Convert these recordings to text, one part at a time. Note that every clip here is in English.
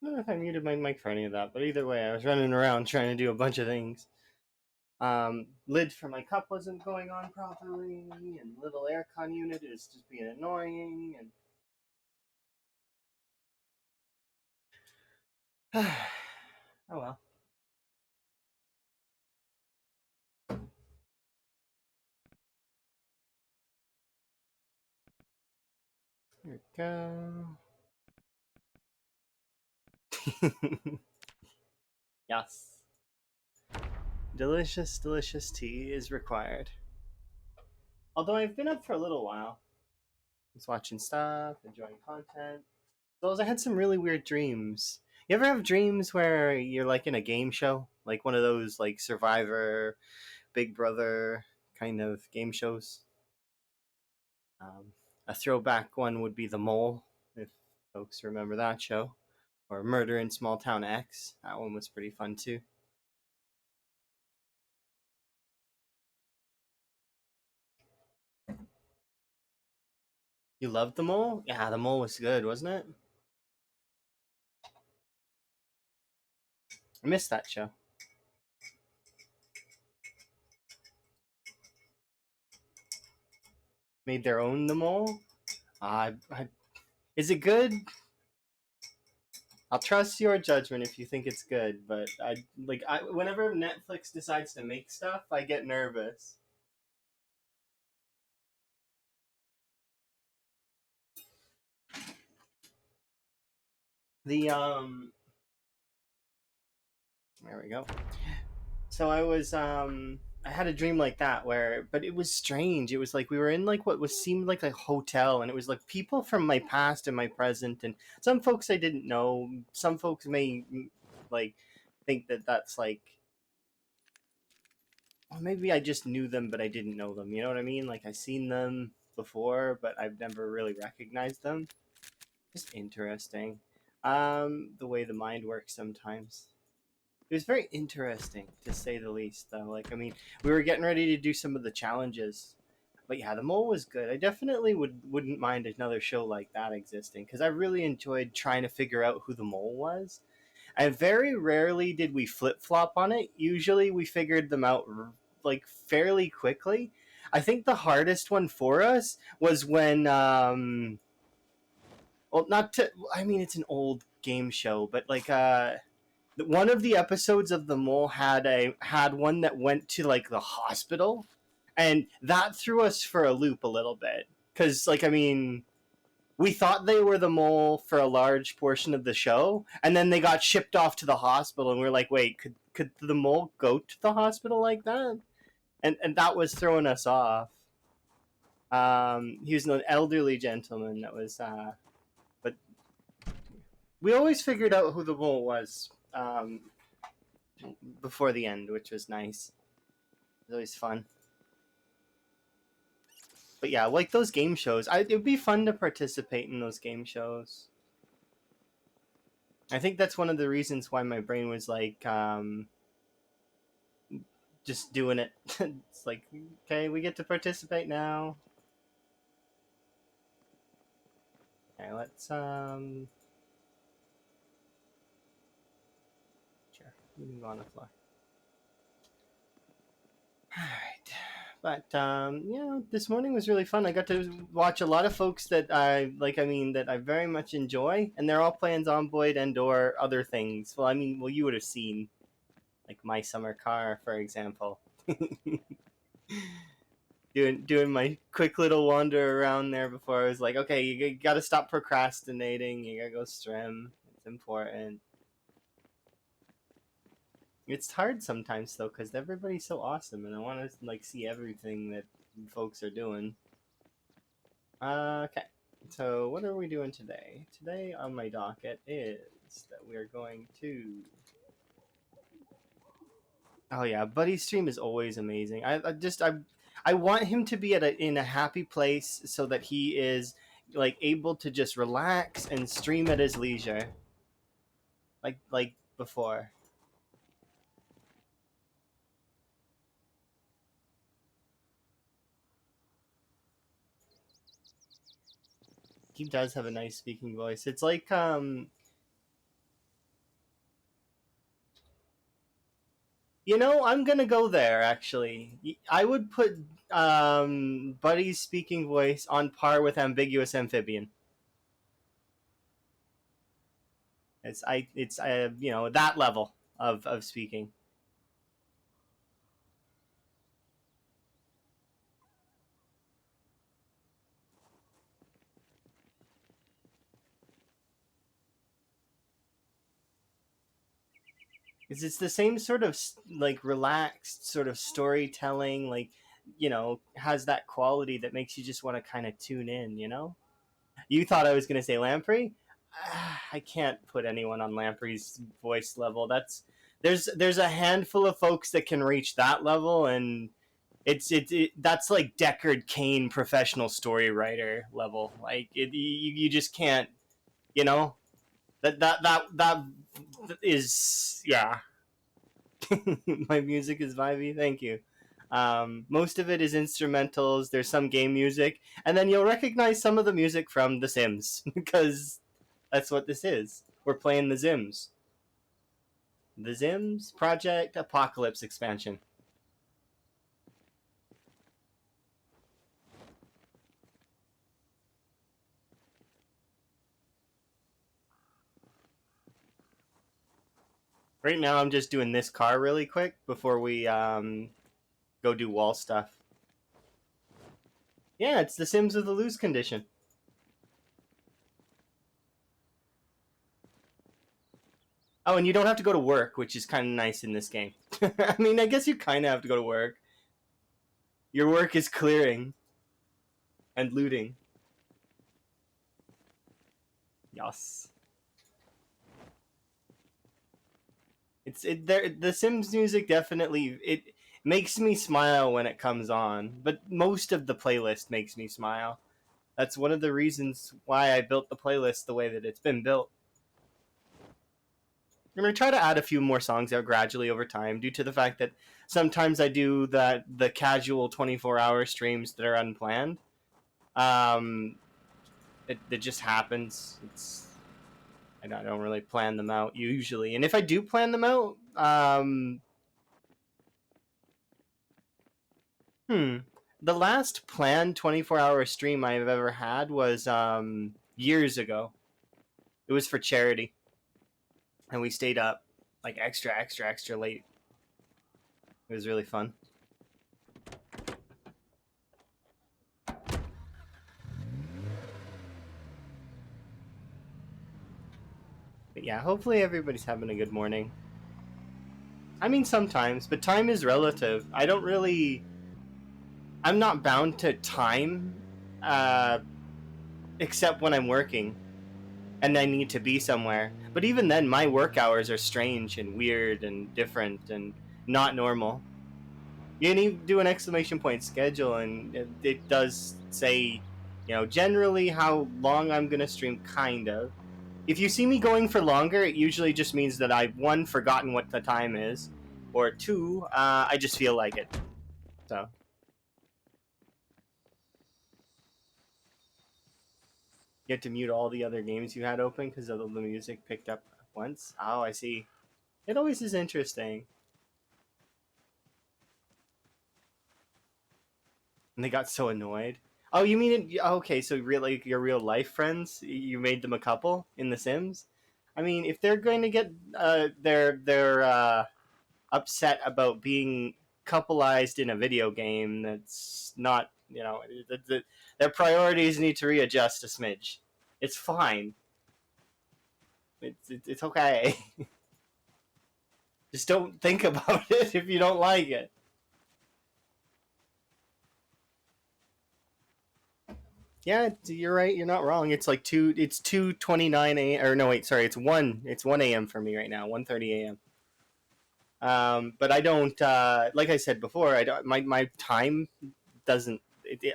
don't know if I muted my mic for any of that, but either way, I was running around trying to do a bunch of things. Lid for my cup wasn't going on properly, and little aircon unit is just being annoying, and oh well. Here we go. Yes. Delicious, delicious tea is required. Although I've been up for a little while. Just watching stuff, enjoying content. Those I had some really weird dreams. You ever have dreams where you're like in a game show? Like one of those like Survivor, Big Brother kind of game shows? Um, a throwback one would be The Mole, if folks remember that show. Or Murder in Small Town X. That one was pretty fun too. You loved The Mole? Yeah, The Mole was good, wasn't it? I missed that show. Made their own The Mole? Is it good? I'll trust your judgment if you think it's good, but whenever Netflix decides to make stuff, I get nervous. The There we go. So I had a dream like that but it was strange. It was like we were in like what was seemed like a hotel, and it was like people from my past and my present, and some folks I didn't know. Some folks may like think that that's like, well, maybe I just knew them but I didn't know them. You know what I mean? Like I seen them before, but I've never really recognized them. Just interesting. The way the mind works sometimes. It was very interesting to say the least, though. Like, I mean, we were getting ready to do some of the challenges, but yeah, the mole was good. I definitely wouldn't mind another show like that existing because I really enjoyed trying to figure out who the mole was. And very rarely did we flip flop on it. Usually, we figured them out like fairly quickly. I think the hardest one for us was when well, not to. I mean, it's an old game show, but like one of the episodes of the mole had one that went to like the hospital, and that threw us for a loop a little bit because like I mean we thought they were the mole for a large portion of the show, and then they got shipped off to the hospital, and we are like, wait, could the mole go to the hospital like that? And that was throwing us off. He was an elderly gentleman that was but we always figured out who the mole was before the end, which was nice. It was always fun. But yeah, like those game shows, it'd be fun to participate in those game shows. I think that's one of the reasons why my brain was like, just doing it. It's like, okay, we get to participate now. Okay, let's sure, we can go on the floor. All right. But this morning was really fun. I got to watch a lot of folks that I like. I mean, that I very much enjoy, and they're all playing Zomboid and/or other things. Well, I mean, well, you would have seen like My Summer Car, for example. doing my quick little wander around there before I was like, okay, you got to stop procrastinating. You got to go stream. It's important. It's hard sometimes though because everybody's so awesome, and I want to like see everything that folks are doing. Okay, so what are we doing today? Today on my docket is that we're going to. Oh yeah, Buddy's stream is always amazing. I want him to be in a happy place so that he is like able to just relax and stream at his leisure, like before. He does have a nice speaking voice. It's like You know, I'm gonna go there. Actually, I would put Buddy's speaking voice on par with ambiguous amphibian. It's you know, that level of speaking. It's the same sort of like relaxed sort of storytelling, like, you know, has that quality that makes you just want to kind of tune in. You know, you thought I was gonna say Lamprey. I can't put anyone on Lamprey's voice level. There's a handful of folks that can reach that level, and that's like Deckard Cain professional story writer level. Like you just can't, you know, that is, yeah. My music is vibey. Thank you. Most of it is instrumentals. There's some game music, and then you'll recognize some of the music from The Sims because that's what this is. We're playing The Sims. The Sims Project Apocalypse expansion. Right now, I'm just doing this car really quick before we go do wall stuff. Yeah, it's The Sims with a lose condition. Oh, and you don't have to go to work, which is kind of nice in this game. I mean, I guess you kind of have to go to work. Your work is clearing and looting. Yes. The Sims music definitely it makes me smile when it comes on, but most of the playlist makes me smile. That's one of the reasons why I built the playlist the way that it's been built. I'm gonna try to add a few more songs out gradually over time, due to the fact that sometimes I do the casual 24-hour streams that are unplanned. Um, it just happens. I don't really plan them out usually, and if I do plan them out, hmm, the last planned 24-hour stream I've ever had was years ago. It was for charity, and we stayed up like extra late. It was really fun. But yeah, hopefully everybody's having a good morning. I mean, sometimes, but time is relative. I don't really. I'm not bound to time, uh, except when I'm working and I need to be somewhere. But even then, my work hours are strange and weird and different and not normal. You need to do an exclamation point schedule, and it does say, you know, generally how long I'm gonna stream, kind of. If you see me going for longer, it usually just means that I've, one, forgotten what the time is, or two, I just feel like it. So you had to mute all the other games you had open because of the music picked up once. Oh, I see. It always is interesting. And they got so annoyed. Oh, you mean it? Okay, so really, your real life friends, you made them a couple in The Sims. I mean, if they're going to get they're upset about being coupleized in a video game, that's not, you know, their priorities need to readjust a smidge. It's fine. It's okay. Just don't think about it if you don't like it. Yeah, you're right. You're not wrong. It's like two. It's 2:29 a. Or no, wait. Sorry. It's one. It's 1 a.m. for me right now. 1:30 a.m. But I don't. Like I said before, I don't. My time doesn't.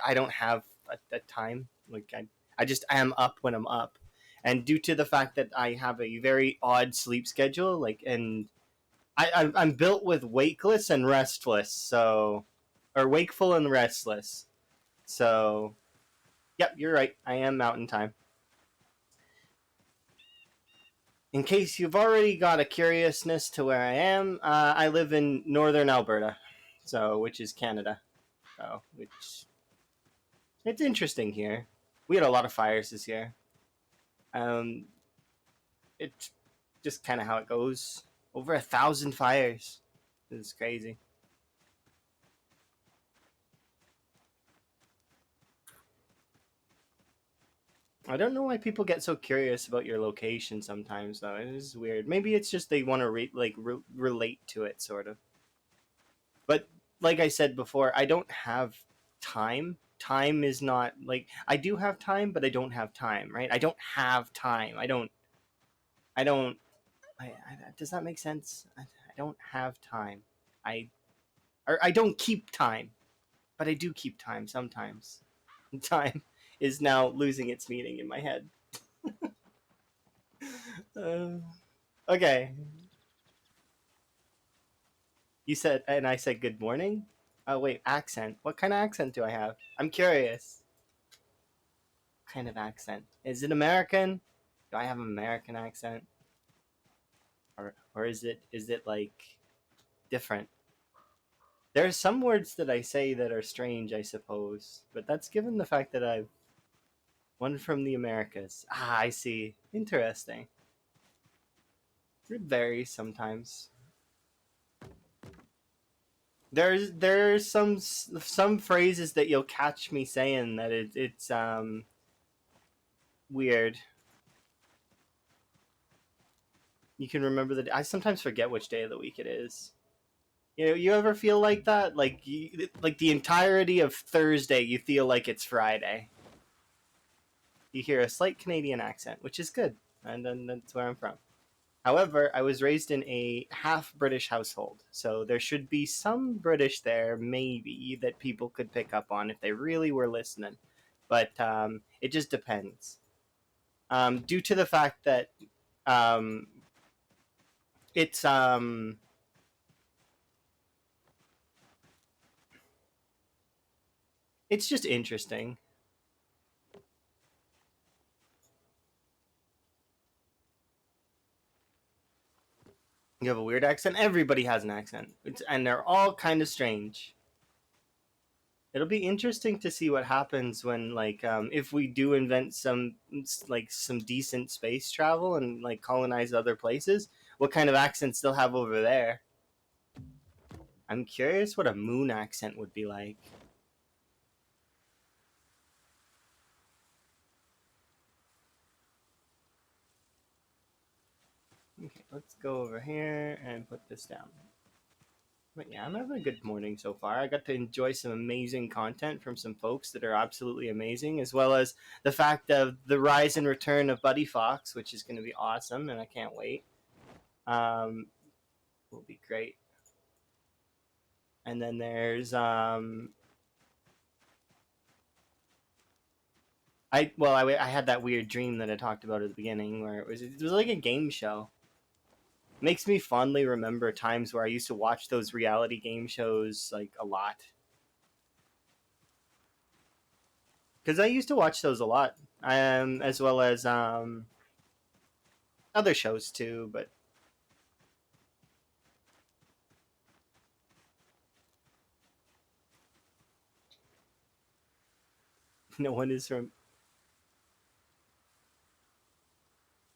I don't have a time. Like I just am up when I'm up, and due to the fact that I have a very odd sleep schedule, like, and I'm built with wakeless and restless, so, or wakeful and restless. So, yep, you're right. I am mountain time. In case you've already got a curiousness to where I am, I live in northern Alberta, so which is Canada. So which it's interesting here. We had a lot of fires this year. Um, it's just kind of how it goes. Over 1,000 fires. It's crazy. I don't know why people get so curious about your location sometimes, though. It is weird. Maybe it's just they want to relate to it, sort of. But like I said before, I don't have time. Time is not like I do have time, but I don't have time. Right? I don't have time. I don't. I don't. Does that make sense? I don't have time. I I don't keep time, but I do keep time sometimes. Time is now losing its meaning in my head. Uh, okay, you said, and I said good morning. Oh wait, accent. What kind of accent do I have? I'm curious. What kind of accent? Is it American? Do I have an American accent, or is it like different? There's some words that I say that are strange, I suppose, but that's given the fact that I've one from the Americas. Ah, I see. Interesting. It varies sometimes. There's some phrases that you'll catch me saying that it's weird. You can remember the I sometimes forget which day of the week it is. You ever feel like that? Like the entirety of Thursday, you feel like it's Friday. You hear a slight Canadian accent, which is good, and then that's where I'm from. However, I was raised in a half British household, so there should be some British there, maybe, that people could pick up on if they really were listening. But it just depends. Due to the fact that um, it's it's just interesting. You have a weird accent. Everybody has an accent, and they're all kind of strange. It'll be interesting to see what happens when, like, if we do invent some decent space travel and like colonize other places. What kind of accents they'll have over there? I'm curious what a moon accent would be like. Okay, let's go over here and put this down. But yeah, I'm having a good morning so far. I got to enjoy some amazing content from some folks that are absolutely amazing, as well as the fact of the rise and return of Buddy Fox, which is going to be awesome, and I can't wait. Um, will be great. And then there's I had that weird dream that I talked about at the beginning where it was like a game show. Makes me fondly remember times where I used to watch those reality game shows like a lot because I used to watch those a lot, as well as other shows too. But no one is from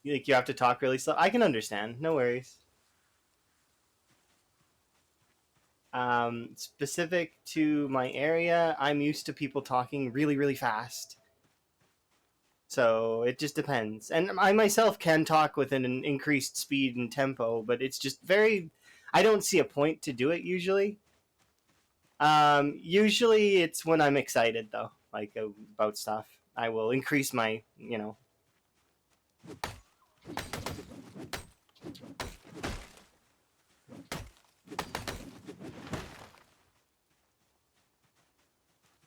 like you have to talk really slow. I can understand. No worries. Specific to my area, I'm used to people talking really, really fast. So it just depends. And I myself can talk with an increased speed and tempo, but it's just very. I don't see a point to do it usually. Usually it's when I'm excited though, like about stuff. I will increase my.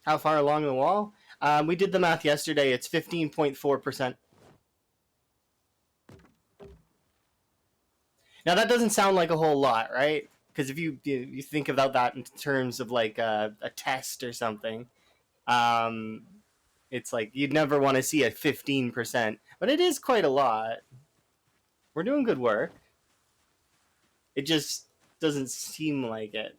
How far along the wall? We did the math yesterday. It's 15.4%. Now that doesn't sound like a whole lot, right? Because if you think about that in terms of like a test or something, um, it's like you'd never want to see a 15%, but it is quite a lot. We're doing good work. It just doesn't seem like it.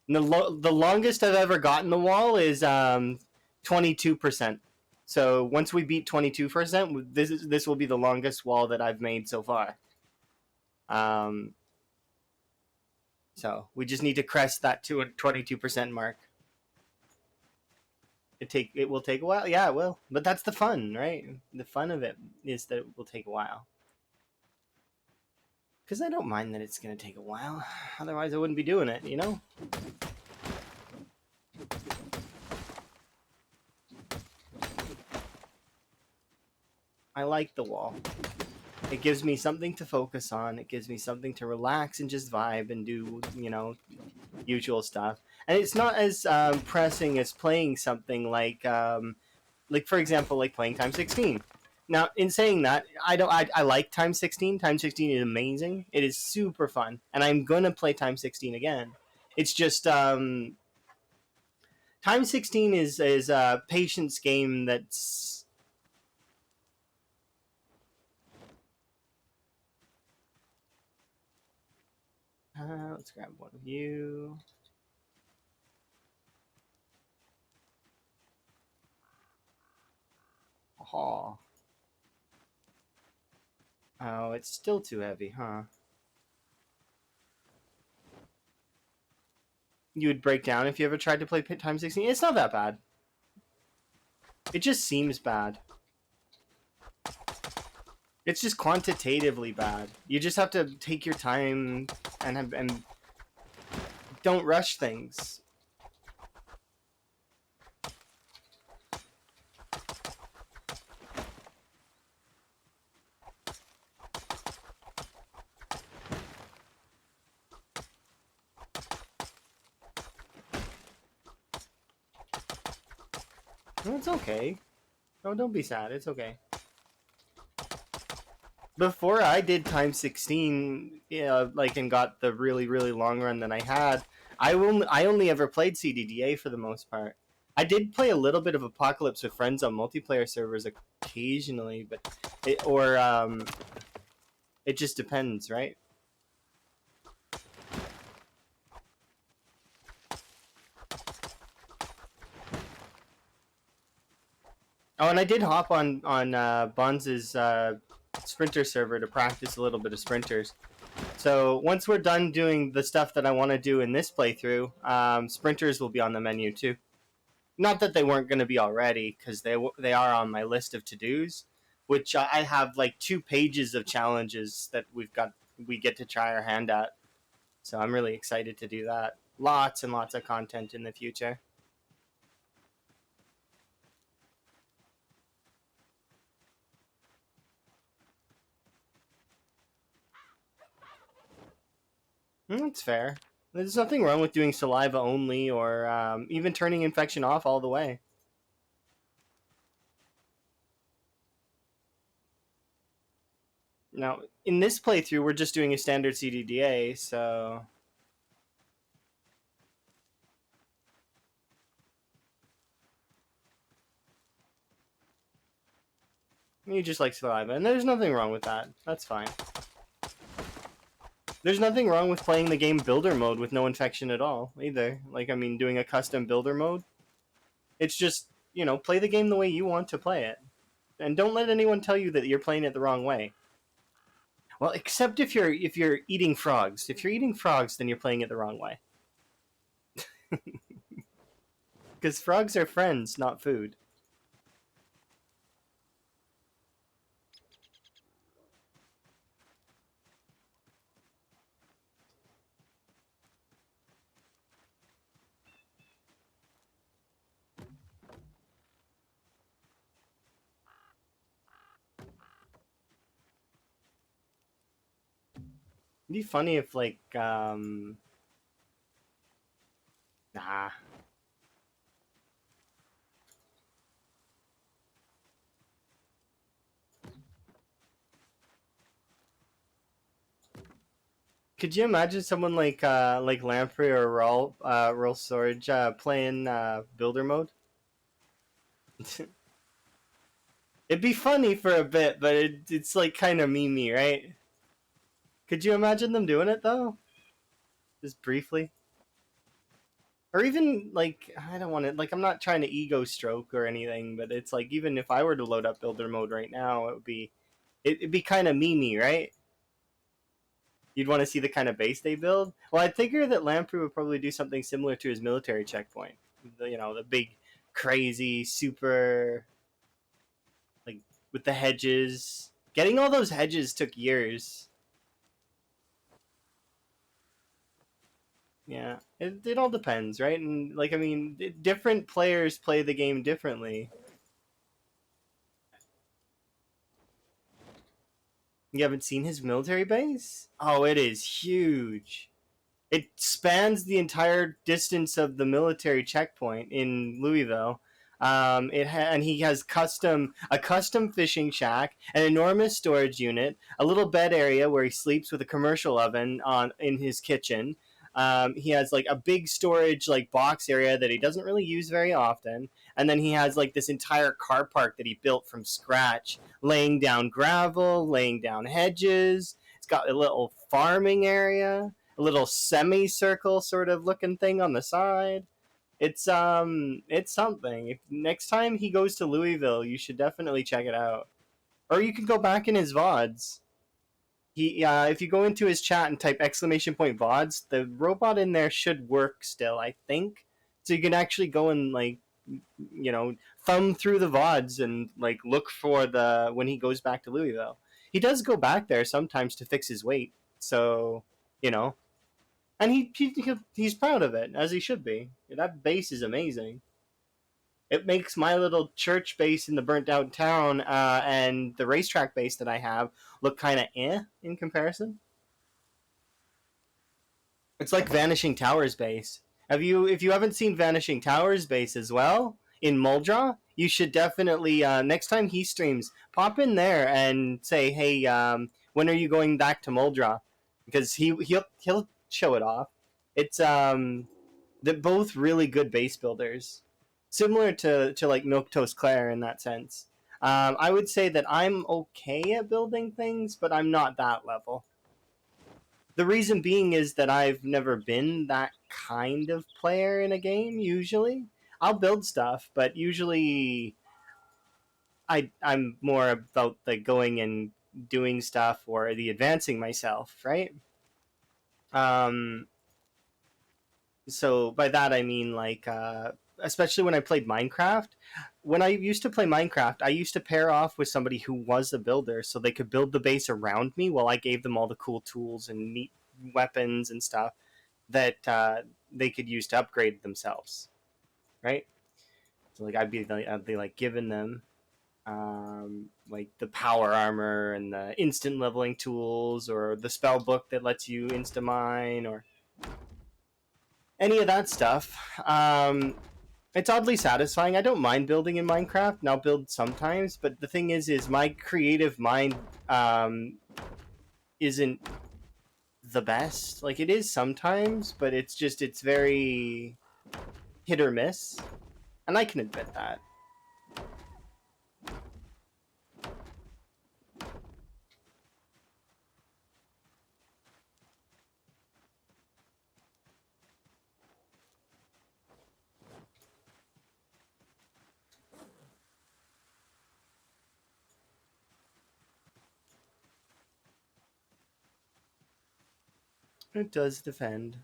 And the longest I've ever gotten the wall is 22%. So once we beat 22%, this will be the longest wall that I've made so far. So we just need to crest that to a 22% mark. It will take a while. Yeah, it will. But that's the fun, right? The fun of it is that it will take a while. Because I don't mind that it's going to take a while. Otherwise, I wouldn't be doing it, you know? I like the wall. It gives me something to focus on. It gives me something to relax and just vibe and do, you know, usual stuff. And it's not as pressing as playing something like for example, like playing Time 16. Now, in saying that, I like Time 16. Time 16 is amazing. It is super fun, and I'm gonna play Time 16 again. It's just Time 16 is a patience game that's let's grab one of you. Oh, oh, it's still too heavy, huh? You would break down if you ever tried to play Time 16. It's not that bad. It just seems bad. It's just quantitatively bad. You just have to take your time and don't rush things. No, it's okay. No, don't be sad. It's okay. Before I did Time 16, like, and got the really, really long run that I had, I only ever played CDDA for the most part. I did play a little bit of Apocalypse with friends on multiplayer servers occasionally, but it just depends, right? Oh, and I did hop on Bonz's sprinter server to practice a little bit of sprinters. So once we're done doing the stuff that I want to do in this playthrough, sprinters will be on the menu too. Not that they weren't going to be already, because they are on my list of to dos, which I have like 2 pages of challenges that we get to try our hand at. So I'm really excited to do that. Lots and lots of content in the future. That's fair. There's nothing wrong with doing saliva only, or even turning infection off all the way. Now, in this playthrough, we're just doing a standard CDDA, so you just like saliva, and there's nothing wrong with that. That's fine. There's nothing wrong with playing the game builder mode with no infection at all, either. Like, I mean, doing a custom builder mode. It's just, play the game the way you want to play it. And don't let anyone tell you that you're playing it the wrong way. Well, except if you're eating frogs. If you're eating frogs, then you're playing it the wrong way. Because frogs are friends, not food. It'd be funny if, like, nah. Could you imagine someone like Lamprey or Roll Storage playing builder mode? It'd be funny for a bit, but it's like kind of memey, right? Could you imagine them doing it though? Just briefly? Or even like I don't want to like I'm not trying to ego stroke or anything, but it's like even if I were to load up builder mode right now, it'd be kind of memey, right? You'd want to see the kind of base they build. Well, I'd figure that Lamprey would probably do something similar to his military checkpoint. The big, crazy, super like with the hedges. Getting all those hedges took years. Yeah, it all depends, right? And like I mean, different players play the game differently. You haven't seen his military base? Oh, it is huge. It spans the entire distance of the military checkpoint in Louisville. And he has a custom fishing shack, an enormous storage unit, a little bed area where he sleeps with a commercial oven on in his kitchen. He has like a big storage like box area that he doesn't really use very often, and then he has like this entire car park that he built from scratch, laying down gravel, laying down hedges. It's got a little farming area, a little semicircle sort of looking thing on the side. It's something. If next time he goes to Louisville, you should definitely check it out. Or you can go back in his VODs. If you go into his chat and type exclamation point VODs, the robot in there should work still, I think. So you can actually go and like thumb through the VODs and like look for the when he goes back to Louisville. He does go back there sometimes to fix his weight. So, you know, and he's proud of it as he should be. That base is amazing. It makes my little church base in the burnt out town and the racetrack base that I have look kind of in comparison. It's like Vanishing Towers base. If you haven't seen Vanishing Towers base as well in Muldra, you should definitely next time he streams, pop in there and say, "Hey, when are you going back to Muldra?" Because he'll show it off. It's they're both really good base builders, similar to like Milk Toast Claire in that sense. I would say that I'm okay at building things, but I'm not that level. The reason being is that I've never been that kind of player in a game. Usually, I'll build stuff, but usually I'm more about the going and doing stuff or the advancing myself, right? Um, so by that I mean like especially when I played Minecraft. When I used to play Minecraft, I used to pair off with somebody who was a builder, so they could build the base around me while I gave them all the cool tools and neat weapons and stuff that they could use to upgrade themselves, right? So like I'd be like giving them like the power armor and the instant leveling tools, or the spell book that lets you insta mine, or any of that stuff. It's oddly satisfying. I don't mind building in Minecraft, and I'll build sometimes. But the thing is my creative mind isn't the best. Like it is sometimes, but it's very hit or miss, and I can admit that. It does defend.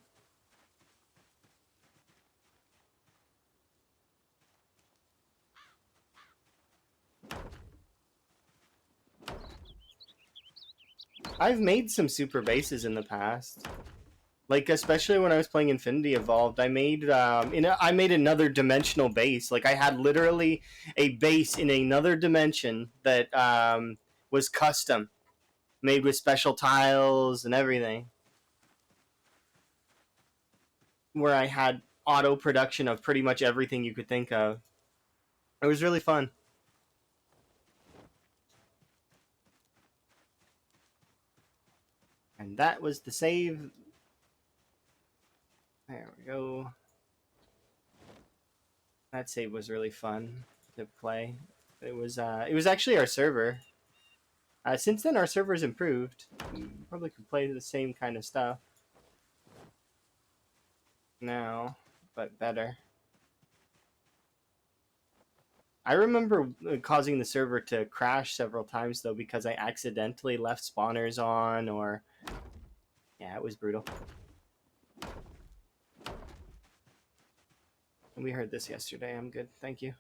I've made some super bases in the past. Like especially when I was playing Infinity Evolved, I made another dimensional base. Like I had literally a base in another dimension that was custom, made with special tiles and everything. Where I had auto production of pretty much everything you could think of. It was really fun. And that was the save. There we go. That save was really fun to play. It was actually our server. Since then, our server's improved. Probably could play the same kind of stuff now, but better. I remember causing the server to crash several times though because I accidentally left spawners on, or yeah, it was brutal. We heard this yesterday. I'm good, thank you.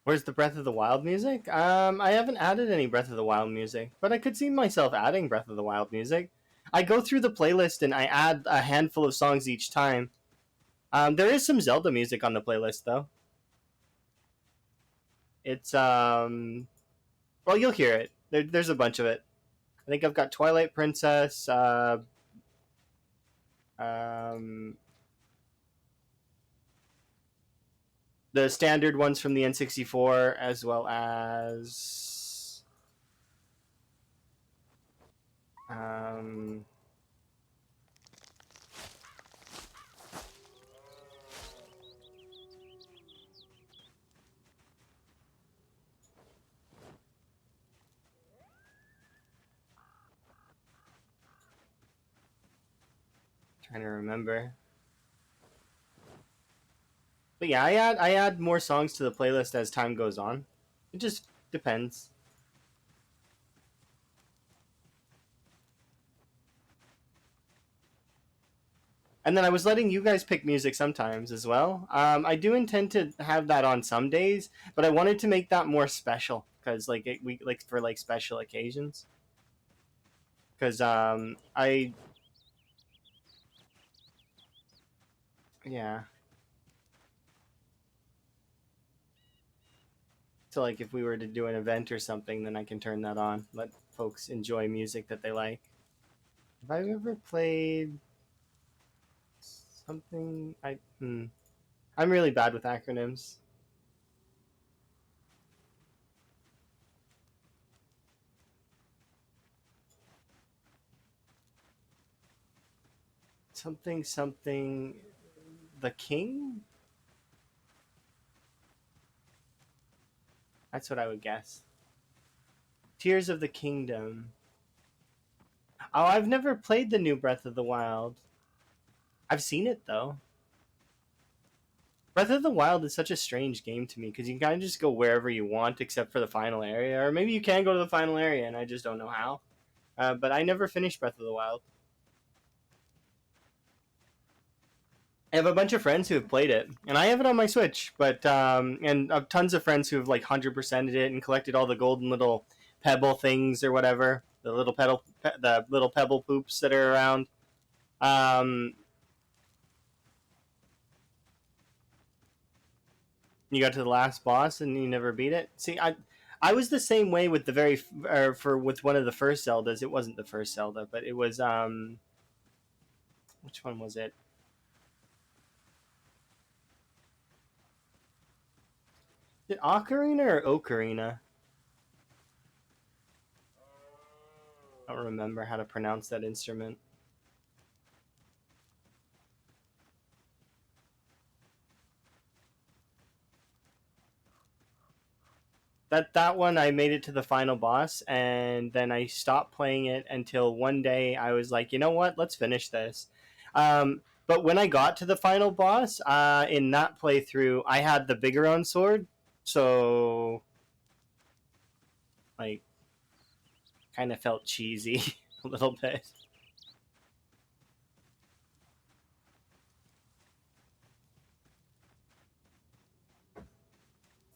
Where's the Breath of the Wild music? I haven't added any Breath of the Wild music, but I could see myself adding Breath of the Wild music. I go through the playlist and I add a handful of songs each time. There is some Zelda music on the playlist though. It's well, you'll hear it. There's a bunch of it. I think I've got Twilight Princess, um, the standard ones from the N64, as well as um, trying to remember. But yeah, I add more songs to the playlist as time goes on. It just depends. And then I was letting you guys pick music sometimes as well. I do intend to have that on some days, but I wanted to make that more special because we like for like special occasions. Because I yeah. So like if we were to do an event or something, then I can turn that on, let folks enjoy music that they like. Have I ever played something? I'm really bad with acronyms. Something something. The King? That's what I would guess. Tears of the Kingdom. Oh, I've never played the new Breath of the Wild. I've seen it though. Breath of the Wild is such a strange game to me because you can kind of just go wherever you want except for the final area, or maybe you can go to the final area and I just don't know how. But I never finished Breath of the Wild. I have a bunch of friends who have played it, and I have it on my Switch. But and tons of friends who have like 100%ed it and collected all the golden little pebble things or whatever, the little pebble poops that are around. Um, you got to the last boss and you never beat it. See, I was the same way with the with one of the first Zeldas. It wasn't the first Zelda, but it was which one was it? Is it Ocarina or Ocarina? I don't remember how to pronounce that instrument. That one I made it to the final boss, and then I stopped playing it until one day I was like, you know what, let's finish this. But when I got to the final boss, in that playthrough, I had the Bigeron sword, so like kind of felt cheesy a little bit.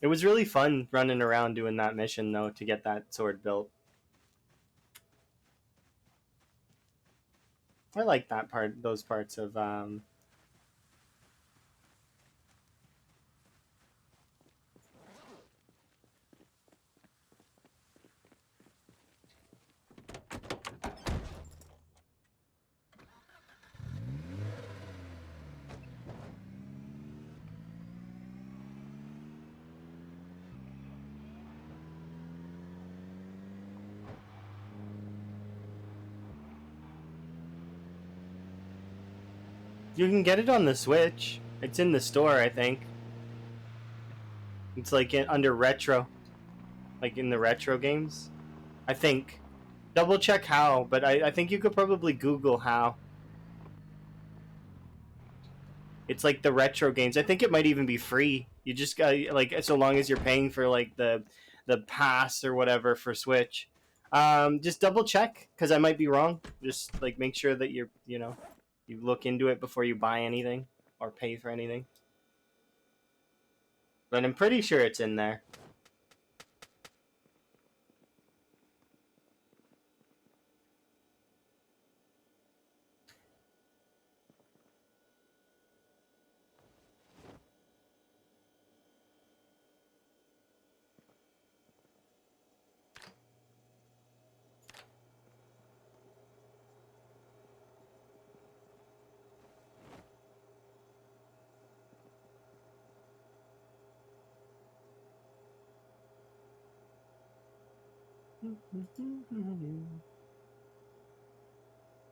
It was really fun running around doing that mission though to get that sword built. I like that part, those parts of You can get it on the Switch. It's in the store, I think. It's like under retro, like in the retro games. I think. Double check how, but I think you could probably Google how. It's like the retro games. I think it might even be free. You just got like so long as you're paying for like the pass or whatever for Switch. Just double check because I might be wrong. Just like make sure that you look into it before you buy anything or pay for anything. But I'm pretty sure it's in there.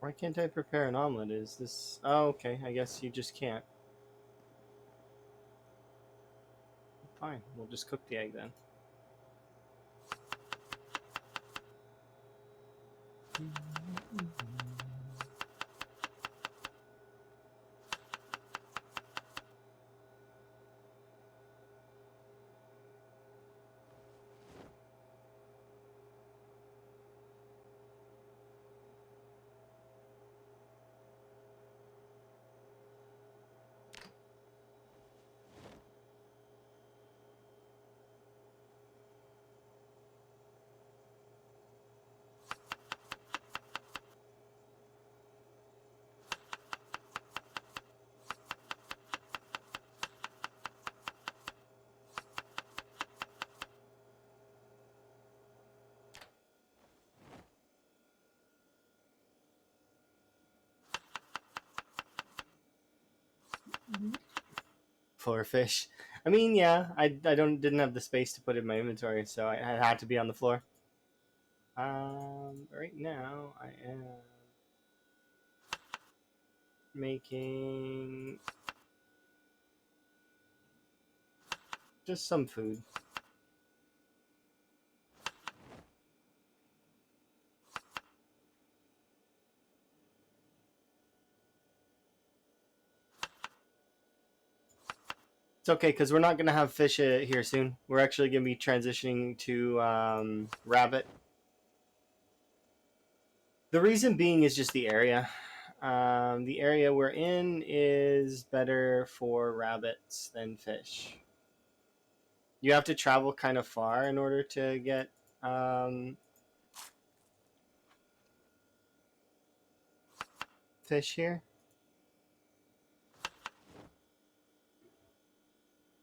Why can't I prepare an omelet? Is this... Oh, okay. I guess you just can't. Fine. We'll just cook the egg then. Floor fish. I mean, yeah, I didn't have the space to put it in my inventory, so I had to be on the floor. Right now I am making just some food. It's okay because we're not gonna have fish here soon. We're actually gonna be transitioning to rabbit. The reason being is just the area. The area we're in is better for rabbits than fish. You have to travel kind of far in order to get fish here.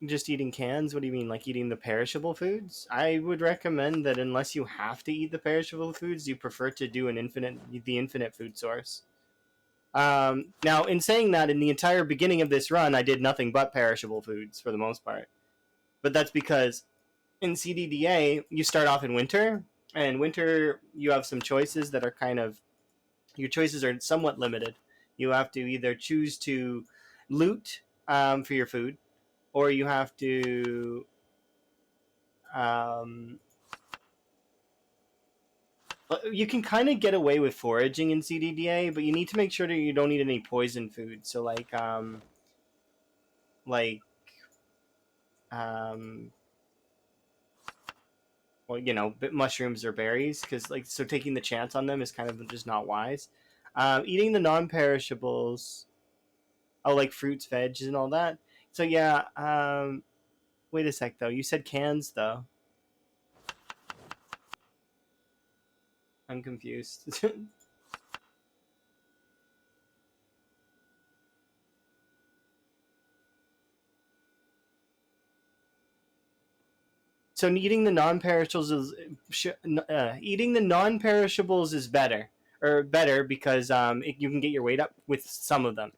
Just eating cans? What do you mean? Like eating the perishable foods? I would recommend that unless you have to eat the perishable foods, you prefer to do the infinite food source. Now, in saying that, in the entire beginning of this run, I did nothing but perishable foods for the most part. But that's because in CDDA, you start off in winter, and winter you have some choices that are kind of your choices are somewhat limited. You have to either choose to loot for your food, or you have to um, you can kind of get away with foraging in CDDA, but you need to make sure that you don't eat any poison food. So like um, well, mushrooms or berries, because like so taking the chance on them is kind of just not wise. Eating the non-perishables, like fruits, veg, and all that. So yeah. Wait a sec though. You said cans though. I'm confused. So eating the non-perishables eating the non-perishables is better because you can get your weight up with some of them.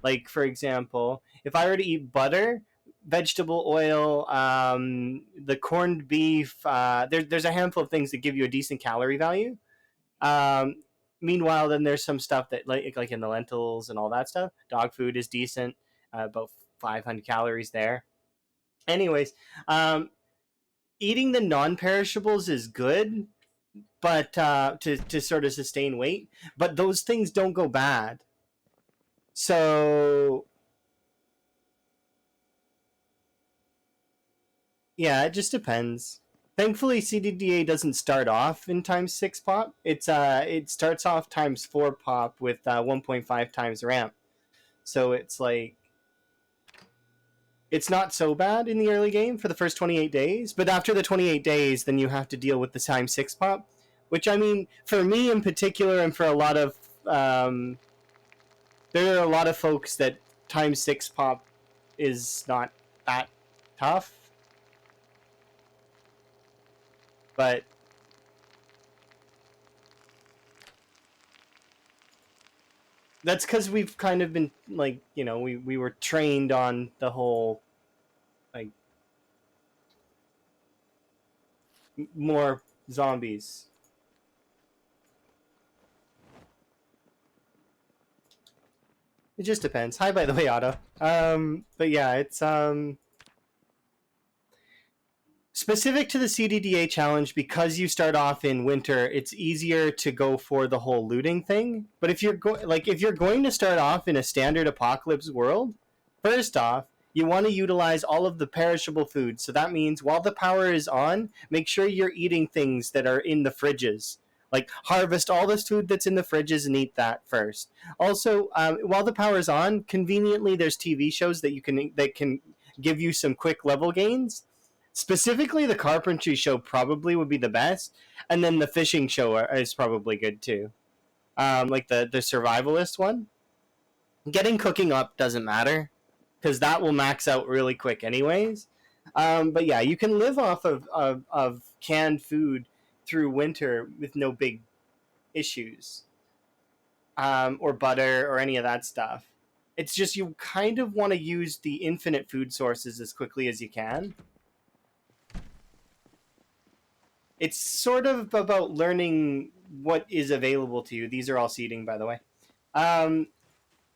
Like for example, if I were to eat butter, vegetable oil, the corned beef, there's a handful of things that give you a decent calorie value. Um, Meanwhile, then there's some stuff that like in the lentils and all that stuff. Dog food is decent, about 500 calories there. Anyways, um, eating the non-perishables is good, but to sort of sustain weight. But those things don't go bad. So yeah, it just depends. Thankfully, CDDA doesn't start off in times 6 pop. It starts off times 4 pop with 1.5 times ramp. So it's like it's not so bad in the early game for the first 28 days, but after the 28 days, then you have to deal with the times 6 pop, which I mean, for me in particular, and for a lot of there are a lot of folks that times 6 pop is not that tough, but that's because we've kind of been like we were trained on the whole like more zombies. It just depends. Hi, by the way, Otto. But yeah, it's specific to the CDDA challenge, because you start off in winter, it's easier to go for the whole looting thing. But if you're going to start off in a standard apocalypse world, first off, you want to utilize all of the perishable foods. So that means while the power is on, make sure you're eating things that are in the fridges. Like harvest all this food that's in the fridges and eat that first. Also, while the power is on, conveniently there's TV shows that can give you some quick level gains. Specifically, the carpentry show probably would be the best, and then the fishing show is probably good too. Like the survivalist one. Getting cooking up doesn't matter because that will max out really quick, anyways. But yeah, you can live off of canned food through winter with no big issues, or butter or any of that stuff. It's just you kind of want to use the infinite food sources as quickly as you can. It's sort of about learning what is available to you. These are all seeding, by the way, um,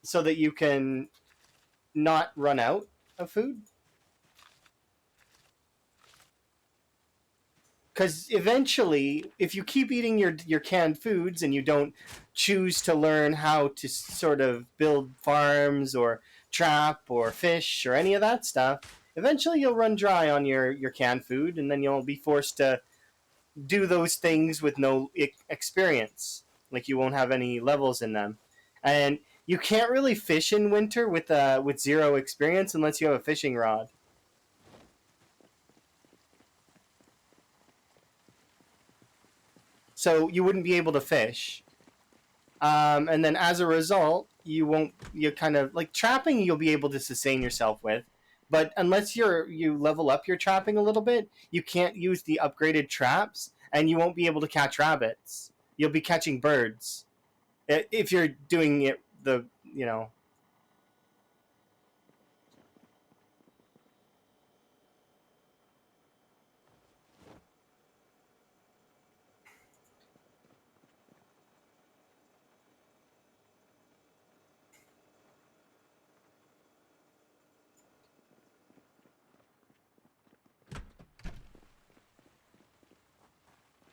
so that you can not run out of food. Because eventually, if you keep eating your canned foods and you don't choose to learn how to sort of build farms or trap or fish or any of that stuff, eventually you'll run dry on your canned food, and then you'll be forced to do those things with no experience. Like you won't have any levels in them, and you can't really fish in winter with zero experience unless you have a fishing rod. So you wouldn't be able to fish, and then as a result, you won't. You kind of like trapping. You'll be able to sustain yourself with, but unless you level up your trapping a little bit, you can't use the upgraded traps, and you won't be able to catch rabbits. You'll be catching birds if you're doing it the you know.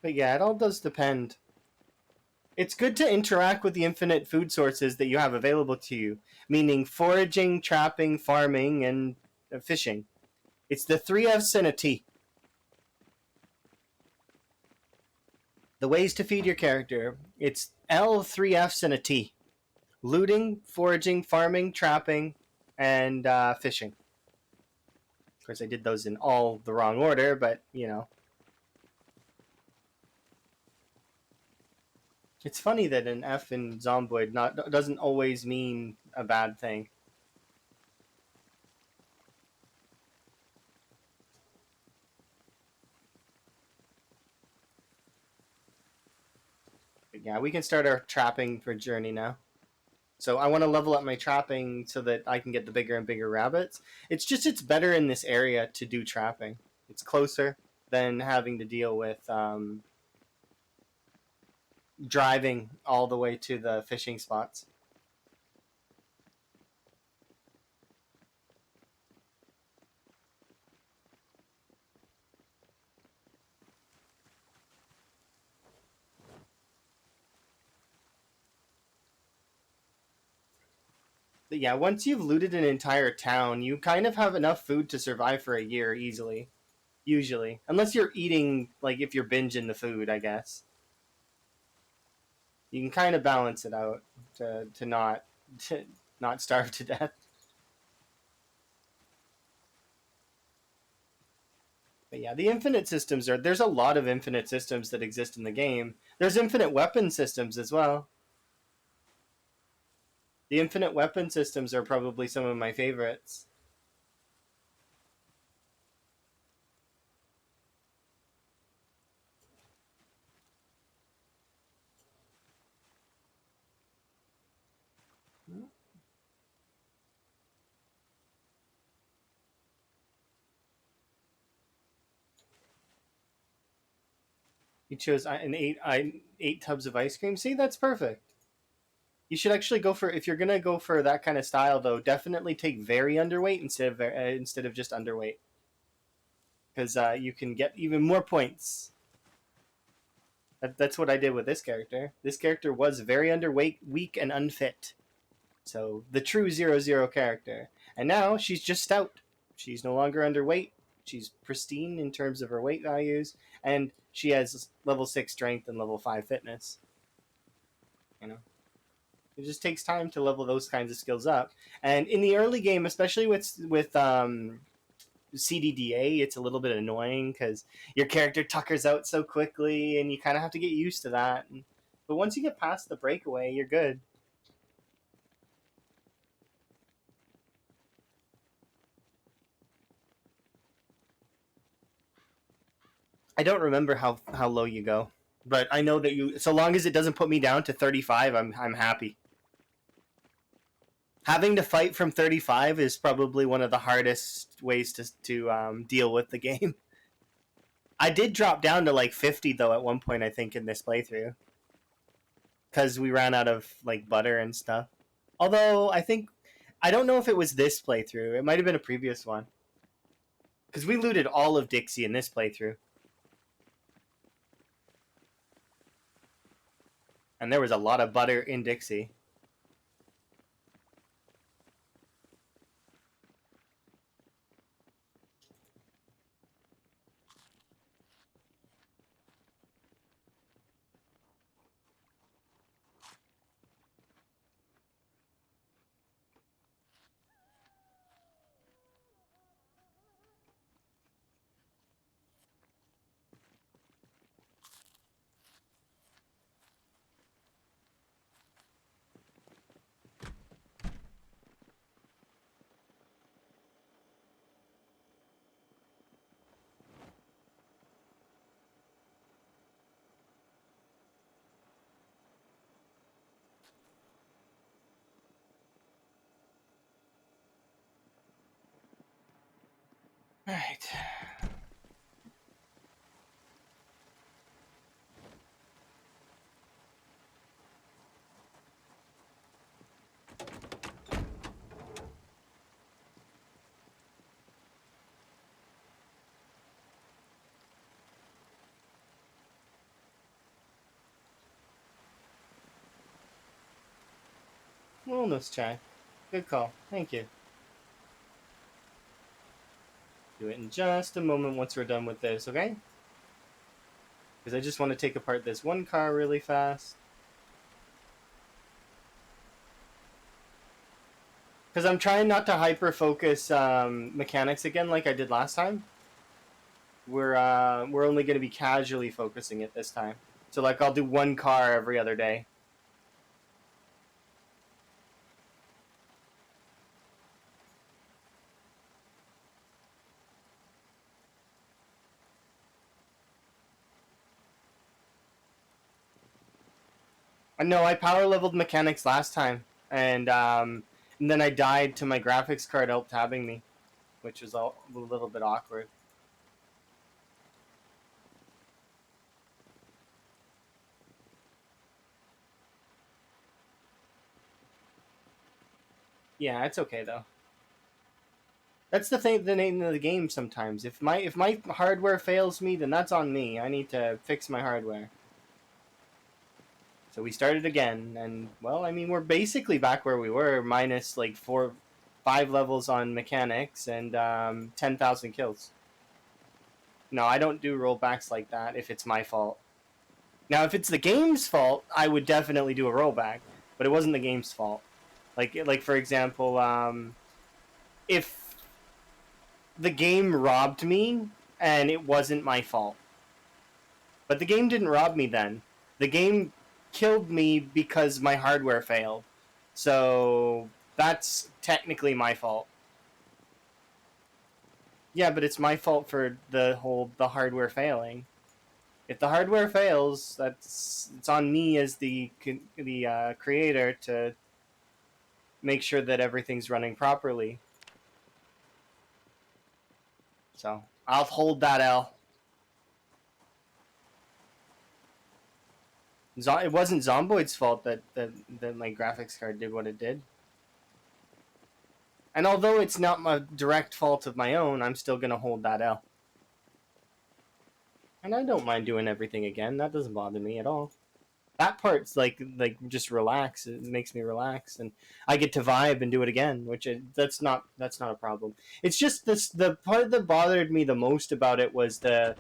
But yeah, it all does depend. It's good to interact with the infinite food sources that you have available to you, meaning foraging, trapping, farming, and fishing. It's the three F's and a T. The ways to feed your character. It's L, three F's, and a T. Looting, foraging, farming, trapping, and fishing. Of course, I did those in all the wrong order, but it's funny that an F in Zomboid not doesn't always mean a bad thing. But yeah, we can start our trapping for journey now. So I want to level up my trapping so that I can get the bigger and bigger rabbits. It's better in this area to do trapping. It's closer than having to deal with driving all the way to the fishing spots. But yeah, once you've looted an entire town, you kind of have enough food to survive for a year easily. Usually, unless you're eating, like if you're binging the food, I guess you can kind of balance it out to not to not starve to death. But yeah, the infinite systems are there's a lot of infinite systems that exist in the game. There's infinite weapon systems as well. The infinite weapon systems are probably some of my favorites. You chose an eight tubs of ice cream. See, that's perfect. You should actually go for if you're gonna go for that kind of style though. Definitely take very underweight instead of just underweight because you can get even more points. That's what I did with this character. This character was very underweight, weak, and unfit. So the true 0-0 character. And now she's just stout. She's no longer underweight. She's pristine in terms of her weight values, and she has level 6 strength and level 5 fitness. You know, it just takes time to level those kinds of skills up. And in the early game, especially with CDDA, it's a little bit annoying because your character tuckers out so quickly, and you kind of have to get used to that. But once you get past the breakaway, you're good. I don't remember how low you go, but I know that you. So long as it doesn't put me down to 35, I'm happy. Having to fight from 35 is probably one of the hardest ways to deal with the game. I did drop down to like 50 though at one point I think in this playthrough because we ran out of like butter and stuff. Although I don't know if it was this playthrough. It might have been a previous one because we looted all of Dixie in this playthrough. And there was a lot of butter in Dixie. All right. Wellness chai. Good call. Thank you. Do it in just a moment once we're done with this, okay? Because I just want to take apart this one car really fast. Because I'm trying not to hyper focus mechanics again like I did last time. We're only going to be casually focusing it this time. So like I'll do one car every other day. No, I power leveled mechanics last time, and then I died to my graphics card alt tabbing me, which was a little bit awkward. Yeah, it's okay though. That's the thing. The name of the game. Sometimes, if my hardware fails me, then that's on me. I need to fix my hardware. So we started again, and well, I mean, we're basically back where we were, minus like 5 levels on mechanics and 10,000 kills. No, I don't do rollbacks like that if it's my fault. Now, if it's the game's fault, I would definitely do a rollback, but it wasn't the game's fault. Like for example, if the game robbed me and it wasn't my fault, but the game didn't rob me then. The game killed me because my hardware failed. So that's technically my fault. Yeah, but it's my fault for the hardware failing. If the hardware fails, it's on me as the creator to make sure that everything's running properly. So I'll hold that L. It wasn't Zomboid's fault that my graphics card did what it did. And although it's not my direct fault of my own, I'm still gonna hold that L. And I don't mind doing everything again. That doesn't bother me at all. That part's like just relax. It makes me relax, and I get to vibe and do it again. That's not a problem. It's just the part that bothered me the most about it was the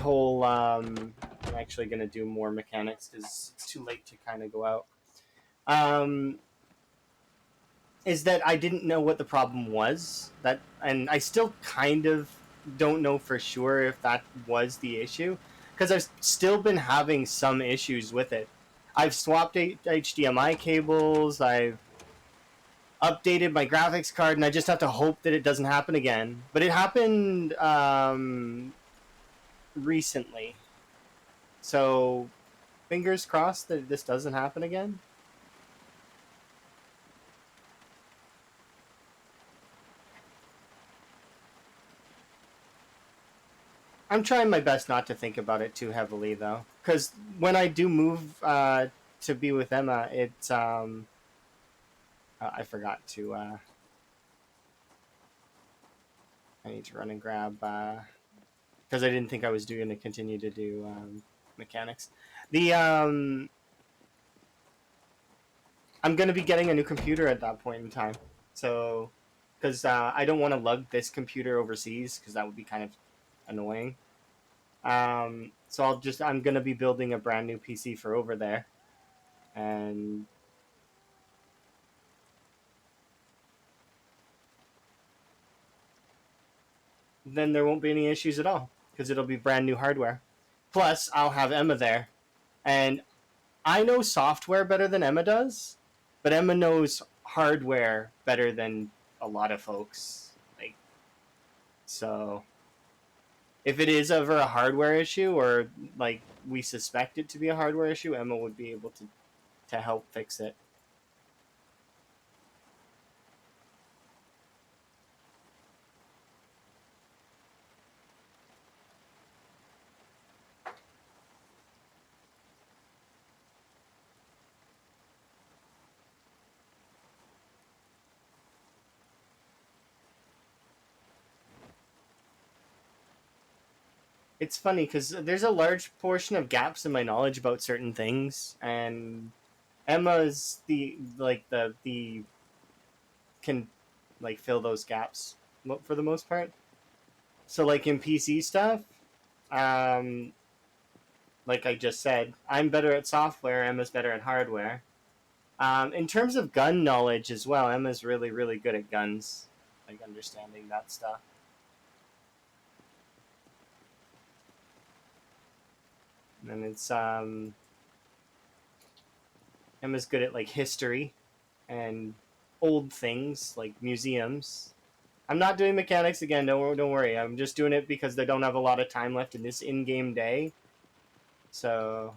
whole. I'm actually gonna do more mechanics because it's too late to kind of go out. Um, is that I didn't know what the problem was. And I still kind of don't know for sure if that was the issue because I've still been having some issues with it. I've swapped HDMI cables. I've updated my graphics card, and I just have to hope that it doesn't happen again. But it happened recently, so fingers crossed that this doesn't happen again. I'm trying my best not to think about it too heavily though, because when I do move to be with Emma, it's I forgot to. I need to run and grab because I didn't think I was going to continue to do mechanics. The I'm going to be getting a new computer at that point in time, so because I don't want to lug this computer overseas because that would be kind of annoying. So I'm gonna be building a brand new PC for over there, and then there won't be any issues at all because it'll be brand new hardware. Plus, I'll have Emma there, and I know software better than Emma does, but Emma knows hardware better than a lot of folks. Like so, if it is ever a hardware issue or like we suspect it to be a hardware issue, Emma would be able to help fix it. It's funny because there's a large portion of gaps in my knowledge about certain things, and Emma's the can like fill those gaps for the most part. So like in PC stuff, um, like I just said, I'm better at software. Emma's better at hardware. In terms of gun knowledge as well, Emma's really good at guns, like understanding that stuff. And it's Emma's good at like history and old things like museums. I'm not doing mechanics again. Don't worry. I'm just doing it because they don't have a lot of time left in this in-game day. So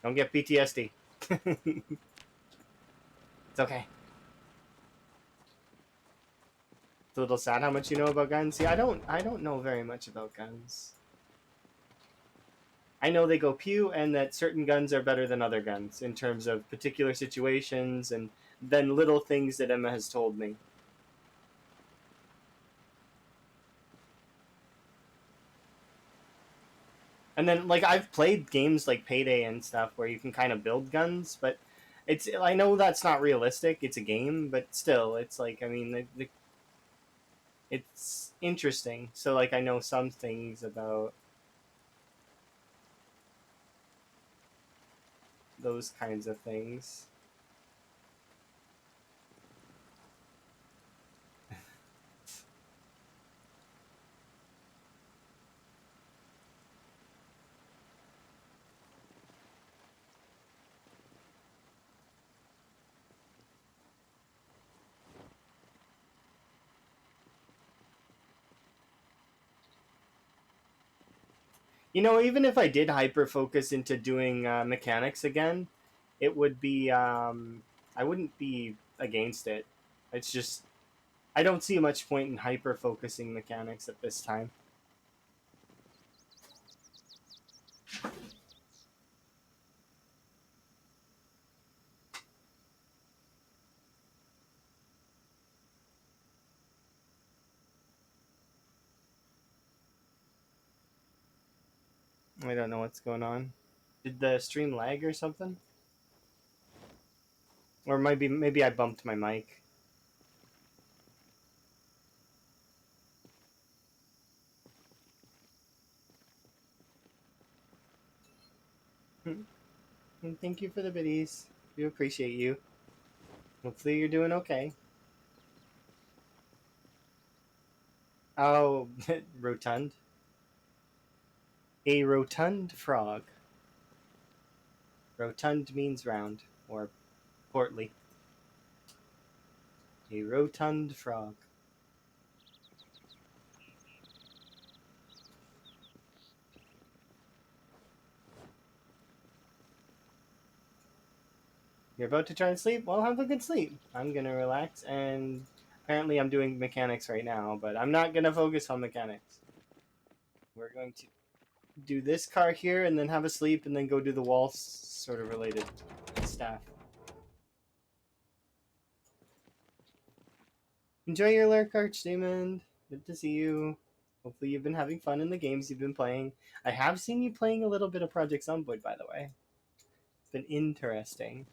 don't get PTSD. It's okay. It's a little sad how much you know about guns. See, I don't know very much about guns. I know they go pew and that certain guns are better than other guns in terms of particular situations and than little things that Emma has told me. And then like I've played games like Payday and stuff where you can kind of build guns, but it's I know that's not realistic. It's a game, but still, it's like I mean it's interesting. So like I know some things about those kinds of things. You know, even if I did hyper focus into doing mechanics again, it would be I wouldn't be against it. It's just I don't see much point in hyper focusing mechanics at this time. I don't know what's going on. Did the stream lag or something? Or maybe I bumped my mic. Thank you for the biddies. We appreciate you. Hopefully you're doing okay. Oh, rotund. A rotund frog. Rotund means round or portly. A rotund frog. You're about to try and sleep? Well, have a good sleep. I'm gonna relax, and apparently I'm doing mechanics right now, but I'm not gonna focus on mechanics. We're going to do this car here, and then have a sleep, and then go do the wall sort of related stuff. Enjoy your lurk, Archdemon. Good to see you. Hopefully you've been having fun in the games you've been playing. I have seen you playing a little bit of Project Zomboid, by the way. It's been interesting.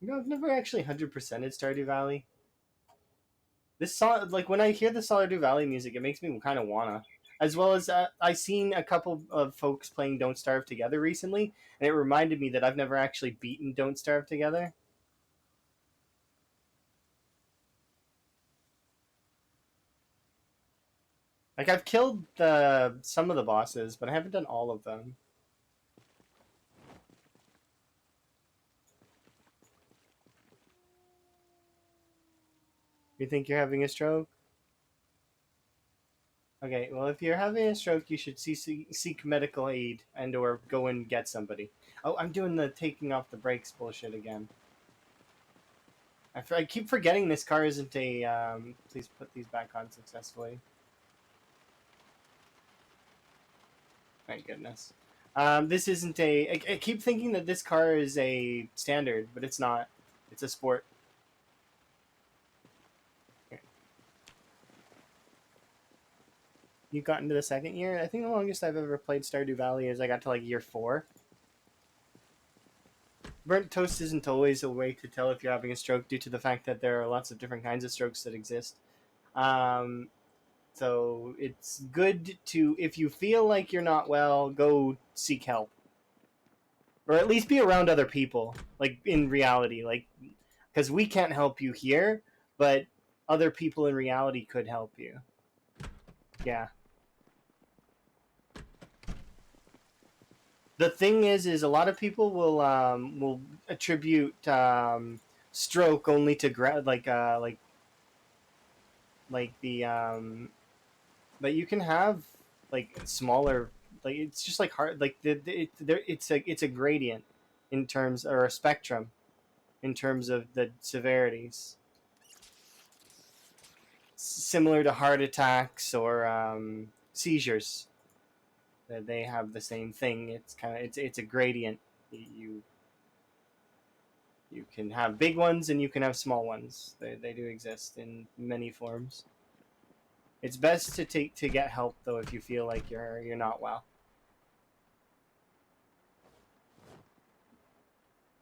You know, I've never actually 100%ed Stardew Valley. This song, like when I hear the Stardew Valley music, it makes me kind of wanna. As well as I seen a couple of folks playing Don't Starve Together recently, and it reminded me that I've never actually beaten Don't Starve Together. Like I've killed some of the bosses, but I haven't done all of them. You think you're having a stroke? Okay, well, if you're having a stroke, you should seek medical aid and or go and get somebody. Oh, I'm doing the taking off the brakes bullshit again. I keep forgetting this car isn't a. Please put these back on successfully. Thank goodness. This isn't a. I keep thinking that this car is a standard, but it's not. It's a sport. You got into the second year? I think the longest I've ever played Stardew Valley is I got to like year 4. Burnt toast isn't always a way to tell if you're having a stroke due to the fact that there are lots of different kinds of strokes that exist. Um, so it's good to, if you feel like you're not well, go seek help. Or at least be around other people, like in reality. Like, because we can't help you here, but other people in reality could help you. Yeah. The thing is a lot of people will attribute stroke only to like the but you can have like smaller like it's just like hard like it's a gradient in terms or a spectrum in terms of the severities, similar to heart attacks or seizures. They have the same thing. It's kind of it's a gradient. You can have big ones and you can have small ones. They do exist in many forms. It's best to get help though if you feel like you're not well.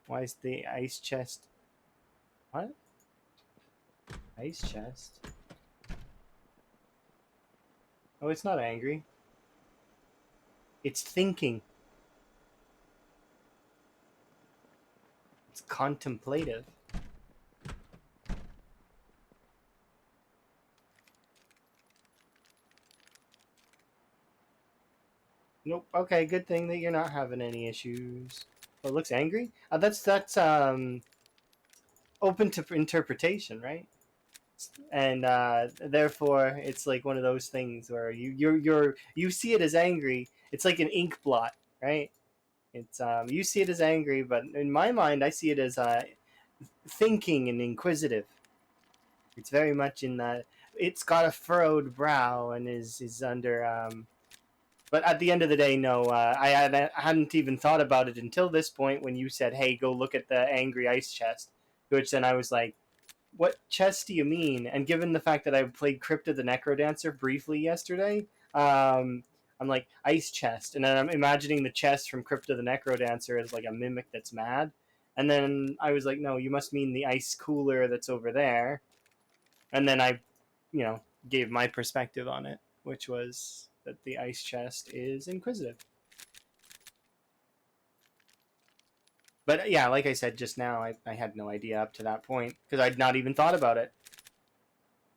Why is the ice chest? What? Ice chest? Oh, it's not angry. It's thinking. It's contemplative. Nope. Okay, good thing that you're not having any issues. Oh, it looks angry. That's open to interpretation, right? And therefore, it's like one of those things where you see it as angry. It's like an ink blot, right? It's you see it as angry, but in my mind, I see it as thinking and inquisitive. It's very much in that. It's got a furrowed brow and is under. But at the end of the day, no. I hadn't even thought about it until this point when you said, "Hey, go look at the angry ice chest," which then I was like, "What chest do you mean?" And given the fact that I played Crypta the Necrodancer briefly yesterday, I'm like ice chest, and then I'm imagining the chest from Crypta the Necrodancer as like a mimic that's mad. And then I was like, "No, you must mean the ice cooler that's over there." And then I, you know, gave my perspective on it, which was that the ice chest is inquisitive. But yeah, like I said just now, I had no idea up to that point because I'd not even thought about it.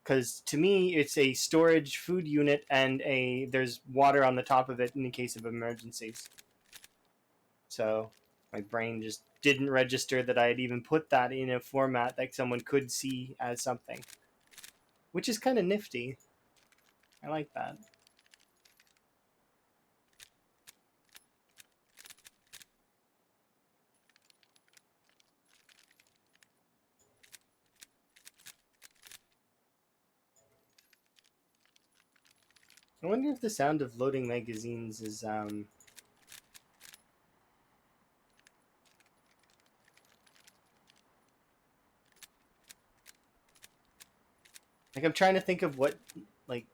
Because to me, it's a storage food unit and there's water on the top of it in the case of emergencies. So my brain just didn't register that I had even put that in a format that someone could see as something, which is kind of nifty. I like that. I wonder if the sound of loading magazines is like I'm trying to think of what like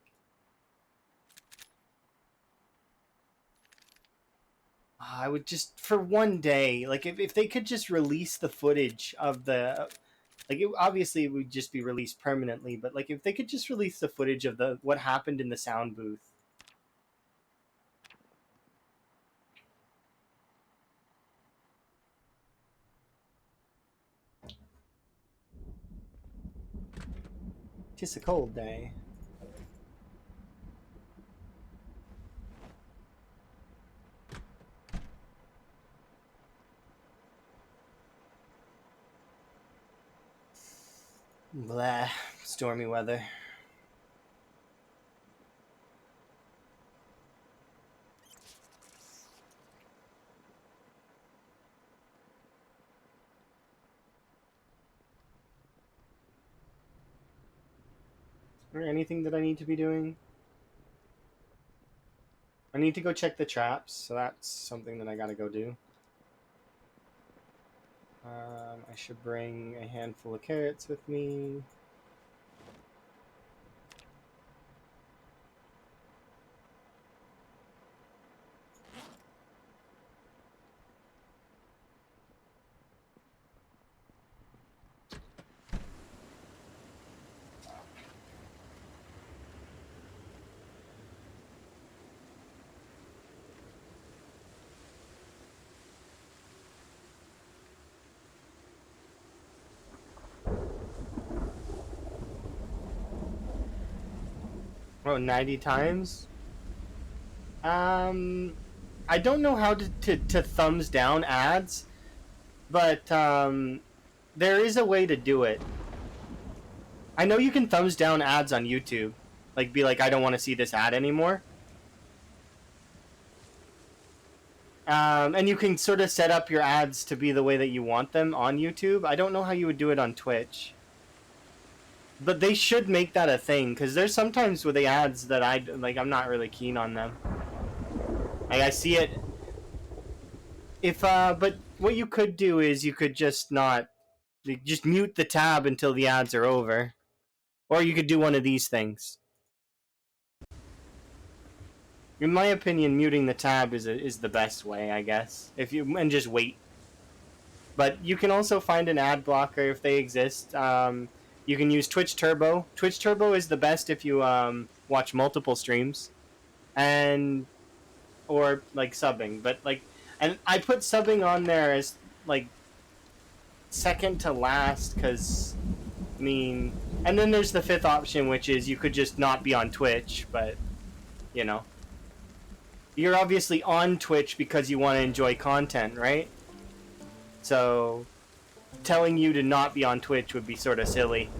I would just for one day like if they could just release the footage of the like it obviously it would just be released permanently, but like if they could just release the footage of the what happened in the sound booth. Just a cold day. Blah, stormy weather. Is there anything that I need to be doing? I need to go check the traps, so that's something that I gotta go do. I should bring a handful of carrots with me. Oh, 90 times? I don't know how to thumbs down ads, but there is a way to do it. I know you can thumbs down ads on YouTube. Like, be like, I don't want to see this ad anymore. And you can sort of set up your ads to be the way that you want them on YouTube. I don't know how you would do it on Twitch. But they should make that a thing, because there's sometimes with the ads that I'm not really keen on them. Like, I see it. But what you could do is you could just just mute the tab until the ads are over. Or you could do one of these things. In my opinion, muting the tab is the best way, I guess. And just wait. But you can also find an ad blocker if they exist. You can use Twitch Turbo. Twitch Turbo is the best if you watch multiple streams, or like subbing. And I put subbing on there as like second to last because and then there's the fifth option, which is you could just not be on Twitch, but you know. You're obviously on Twitch because you want to enjoy content, right? So, telling you to not be on Twitch would be sort of silly.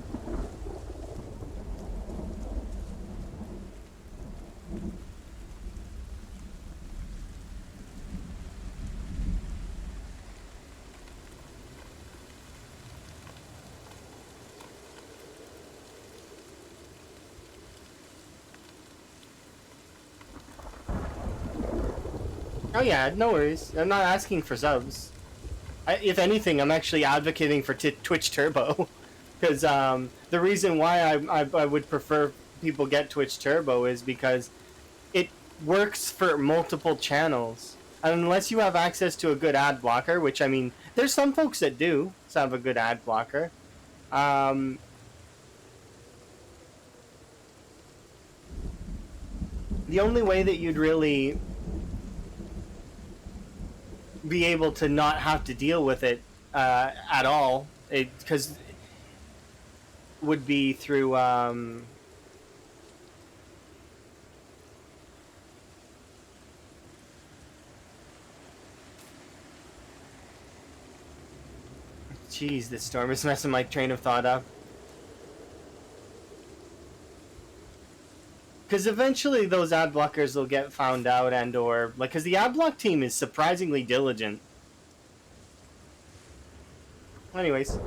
Oh yeah, no worries. I'm not asking for subs. If anything, I'm actually advocating for Twitch Turbo, because the reason why I would prefer people get Twitch Turbo is because it works for multiple channels. And unless you have access to a good ad blocker, which I mean, there's some folks that do have a good ad blocker. The only way that you'd really be able to not have to deal with it at all, because would be through Jeez, this storm is messing my train of thought up. Because eventually those ad blockers will get found out because the ad block team is surprisingly diligent. Anyways,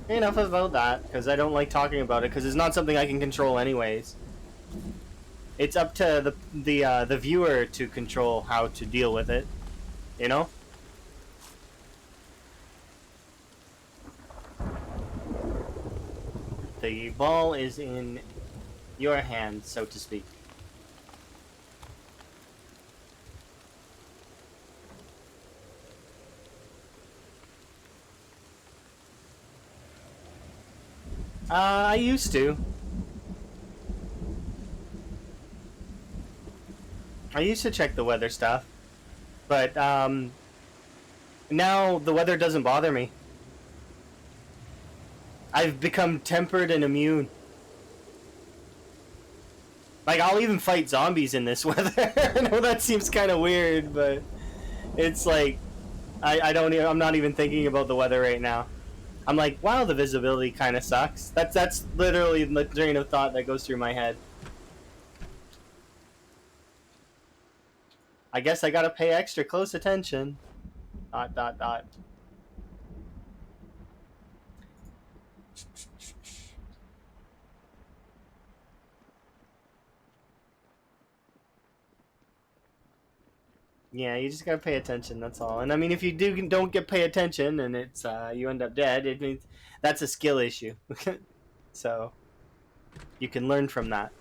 enough about that, because I don't like talking about it, because it's not something I can control anyways. It's up to the viewer to control how to deal with it, you know? The ball is in your hands, so to speak. I used to. I used to check the weather stuff, but now the weather doesn't bother me. I've become tempered and immune. Like, I'll even fight zombies in this weather. I know that seems kind of weird, but it's like, I'm not even thinking about the weather right now. I'm like, wow, the visibility kind of sucks. That's literally the train of thought that goes through my head. I guess I gotta pay extra close attention. ... Yeah, you just gotta pay attention. That's all. And I mean, if you don't pay attention and it's you end up dead, it means that's a skill issue. So you can learn from that.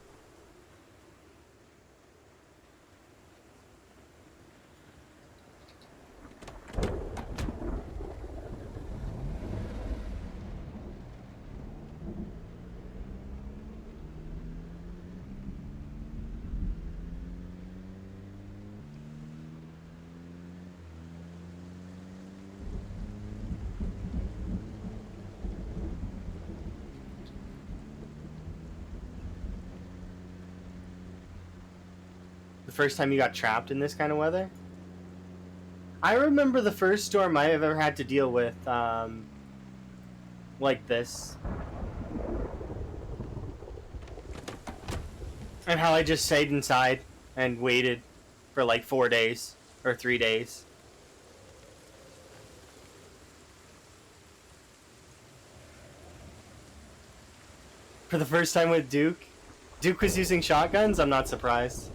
The first time you got trapped in this kind of weather? I remember the first storm I've ever had to deal with, like this. And how I just stayed inside and waited for like 4 days or 3 days. For the first time with Duke. Duke was using shotguns? I'm not surprised.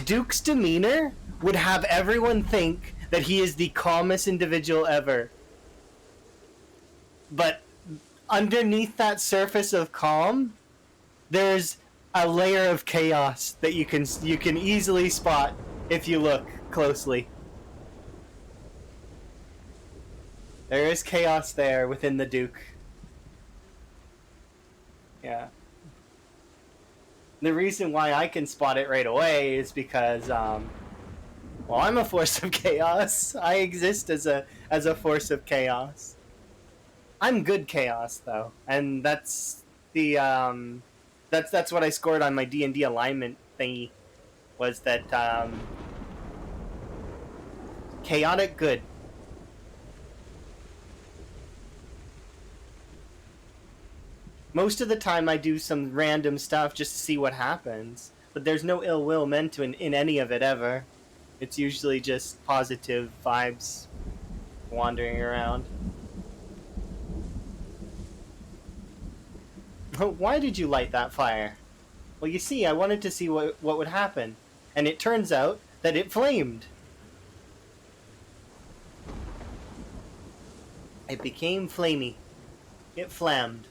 Duke's demeanor would have everyone think that he is the calmest individual ever. But underneath that surface of calm, there's a layer of chaos that you can easily spot if you look closely. There is chaos there within the Duke. Yeah. The reason why I can spot it right away is because, well, I'm a force of chaos. I exist as a force of chaos. I'm good chaos though, and that's the that's what I scored on my D&D alignment thingy. Was that chaotic good. Most of the time I do some random stuff just to see what happens, but there's no ill will meant to in any of it ever. It's usually just positive vibes wandering around. Why did you light that fire? Well, you see, I wanted to see what would happen, and it turns out that it flamed. It became flamey. It flammed.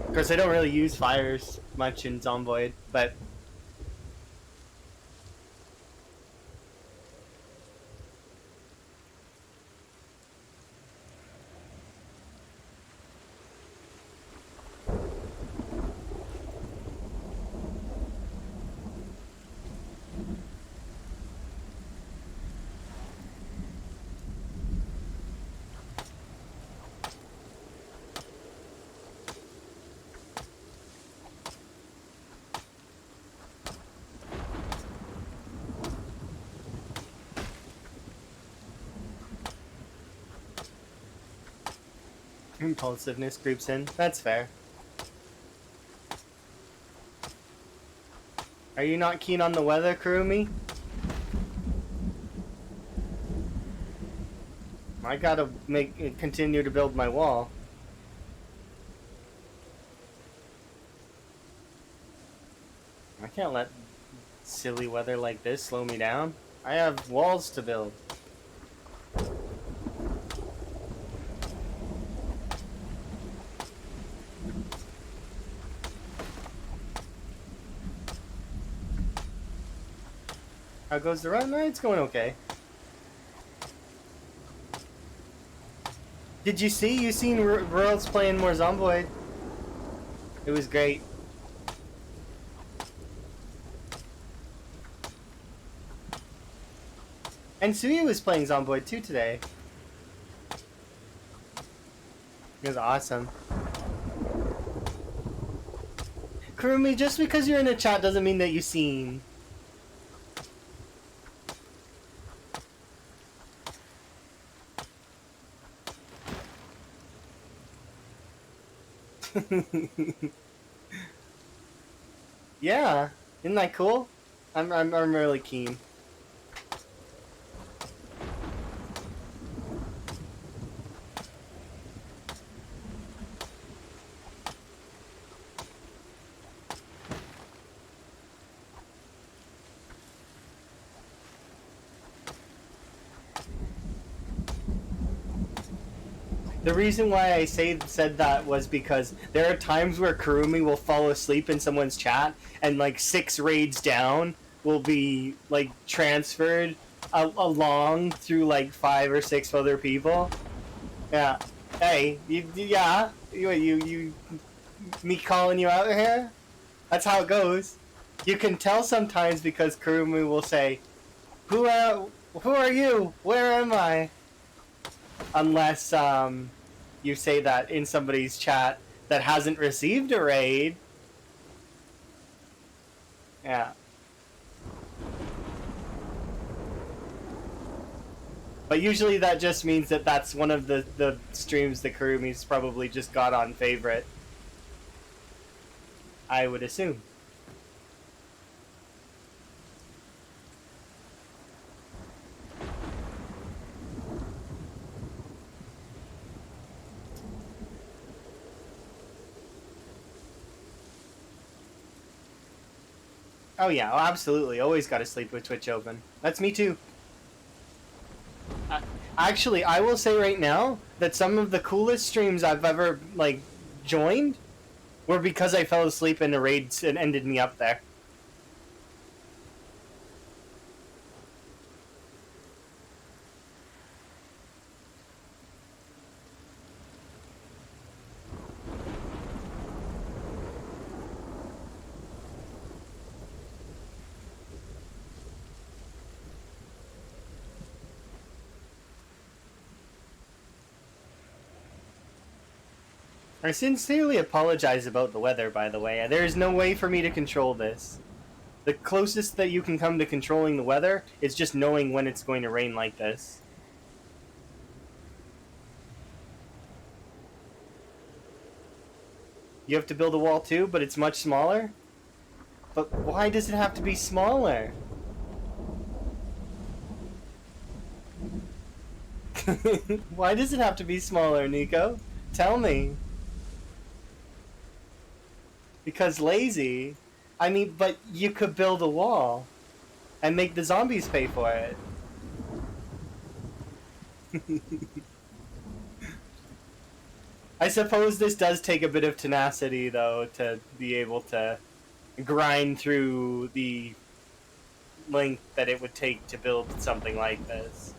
Of course, I don't really use fires much in Zomboid, but impulsiveness creeps in. That's fair. Are you not keen on the weather, Kurumi? I gotta continue to build my wall. I can't let silly weather like this slow me down. I have walls to build. How goes the run? It's going okay. Did you see? You seen Worlds playing more Zomboid? It was great. And Suya was playing Zomboid too today. It was awesome. Kurumi, just because you're in the chat doesn't mean that you've seen. Yeah, isn't that cool? I'm really keen. The reason why I said that was because there are times where Kurumi will fall asleep in someone's chat and like 6 raids down will be like transferred along through like 5 or 6 other people. Yeah. Hey, you me calling you out here? That's how it goes. You can tell sometimes because Kurumi will say, who are you? Where am I? Unless you say that in somebody's chat that hasn't received a raid. Yeah. But usually that just means that that's one of the streams that Kurumi's probably just got on favorite. I would assume. Oh yeah, oh, absolutely. Always got to sleep with Twitch open. That's me too. Actually, I will say right now that some of the coolest streams I've ever like joined were because I fell asleep in a raid and ended me up there. I sincerely apologize about the weather, by the way. There is no way for me to control this. The closest that you can come to controlling the weather is just knowing when it's going to rain like this. You have to build a wall too, but it's much smaller? But why does it have to be smaller? Why does it have to be smaller, Nico? Tell me. Because lazy? I mean, but you could build a wall and make the zombies pay for it. I suppose this does take a bit of tenacity, though, to be able to grind through the length that it would take to build something like this.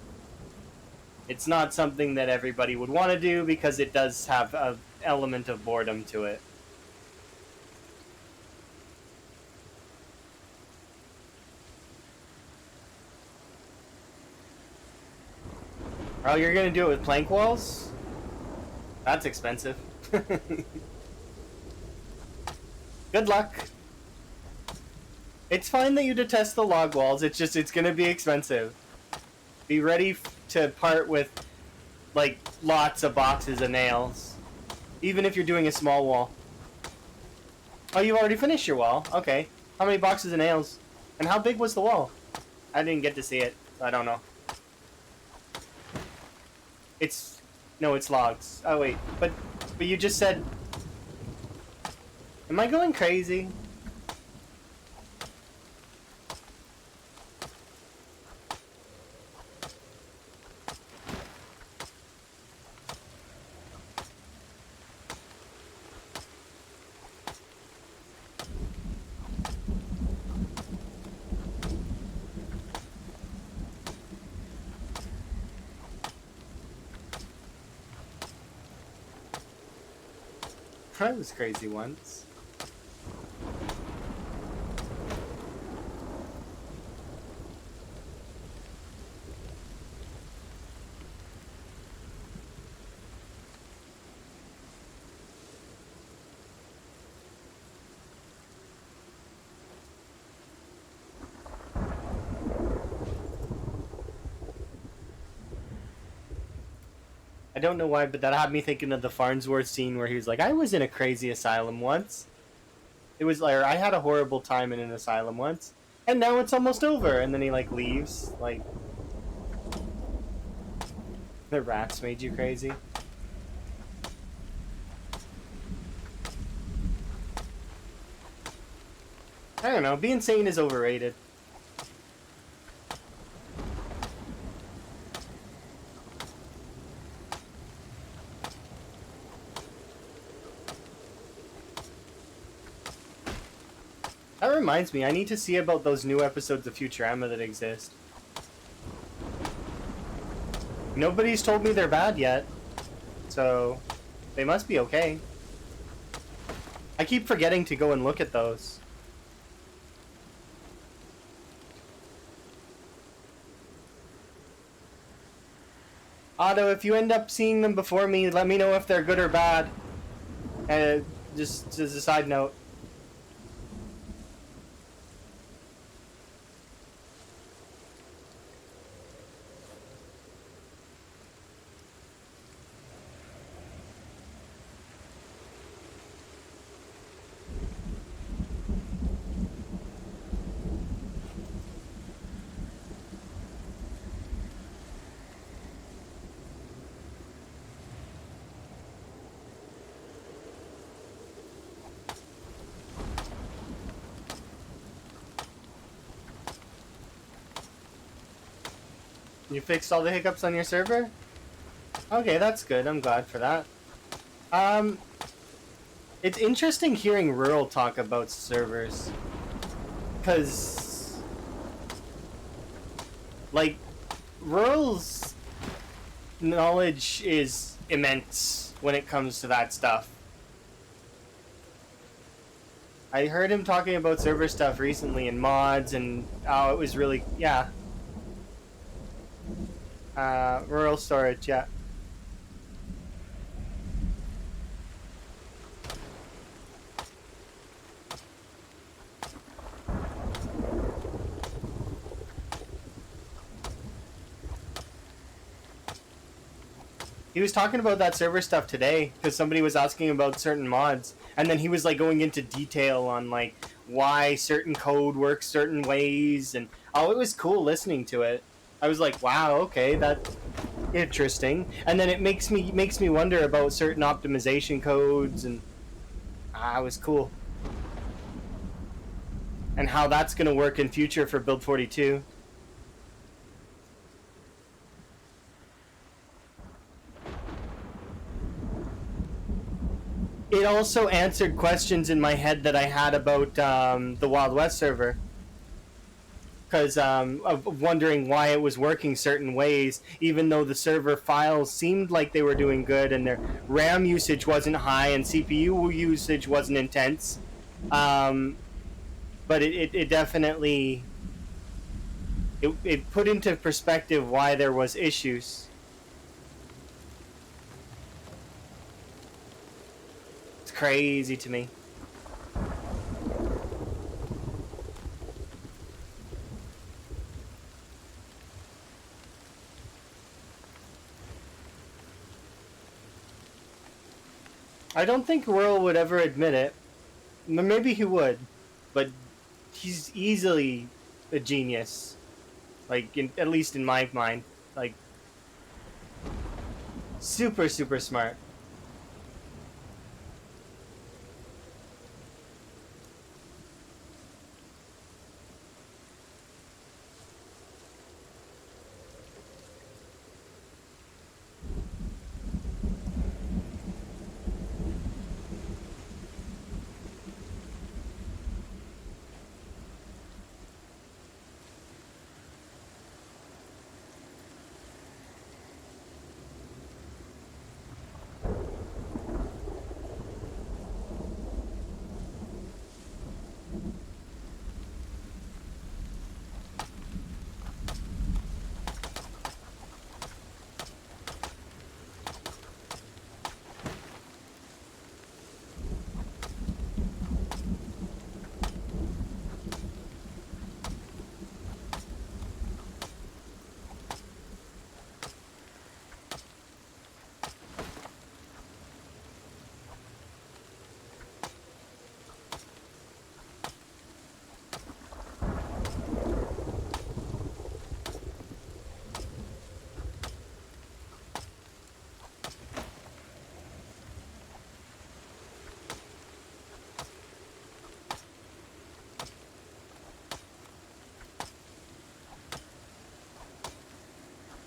It's not something that everybody would want to do because it does have an element of boredom to it. Oh, you're gonna do it with plank walls? That's expensive. Good luck. It's fine that you detest the log walls, it's just, it's gonna be expensive. Be ready to part with, like, lots of boxes of nails. Even if you're doing a small wall. Oh, you've already finished your wall? Okay. How many boxes of nails? And how big was the wall? I didn't get to see it, so I don't know. It's... No, it's logs. Oh, wait. But you just said... Am I going crazy? I was crazy once. I don't know why, but that had me thinking of the Farnsworth scene where he was like, I was in a crazy asylum once. It was like, I had a horrible time in an asylum once, and now it's almost over. And then he, like, leaves. Like, the rats made you crazy. I don't know, being sane is overrated. That reminds me, I need to see about those new episodes of Futurama that exist. Nobody's told me they're bad yet, so they must be okay. I keep forgetting to go and look at those. Otto, if you end up seeing them before me, let me know if they're good or bad. And just as a side note. You fixed all the hiccups on your server? Okay, that's good. I'm glad for that. Um, it's interesting hearing Rural talk about servers. Because, like, Rural's knowledge is immense when it comes to that stuff. I heard him talking about server stuff recently and mods, and oh, it was really, yeah. Rural storage, yeah. He was talking about that server stuff today because somebody was asking about certain mods, and then he was like going into detail on like why certain code works certain ways, and oh, it was cool listening to it. I was like, wow, okay, that's interesting. And then it makes me wonder about certain optimization codes, and it was cool, and how that's gonna work in future for Build 42. It also answered questions in my head that I had about the Wild West server, because of wondering why it was working certain ways, even though the server files seemed like they were doing good and their RAM usage wasn't high and CPU usage wasn't intense. But it definitely it put into perspective why there was issues. It's crazy to me. I don't think Whirl would ever admit it. Maybe he would, but he's easily a genius. Like, at least in my mind. Like, super, super smart.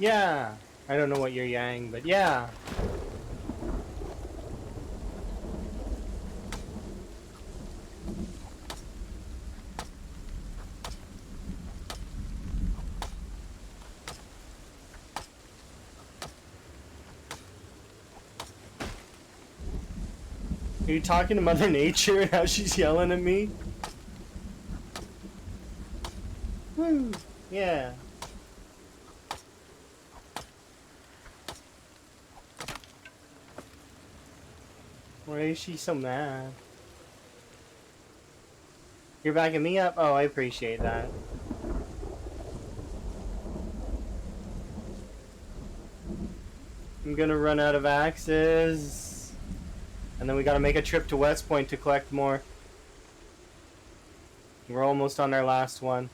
Yeah. I don't know what you're yang, but yeah. Are you talking to Mother Nature and how she's yelling at me? Woo. Yeah. Why is she so mad? You're backing me up? Oh, I appreciate that. I'm gonna run out of axes. And then we gotta make a trip to West Point to collect more. We're almost on our last one.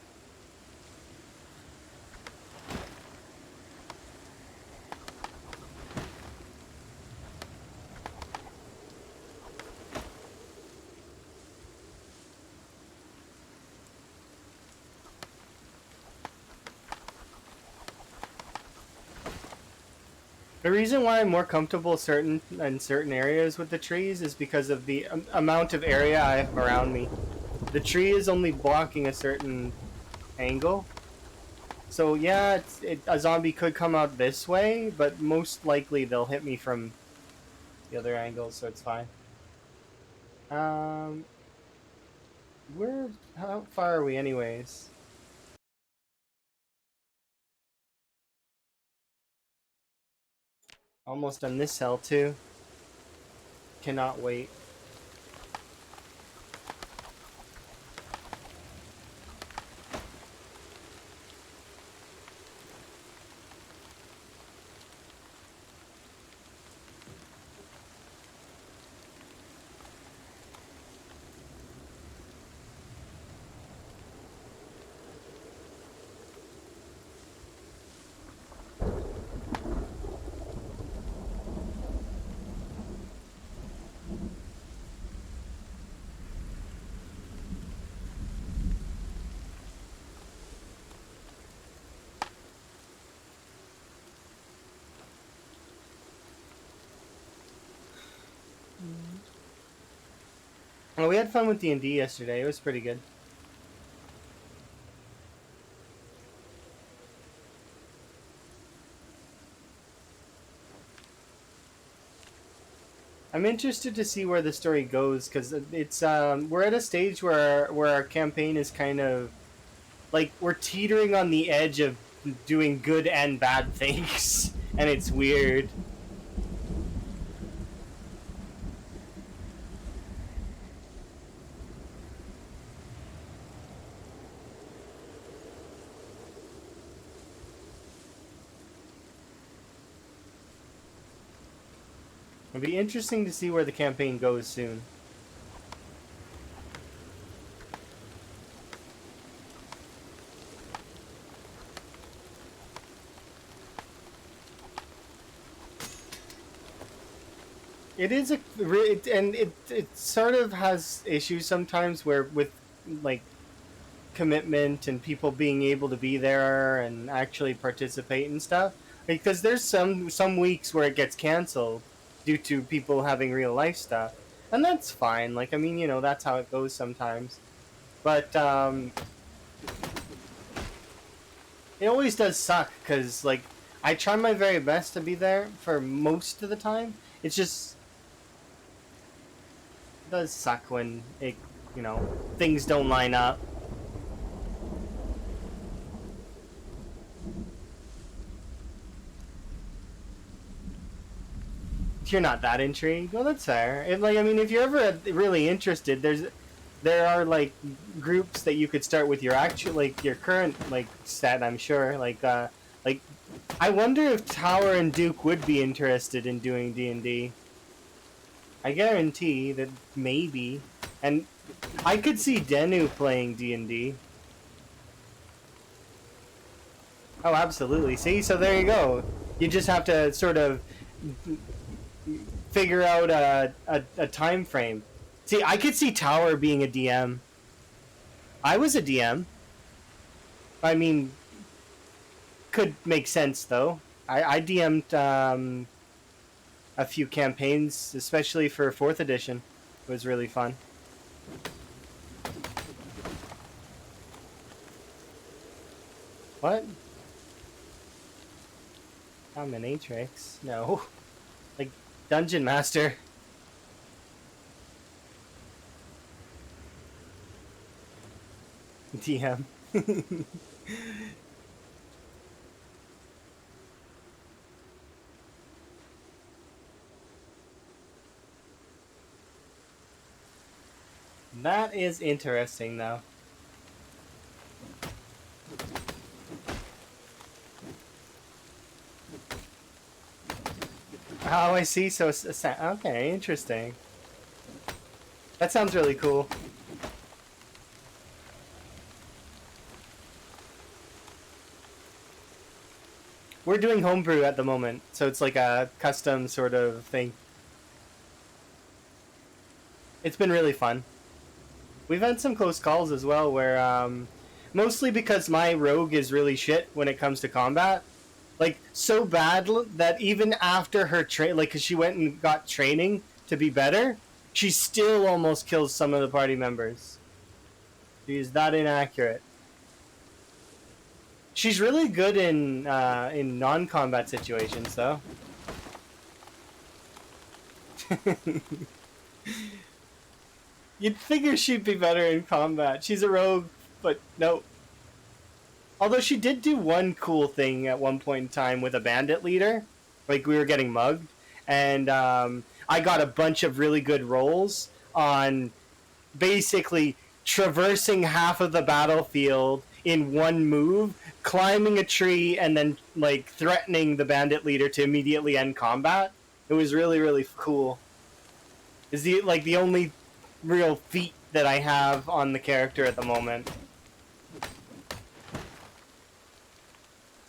The reason why I'm more comfortable in certain areas with the trees is because of the amount of area I have around me. The tree is only blocking a certain angle. So yeah, a zombie could come out this way, but most likely they'll hit me from the other angle, so it's fine. Um, how far are we anyways? Almost on this cell too. Cannot wait. Well, we had fun with D&D yesterday. It was pretty good. I'm interested to see where the story goes because it's we're at a stage where our campaign is kind of like we're teetering on the edge of doing good and bad things, and it's weird. It'll be interesting to see where the campaign goes soon. It is it sort of has issues sometimes where with like commitment and people being able to be there and actually participate and stuff. Because there's some weeks where it gets canceled due to people having real life stuff, and that's fine. Like I mean, that's how it goes sometimes. But it always does suck because like I try my very best to be there for most of the time. It's just it does suck when things don't line up. You're not that intrigued. Well, that's fair. I mean, if you're ever really interested, there are like groups that you could start with your actual like your current like set. I'm sure. Like I wonder if Tower and Duke would be interested in doing D&D. I guarantee that maybe, and I could see Denu playing D&D. Oh, absolutely. See, so there you go. You just have to sort of figure out a time frame. See, I could see Tower being a DM. I was a DM. I mean, could make sense though. I DM'd a few campaigns, especially for 4th edition. It was really fun. What? Dominatrix? No. Like Dungeon Master. DM. That is interesting, though. Oh, I see. So, okay, interesting. That sounds really cool. We're doing homebrew at the moment, so it's like a custom sort of thing. It's been really fun. We've had some close calls as well, where mostly because my rogue is really shit when it comes to combat. Like so bad that even after her like, cause she went and got training to be better, she still almost kills some of the party members. She's that inaccurate. She's really good in non-combat situations, though. You'd figure she'd be better in combat. She's a rogue, but no. Although she did do one cool thing at one point in time with a bandit leader, like we were getting mugged, and I got a bunch of really good rolls on basically traversing half of the battlefield in one move, climbing a tree, and then like threatening the bandit leader to immediately end combat. It was really really cool. Is the only real feat that I have on the character at the moment.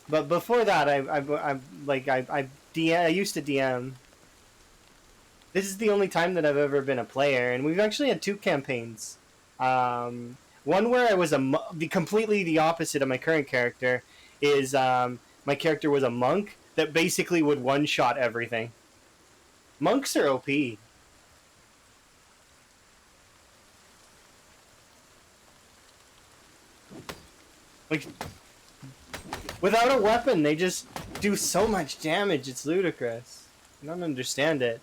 But before that, I used to DM. This is the only time that I've ever been a player, and we've actually had 2 campaigns. One where I was completely the opposite of my current character. Is my character was a monk that basically would one-shot everything. Monks are OP. Like, without a weapon, they just do so much damage. It's ludicrous. I don't understand it.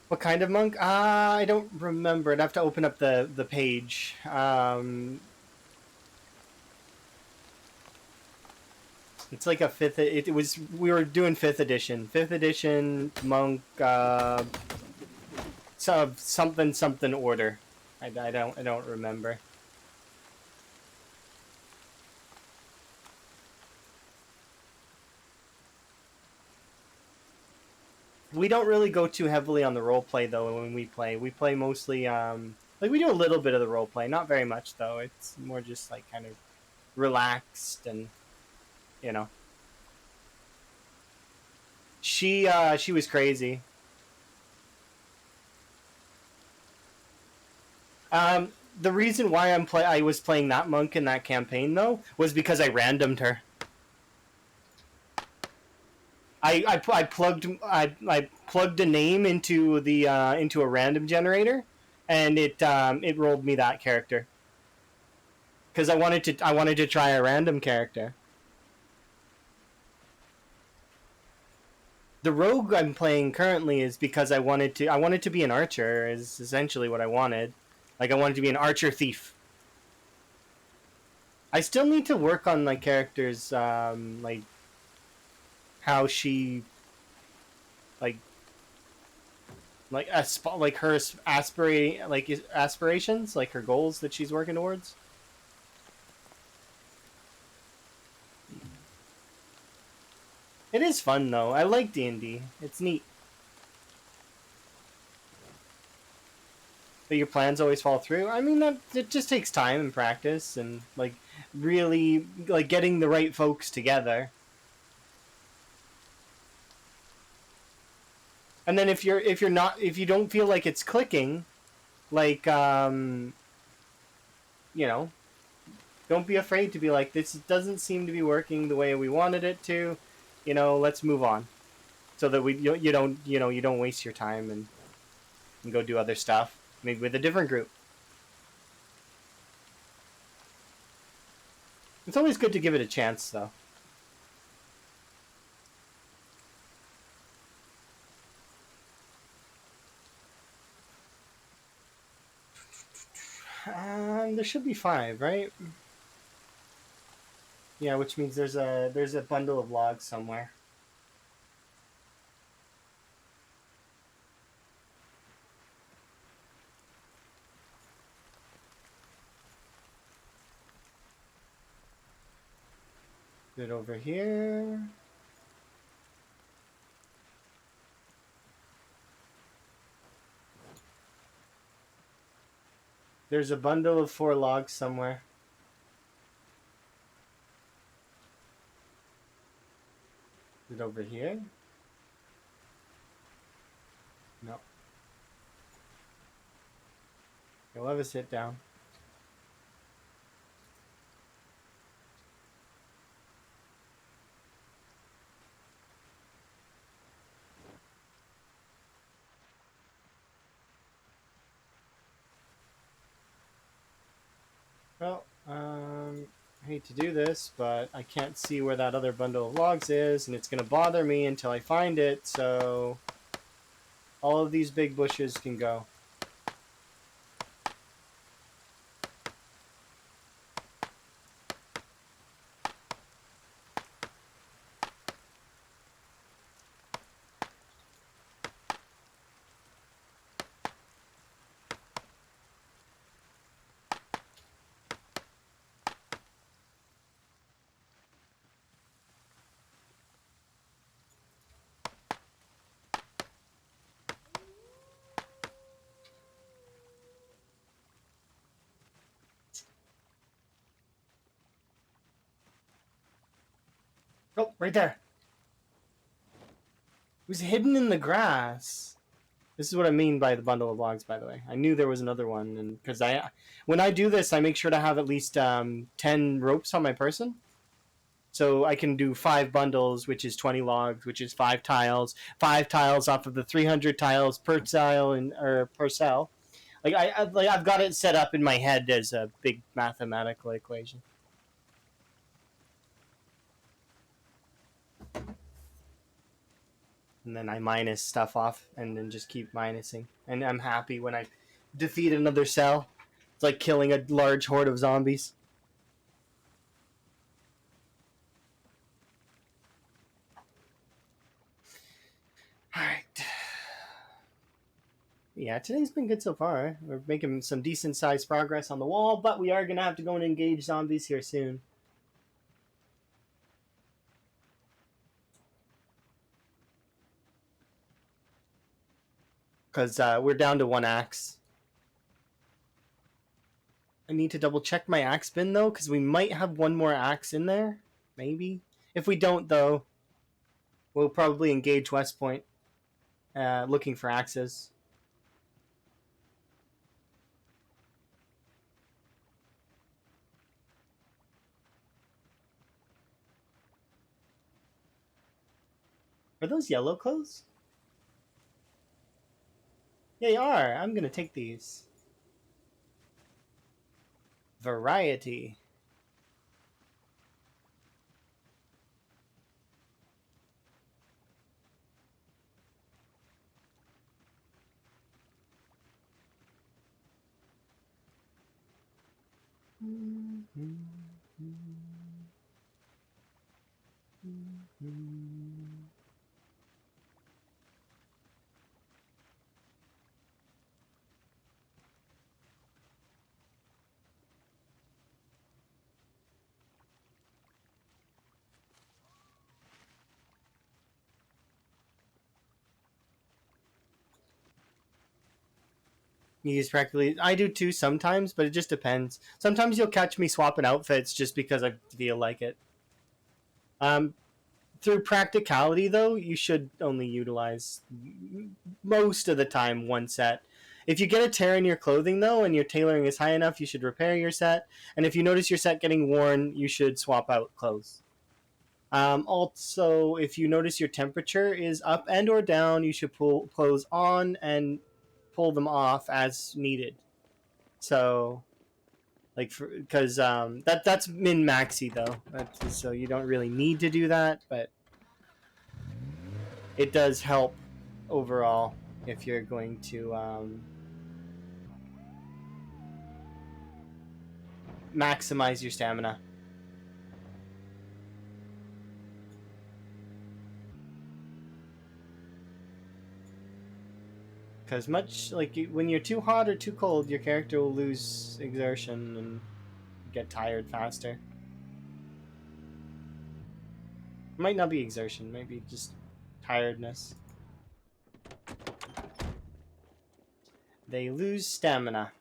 What kind of monk? I don't remember. I'd have to open up the page. It's like a fifth. It was we were doing fifth edition. Fifth edition monk. Something order. I don't remember. We don't really go too heavily on the role play though when we play. We play mostly like we do a little bit of the role play, not very much though. It's more just like kind of relaxed and you know. She was crazy. The reason why I was playing that monk in that campaign though was because I randomed her. I plugged a name into a random generator, and it rolled me that character because I wanted to try a random character. The rogue I'm playing currently is because I wanted to be an archer is essentially what I wanted. Like I wanted to be an archer thief. I still need to work on my characters, like how she like like her aspirations, like her goals that she's working towards. It is fun though. I like D&D. It's neat. But your plans always fall through. I mean, that it just takes time and practice and like really like getting the right folks together. And then if you don't feel like it's clicking, like you know, don't be afraid to be like, this doesn't seem to be working the way we wanted it to. You know, let's move on, so that you don't waste your time and go do other stuff, maybe with a different group. It's always good to give it a chance, though. There should be 5, right? Yeah, which means there's a bundle of logs somewhere. Good over here. There's a bundle of 4 logs somewhere. Is it over here? No. You'll have a sit down. Well, I hate to do this, but I can't see where that other bundle of logs is, and it's going to bother me until I find it, so all of these big bushes can go. Oh, right there. It was hidden in the grass. This is what I mean by the bundle of logs, by the way. I knew there was another one, and because when I do this, I make sure to have at least 10 ropes on my person. So I can do 5 bundles, which is 20 logs, which is 5 tiles. 5 tiles off of the 300 tiles per tile or per cell. Like I've got it set up in my head as a big mathematical equation. And then I minus stuff off, and then just keep minusing. And I'm happy when I defeat another cell. It's like killing a large horde of zombies. All right. Yeah, today's been good so far. We're making some decent sized progress on the wall, but we are going to have to go and engage zombies here soon. Because we're down to 1 axe. I need to double check my axe bin, though, because we might have 1 more axe in there. Maybe. If we don't, though, we'll probably engage West Point looking for axes. Are those yellow clothes? Yeah, they are. I'm going to take these. Variety. You use practically. I do too sometimes, but it just depends. Sometimes you'll catch me swapping outfits just because I feel like it. Um, through practicality, though, you should only utilize most of the time 1 set. If you get a tear in your clothing, though, and your tailoring is high enough, you should repair your set. And if you notice your set getting worn, you should swap out clothes. Also, if you notice your temperature is up and or down, you should pull clothes on and pull them off as needed. So, like, because that's min maxi though, so you don't really need to do that, but it does help overall if you're going to maximize your stamina. Because much like when you're too hot or too cold, your character will lose exertion and get tired faster. Might not be exertion, maybe just tiredness. They lose stamina.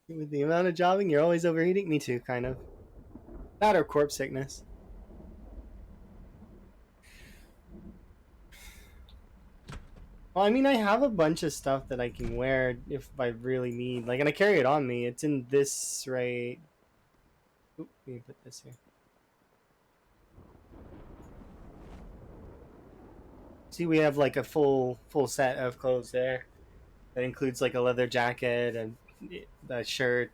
With the amount of jobbing, you're always overeating. Me too, kind of. That or corpse sickness. Well, I mean, I have a bunch of stuff that I can wear if I really need. Like, and I carry it on me. It's in this right. Oop, let me put this here. See, we have like a full set of clothes there. That includes like a leather jacket and a shirt,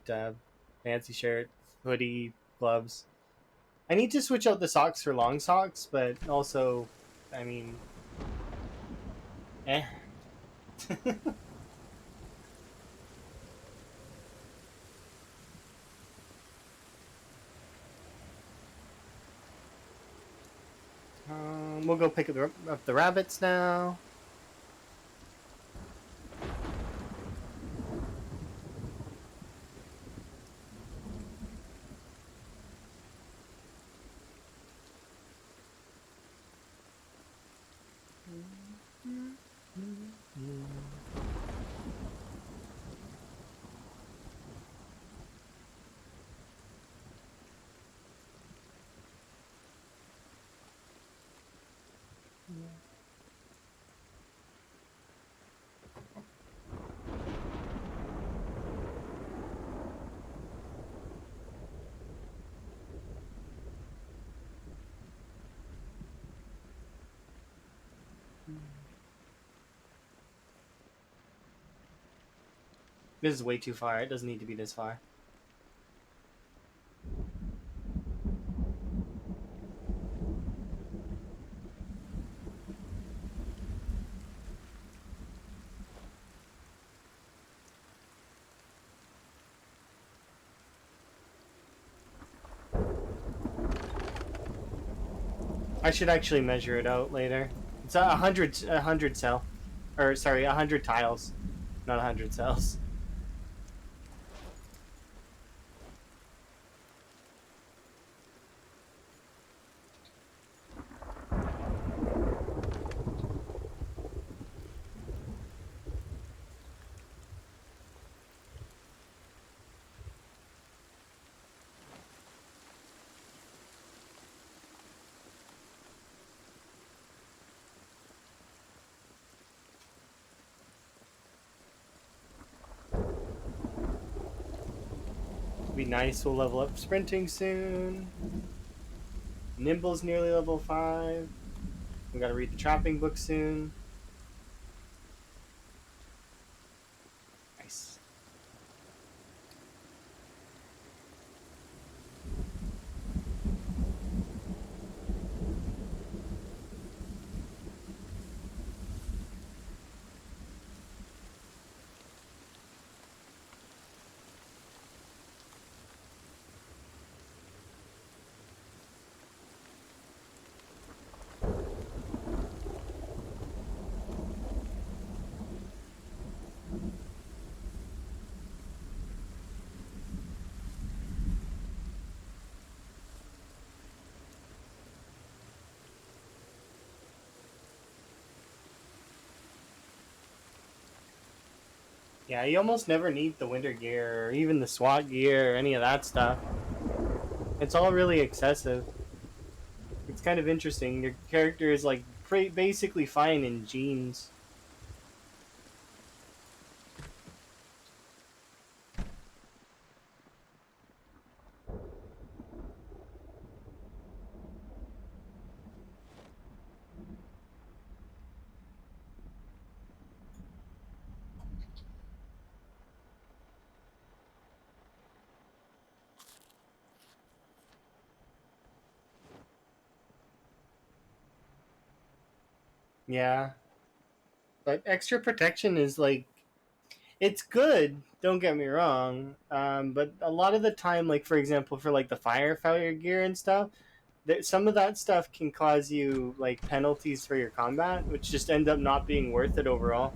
fancy shirt, hoodie, gloves. I need to switch out the socks for long socks, but also, I mean, eh. We'll go pick up the rabbits now. This is way too far. It doesn't need to be this far. I should actually measure it out later. It's a hundred cell, or sorry, 100 tiles, not 100 cells. Be nice. We'll level up sprinting soon. Nimble's nearly level 5. We gotta read the trapping book soon. Nice. Yeah, you almost never need the winter gear or even the SWAT gear or any of that stuff. It's all really excessive. It's kind of interesting. Your character is like basically fine in jeans. Yeah, but extra protection is like it's good. Don't get me wrong. But a lot of the time, like for example, for like the firefighter gear and stuff, some of that stuff can cause you like penalties for your combat, which just end up not being worth it overall.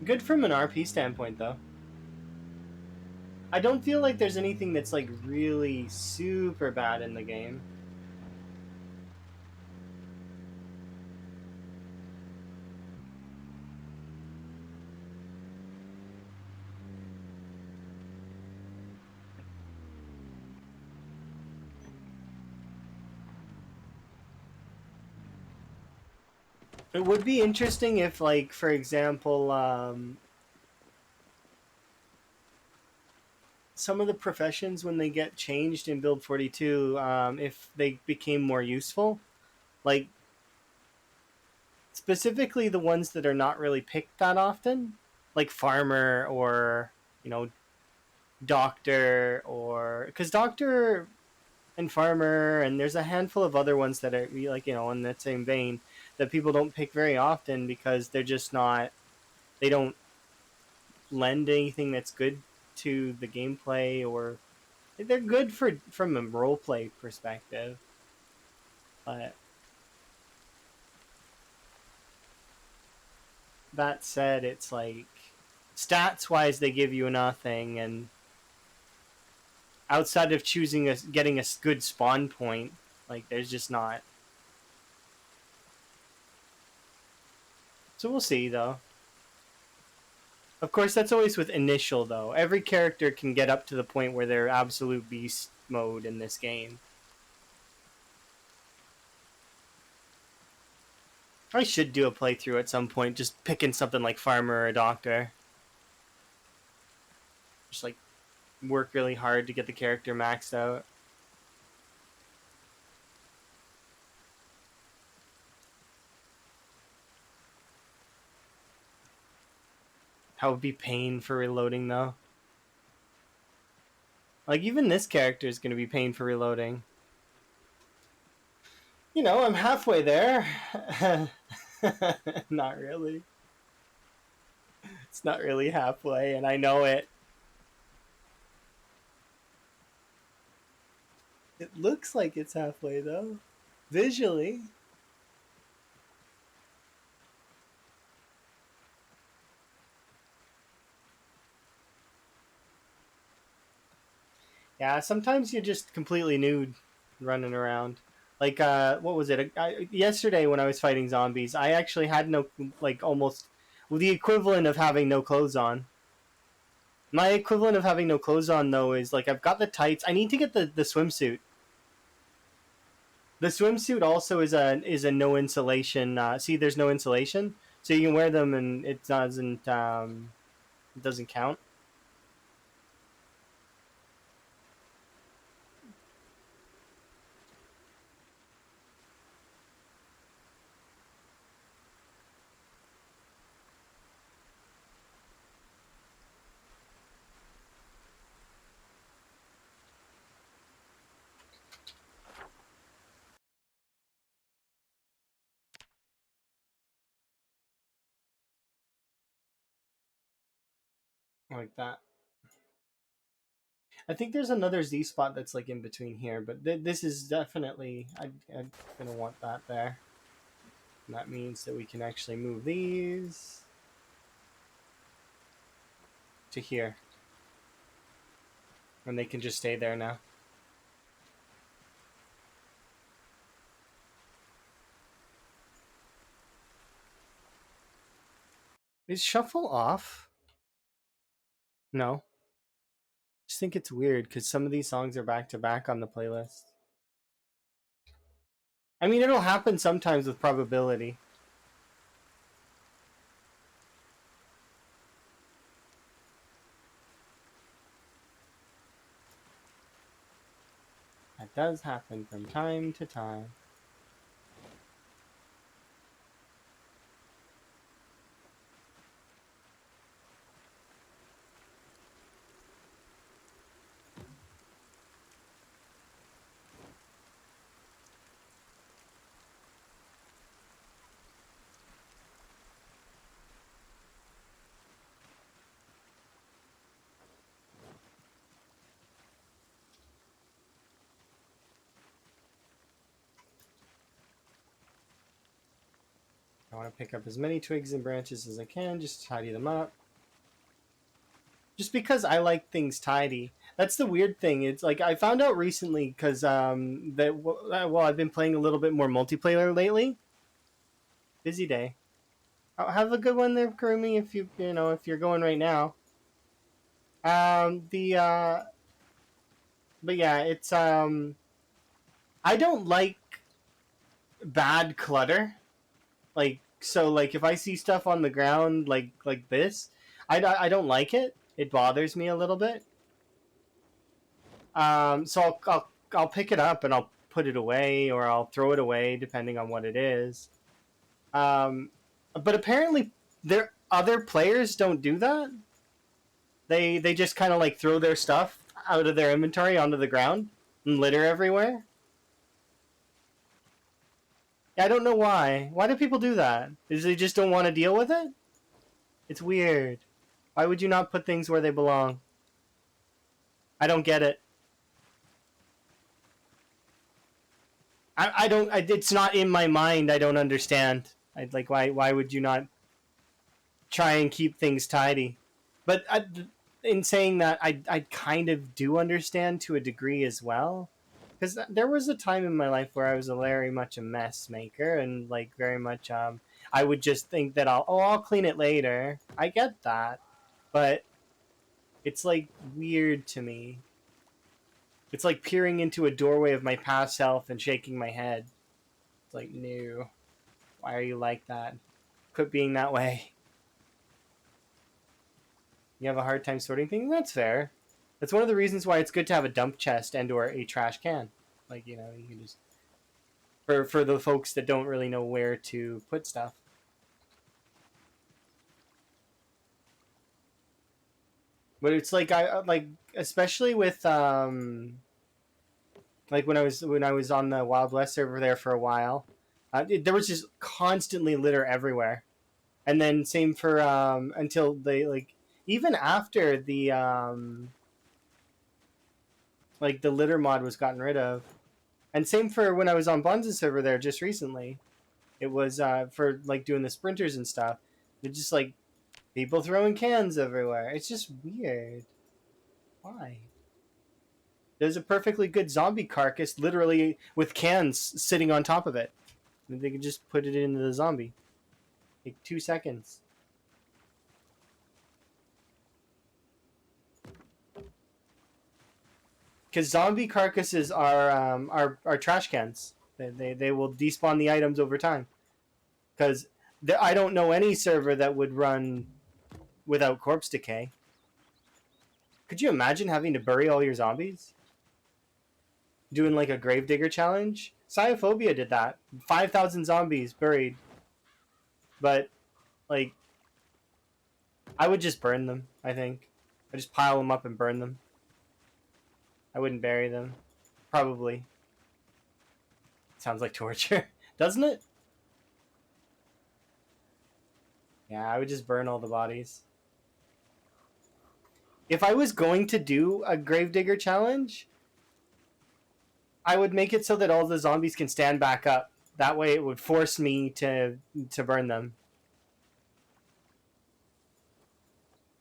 Good from an RP standpoint, though. I don't feel like there's anything that's like really super bad in the game. It would be interesting if, like, for example, some of the professions when they get changed in Build 42, if they became more useful, like specifically the ones that are not really picked that often, like farmer or you know doctor, or because doctor and farmer, and there's a handful of other ones that are like in that same vein that people don't pick very often because they're just not, they don't lend anything that's good to the gameplay, or they're good for from a role play perspective, but that said, it's like stats wise they give you nothing, and outside of choosing getting a good spawn point, like there's just not. So we'll see though. Of course, that's always with initial though. Every character can get up to the point where they're absolute beast mode in this game. I should do a playthrough at some point, just picking something like farmer or doctor. Just like work really hard to get the character maxed out. How would be pain for reloading though? Like even this character is going to be pain for reloading. I'm halfway there. Not really. It's not really halfway, and I know it. It looks like it's halfway though, visually. Yeah, sometimes you're just completely nude, running around. Like, what was it? Yesterday when I was fighting zombies, I actually had no, like, almost the equivalent of having no clothes on. My equivalent of having no clothes on though is like I've got the tights. I need to get the swimsuit. The swimsuit also is a no insulation. See, there's no insulation, so you can wear them and it doesn't count. like that. I think there's another Z spot that's like in between here, but this is definitely I'm gonna want that there. And that means that we can actually move these to here, and they can just stay there now. Is shuffle off? No. I just think it's weird because some of these songs are back to back on the playlist. I mean, it'll happen sometimes with probability. That does happen from time to time. I want to pick up as many twigs and branches as I can, just to tidy them up. Just because I like things tidy. That's the weird thing. It's like I found out recently because that well, I've been playing a little bit more multiplayer lately. Busy day. Oh, have a good one there, Kurumi. If if you're going right now. The but yeah, it's I don't like bad clutter. Like so, like if I see stuff on the ground like this, I don't like it. It bothers me a little bit. So I'll pick it up and I'll put it away or I'll throw it away depending on what it is. Um, but apparently, there other players don't do that. They just kind of like throw their stuff out of their inventory onto the ground and litter everywhere. I don't know why. Why do people do that? Is they just don't want to deal with it? It's weird. Why would you not put things where they belong? I don't get it. I don't. It's not in my mind. I don't understand. I like why would you not try and keep things tidy? But in saying that, I kind of do understand to a degree as well, because there was a time in my life where I was a very much a mess maker and like very much I would just think that I'll clean it later. I get that, but it's like weird to me. It's like peering into a doorway of my past self and shaking my head. It's like, no, why are you like that? Quit being that way. You have a hard time sorting things? That's fair. That's one of the reasons why it's good to have a dump chest and or a trash can. Like, you can just for the folks that don't really know where to put stuff. But it's like I like especially with like when I was on the Wild West server there for a while, there was just constantly litter everywhere. And then same for until they like even after the like the litter mod was gotten rid of. And same for when I was on Bunz's server there just recently. It was for like doing the sprinters and stuff. They're just like people throwing cans everywhere. It's just weird. Why? There's a perfectly good zombie carcass literally with cans sitting on top of it. And they can just put it into the zombie. Like 2 seconds. Because zombie carcasses are trash cans. They will despawn the items over time. Because I don't know any server that would run without corpse decay. Could you imagine having to bury all your zombies? Doing like a gravedigger challenge? Cyrophobia did that. 5,000 zombies buried. But, like, I would just burn them, I think. I just pile them up and burn them. I wouldn't bury them. Probably. Sounds like torture. Doesn't it? Yeah, I would just burn all the bodies. If I was going to do a Gravedigger challenge, I would make it so that all the zombies can stand back up. That way, it would force me to burn them.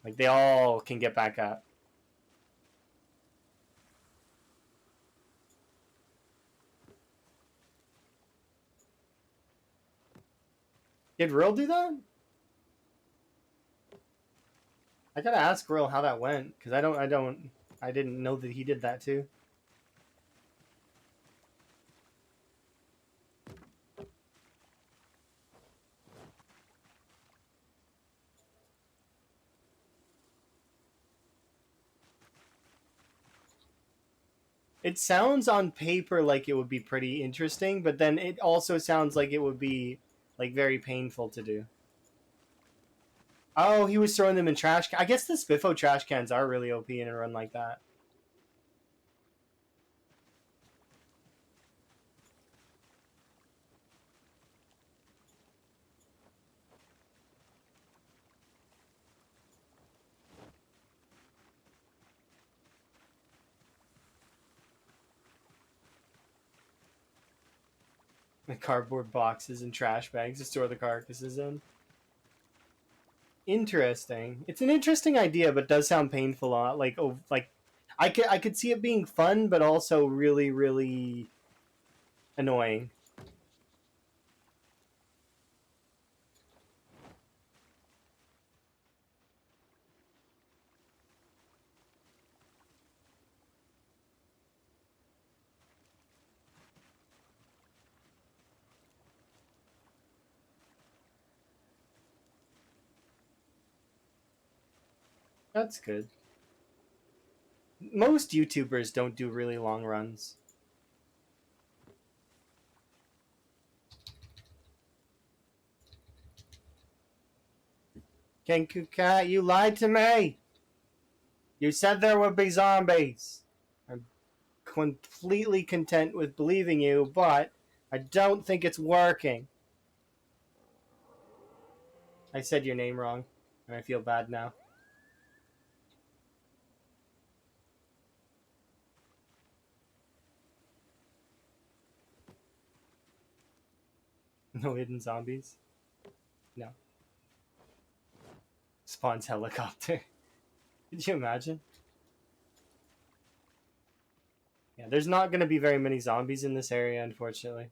Like they all can get back up. Did Rill do that? I gotta ask Rill how that went because I didn't know that he did that too. It sounds on paper like it would be pretty interesting, but then it also sounds like it would be like very painful to do. Oh, he was throwing them in trash. I guess the Spiffo trash cans are really OP in a run like that. The cardboard boxes and trash bags to store the carcasses in. Interesting. It's an interesting idea, but does sound painful. Like I could see it being fun, but also really really annoying. That's good. Most YouTubers don't do really long runs. Kenku Cat, you lied to me. You said there would be zombies. I'm completely content with believing you, but I don't think it's working. I said your name wrong, and I feel bad now. No hidden zombies? No. Spawns helicopter. Could you imagine? Yeah, there's not going to be very many zombies in this area, unfortunately.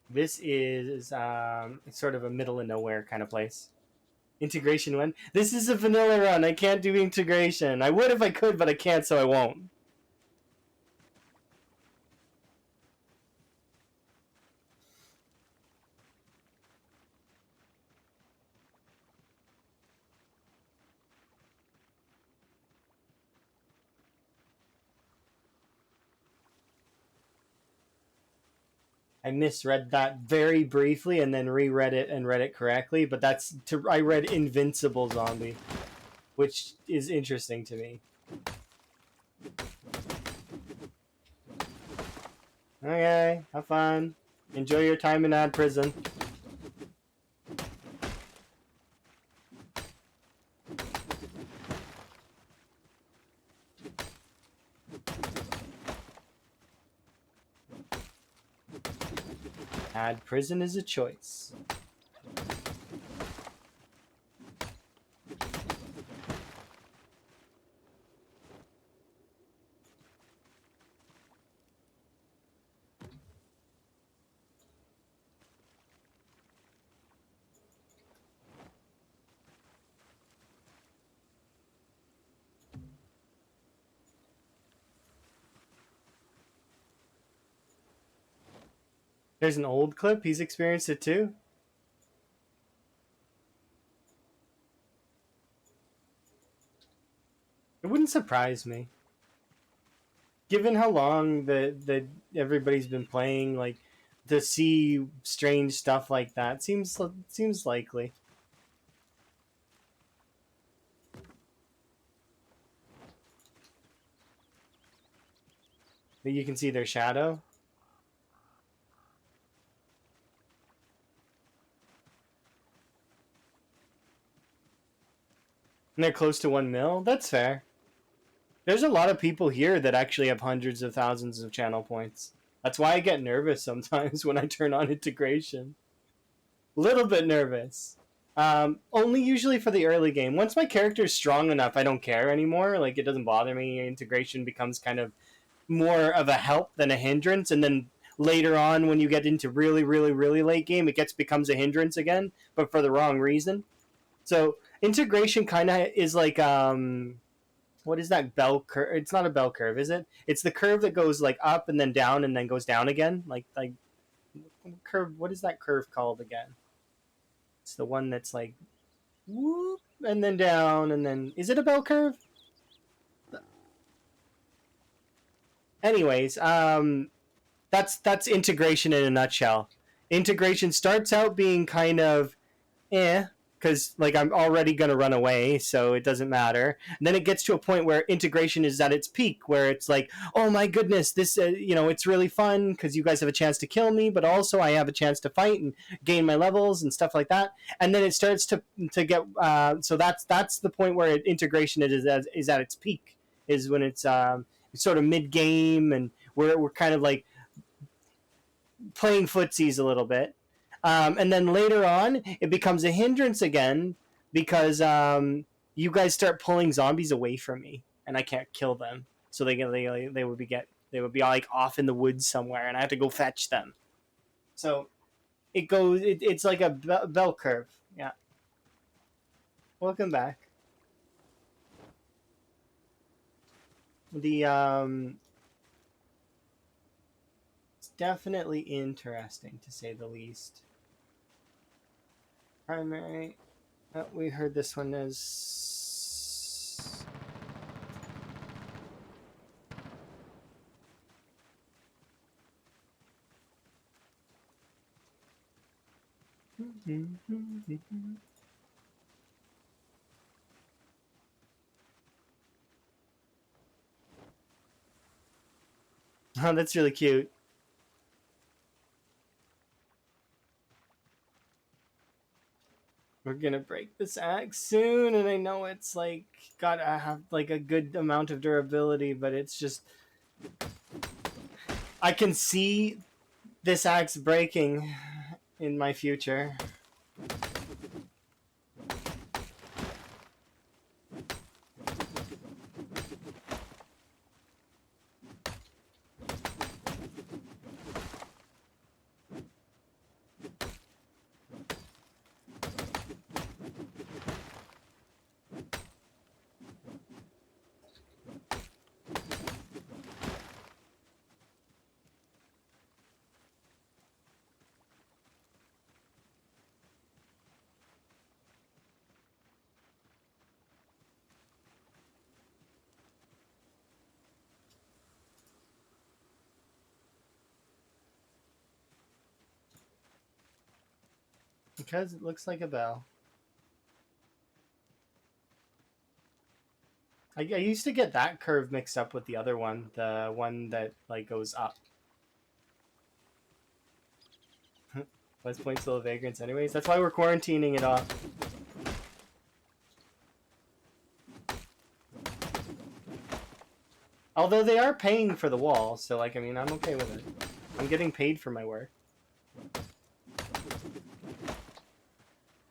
This is sort of a middle of nowhere kind of place. Integration one. This is a vanilla run. I can't do integration. I would if I could, but I can't, so I won't. I misread that very briefly and then reread it and read it correctly, but I read Invincible Zombie, which is interesting to me. Okay, have fun. Enjoy your time in ad prison. Ad prison is a choice. There's an old clip. He's experienced it too. It wouldn't surprise me. Given how long that everybody's been playing, like to see strange stuff like that seems likely. That you can see their shadow. And they're close to 1 mil? That's fair. There's a lot of people here that actually have hundreds of thousands of channel points. That's why I get nervous sometimes when I turn on integration. Little bit nervous. Only usually for the early game. Once my character is strong enough, I don't care anymore. Like, it doesn't bother me. Integration becomes kind of more of a help than a hindrance. And then later on, when you get into really, really, really late game, it becomes a hindrance again, but for the wrong reason. So integration kind of is like what is that bell curve? It's not a bell curve, is it? It's the curve that goes like up and then goes down again. Like curve. What is that curve called again? It's the one that's like whoop and then down and then is it a bell curve? Anyways, that's integration in a nutshell. Integration starts out being kind of because like I'm already going to run away, so it doesn't matter. And then it gets to a point where integration is at its peak, where it's like, oh my goodness, this it's really fun because you guys have a chance to kill me, but also I have a chance to fight and gain my levels and stuff like that. And then it starts to get so that's the point where integration is at its peak, is when it's sort of mid game and we're kind of like playing footsies a little bit. And then later on, it becomes a hindrance again because you guys start pulling zombies away from me, and I can't kill them. So they would be like off in the woods somewhere, and I have to go fetch them. So it's like a bell curve. Yeah. Welcome back. It's definitely interesting to say the least. Primary. We heard this one as oh, that's really cute. We're gonna break this axe soon, and I know it's like gotta have like a good amount of durability, but it's just I can see this axe breaking in my future. Because it looks like a bell. I used to get that curve mixed up with the other one, the one that like goes up. Let's point still vagrants anyways. That's why we're quarantining it off. Although they are paying for the wall, so like I mean I'm okay with it. I'm getting paid for my work.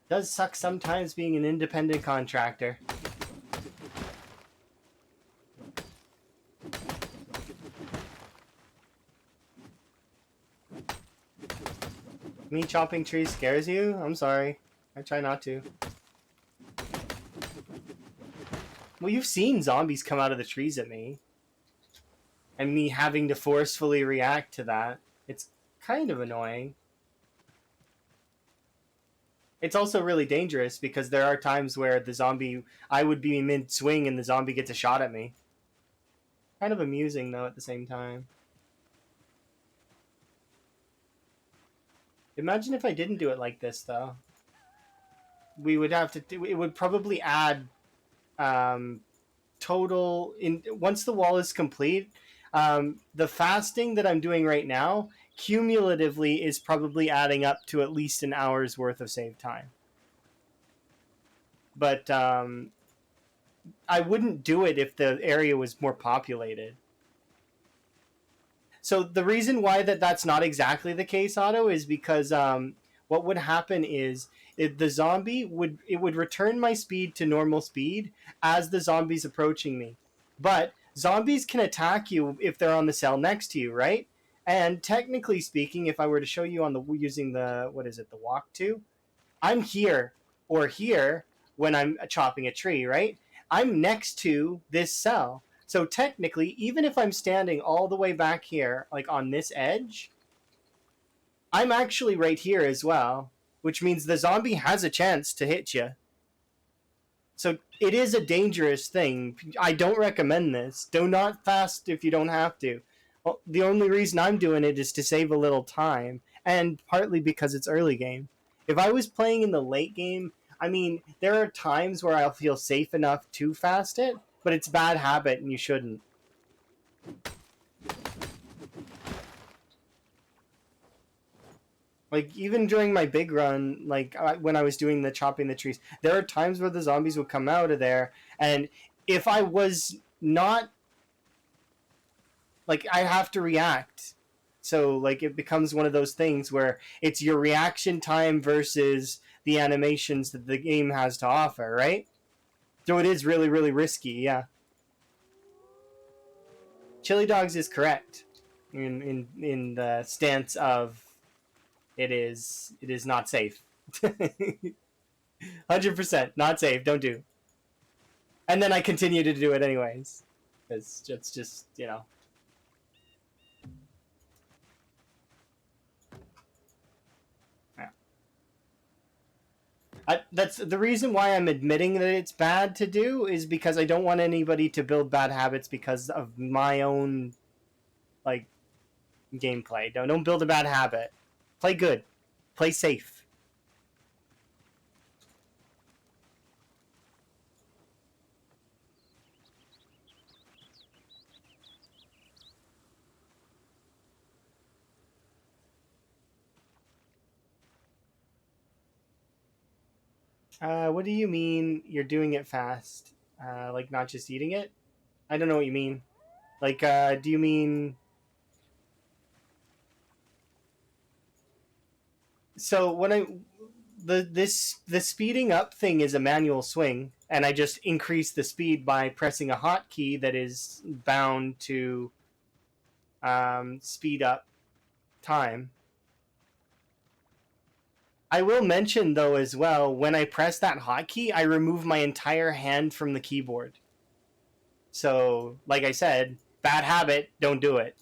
Does suck sometimes being an independent contractor. Me chopping trees scares you? I'm sorry. I try not to. Well, you've seen zombies come out of the trees at me. And me having to forcefully react to that. It's kind of annoying. It's also really dangerous because there are times where I would be mid-swing and the zombie gets a shot at me. Kind of amusing, though, at the same time. Imagine if I didn't do it like this, though. We would have to it would probably add total once the wall is complete. The fasting that I'm doing right now cumulatively is probably adding up to at least an hour's worth of save time. But I wouldn't do it if the area was more populated. So the reason why that's not exactly the case, Otto, is because what would happen is the zombie would return my speed to normal speed as the zombie's approaching me. But zombies can attack you if they're on the cell next to you, right? And technically speaking, if I were to show you on the using the what is it, the walk to, I'm here or here when I'm chopping a tree, right? I'm next to this cell. So technically, even if I'm standing all the way back here, like on this edge, I'm actually right here as well, which means the zombie has a chance to hit you. So it is a dangerous thing. I don't recommend this. Do not fast if you don't have to. Well, the only reason I'm doing it is to save a little time, and partly because it's early game. If I was playing in the late game, I mean, there are times where I'll feel safe enough to fast it, but it's bad habit and you shouldn't. Like even during my big run, like when I was doing the chopping the trees, there are times where the zombies would come out of there, and if I was not like I have to react. So like it becomes one of those things where it's your reaction time versus the animations that the game has to offer, right? So it is really really risky, yeah. Chili dogs is correct in the stance of it is not safe. 100% not safe. Don't do. And then I continue to do it anyways. It's just yeah. That's the reason why I'm admitting that it's bad to do is because I don't want anybody to build bad habits because of my own like gameplay. Don't build a bad habit. Play good. Play safe. What do you mean you're doing it fast? Like not just eating it? I don't know what you mean. Like, do you mean so when I the speeding up thing is a manual swing, and I just increase the speed by pressing a hotkey that is bound to speed up time. I will mention though as well when I press that hotkey, I remove my entire hand from the keyboard. So, like I said, bad habit, don't do it.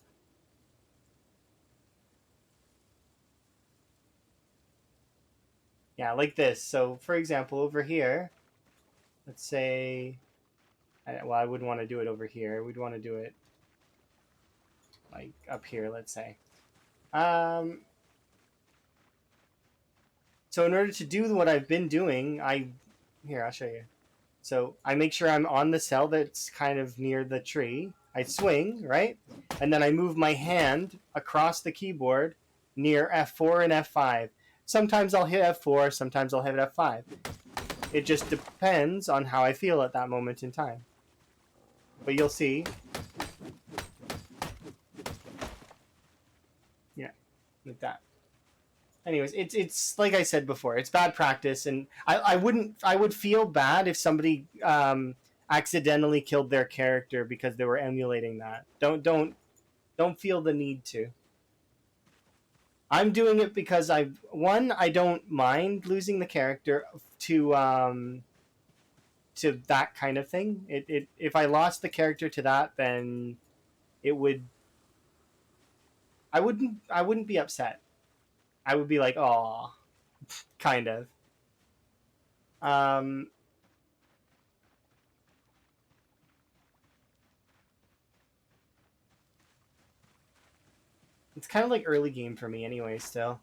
Yeah, like this. So, for example, over here, let's say, well, I wouldn't want to do it over here. We'd want to do it like up here, let's say. Um, so in order to do what I've been doing, I'll show you. So I make sure I'm on the cell that's kind of near the tree. I swing, right? And then I move my hand across the keyboard near F4 and F5. Sometimes I'll hit F4, sometimes I'll hit F5. It just depends on how I feel at that moment in time. But you'll see. Yeah, like that. Anyways, it's like I said before, it's bad practice, and I would feel bad if somebody accidentally killed their character because they were emulating that. Don't feel the need to. I'm doing it because I don't mind losing the character to that kind of thing. It if I lost the character to that, then it would I wouldn't be upset. I would be like, oh, kind of. Um, it's kind of like early game for me anyway. Still,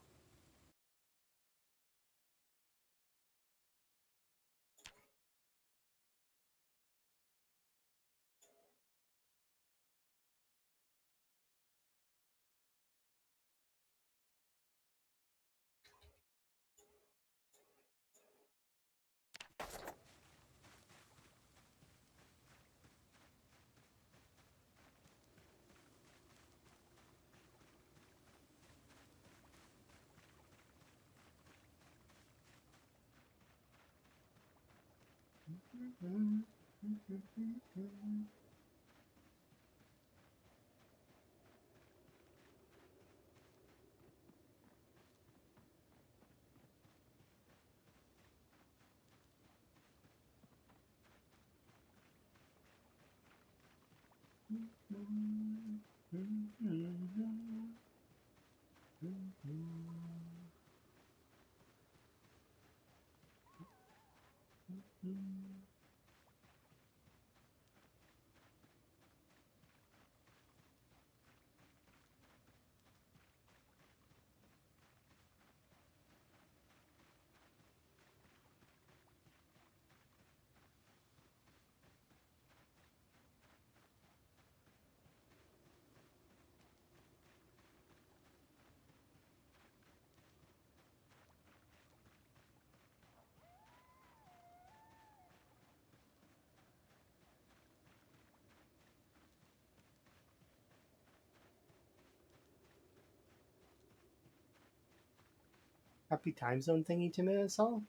Happy time zone thingy to me, that's all?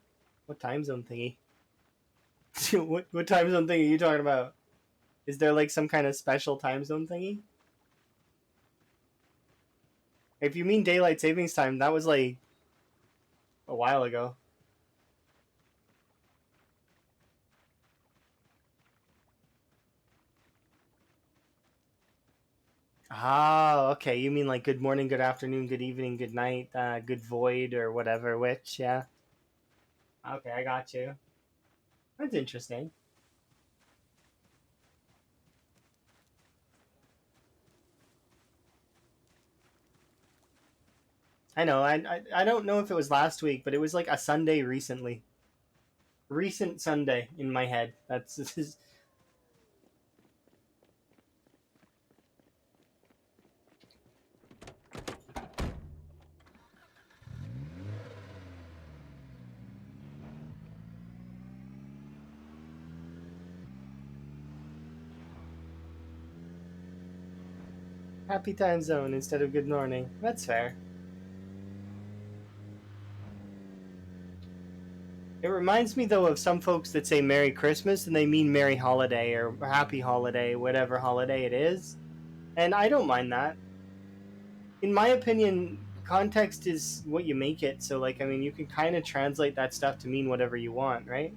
What time zone thingy? what time zone thingy are you talking about? Is there like some kind of special time zone thingy? If you mean daylight savings time, that was like a while ago. Ah, okay. You mean like good morning, good afternoon, good evening, good night, good void, or whatever, which, yeah. Okay, I got you. That's interesting. I know. I don't know if it was last week, but it was like a Sunday recently. Recent Sunday in my head. That's this is happy time zone instead of good morning. That's fair. It reminds me though of some folks that say Merry Christmas and they mean Merry Holiday or Happy Holiday, whatever holiday it is. And I don't mind that. In my opinion, context is what you make it. So like I mean, you can kind of translate that stuff to mean whatever you want, right?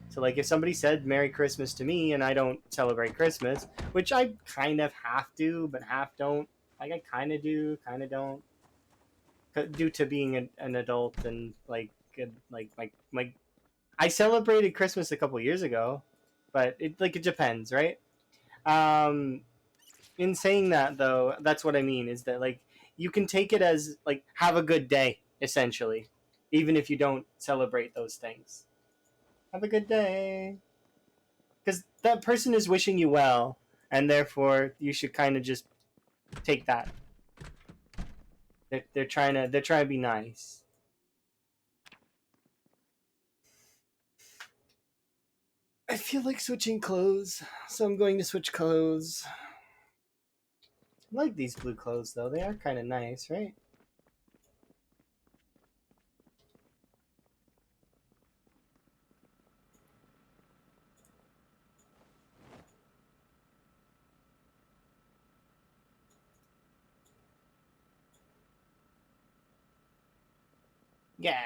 So like if somebody said Merry Christmas to me and I don't celebrate Christmas, which I kind of have to, but half don't. Like I kind of do, kind of don't, due to being an adult and like my I celebrated Christmas a couple years ago, but it depends, right? Um, in saying that though, that's what I mean is that like you can take it as like have a good day essentially, even if you don't celebrate those things. Have a good day, because that person is wishing you well, and therefore you should kind of just take that. They're trying to be nice. I feel like switching clothes, so I'm going to switch clothes. I like these blue clothes though; they are kind of nice, right? Yeah.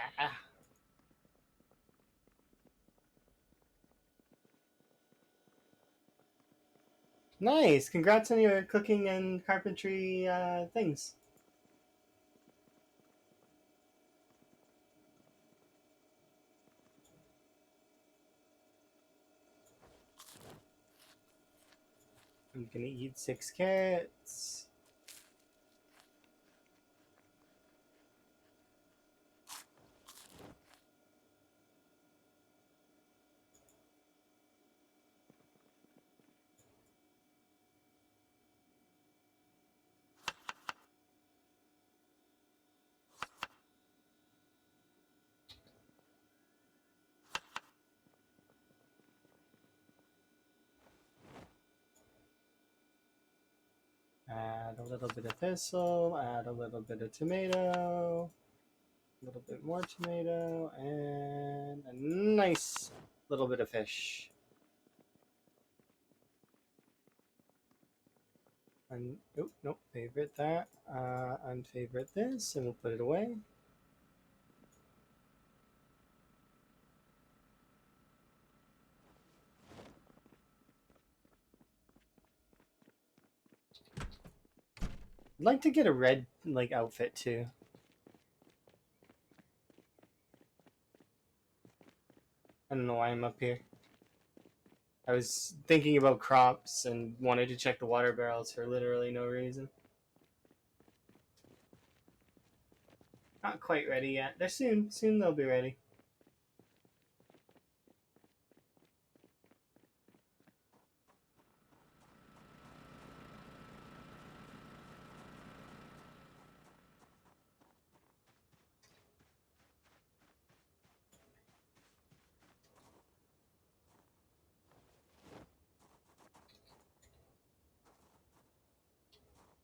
Nice. Congrats on your cooking and carpentry things. I'm gonna eat 6 carrots. Add a little bit of thistle. Add a little bit of tomato. A little bit more tomato, and nice. Little bit of fish. Oh, nope, favorite that. Unfavorite this, and we'll put it away. I'd like to get a red like outfit too. I don't know why I'm up here. I was thinking about crops and wanted to check the water barrels for literally no reason. Not quite ready yet. They're soon. Soon they'll be ready.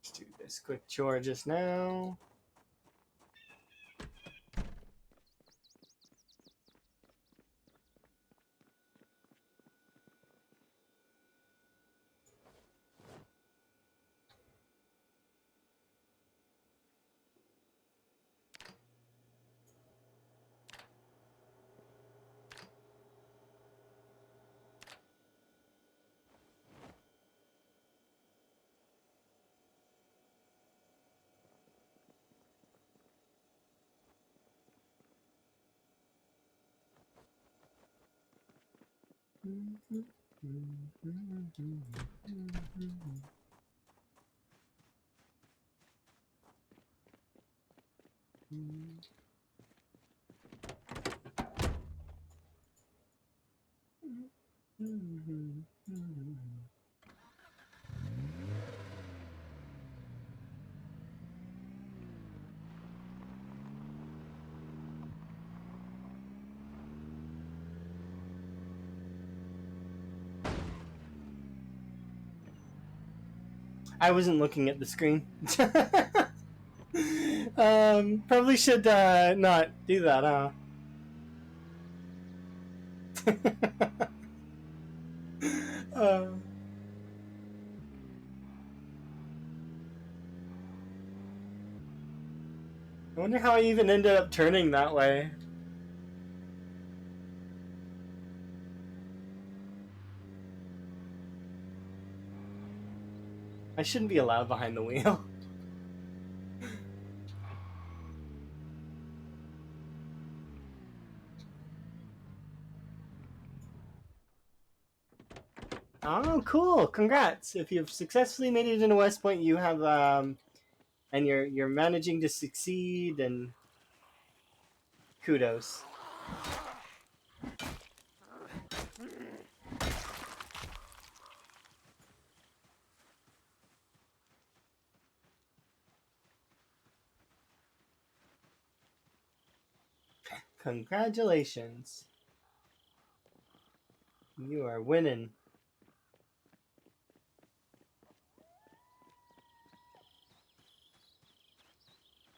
Let's do this quick chore just now. I wasn't looking at the screen. Probably should not do that, huh? uh, I wonder how I even ended up turning that way. I shouldn't be allowed behind the wheel. Oh, cool! Congrats! If you've successfully made it into West Point, you have and you're managing to succeed, and kudos. Congratulations! You are winning.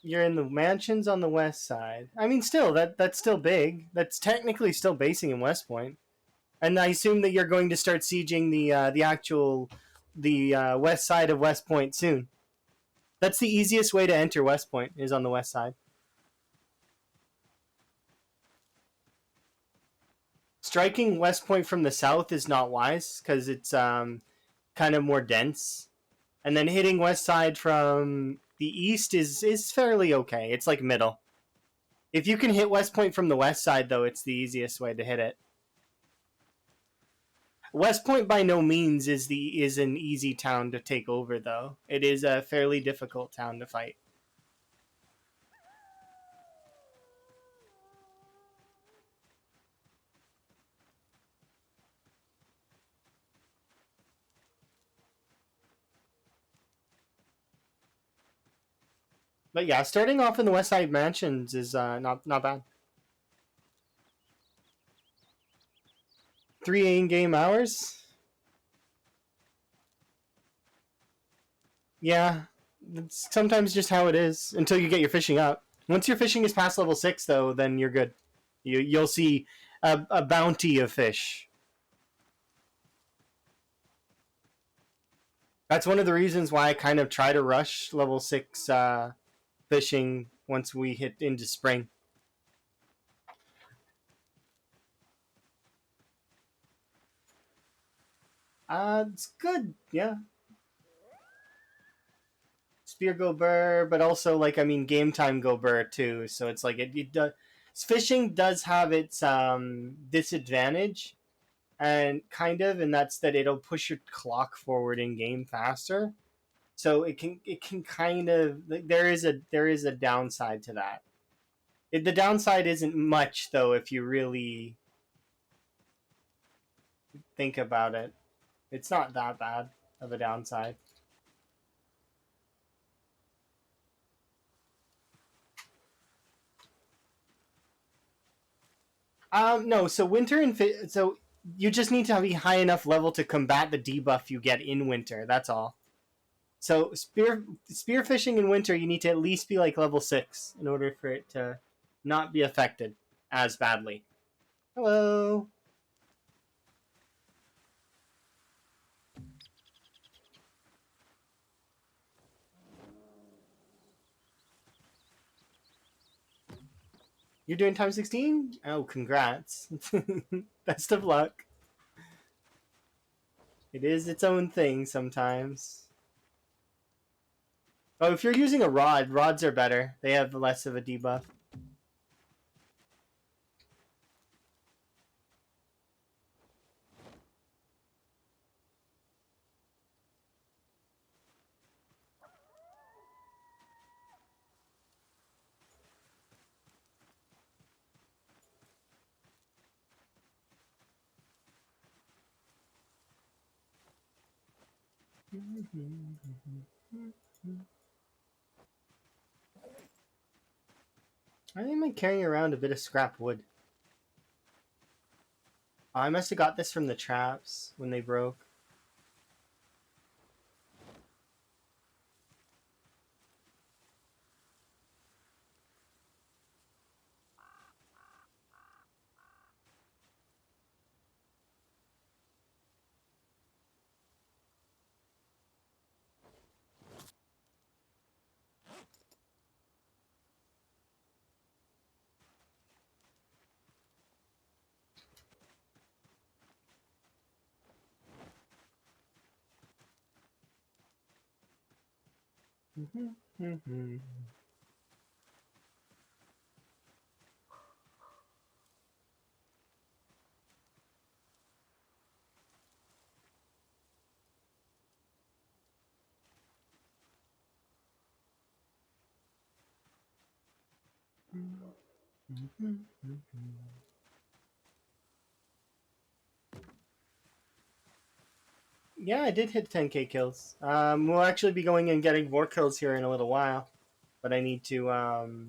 You're in the mansions on the west side. I mean, still that's still big. That's technically still basing in West Point. And I assume that you're going to start sieging the actual west side of West Point soon. That's the easiest way to enter West Point is on the west side. Striking West Point from the south is not wise because it's kind of more dense, and then hitting west side from the east is fairly okay. It's like middle. If you can hit West Point from the west side, though, it's the easiest way to hit it. West Point by no means is an easy town to take over, though. It is a fairly difficult town to fight. But yeah, starting off in the West Side Mansions is not bad. 3 in-game hours. Yeah, it's sometimes just how it is until you get your fishing up. Once your fishing is past level 6, though, then you're good. You'll see a bounty of fish. That's one of the reasons why I kind of try to rush level 6 fishing once we hit into spring. It's good, yeah. Spear go burr, but also like I mean game time go burr too. So it's like it does. Fishing does have its disadvantage, and kind of, and that's that it'll push your clock forward in game faster. So it can kind of like, there is a downside to that. The downside isn't much though if you really think about it. It's not that bad of a downside. No. So winter and so you just need to be high enough level to combat the debuff you get in winter. That's all. So spearfishing in winter, you need to at least be like level 6 in order for it to not be affected as badly. Hello. You're doing time 16? Oh, congrats. Best of luck. It is its own thing sometimes. Oh, if you're using a rod, rods are better. They have less of a debuff. I am I carrying around a bit of scrap wood. Oh, I must have got this from the traps when they broke. Yeah, I did hit 10k kills. We'll actually be going and getting more kills here in a little while, but I need to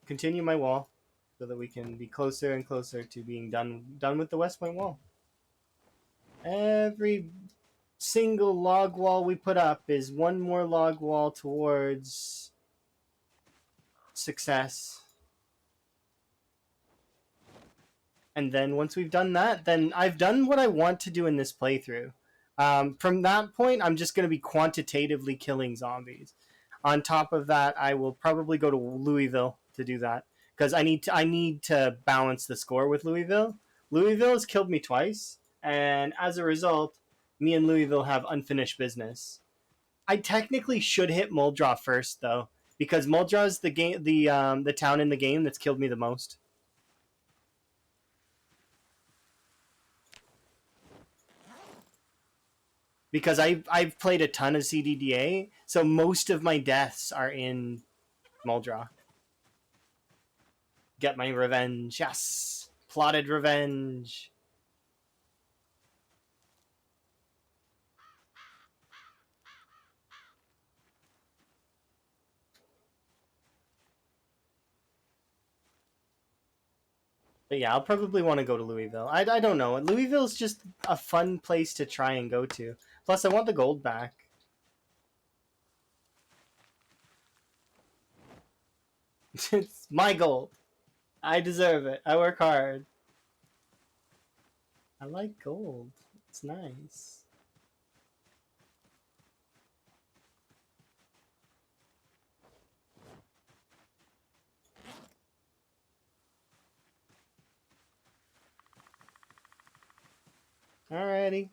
continue my wall so that we can be closer and closer to being done with the West Point wall. Every single log wall we put up is one more log wall towards success. And then once we've done that, then I've done what I want to do in this playthrough. From that point, I'm just going to be quantitatively killing zombies. On top of that, I will probably go to Louisville to do that because I need to balance the score with Louisville. Louisville has killed me twice, and as a result, me and Louisville have unfinished business. I technically should hit Muldraw first though, because Muldraw is the town in the game that's killed me the most. Because I've played a ton of CDDA, so most of my deaths are in Muldraw. Get my revenge, yes, plotted revenge. But yeah, I'll probably want to go to Louisville. I don't know. Louisville's just a fun place to try and go to. Plus, I want the gold back. It's my gold. I deserve it. I work hard. I like gold. It's nice. Alrighty.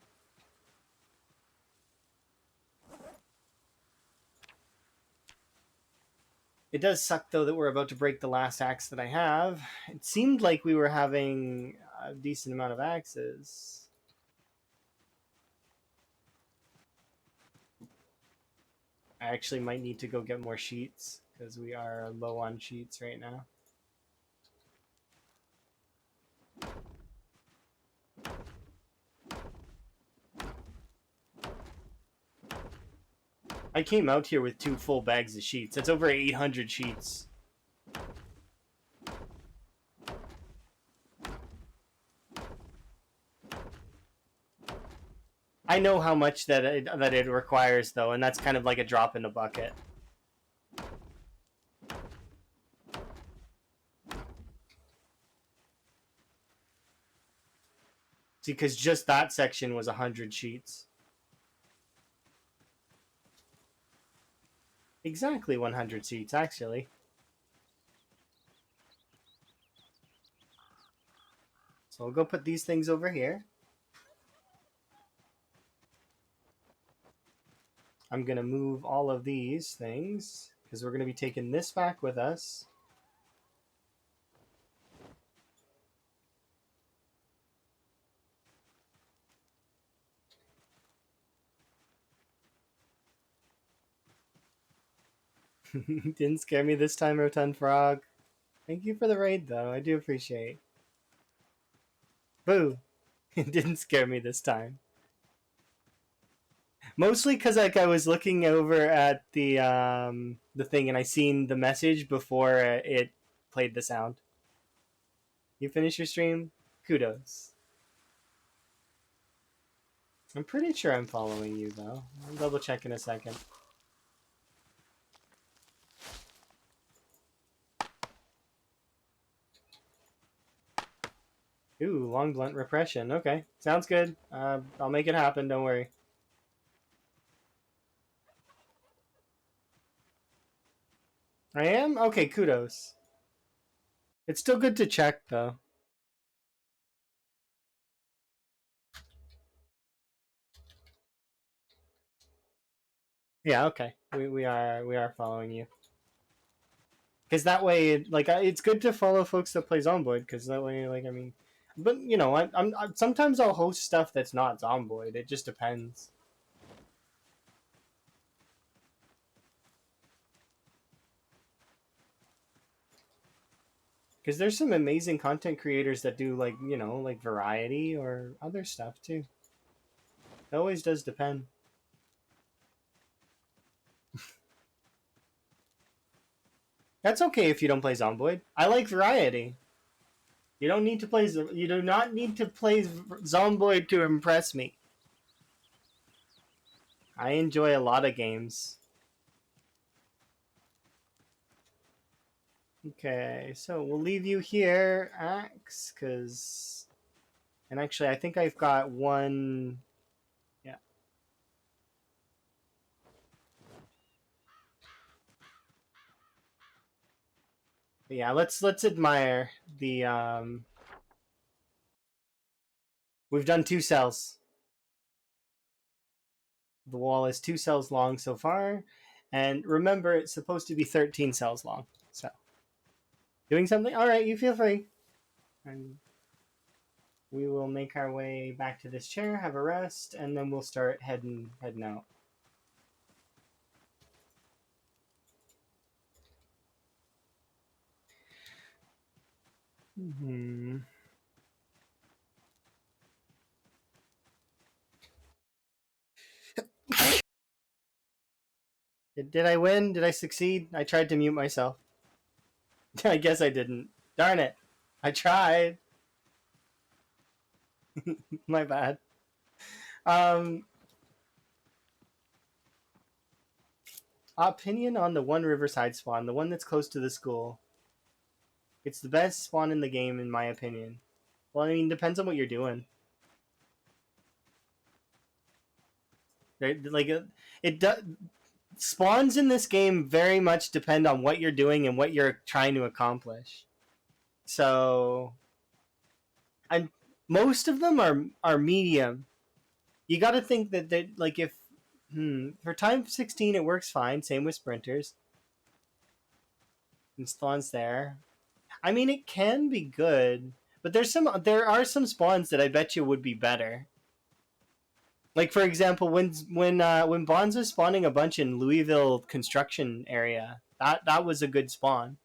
It does suck though that we're about to break the last axe that I have. It seemed like we were having a decent amount of axes. I actually might need to go get more sheets because we are low on sheets right now. I came out here with 2 full bags of sheets. That's over 800 sheets. I know how much that it requires though, and that's kind of like a drop in the bucket. See, because just that section was 100 sheets. Exactly 100 sheets, actually. So I'll go put these things over here. I'm going to move all of these things because we're going to be taking this back with us. Didn't scare me this time, Rotund Frog. Thank you for the raid, though. I do appreciate. Boo! It didn't scare me this time. Mostly because like I was looking over at the thing and I seen the message before it played the sound. You finish your stream? Kudos. I'm pretty sure I'm following you though. I'll double check in a second. Ooh, long blunt repression. Okay, sounds good. I'll make it happen. Don't worry. I am? Okay, kudos. It's still good to check though. Yeah, okay. We are following you. Because that way, like, it's good to follow folks that play Zomboid. Because that way, like, I mean, but you know, I'm sometimes I'll host stuff that's not Zomboid. It just depends. Because there's some amazing content creators that do like like variety or other stuff too. It always does depend. That's okay if you don't play Zomboid. I like variety. You don't need to play. You do not need to play Zomboid to impress me. I enjoy a lot of games. Okay, so we'll leave you here, Axe, because... And actually, I think I've got one... Yeah. But yeah, let's admire the... We've done 2 cells. The wall is 2 cells long so far. And remember, it's supposed to be 13 cells long. So, doing something? All right, you feel free. And we will make our way back to this chair, have a rest, and then we'll start heading out. Hmm. Did I win? Did I succeed? I tried to mute myself. I guess I didn't. Darn it. I tried. My bad. Um, Opinion on the one Riverside spawn, the one that's close to the school. It's the best spawn in the game, in my opinion. Well, I mean, depends on what you're doing. Right? Like it does. Spawns in this game very much depend on what you're doing and what you're trying to accomplish. So, and most of them are medium. You got to think that they like if for time 16 it works fine. Same with sprinters and spawns there. I mean, it can be good, but there are some spawns that I bet you would be better. Like for example, when Bonds was spawning a bunch in Louisville construction area, that was a good spawn.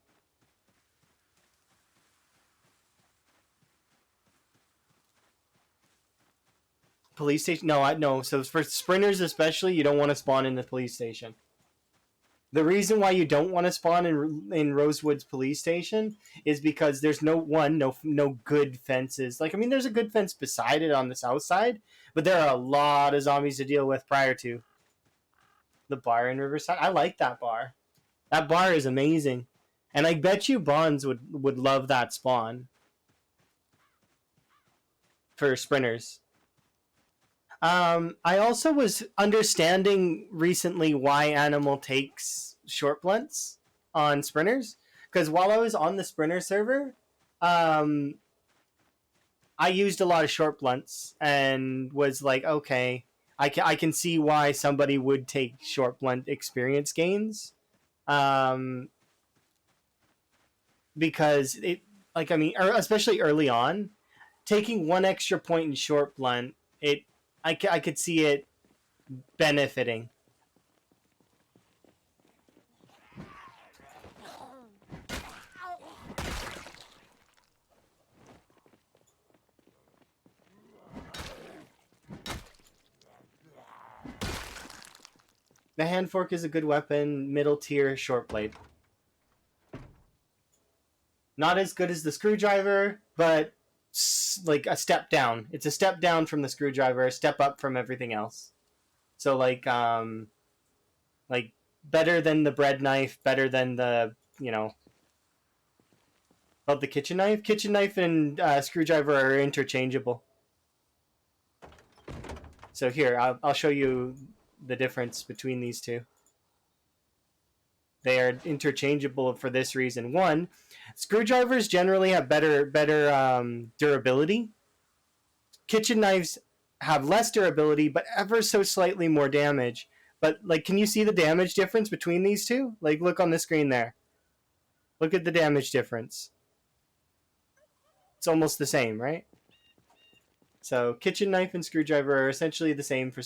Police station? No, I no. So for sprinters especially, you don't want to spawn in the police station. The reason why you don't want to spawn in Rosewood's police station is because there's no good fences. Like I mean, there's a good fence beside it on the south side, but there are a lot of zombies to deal with prior to the bar in Riverside. I like that bar. That bar is amazing, and I bet you Bonds would love that spawn for sprinters. I also was understanding recently why Animal takes short blunts on sprinters because while I was on the sprinter server, um, I used a lot of short blunts and was like, okay, I can see why somebody would take short blunt experience gains, um, because it like I mean, especially early on, taking one extra point in short blunt, I could see it benefiting. The hand fork is a good weapon, middle tier short blade. Not as good as the screwdriver, but like a step down. It's a step down from the screwdriver, a step up from everything else. So like better than the bread knife, better than the about the kitchen knife. Kitchen knife and screwdriver are interchangeable. So here, I'll show you the difference between these two. They are interchangeable for this reason. One, screwdrivers generally have better durability. Kitchen knives have less durability, but ever so slightly more damage. But like, can you see the damage difference between these two? Like, look on the screen there. Look at the damage difference. It's almost the same, right? So, kitchen knife and screwdriver are essentially the same for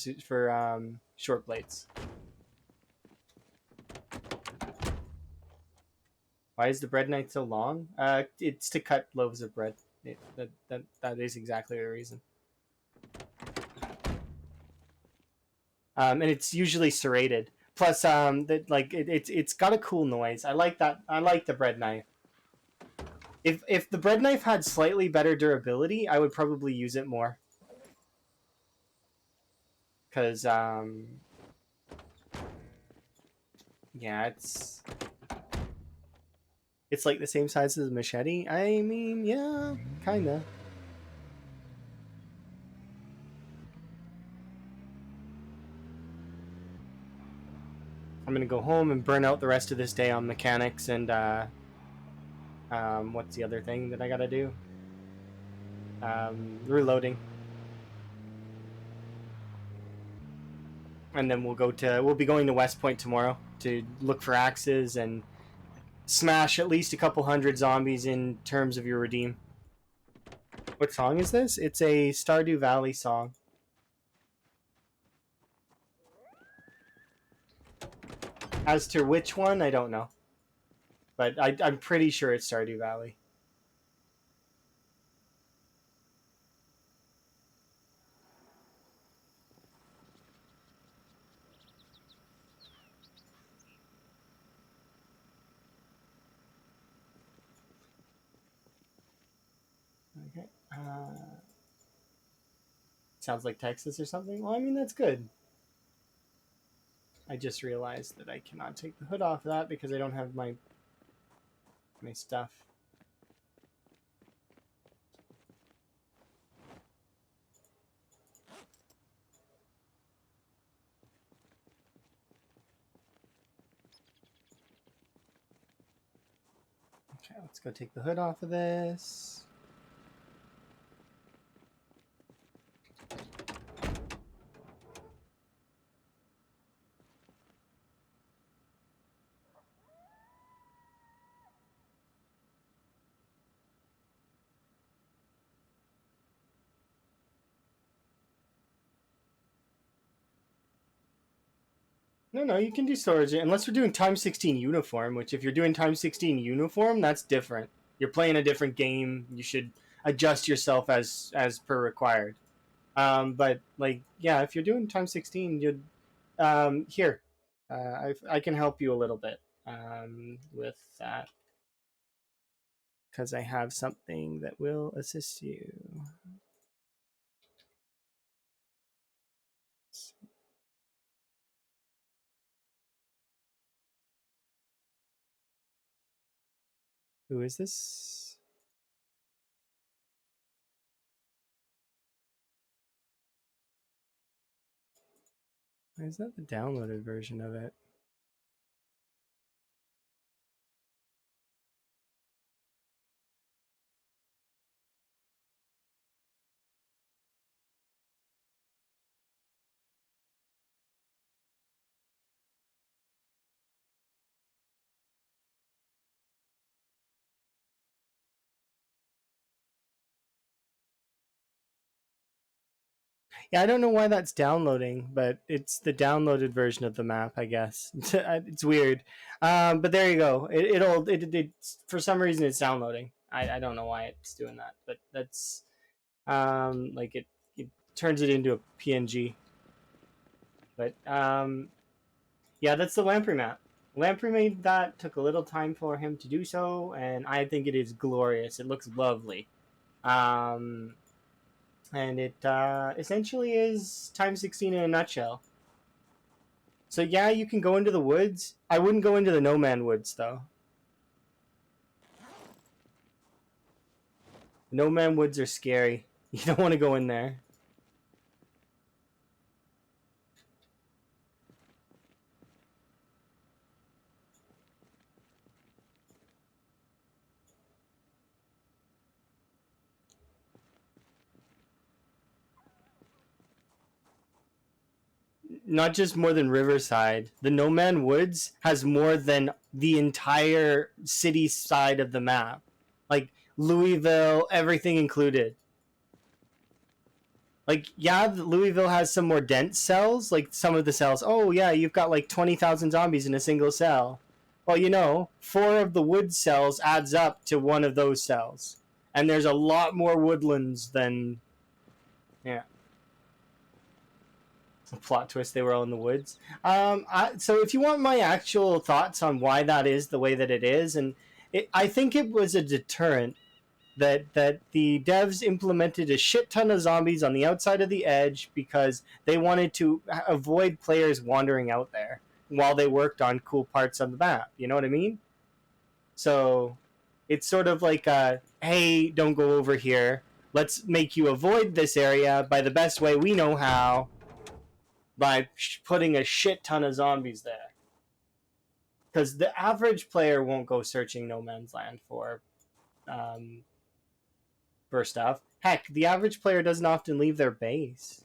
short blades. Why is the bread knife so long? It's to cut loaves of bread. That is exactly the reason. And it's usually serrated. Plus, that like it's got a cool noise. I like that. I like the bread knife. If the bread knife had slightly better durability, I would probably use it more. Cause yeah, it's like the same size as a machete. I mean, yeah, kinda. I'm gonna go home and burn out the rest of this day on mechanics and what's the other thing that I gotta do? Reloading. And then we'll be going to West Point tomorrow to look for axes and smash at least a couple hundred zombies in terms of your redeem. What song is this? It's a Stardew Valley song. As to which one, I don't know. But I'm pretty sure it's Stardew Valley. Okay. Sounds like Texas or something. Well, I mean, that's good. I just realized that I cannot take the hood off of that because I don't have my stuff. Okay, let's go take the hood off of this. No, you can do storage unless we're doing time 16 uniform, which if you're doing time 16 uniform, that's different. You're playing a different game. You should adjust yourself as per required. But like, yeah, if you're doing time 16, you'd here. I can help you a little bit with that because I have something that will assist you. Who is this? Is that the downloaded version of it? Yeah, I don't know why that's downloading, but it's the downloaded version of the map, I guess. It's weird, but there you go. It for some reason it's downloading. I don't know why it's doing that, but that's like it turns it into a PNG. But yeah, that's the Lamprey map. Lamprey made that. Took a little time for him to do so, and I think it is glorious. It looks lovely. Um, and it essentially is time 16 in a nutshell. So yeah, you can go into the woods. I wouldn't go into the no man woods though. No man woods are scary. You don't want to go in there. Not just more than Riverside. The No Man Woods has more than the entire city side of the map. Like Louisville, everything included. Like, yeah, Louisville has some more dense cells. Like, some of the cells, oh, yeah, you've got like 20,000 zombies in a single cell. Well, you know, 4 of the wood cells adds up to one of those cells. And there's a lot more woodlands than. Yeah. Plot twist, they were all in the woods. So if you want my actual thoughts on why that is the way that it is, and I think it was a deterrent that the devs implemented a shit ton of zombies on the outside of the edge because they wanted to avoid players wandering out there while they worked on cool parts of the map. You know what I mean? So it's sort of like hey, don't go over here. Let's make you avoid this area by the best way we know how, by putting a shit ton of zombies there. Because the average player won't go searching no man's land um, for stuff. Heck, the average player doesn't often leave their base.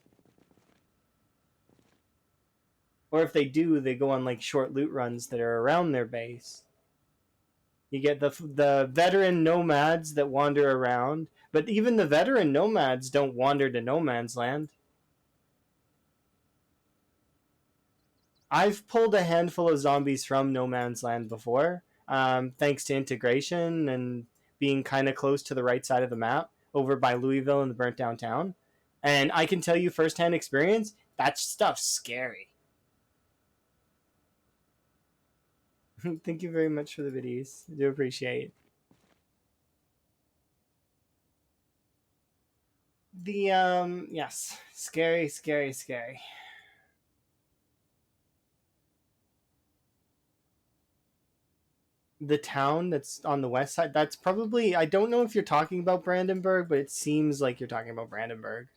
Or if they do, they go on like short loot runs that are around their base. You get the veteran nomads that wander around, but even the veteran nomads don't wander to no man's land. I've pulled a handful of zombies from no man's land before, thanks to integration and being kind of close to the right side of the map over by Louisville and the burnt downtown. And I can tell you firsthand experience, that stuff's scary. Thank you very much for the videos. I do appreciate the yes, scary, scary, scary. The town that's on the west side, that's probably, I don't know if you're talking about Brandenburg, but it seems like you're talking about Brandenburg.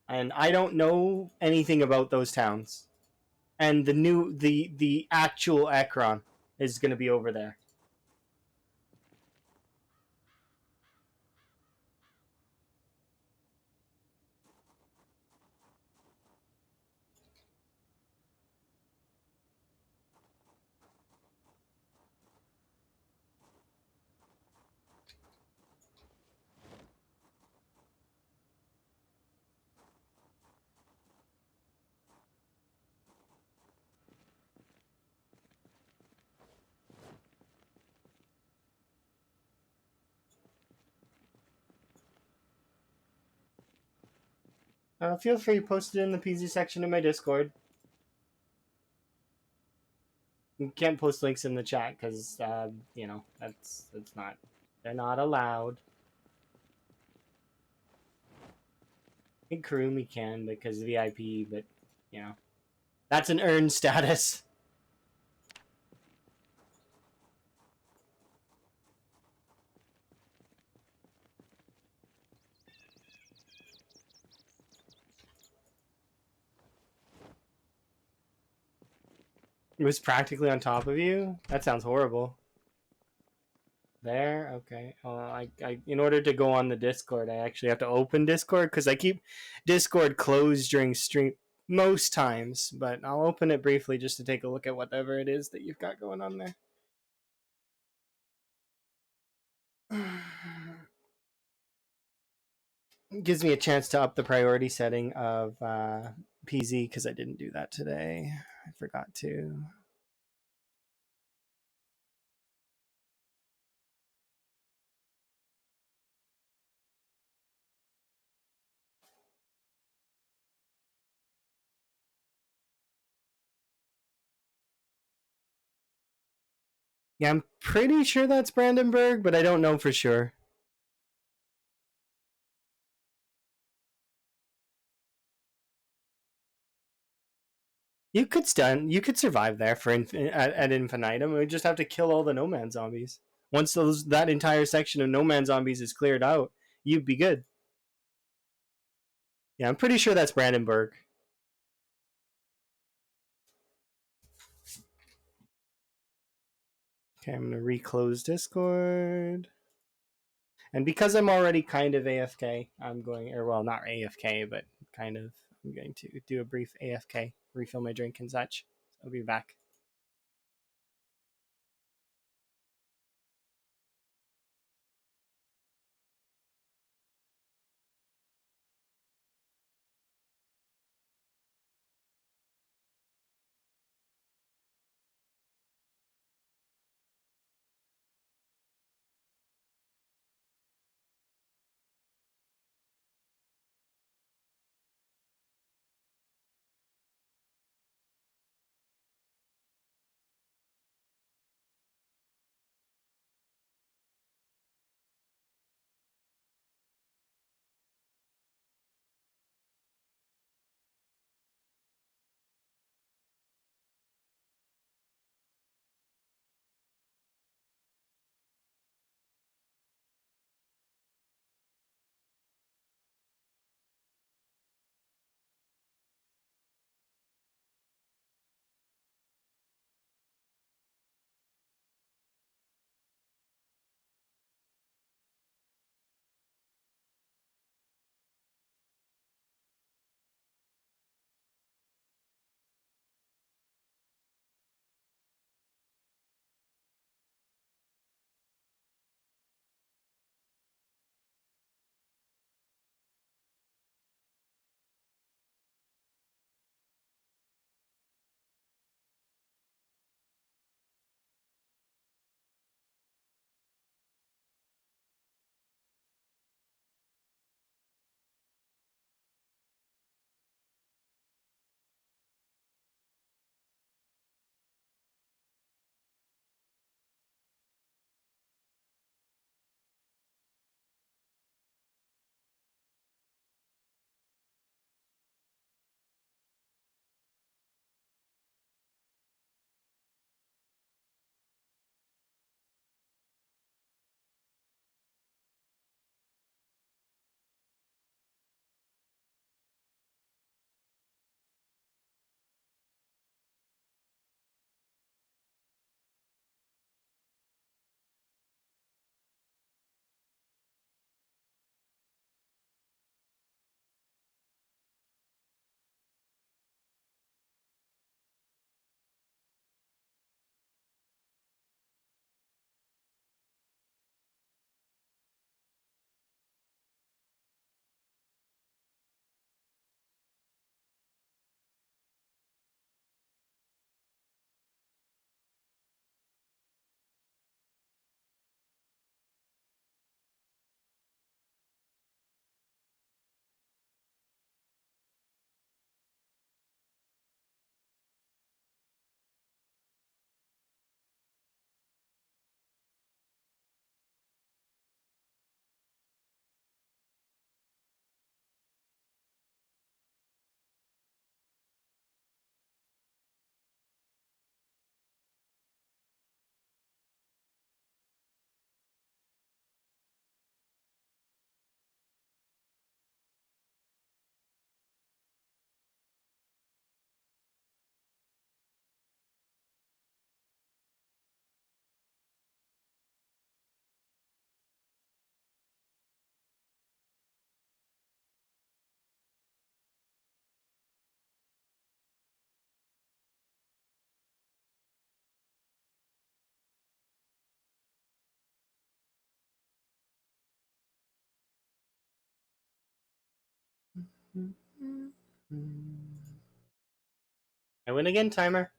And I don't know anything about those towns and the actual Ekron. is going to be over there. Feel free to post it in the PZ section of my Discord. You can't post links in the chat because that's not, they're not allowed. In Karoom we can because VIP, but that's an earned status. It was practically on top of you? That sounds horrible. There, okay. In order to go on the Discord, I actually have to open Discord because I keep Discord closed during stream most times. But I'll open it briefly just to take a look at whatever it is that you've got going on there. It gives me a chance to up the priority setting of PZ because I didn't do that today. I forgot to. Yeah, I'm pretty sure that's Brandenburg, but I don't know for sure. You could stun. You could survive there for at infinitum. We just have to kill all the nomad zombies. Once that entire section of nomad zombies is cleared out, you'd be good. Yeah, I'm pretty sure that's Brandenburg. Okay, I'm gonna reclose Discord. And because I'm already kind of AFK, I'm going, or well, not AFK, but kind of, I'm going to do a brief AFK, refill my drink and such. I'll be back. I win again, timer.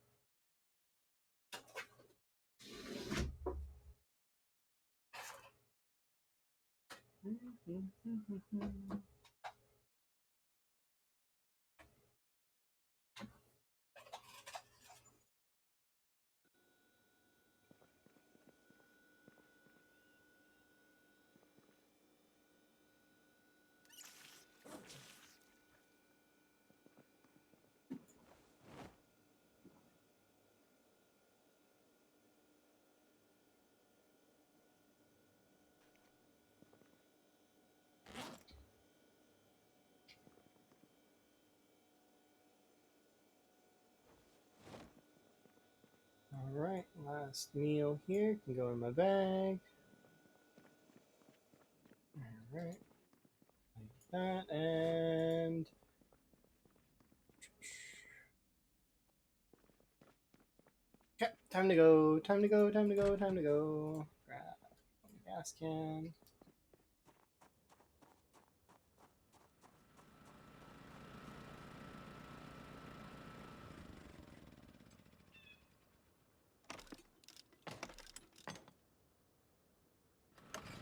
Alright, last meal here can go in my bag. Alright, like that, and okay, time to go, time to go, time to go, time to go. Grab the gas can.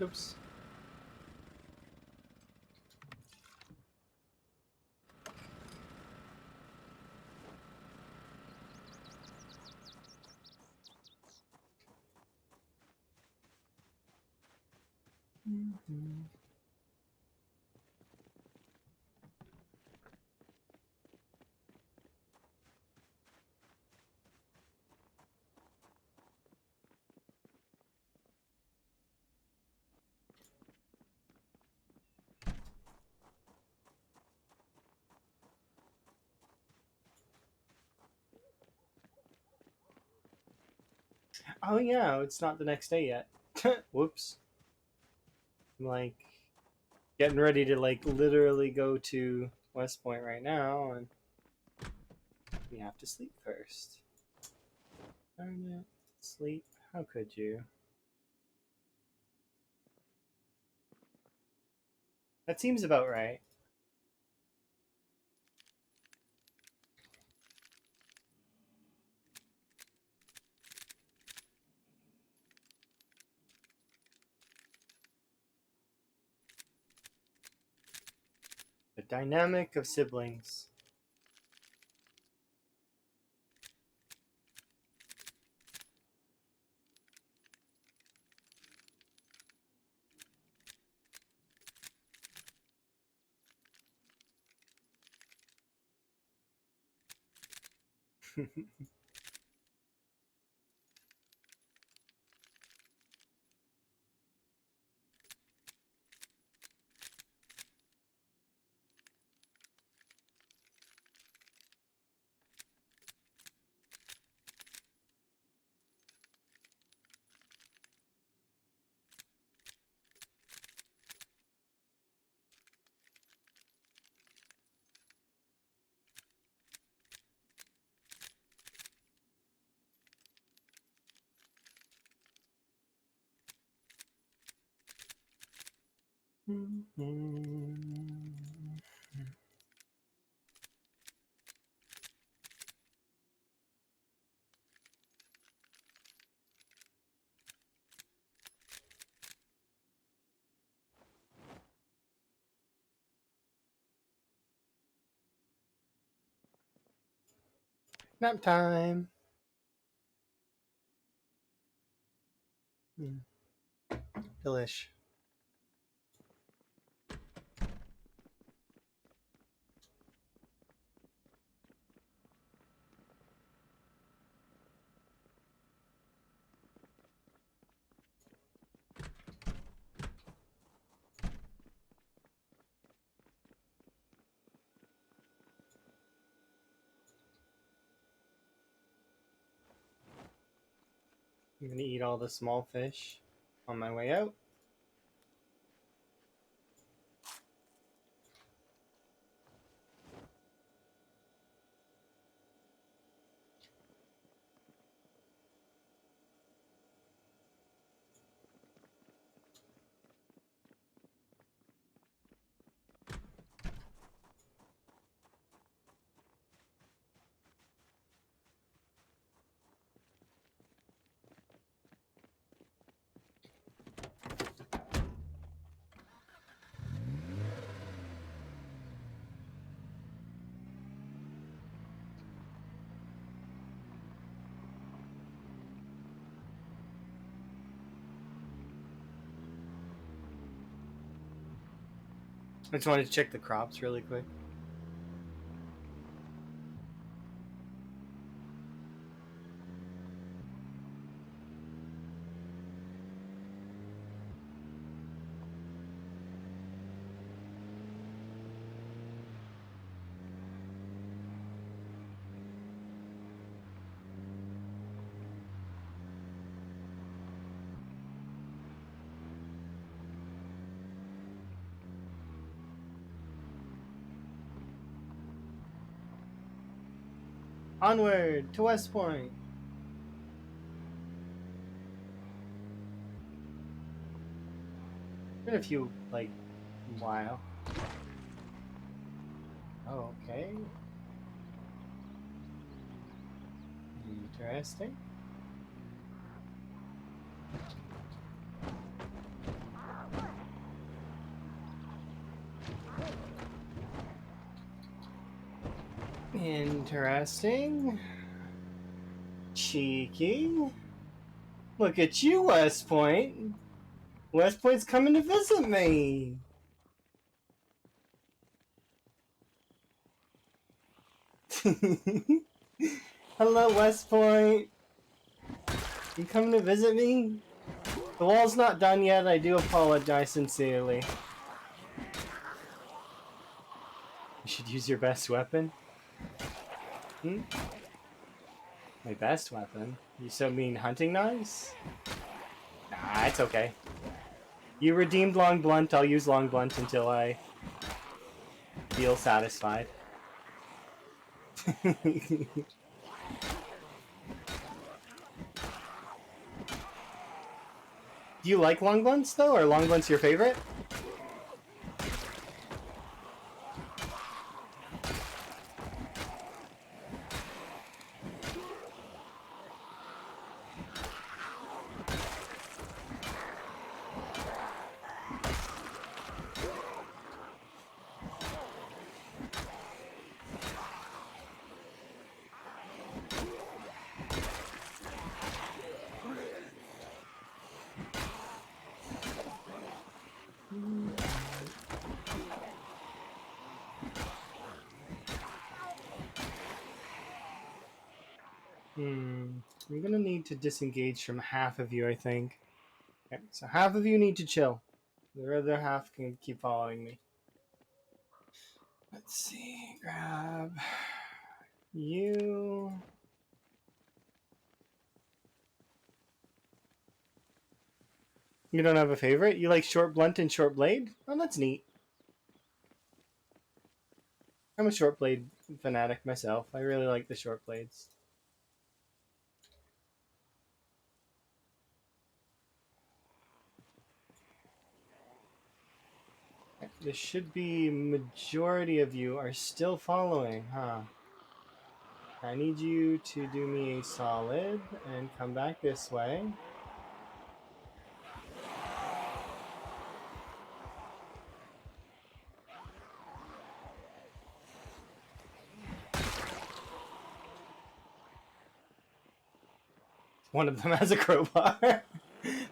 Oops. Oh yeah, it's not the next day yet. Whoops. I'm like getting ready to like literally go to West Point right now, and we have to sleep first. Darn it. Sleep? How could you? That seems about right. The dynamic of siblings. Nap time. Delish. I'm gonna eat all the small fish on my way out. I just wanted to check the crops really quick. Onward to West Point. Been a few like while. Oh, okay. Interesting. Interesting. Cheeky. Look at you, West Point. West Point's coming to visit me. Hello, West Point. You coming to visit me? The wall's not done yet. I do apologize sincerely. You should use your best weapon. Hmm? My best weapon? You so mean hunting knives? Nah, it's okay. You redeemed Long Blunt. I'll use Long Blunt until I feel satisfied. Do you like Long Blunts though, or Long Blunts your favorite? I'm gonna need to disengage from half of you, I think. Okay, so half of you need to chill. The other half can keep following me. Let's see. Grab you. You don't have a favorite? You like short blunt and short blade? Oh, that's neat. I'm a short blade fanatic myself. I really like the short blades. This should be majority of you are still following, huh? I need you to do me a solid and come back this way. One of them has a crowbar.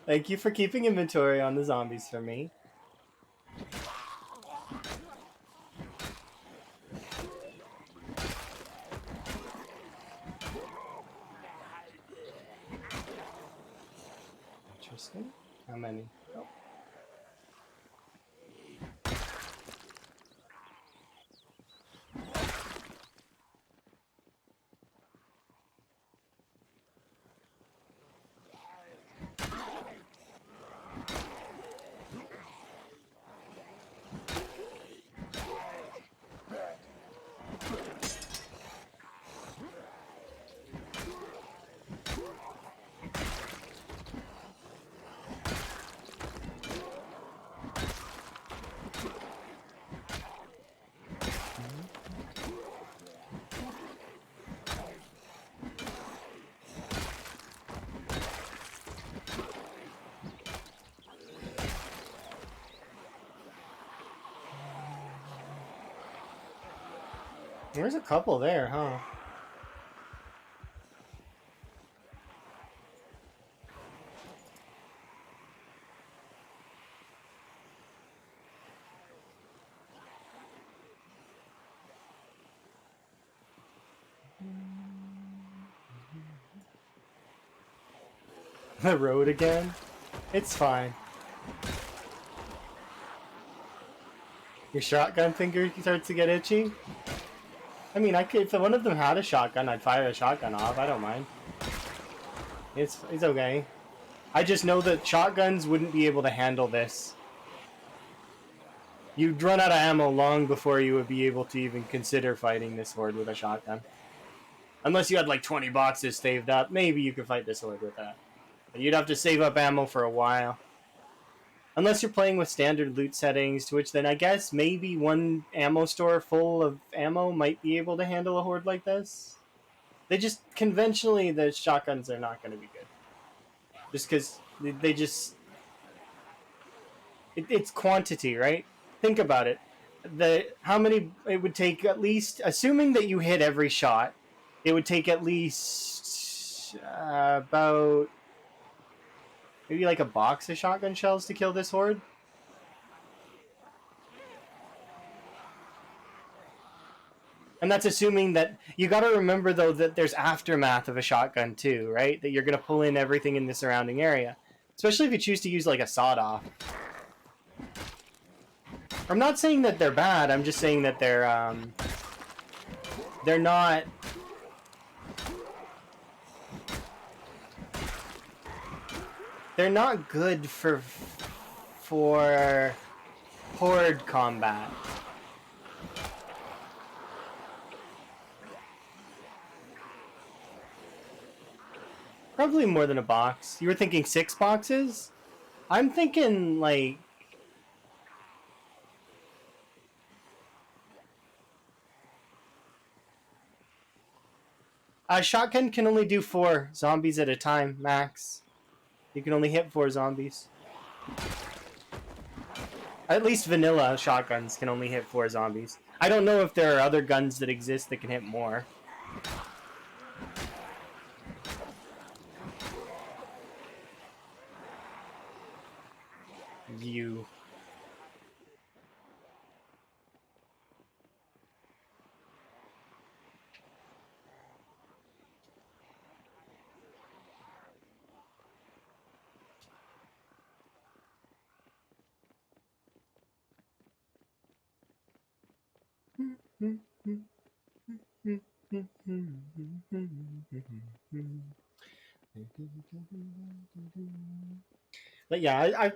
Thank you for keeping inventory on the zombies for me. Interesting. How many? Oh. There's a couple there, huh? The road again? It's fine. Your shotgun finger starts to get itchy? I mean, I could, if one of them had a shotgun, I'd fire a shotgun off. I don't mind. It's okay. I just know that shotguns wouldn't be able to handle this. You'd run out of ammo long before you would be able to even consider fighting this horde with a shotgun. Unless you had like 20 boxes saved up, maybe you could fight this horde with that. But you'd have to save up ammo for a while. Unless you're playing with standard loot settings, to which then I guess maybe one ammo store full of ammo might be able to handle a horde like this. They just, conventionally, the shotguns are not going to be good. Just because they just... it's quantity, right? Think about it. How many... it would take at least... assuming that you hit every shot, it would take at least... about... maybe like a box of shotgun shells to kill this horde? And that's assuming that... you gotta remember, though, that there's aftermath of a shotgun, too, right? That you're gonna pull in everything in the surrounding area. Especially if you choose to use, like, a sawed-off. I'm not saying that they're bad, I'm just saying that they're not... they're not good for horde combat. Probably more than a box. You were thinking 6 boxes? I'm thinking, like... a shotgun can only do 4 zombies at a time, max. You can only hit 4 zombies. At least vanilla shotguns can only hit 4 zombies. I don't know if there are other guns that exist that can hit more. You... but yeah,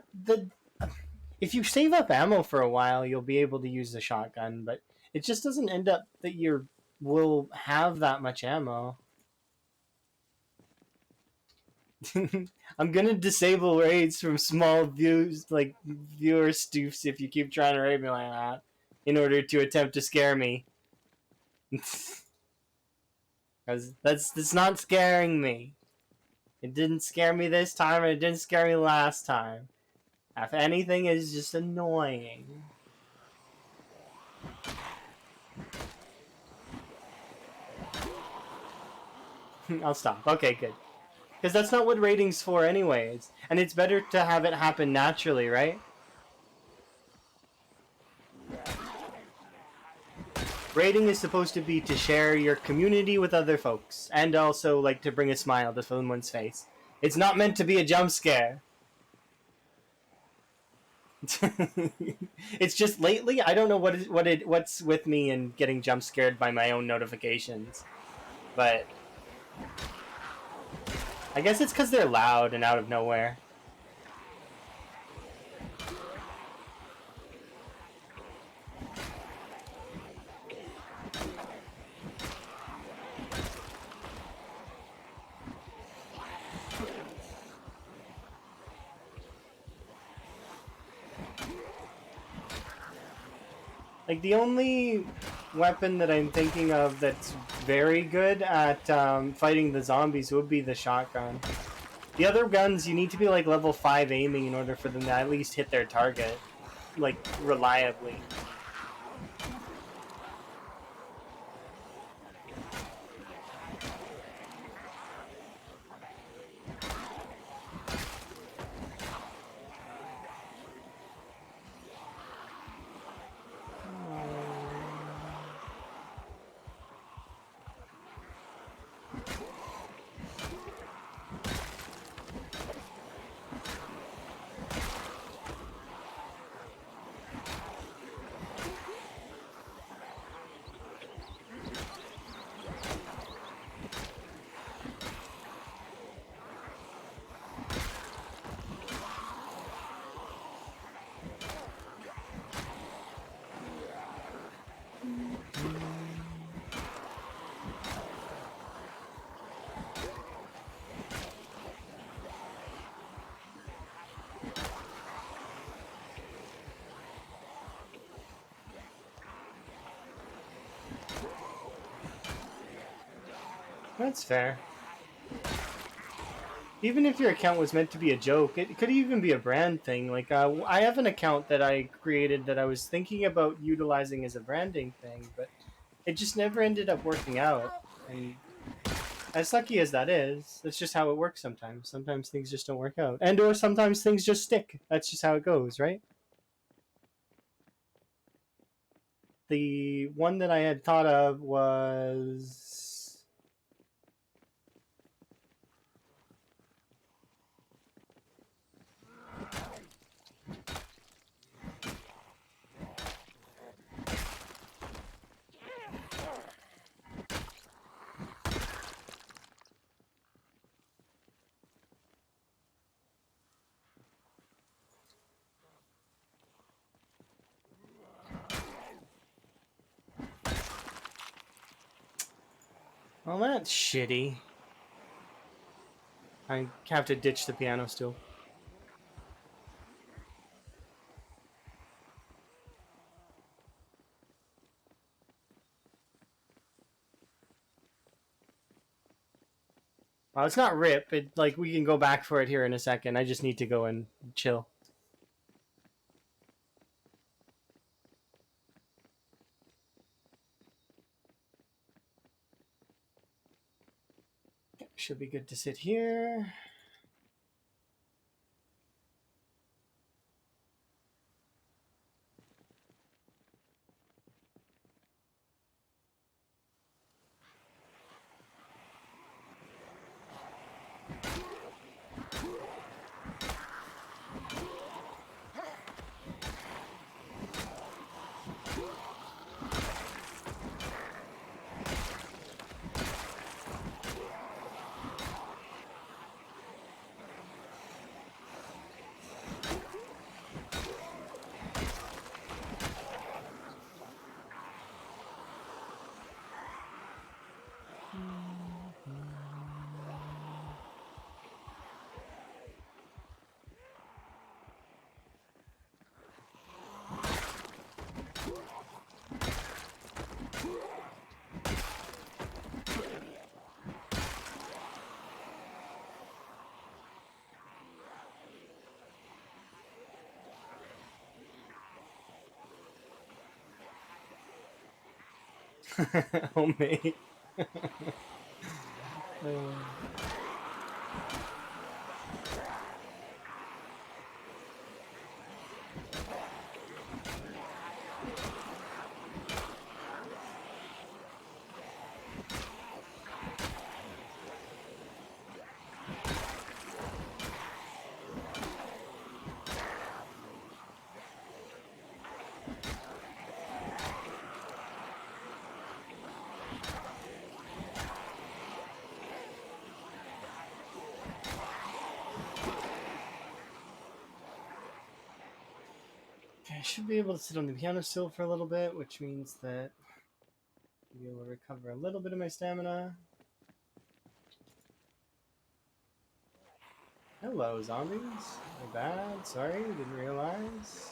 if you save up ammo for a while, you'll be able to use the shotgun, but it just doesn't end up that you will have that much ammo. I'm gonna disable raids from small views, like viewer stoofs, if you keep trying to raid me like that, in order to attempt to scare me. Because that's not scaring me. It didn't scare me this time, and it didn't scare me last time. If anything, it's just annoying. I'll stop. Okay, good. Because that's not what raiding's for anyways. And it's better to have it happen naturally, right? Raiding is supposed to be to share your community with other folks. And also, like, to bring a smile to someone's face. It's not meant to be a jump scare. It's just lately, I don't know what's with me and getting jump scared by my own notifications. But... I guess it's because they're loud and out of nowhere. Like, the only weapon that I'm thinking of that's very good at fighting the zombies would be the shotgun. The other guns, you need to be like level 5 aiming in order for them to at least hit their target, like, reliably. That's fair. Even if your account was meant to be a joke, it could even be a brand thing. Like, I have an account that I created that I was thinking about utilizing as a branding thing, but it just never ended up working out. And as sucky as that is, that's just how it works sometimes. Sometimes things just don't work out. And or sometimes things just stick. That's just how it goes, right? The one that I had thought of was well, that's shitty. I have to ditch the piano stool. Well, it's not rip. It like we can go back for it here in a second. I just need to go and chill. Should be good to sit here. Homemade. Okay, I should be able to sit on the piano still for a little bit, which means that I'll be able to recover a little bit of my stamina. Hello, zombies. My bad. Sorry, didn't realize.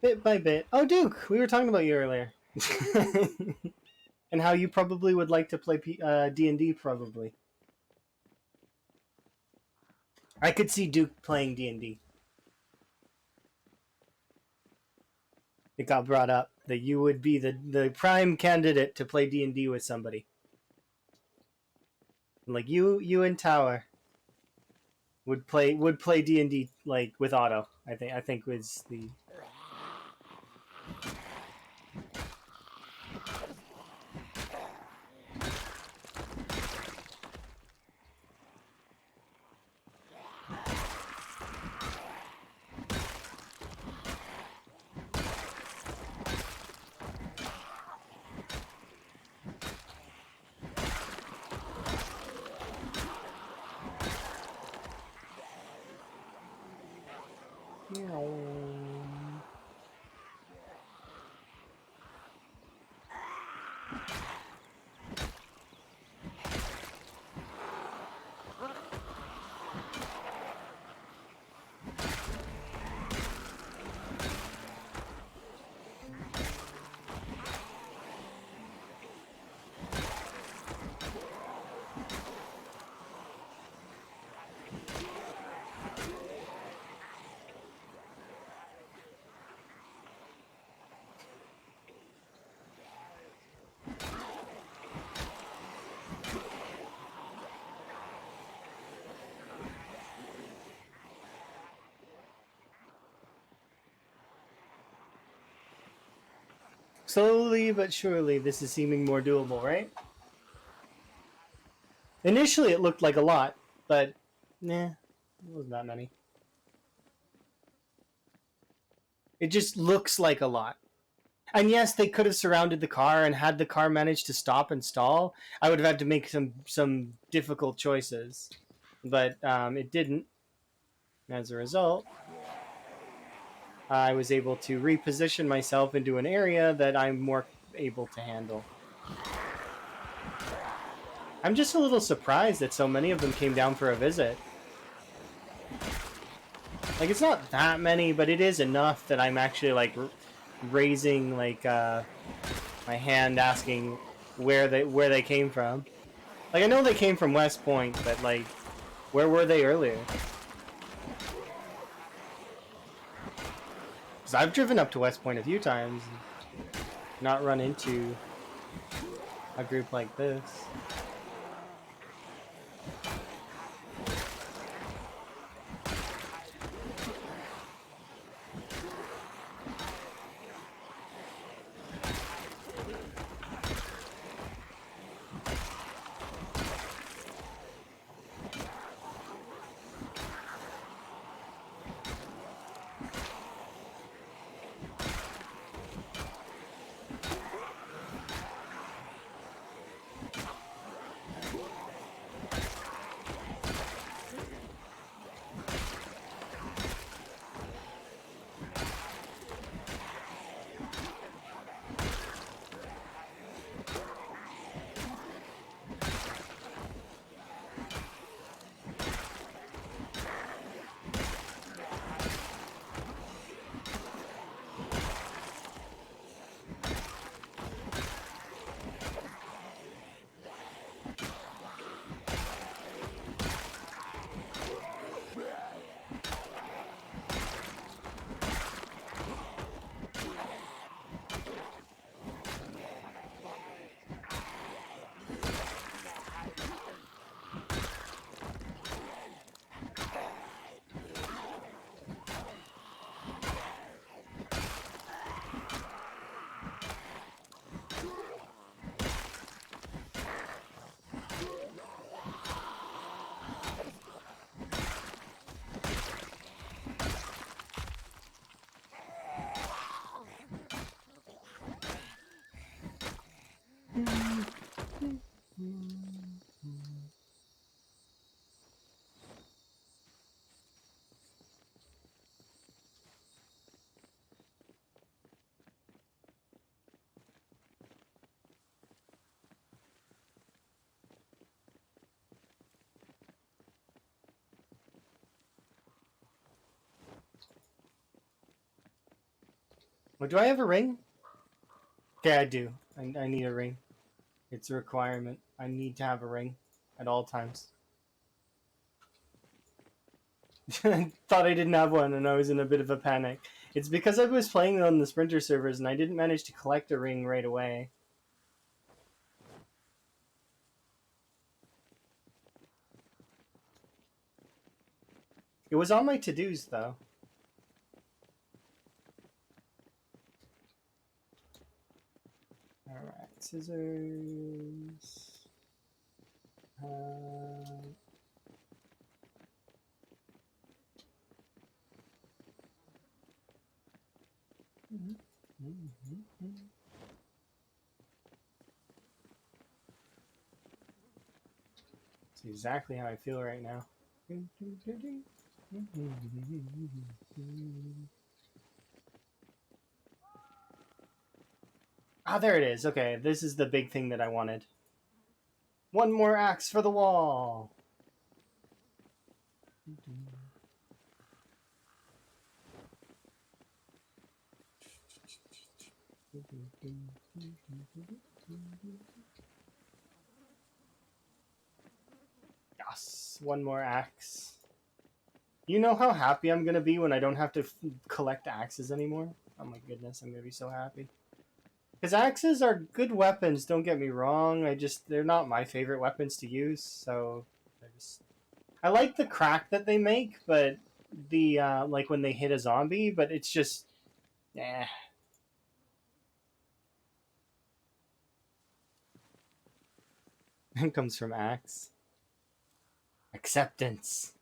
Bit by bit. Oh, Duke, we were talking about you earlier. and how you probably would like to play D&D probably. I could see Duke playing D&D. It got brought up that you would be the prime candidate to play D&D with somebody. Like you and Tower would play D&D like with Otto. I think was the slowly but surely this is seeming more doable, right? Initially it looked like a lot, but nah, it wasn't that many. It just looks like a lot. And yes, they could have surrounded the car, and had the car managed to stop and stall, I would have had to make some difficult choices. But it didn't. As a result, I was able to reposition myself into an area that I'm more able to handle. I'm just a little surprised that so many of them came down for a visit. Like, it's not that many, but it is enough that I'm actually like raising like my hand, asking where they came from. Like, I know they came from West Point, but like, where were they earlier? Because I've driven up to West Point a few times, and not run into a group like this. Well, do I have a ring? Okay, I do. I need a ring. It's a requirement. I need to have a ring at all times. Thought I didn't have one and I was in a bit of a panic. It's because I was playing on the Sprinter servers and I didn't manage to collect a ring right away. It was on my to-dos though. Alright, scissors. It's exactly how I feel right now. Ah, there it is. Okay, this is the big thing that I wanted. One more axe for the wall. Yes, one more axe. You know how happy I'm gonna be when I don't have to collect axes anymore? Oh my goodness, I'm gonna be so happy. Because axes are good weapons, don't get me wrong. They're not my favorite weapons to use, so I like the crack that they make, but the like when they hit a zombie, but it's just eh. It comes from axe. Acceptance.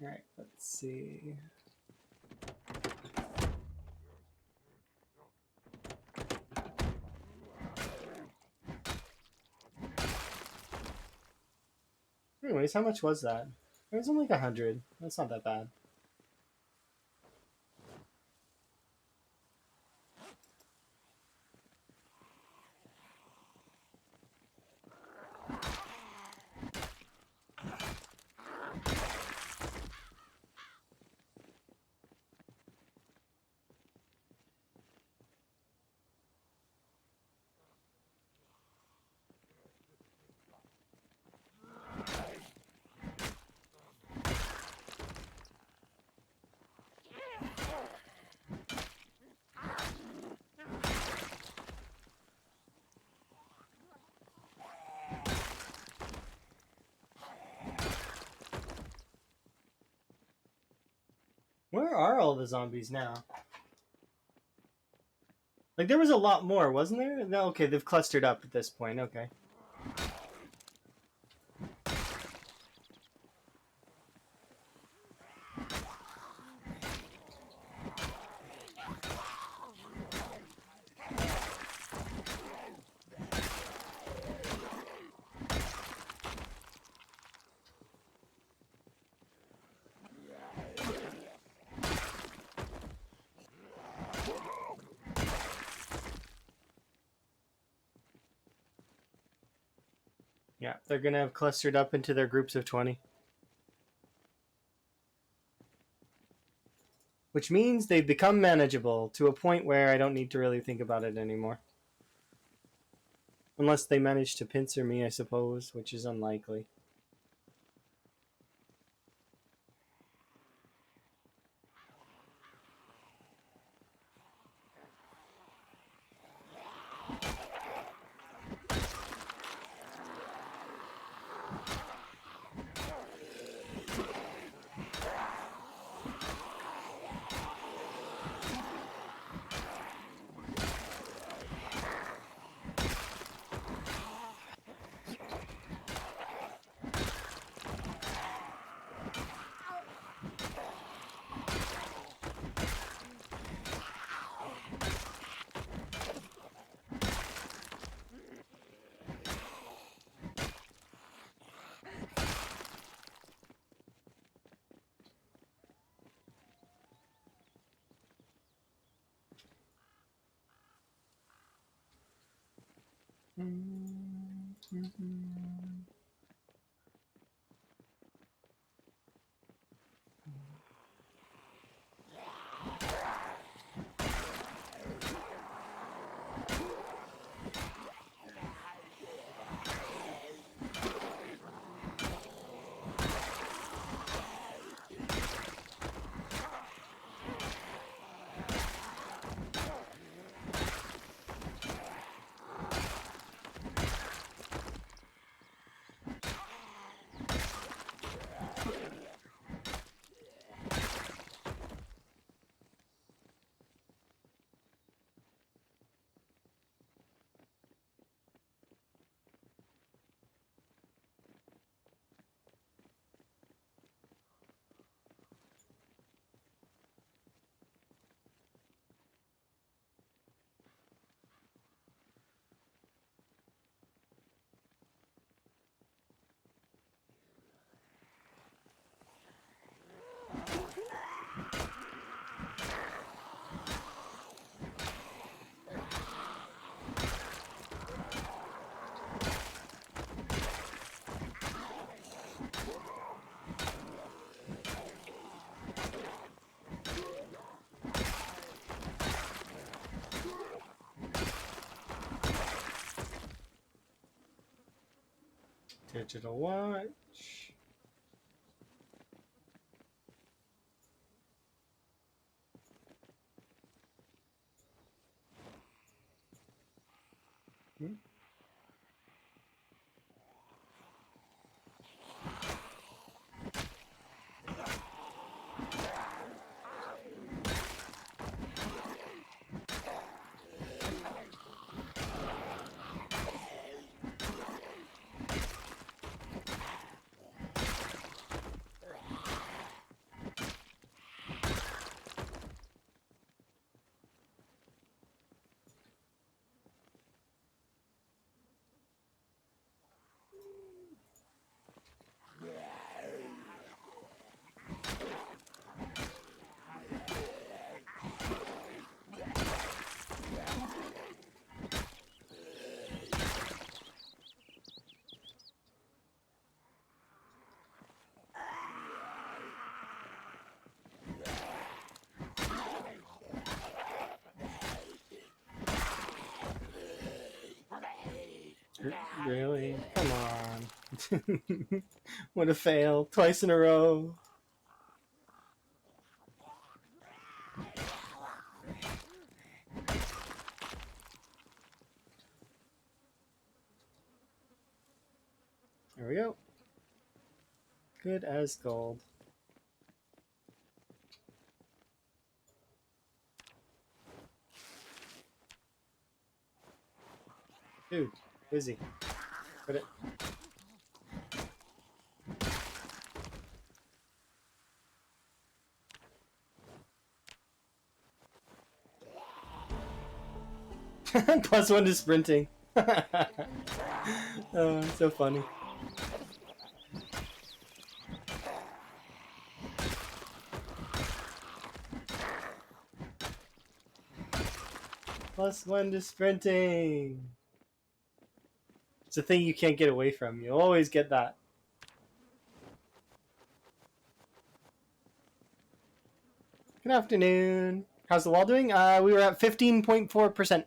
Alright, let's see. Anyways, how much was that? It was only like 100. That's not that bad. Where are all the zombies now? Like, there was a lot more, wasn't there? No, okay, they've clustered up at this point, okay. Yeah, they're gonna have clustered up into their groups of 20. Which means they've become manageable to a point where I don't need to really think about it anymore. Unless they manage to pincer me, I suppose, which is unlikely. Digital watch. Hmm? Really? Come on. What a fail. Twice in a row. There we go. Good as gold. Dude, busy. Put it. +1 to sprinting. Oh, so funny. +1 to sprinting. It's a thing you can't get away from. You'll always get that. Good afternoon. How's the wall doing? We were at 15.4%.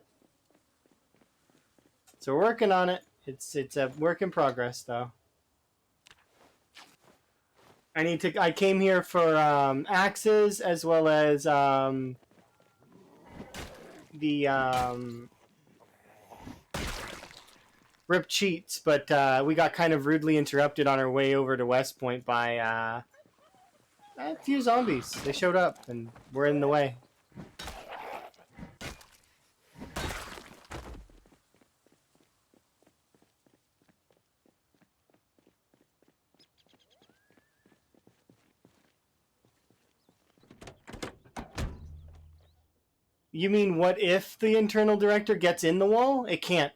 So we're working on it. It's a work in progress, though. I came here for axes as well as the ripped cheats, but we got kind of rudely interrupted on our way over to West Point by a few zombies. They showed up and we're in the way. You mean what if the internal director gets in the wall? It can't.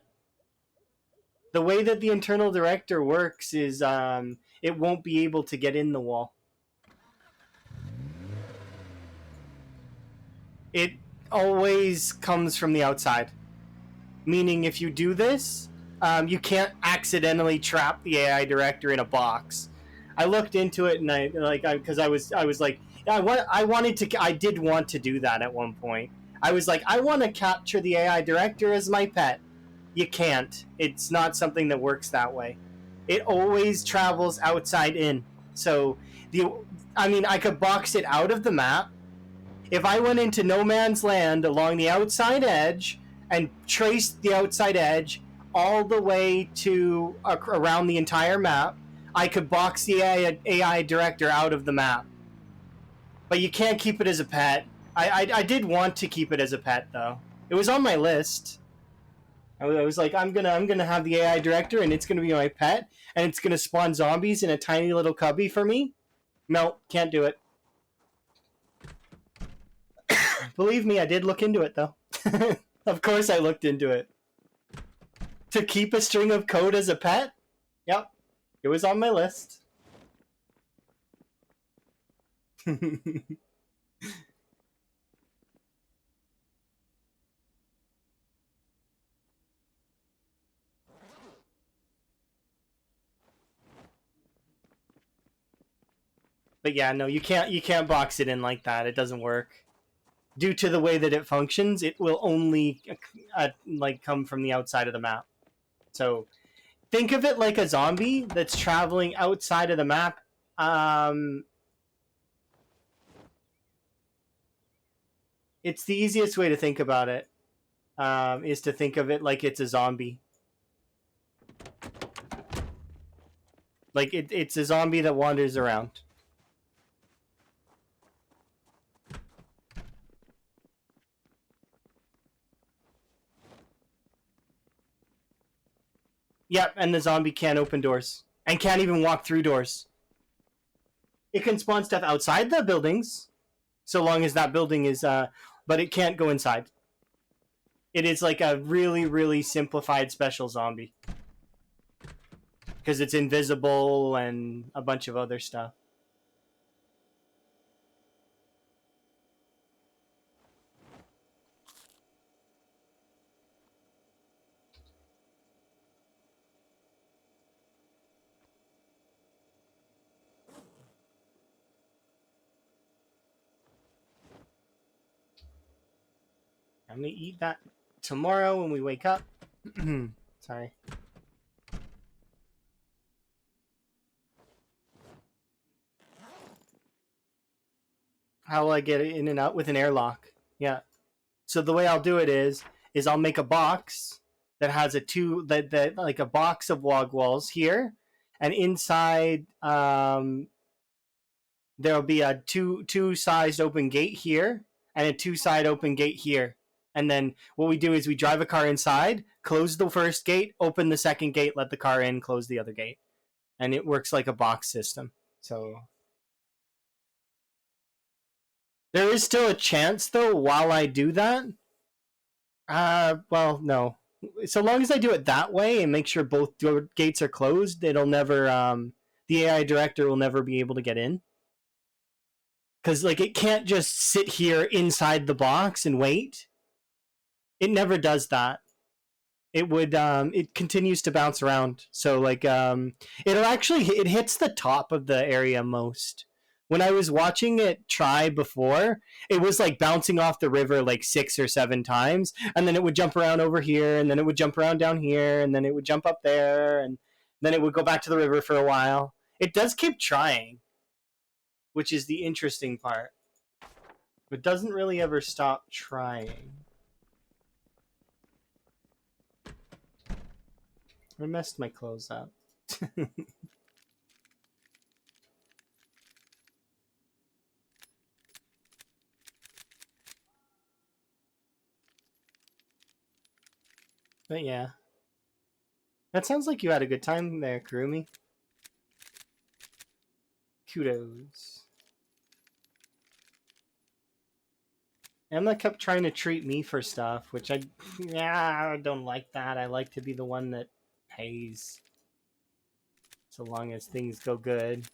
The way that the internal director works is it won't be able to get in the wall. It always comes from the outside. Meaning if you do this, you can't accidentally trap the AI director in a box. I looked into it and I was like, I did want to do that at one point. I was like, I want to capture the AI director as my pet. You can't. It's not something that works that way. It always travels outside in. So I could box it out of the map. If I went into no man's land along the outside edge and traced the outside edge all the way to around the entire map, I could box the AI director out of the map. But you can't keep it as a pet. I did want to keep it as a pet, though. It was on my list. I was like, I'm gonna have the AI director, and it's gonna be my pet, and it's gonna spawn zombies in a tiny little cubby for me. No, can't do it. Believe me, I did look into it, though. Of course I looked into it. To keep a string of code as a pet? Yep. It was on my list. But yeah, no, you can't box it in like that. It doesn't work. Due to the way that it functions, it will only come from the outside of the map. So think of it like a zombie that's traveling outside of the map. It's the easiest way to think about it. Is to think of it like it's a zombie. Like it's a zombie that wanders around. Yep, and the zombie can't open doors and can't even walk through doors. It can spawn stuff outside the buildings, so long as that building is, but it can't go inside. It is like a really, really simplified special zombie because it's invisible and a bunch of other stuff. I'm gonna eat that tomorrow when we wake up. Sorry. How will I get it in and out with an airlock? Yeah. So the way I'll do it is I'll make a box that has that like a box of log walls here, and inside there'll be a two sized open gate here and a two side open gate here. And then what we do is we drive a car inside, close the first gate, open the second gate, let the car in, close the other gate, and it works like a box system. So there is still a chance though while I do that. Well, no. So long as I do it that way and make sure both gates are closed, it'll never the AI director will never be able to get in. Cuz like it can't just sit here inside the box and wait. It never does that. It continues to bounce around. So like it hits the top of the area most. When I was watching it try before, it was like bouncing off the river like 6 or 7 times, and then it would jump around over here, and then it would jump around down here, and then it would jump up there, and then it would go back to the river for a while. It does keep trying, which is the interesting part. It doesn't really ever stop trying. I messed my clothes up. But yeah. That sounds like you had a good time there, Kurumi. Kudos. Emma kept trying to treat me for stuff, which I don't like that. I like to be the one that pays. So long as things go good.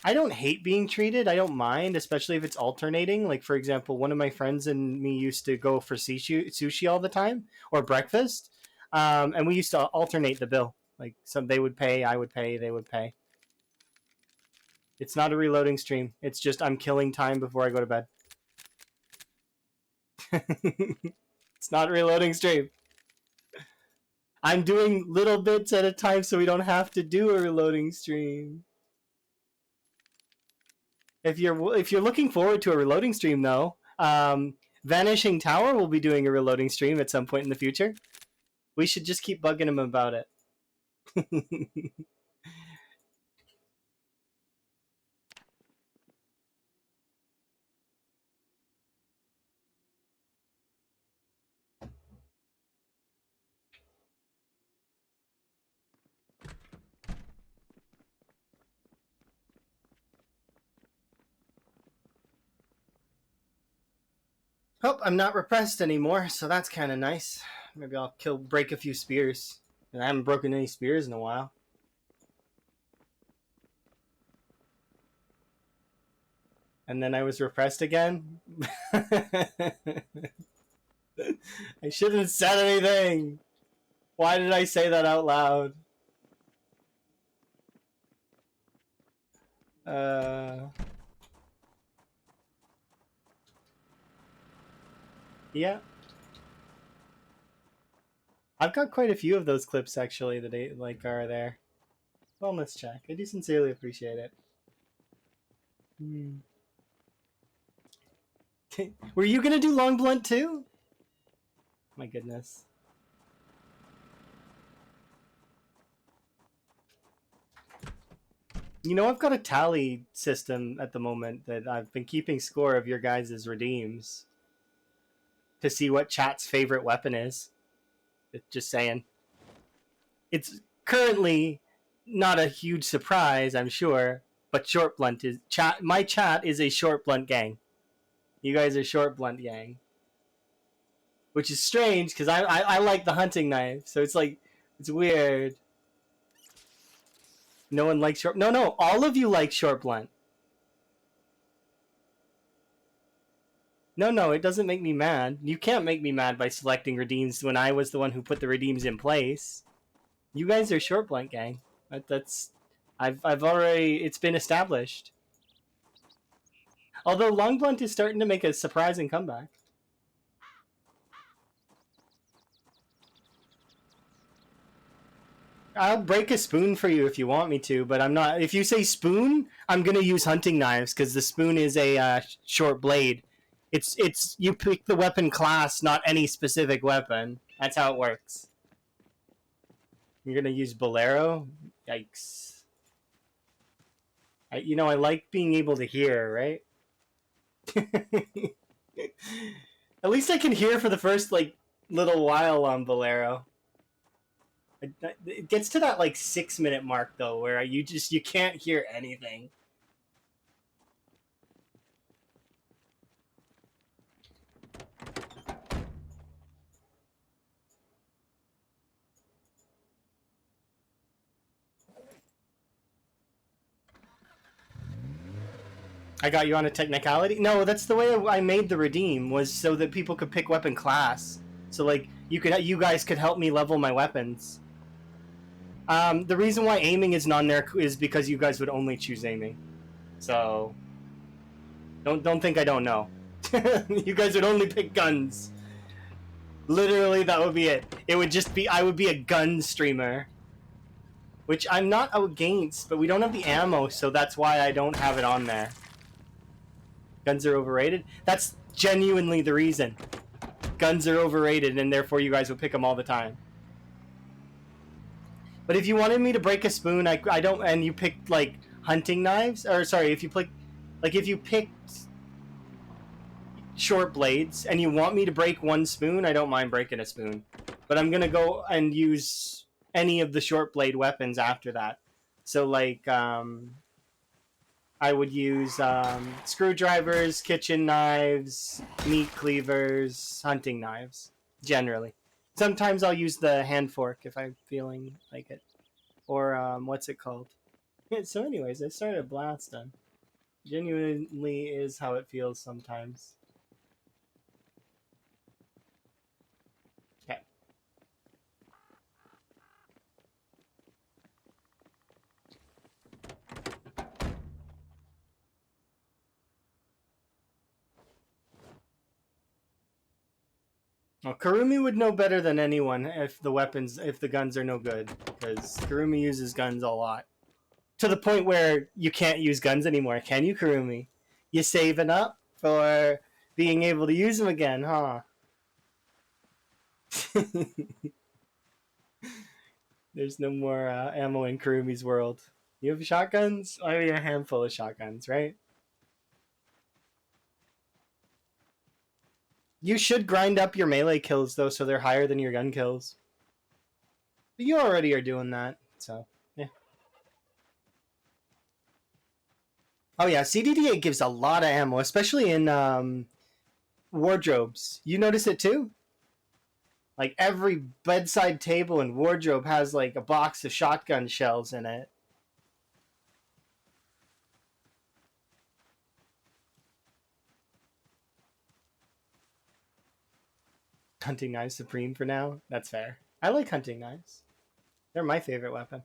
I don't hate being treated. I don't mind, especially if it's alternating. Like, for example, one of my friends and me used to go for sushi all the time, or breakfast. And we used to alternate the bill. Like, some they would pay, I would pay, they would pay. It's not a reloading stream. It's just I'm killing time before I go to bed. It's not a reloading stream. I'm doing little bits at a time so we don't have to do a reloading stream. If you're looking forward to a reloading stream though, Vanishing Tower will be doing a reloading stream at some point in the future. We should just keep bugging him about it. Oh, I'm not repressed anymore, so that's kind of nice. Maybe I'll break a few spears. And I haven't broken any spears in a while. And then I was repressed again. I shouldn't have said anything. Why did I say that out loud? Yeah. I've got quite a few of those clips actually that are there. Wellness check. I do sincerely appreciate it. Hmm. Were you gonna do long blunt too? My goodness. You know, I've got a tally system at the moment that I've been keeping score of your guys' redeems to see what chat's favorite weapon is. Just saying. It's currently not a huge surprise, I'm sure, but short blunt is chat. My chat is a short blunt gang. You guys are short blunt gang, which is strange because I like the hunting knife, so it's like it's weird. No one likes short. No, all of you like short blunt. No, it doesn't make me mad. You can't make me mad by selecting redeems when I was the one who put the redeems in place. You guys are short blunt gang. That's I've already it's been established. Although long blunt is starting to make a surprising comeback. I'll break a spoon for you if you want me to, but I'm not. If you say spoon, I'm gonna use hunting knives because the spoon is a short blade. It's you pick the weapon class, not any specific weapon. That's how it works. You're gonna use bolero? Yikes! I like being able to hear, right? At least I can hear for the first little while on bolero. It gets to that 6 minute mark though, where you can't hear anything. I got you on a technicality. No, that's the way I made the redeem was so that people could pick weapon class. So you guys could help me level my weapons. The reason why aiming is non there is because you guys would only choose aiming. So don't think I don't know. You guys would only pick guns. Literally, that would be it. It would just be I would be a gun streamer, which I'm not against, but we don't have the ammo, so that's why I don't have it on there. Guns are overrated. That's genuinely the reason. Guns are overrated, and therefore you guys would pick them all the time. But if you wanted me to break a spoon, I don't. And you picked hunting knives, or sorry, if you picked short blades, and you want me to break one spoon, I don't mind breaking a spoon. But I'm gonna go and use any of the short blade weapons after that. So I would use screwdrivers, kitchen knives, meat cleavers, hunting knives, generally. Sometimes I'll use the hand fork if I'm feeling like it. Or, what's it called? Yeah, so anyways, I started blasting. Genuinely is how it feels sometimes. Okay. Well, Karumi would know better than anyone if the guns are no good, because Karumi uses guns a lot. To the point where you can't use guns anymore, can you, Karumi? You saving up for being able to use them again, huh? There's no more ammo in Kurumi's world. You have shotguns? I mean, a handful of shotguns, right? You should grind up your melee kills, though, so they're higher than your gun kills. But you already are doing that, so, yeah. Oh, yeah, CDDA gives a lot of ammo, especially in wardrobes. You notice it, too? Every bedside table and wardrobe has, a box of shotgun shells in it. Hunting knives supreme for now. That's fair. I like hunting knives. They're my favorite weapon.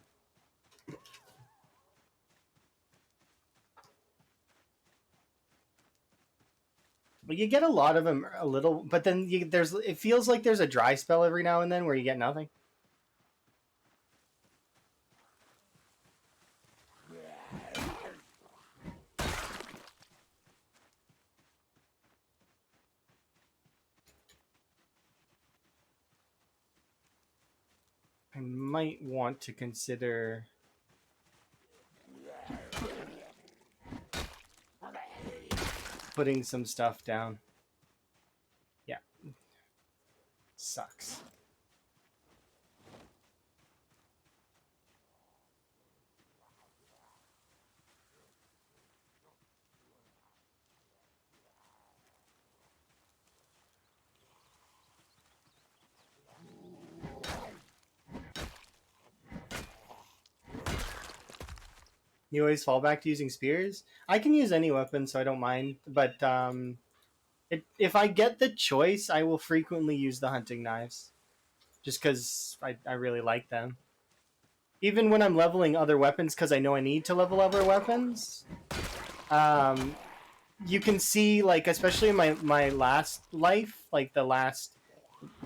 Well, you get a lot of them, a little, but then there's it feels like there's a dry spell every now and then where you get nothing. I might want to consider putting some stuff down. Yeah, sucks. You always fall back to using spears. I can use any weapon, so I don't mind. But if I get the choice, I will frequently use the hunting knives, just because I really like them. Even when I'm leveling other weapons, because I know I need to level other weapons. Um, you can see, like, especially in my last life, like the last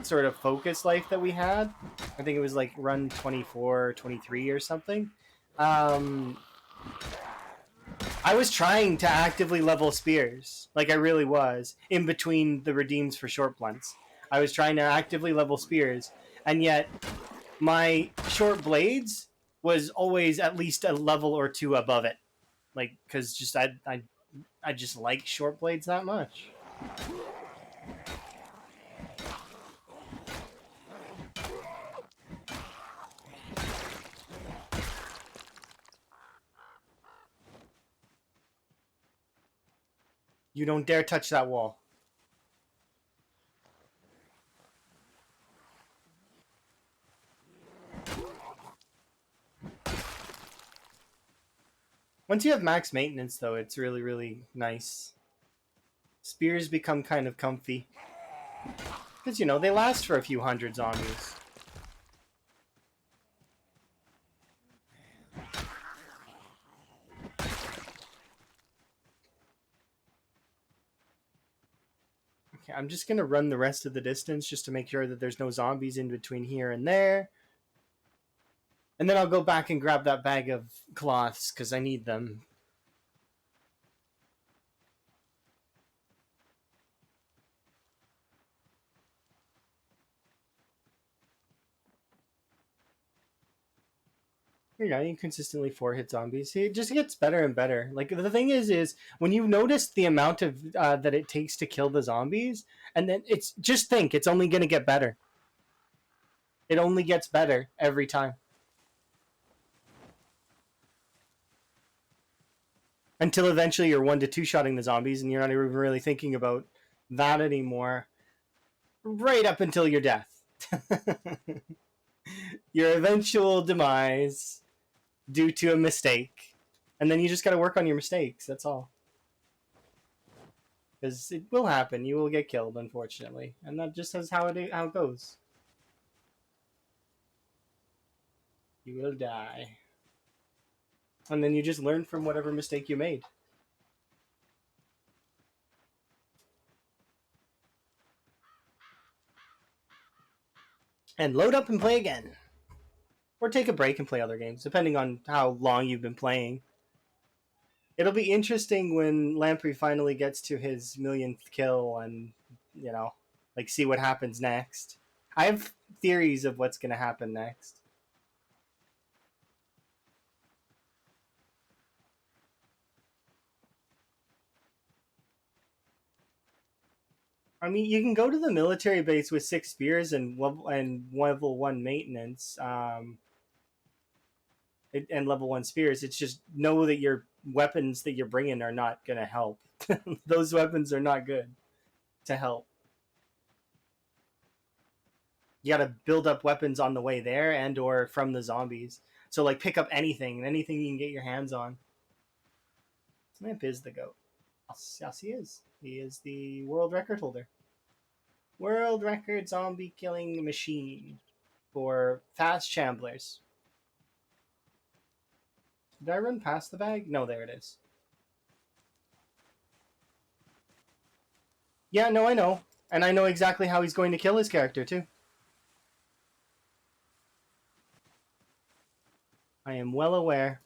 sort of focus life that we had, I think it was like run 24 23 or something. um I was trying to actively level spears, like I really was, in between the redeems for short blunts. I was trying to actively level spears, and yet my short blades was always at least a level or two above it, like because just I just like short blades that much. You don't dare touch that wall. Once you have max maintenance, though, it's really, really nice. Spears become kind of comfy. Because, you know, they last for a few hundred zombies. Okay, I'm just going to run the rest of the distance just to make sure that there's no zombies in between here and there. And then I'll go back and grab that bag of cloths, because I need them. You know, you consistently four-hit zombies. It just gets better and better. Like, the thing is when you notice the amount of that it takes to kill the zombies, and then it's just think it's only going to get better. It only gets better every time. Until eventually you're one to two shotting the zombies and you're not even really thinking about that anymore, right up until your death. Your eventual demise due to a mistake. And then you just got to work on your mistakes. That's all. Because it will happen. You will get killed, unfortunately. And that just is how it goes. You will die. And then you just learn from whatever mistake you made. And load up and play again. Or take a break and play other games, depending on how long you've been playing. It'll be interesting when Lamprey finally gets to his millionth kill and, you know, like, see what happens next. I have theories of what's going to happen next. I mean, you can go to the military base with 6 spears and level 1 maintenance, and level 1 spears. It's just know that your weapons that you're bringing are not going to help. Those weapons are not good to help. You got to build up weapons on the way there and or from the zombies. So, like, pick up anything you can get your hands on. Lamp is the goat. Yes, he is. He is the world record holder. World record zombie killing machine for fast shamblers. Did I run past the bag? No, there it is. Yeah, no, I know. And I know exactly how he's going to kill his character, too. I am well aware.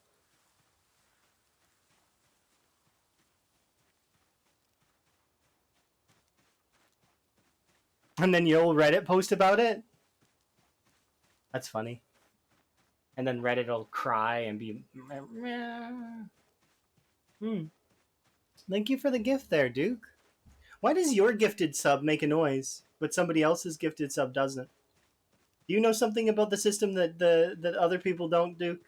And then you'll Reddit post about it? That's funny. And then Reddit will cry and be... Hmm. Thank you for the gift there, Duke. Why does your gifted sub make a noise, but somebody else's gifted sub doesn't? Do you know something about the system that other people don't, Duke?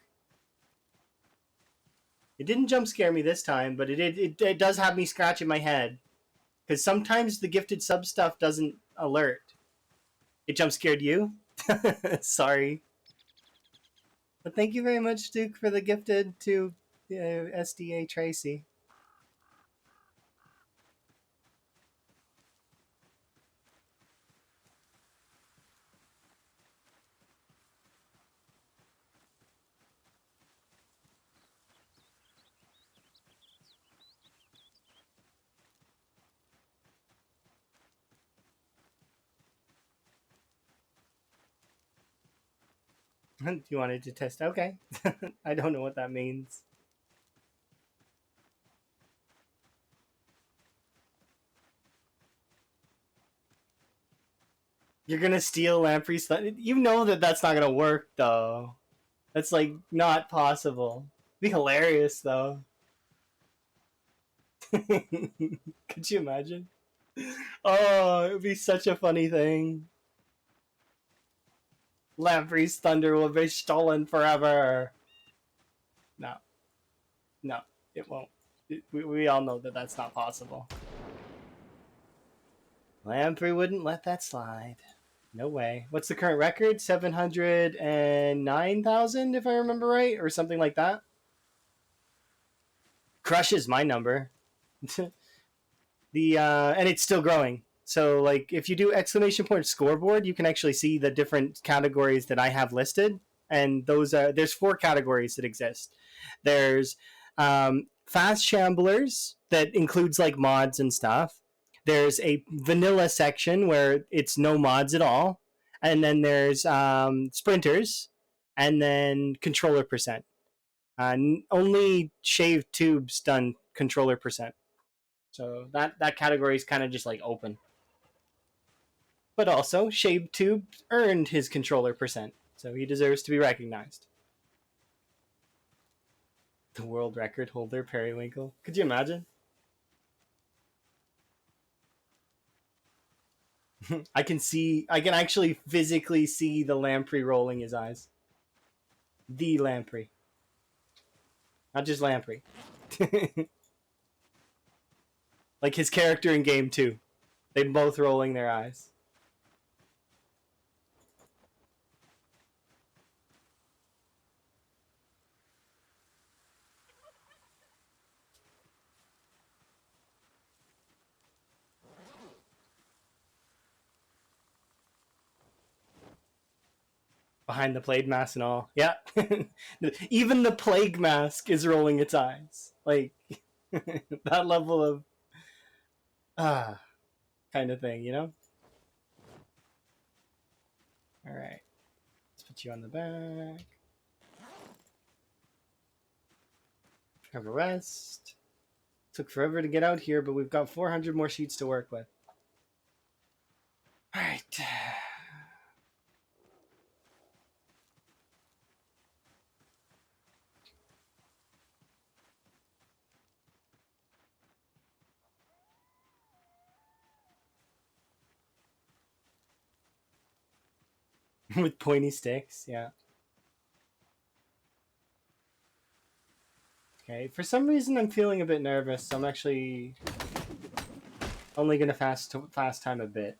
It didn't jump scare me this time, but it does have me scratching my head. Because sometimes the gifted sub stuff doesn't alert. It jump scared you? Sorry. But thank you very much, Duke, for the gifted to SDA Tracy. You wanted to test? Okay. I don't know what that means. You're gonna steal Lamprey's stuff. You know that that's not gonna work, though. That's like not possible. It'd be hilarious, though. Could you imagine? Oh, it would be such a funny thing. Lamprey's thunder will be stolen forever. No, no, it won't. We all know that that's not possible. Lamprey wouldn't let that slide. No way. What's the current record? 709,000, if I remember right, or something like that. Crushes my number. And it's still growing. So like if you do exclamation point scoreboard, you can actually see the different categories that I have listed, and those are there's 4 categories that exist. There's fast shamblers that includes like mods and stuff. There's a vanilla section where it's no mods at all, and then there's sprinters, and then controller percent. Only shaved tubes done controller percent. So that category is kind of just like open. But also, Shaved Tube earned his controller percent, so he deserves to be recognized. The world record holder, Periwinkle. Could you imagine? I can actually physically see the lamprey rolling his eyes. The lamprey. Not just lamprey. Like his character in game 2. They both rolling their eyes. Behind the plague mask and all. Yeah. Even the plague mask is rolling its eyes. Like that level of kind of thing, you know? Alright. Let's put you on the back. Have a rest. Took forever to get out here, but we've got 400 more sheets to work with. Alright. With pointy sticks, yeah. Okay, for some reason I'm feeling a bit nervous, so I'm actually only gonna fast time a bit.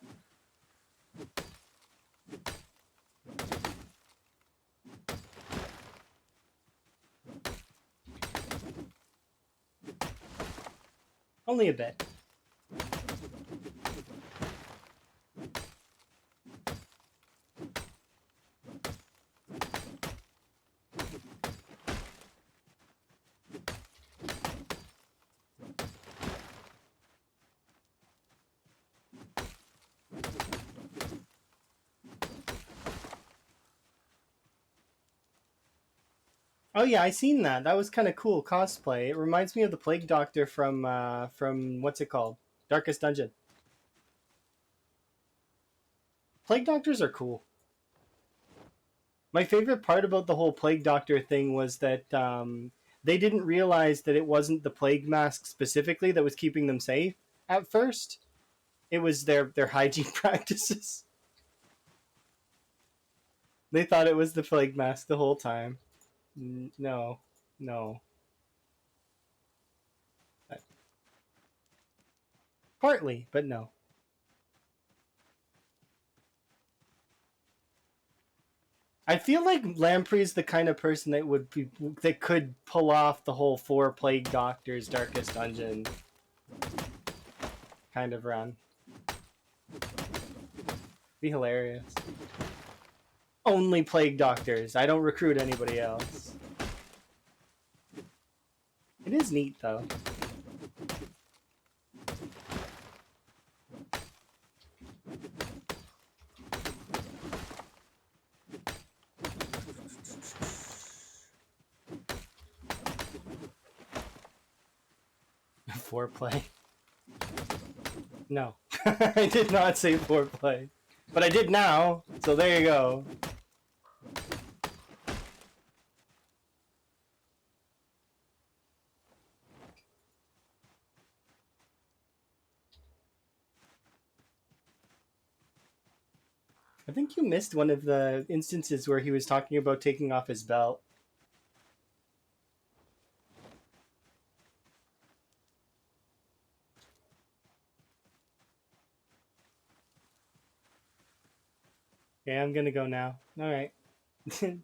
Only a bit. Oh yeah, I seen that. That was kind of cool cosplay. It reminds me of the Plague Doctor from what's it called? Darkest Dungeon. Plague Doctors are cool. My favorite part about the whole Plague Doctor thing was that they didn't realize that it wasn't the plague mask specifically that was keeping them safe at first. It was their hygiene practices. They thought it was the plague mask the whole time. No, no. Partly, but no. I feel like Lamprey's the kind of person that could pull off the whole four plague doctors Darkest Dungeon kind of run. Be hilarious. Only plague doctors. I don't recruit anybody else. It is neat though. Foreplay. No. I did not say foreplay. But I did now, so there you go. I think you missed one of the instances where he was talking about taking off his belt. Okay, I'm gonna go now. Alright.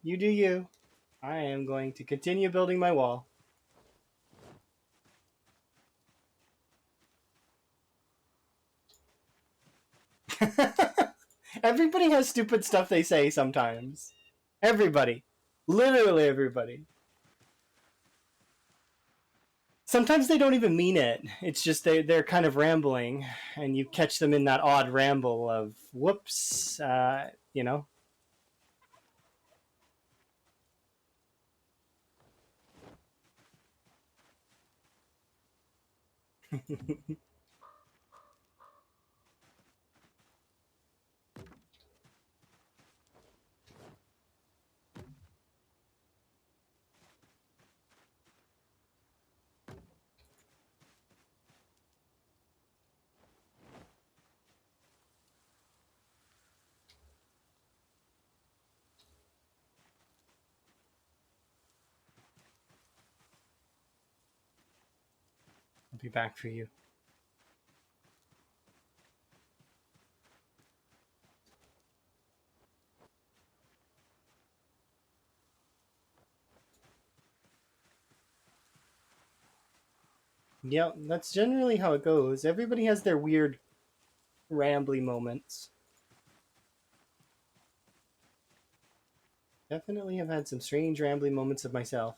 You do you. I am going to continue building my wall. Everybody has stupid stuff they say sometimes. Everybody. Literally everybody. Sometimes they don't even mean it. It's just they're kind of rambling, and you catch them in that odd ramble of whoops, you know. I'll be back for you. Yeah, that's generally how it goes. Everybody has their weird, rambly moments. Definitely have had some strange, rambly moments of myself.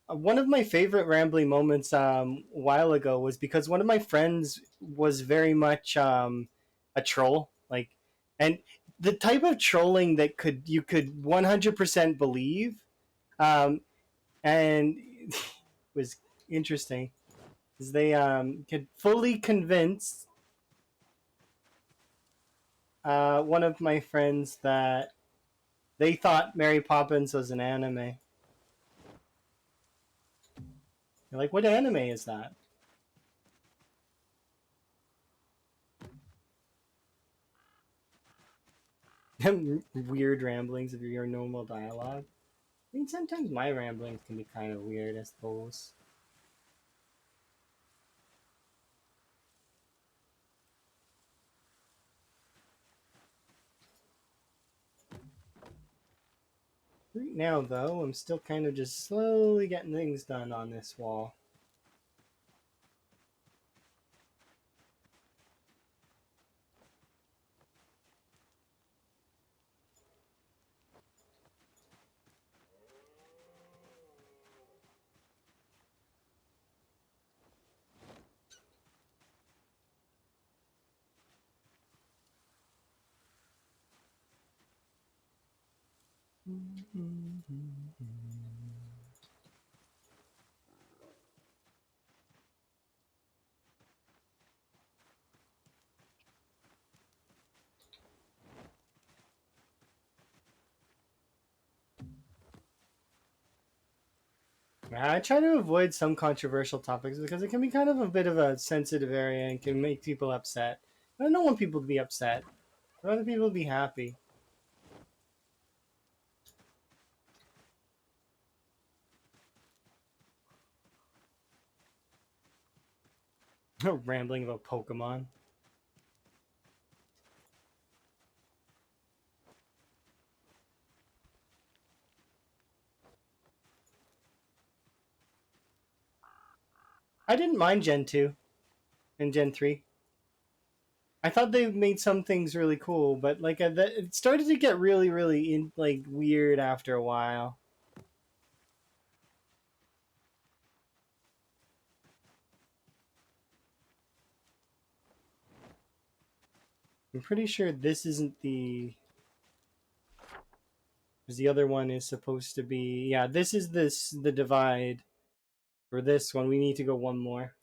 One of my favorite rambling moments a while ago was because one of my friends was very much a troll, like, and the type of trolling that you could 100% believe, um, and was interesting. Is they could fully convince one of my friends that they thought Mary Poppins was an anime. They're like, "What anime is that?" Weird ramblings of your normal dialogue. I mean, sometimes my ramblings can be kind of weird, I suppose. Right now, though, I'm still kind of just slowly getting things done on this wall. I try to avoid some controversial topics because it can be kind of a bit of a sensitive area and can make people upset. I don't want people to be upset. I want people to be happy. Rambling about Pokemon. I didn't mind Gen 2 and Gen 3. I thought they made some things really cool, but like it started to get really, really like weird after a while. I'm pretty sure this isn't the. Because the other one is supposed to be. Yeah, this is the divide. For this one, we need to go one more.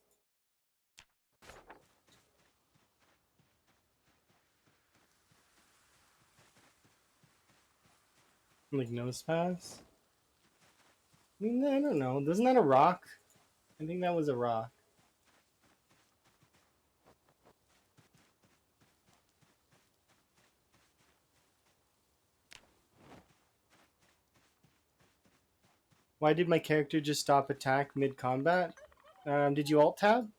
Like nose pass. I mean, I don't know. Wasn't that a rock? I think that was a rock. Why did my character just stop attack mid combat? Did you alt tab?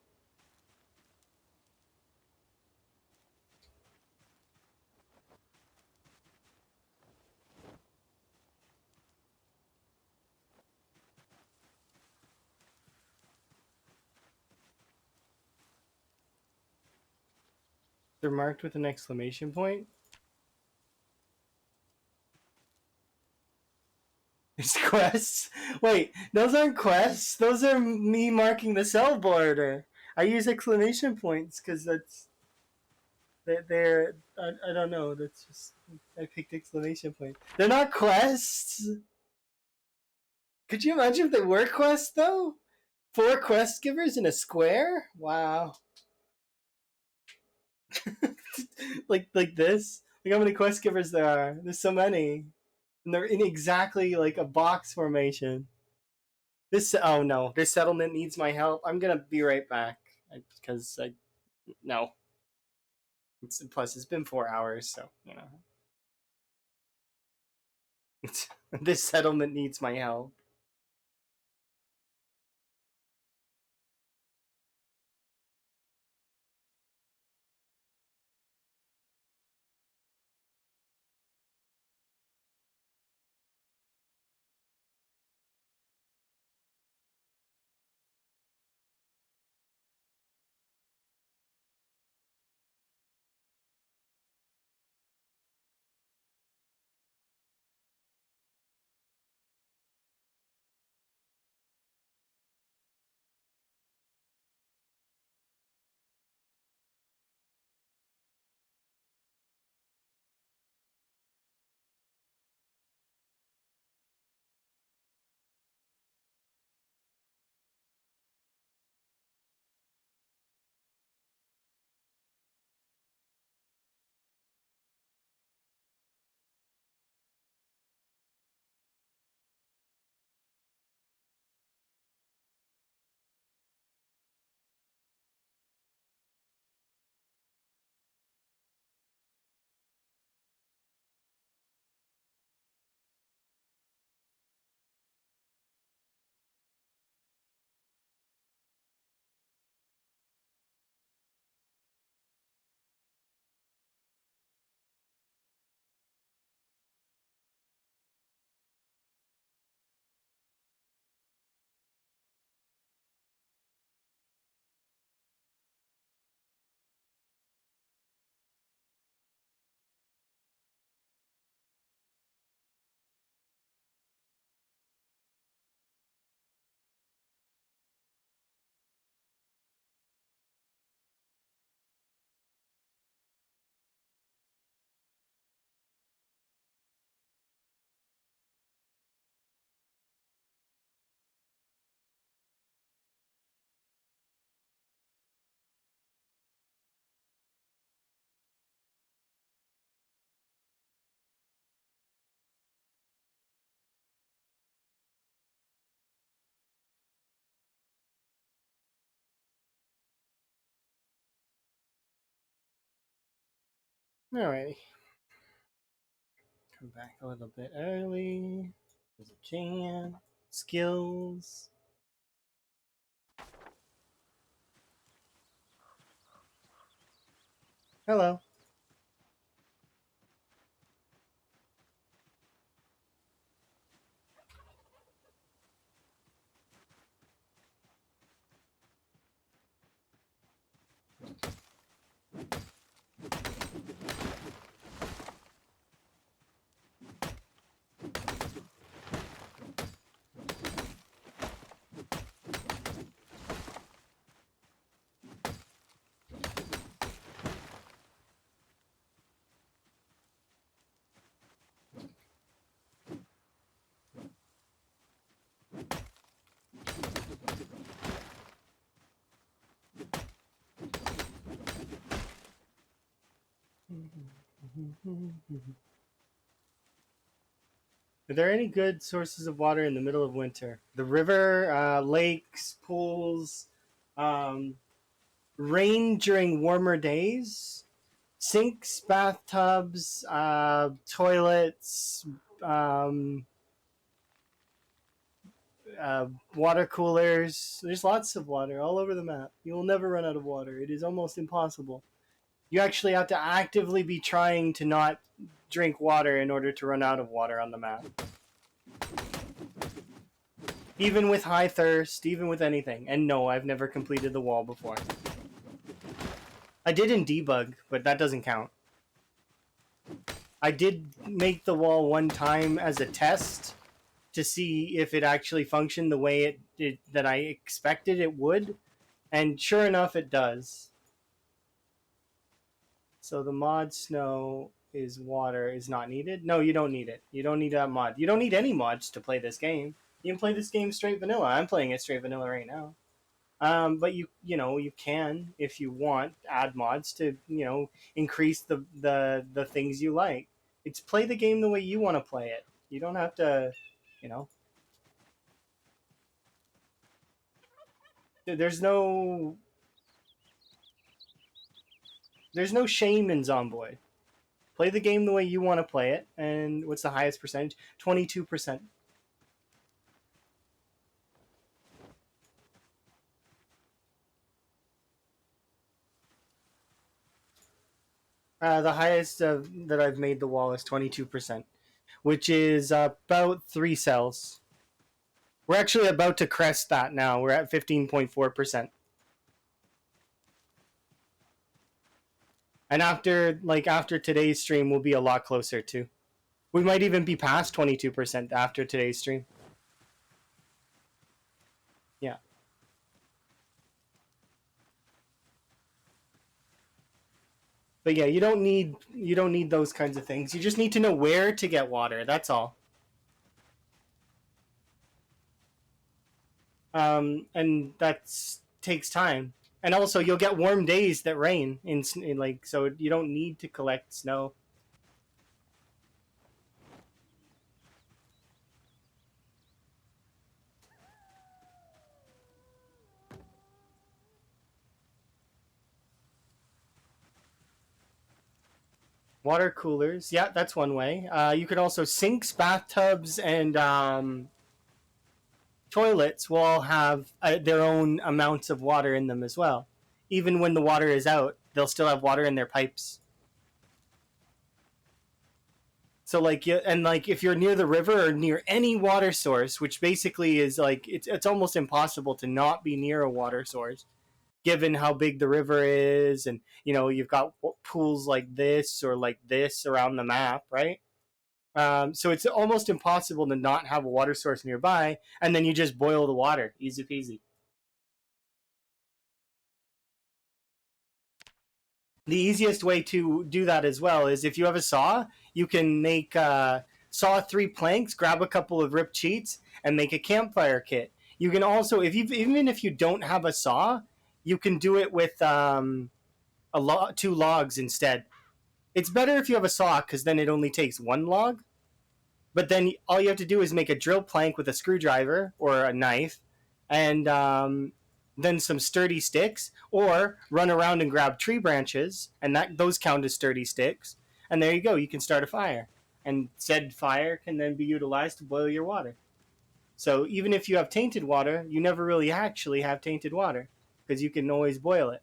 They're marked with an exclamation point. It's quests. Wait, those aren't quests. Those are me marking the cell border. I use exclamation points because they're I don't know. That's just I picked exclamation point. They're not quests. Could you imagine if they were quests though? 4 quest givers in a square? Wow. like this. Like how many quest givers there are? There's so many, and they're in exactly like a box formation. This oh no, this settlement needs my help. I'm gonna be right back because I no. Plus, it's been 4 hours, so you know. This settlement needs my help. Alrighty. Come back a little bit early. As I can. Skills. Hello. Are there any good sources of water in the middle of winter? The river, lakes, pools, um, rain during warmer days, sinks, bathtubs, toilets, um, uh, water coolers. There's lots of water all over the map. You will never run out of water. It is almost impossible. You actually have to actively be trying to not drink water in order to run out of water on the map. Even with high thirst, even with anything. And no, I've never completed the wall before. I did in debug, but that doesn't count. I did make the wall one time as a test to see if it actually functioned the way that I expected it would, and sure enough, it does. So the mod snow is water is not needed. No, you don't need it. You don't need that mod. You don't need any mods to play this game. You can play this game straight vanilla. I'm playing it straight vanilla right now. But you can, if you want, add mods to increase the things you like. It's play the game the way you want to play it. You don't have to, you know. There's no shame in Zomboid. Play the game the way you want to play it. And what's the highest percentage? 22%. The highest that I've made the wall is 22%, which is about 3 cells. We're actually about to crest that now. We're at 15.4%. And after today's stream, we'll be a lot closer too. We might even be past 22% after today's stream. Yeah. But yeah, you don't need those kinds of things. You just need to know where to get water. That's all. And that takes time. And also, you'll get warm days that rain in like, so you don't need to collect snow. Water coolers, yeah, that's one way. You could also sinks, bathtubs, and toilets will all have their own amounts of water in them as well. Even when the water is out, they'll still have water in their pipes. So like if you're near the river or near any water source, which basically is like it's almost impossible to not be near a water source, given how big the river is, and you've got pools like this or like this around the map, right? So it's almost impossible to not have a water source nearby, and then you just boil the water, easy peasy. The easiest way to do that as well is if you have a saw, you can make saw 3 planks, grab a couple of ripped sheets, and make a campfire kit. You can also, even if you don't have a saw, you can do it with 2 logs instead. It's better if you have a saw because then it only takes 1 log. But then all you have to do is make a drill plank with a screwdriver or a knife, and then some sturdy sticks, or run around and grab tree branches, and those count as sturdy sticks. And there you go. You can start a fire, and said fire can then be utilized to boil your water. So even if you have tainted water, you never really actually have tainted water because you can always boil it.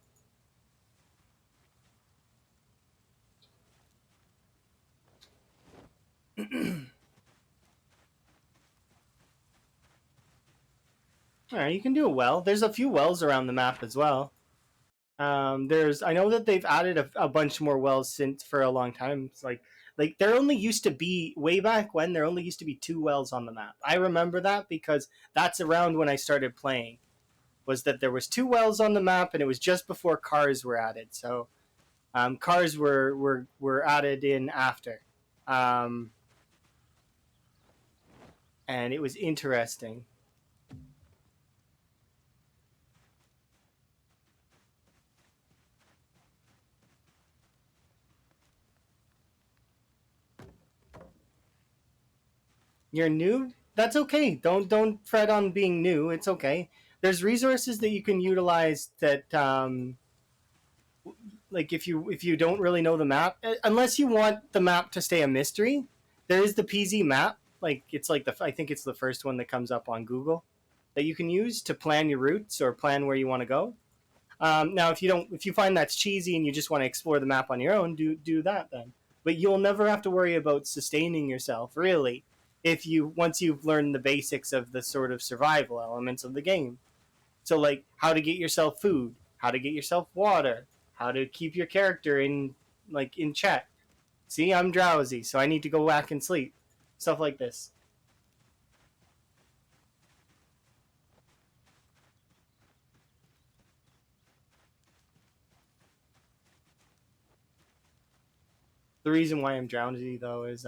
All right, you can do a well. There's a few wells around the map as well. There's I know that they've added a bunch more wells since for a long time. It's like there only used to be way back when there only used to be two wells on the map. I remember that because that's around when I started playing. Was that there was two wells on the map and it was just before cars were added. So cars were added in after, um, and it was interesting. You're new. That's okay. Don't fret on being new. It's okay. There's resources that you can utilize that like if you don't really know the map, unless you want the map to stay a mystery, there is the PZ map. Like it's like the I think it's the first one that comes up on Google that you can use to plan your routes or plan where you want to go. Now, if you find that's cheesy and you just want to explore the map on your own, do that then. But you'll never have to worry about sustaining yourself, really, if you once you've learned the basics of the sort of survival elements of the game. So, like how to get yourself food, how to get yourself water, how to keep your character in check. See, I'm drowsy, so I need to go back and sleep. Stuff like this. The reason why I'm drowsy though is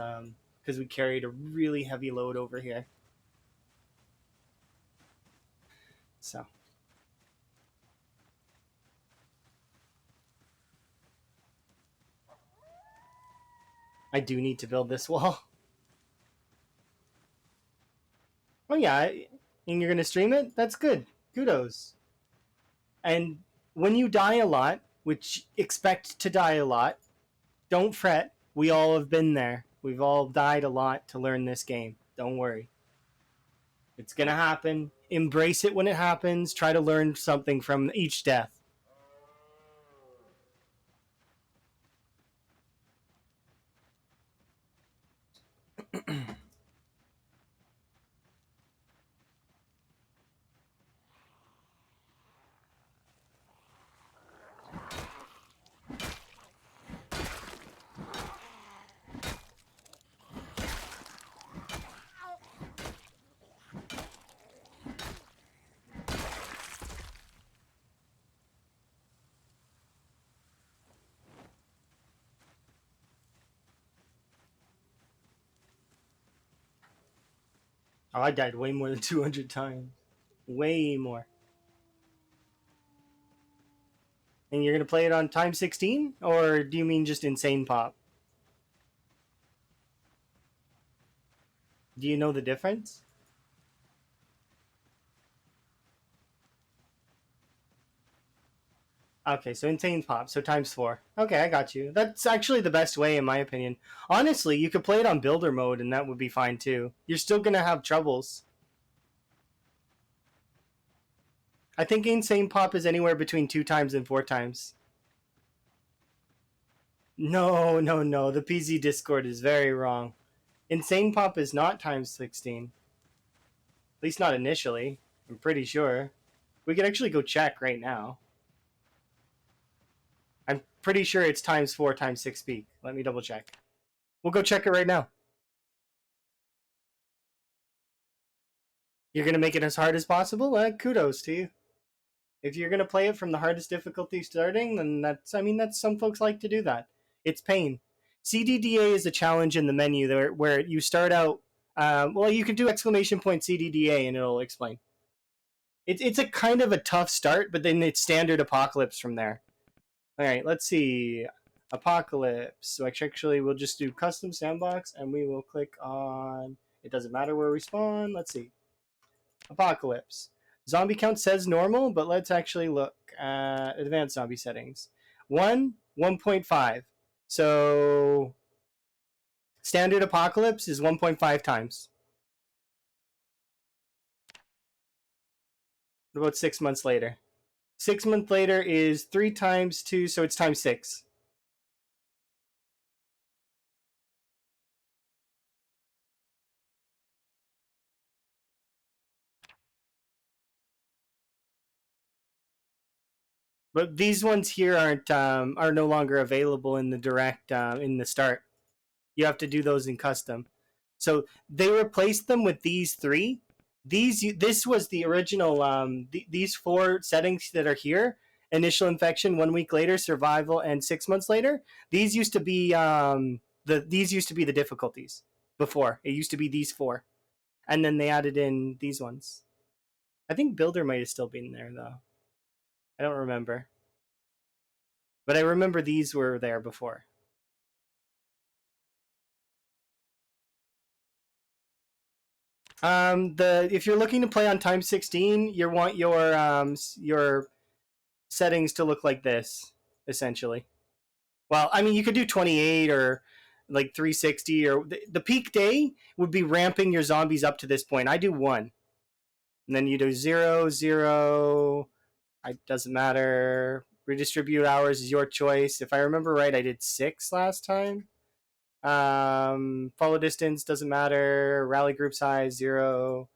because we carried a really heavy load over here. So I do need to build this wall. Oh yeah, and you're gonna stream it? That's good. Kudos. And when you die a lot, which expect to die a lot, don't fret. We all have been there. We've all died a lot to learn this game. Don't worry. It's gonna happen. Embrace it when it happens. Try to learn something from each death. Oh, I died way more than 200 times. Way more. And you're gonna play it on time 16, or do you mean just insane pop? Do you know the difference? Okay, so insane pop, so times four. Okay, I got you. That's actually the best way, in my opinion. Honestly, you could play it on builder mode, and that would be fine too. You're still gonna have troubles. I think insane pop is anywhere between two times and four times. No, no, no. The PZ Discord is very wrong. Insane pop is not times 16. At least not initially. I'm pretty sure. We could actually go check right now. I'm pretty sure it's times four times six peak. Let me double check. We'll go check it right now. You're gonna make it as hard as possible? Kudos to you. If you're gonna play it from the hardest difficulty starting, then that's some folks like to do that. It's pain. CDDA is a challenge in the menu there where you start out. Well, you can do exclamation point CDDA and it'll explain. It's a kind of a tough start, but then it's standard apocalypse from there. All right, let's see. Apocalypse. So actually, we'll just do custom sandbox, and we will click on. It doesn't matter where we spawn. Let's see. Apocalypse. Zombie count says normal, but let's actually look at advanced zombie settings. 1.5. So Standard apocalypse is 1.5 times. What about 6 months later? 6 months later is 3 times 2, so it's times 6. But these ones here are no longer available in the direct in the start. You have to do those in custom. So they replaced them with these three. This was the original. These four settings that are here: initial infection, 1 week later, survival, and 6 months later. These used to be these used to be the difficulties before. It used to be these four, and then they added in these ones. I think builder might have still been there though. I don't remember, but I remember these were there before. The if you're looking to play on time 16, you want your settings to look like this, essentially. Well, I mean, you could do 28 or like 360, or the peak day would be ramping your zombies up to this point. I do 1, and then you do 0, 0. It doesn't matter. Redistribute hours is your choice. If I remember right, I did 6 last time. Follow distance doesn't matter. Rally group size 0.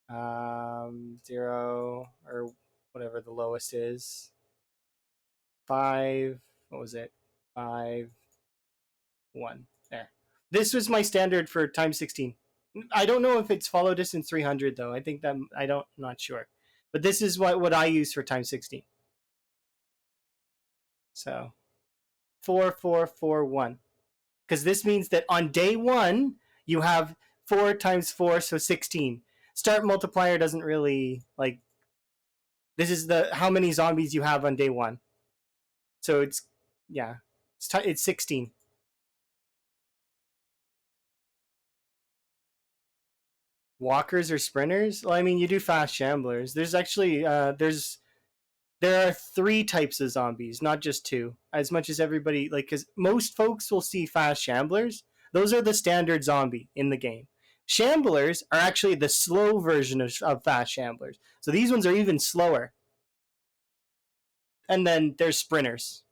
0 or whatever the lowest is. 5. What was it? 5, 1. There. This was my standard for time 16. I don't know if it's follow distance 300 though. I think that not sure. But this is what I use for time 16. So 4, 4, 4, 1. Because this means that on day 1 you have 4 times 4, so 16. Start multiplier doesn't really like. This is the how many zombies you have on day 1. So it's yeah, it's 16. Walkers or sprinters? Well, I mean, you do fast shamblers. There's actually there are 3 types of zombies, not just 2. As much as everybody like, because most folks will see fast shamblers. Those are the standard zombie in the game. Shamblers are actually the slow version of fast shamblers. So these ones are even slower. And then there's sprinters.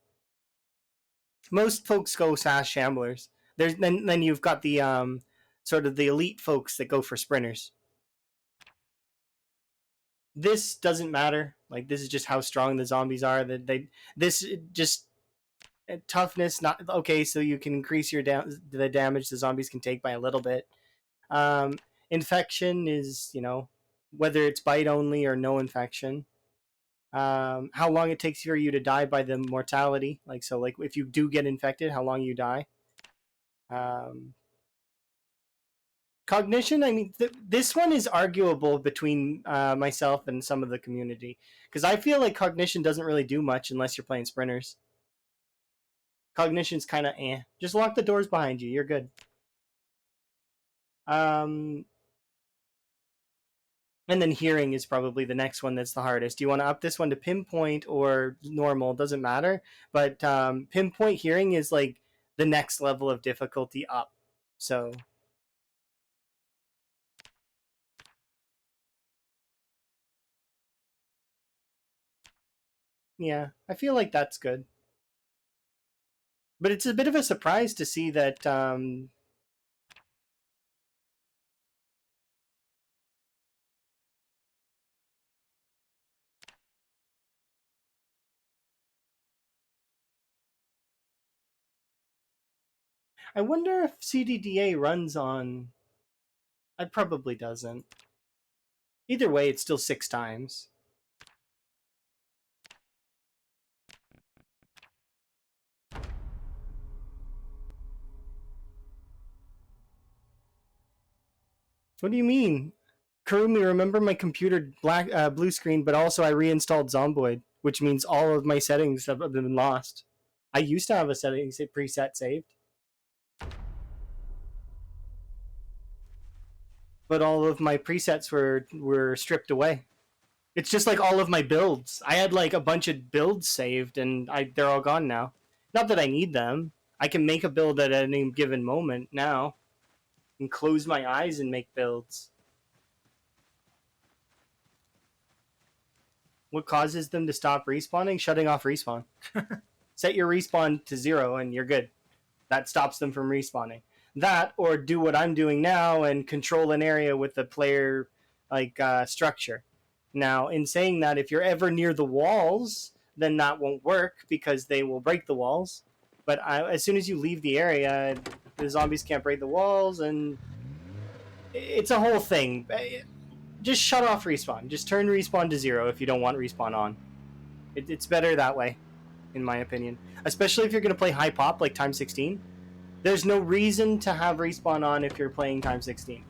Most folks go fast shamblers. Then you've got the sort of the elite folks that go for sprinters. This doesn't matter. Like, this is just how strong the zombies are. That they this just toughness not okay. So you can increase the damage the zombies can take by a little bit. Um, Infection is whether it's bite only or no infection. How long it takes for you to die by the mortality. Like, so like if you do get infected, how long you die. Um, Cognition, I mean, this one is arguable between myself and some of the community, because I feel like cognition doesn't really do much unless you're playing sprinters. Cognition's kind of just lock the doors behind you, you're good. And then hearing is probably the next one that's the hardest. Do you want to up this one to pinpoint or normal? Doesn't matter, but pinpoint hearing is like the next level of difficulty up. So yeah, I feel like that's good. But it's a bit of a surprise to see that. I wonder if CDDA runs on. It probably doesn't. Either way, it's still 6 times. What do you mean? Kurumi, remember my computer blue screen, but also I reinstalled Zomboid, which means all of my settings have been lost. I used to have a settings preset saved, but all of my presets were stripped away. It's just like all of my builds. I had like a bunch of builds saved, and they're all gone now. Not that I need them. I can make a build at any given moment now and close my eyes and make builds. What causes them to stop respawning? Shutting off respawn. Set your respawn to 0 and you're good. That stops them from respawning. That, or do what I'm doing now and control an area with the player structure. Now, in saying that, if you're ever near the walls, then that won't work because they will break the walls. But as soon as you leave the area, the zombies can't break the walls, and it's a whole thing. Just shut off respawn. Just turn respawn to 0 if you don't want respawn on. It's better that way, in my opinion. Especially if you're going to play high pop like time 16. There's no reason to have respawn on if you're playing time 16.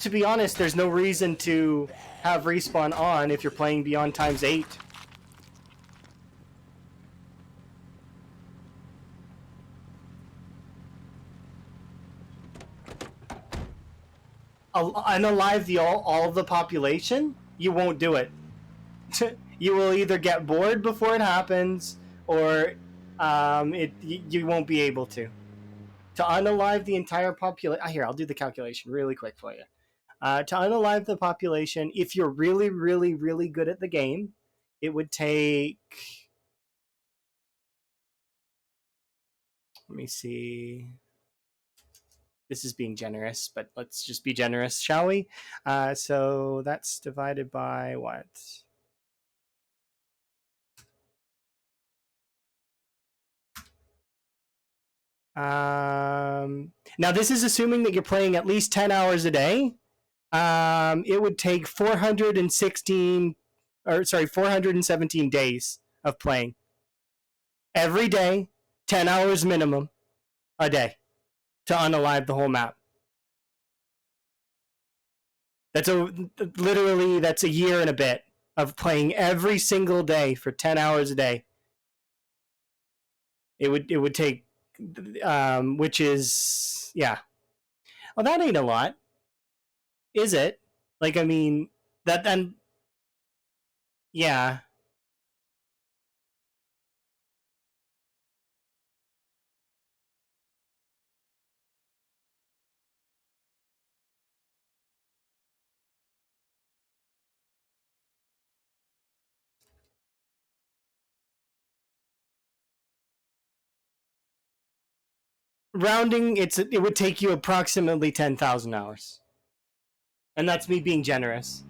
To be honest, there's no reason to have respawn on if you're playing beyond times 8. Unalive all of the population, you won't do it. You will either get bored before it happens, or you won't be able to. To unalive the entire population... Here, I'll do the calculation really quick for you. To unalive the population, if you're really, really, really good at the game, it would take... Let me see... This is being generous, but let's just be generous, shall we? So that's divided by what? Now this is assuming that you're playing at least 10 hours a day. It would take 417 days of playing. Every day, 10 hours minimum a day to unalive the whole map. That's a year and a bit of playing every single day for 10 hours a day. It would take, which is, yeah. Well, that ain't a lot, is it? Like, I mean, that then, yeah. Rounding, it would take you approximately 10,000 hours, and that's me being generous.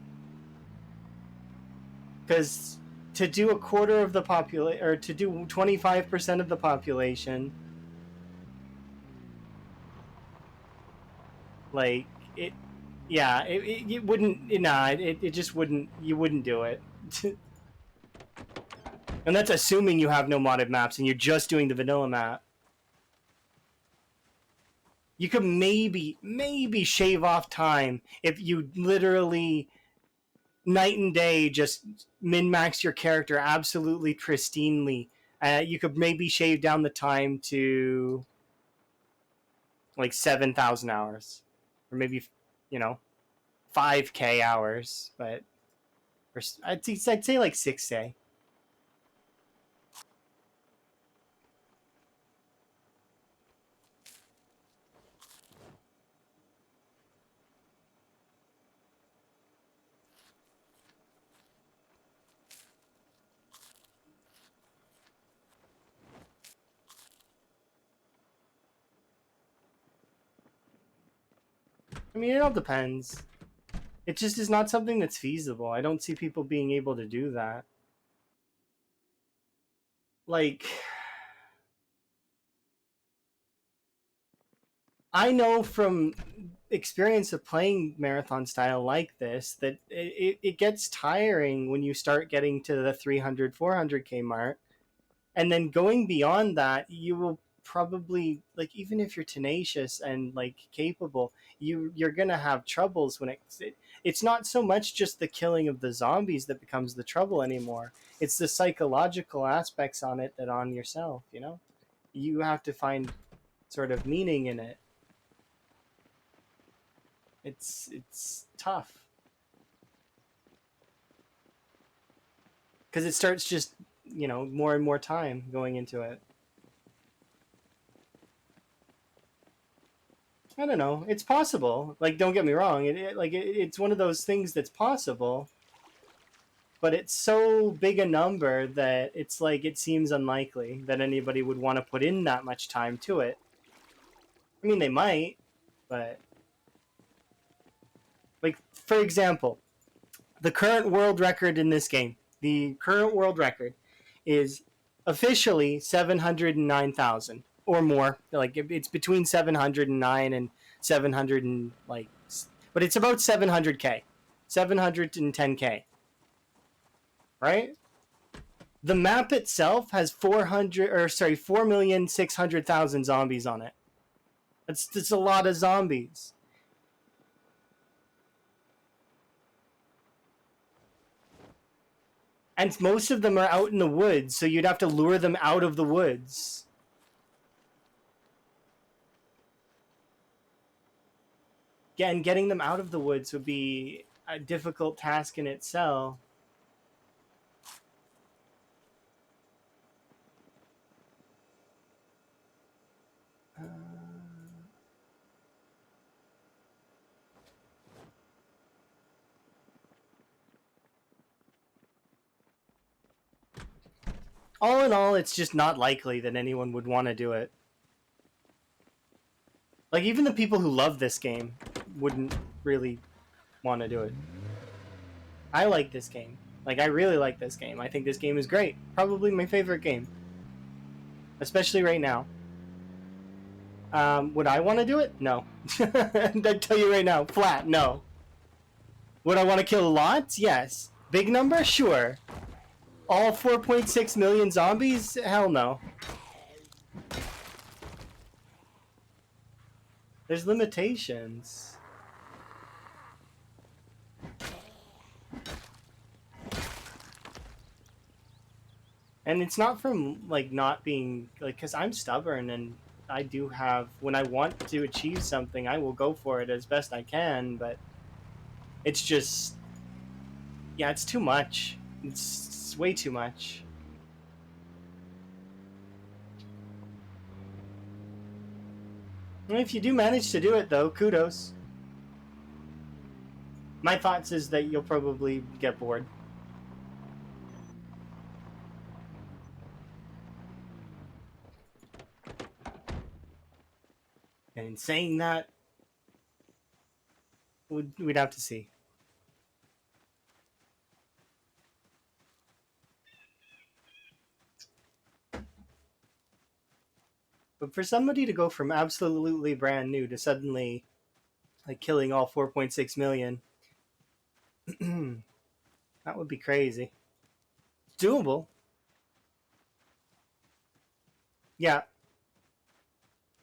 Because to do a quarter of the population, or to do 25% of the population, like it, yeah, it wouldn't. Nah, it just wouldn't. You wouldn't do it. And that's assuming you have no modded maps and you're just doing the vanilla map. You could maybe shave off time if you literally night and day just min-max your character absolutely pristinely. You could maybe shave down the time to like 7,000 hours, or maybe 5K hours, but I'd say like 6K. I mean, it all depends. It just is not something that's feasible. I don't see people being able to do that. Like, I know from experience of playing marathon style like this that it gets tiring when you start getting to the 300, 400K mark. And then going beyond that, you will probably, like, even if you're tenacious and like capable, you're gonna have troubles when it's not so much just the killing of the zombies that becomes the trouble anymore. It's the psychological aspects on it that on yourself, you have to find sort of meaning in it. It's tough because it starts just more and more time going into it. I don't know. It's possible. Like, don't get me wrong. It's one of those things that's possible, but it's so big a number that it's like it seems unlikely that anybody would want to put in that much time to it. I mean, they might, but like for example, the current world record in this game, the current world record is officially 709,000 or more. Like it's between 709 and 700 and like, but it's about 700k, 710k, right? The map itself has 4,600,000 zombies on it. That's a lot of zombies. And most of them are out in the woods, so you'd have to lure them out of the woods. Yeah, and getting them out of the woods would be a difficult task in itself. All in all, it's just not likely that anyone would want to do it. Like, even the people who love this game wouldn't really want to do it. I like this game. Like, I really like this game. I think this game is great. Probably my favorite game. Especially right now. Would I want to do it? No. I tell you right now, flat, no. Would I want to kill lots? Yes. Big number? Sure. All 4.6 million zombies? Hell no. There's limitations. And it's not from, like, not being, like, because I'm stubborn and I do have, when I want to achieve something, I will go for it as best I can, but it's just, yeah, it's too much. It's way too much. And if you do manage to do it, though, kudos. My thoughts is that you'll probably get bored. And in saying that, we'd have to see. But for somebody to go from absolutely brand new to suddenly like killing all 4.6 million, that would be crazy. It's doable. Yeah,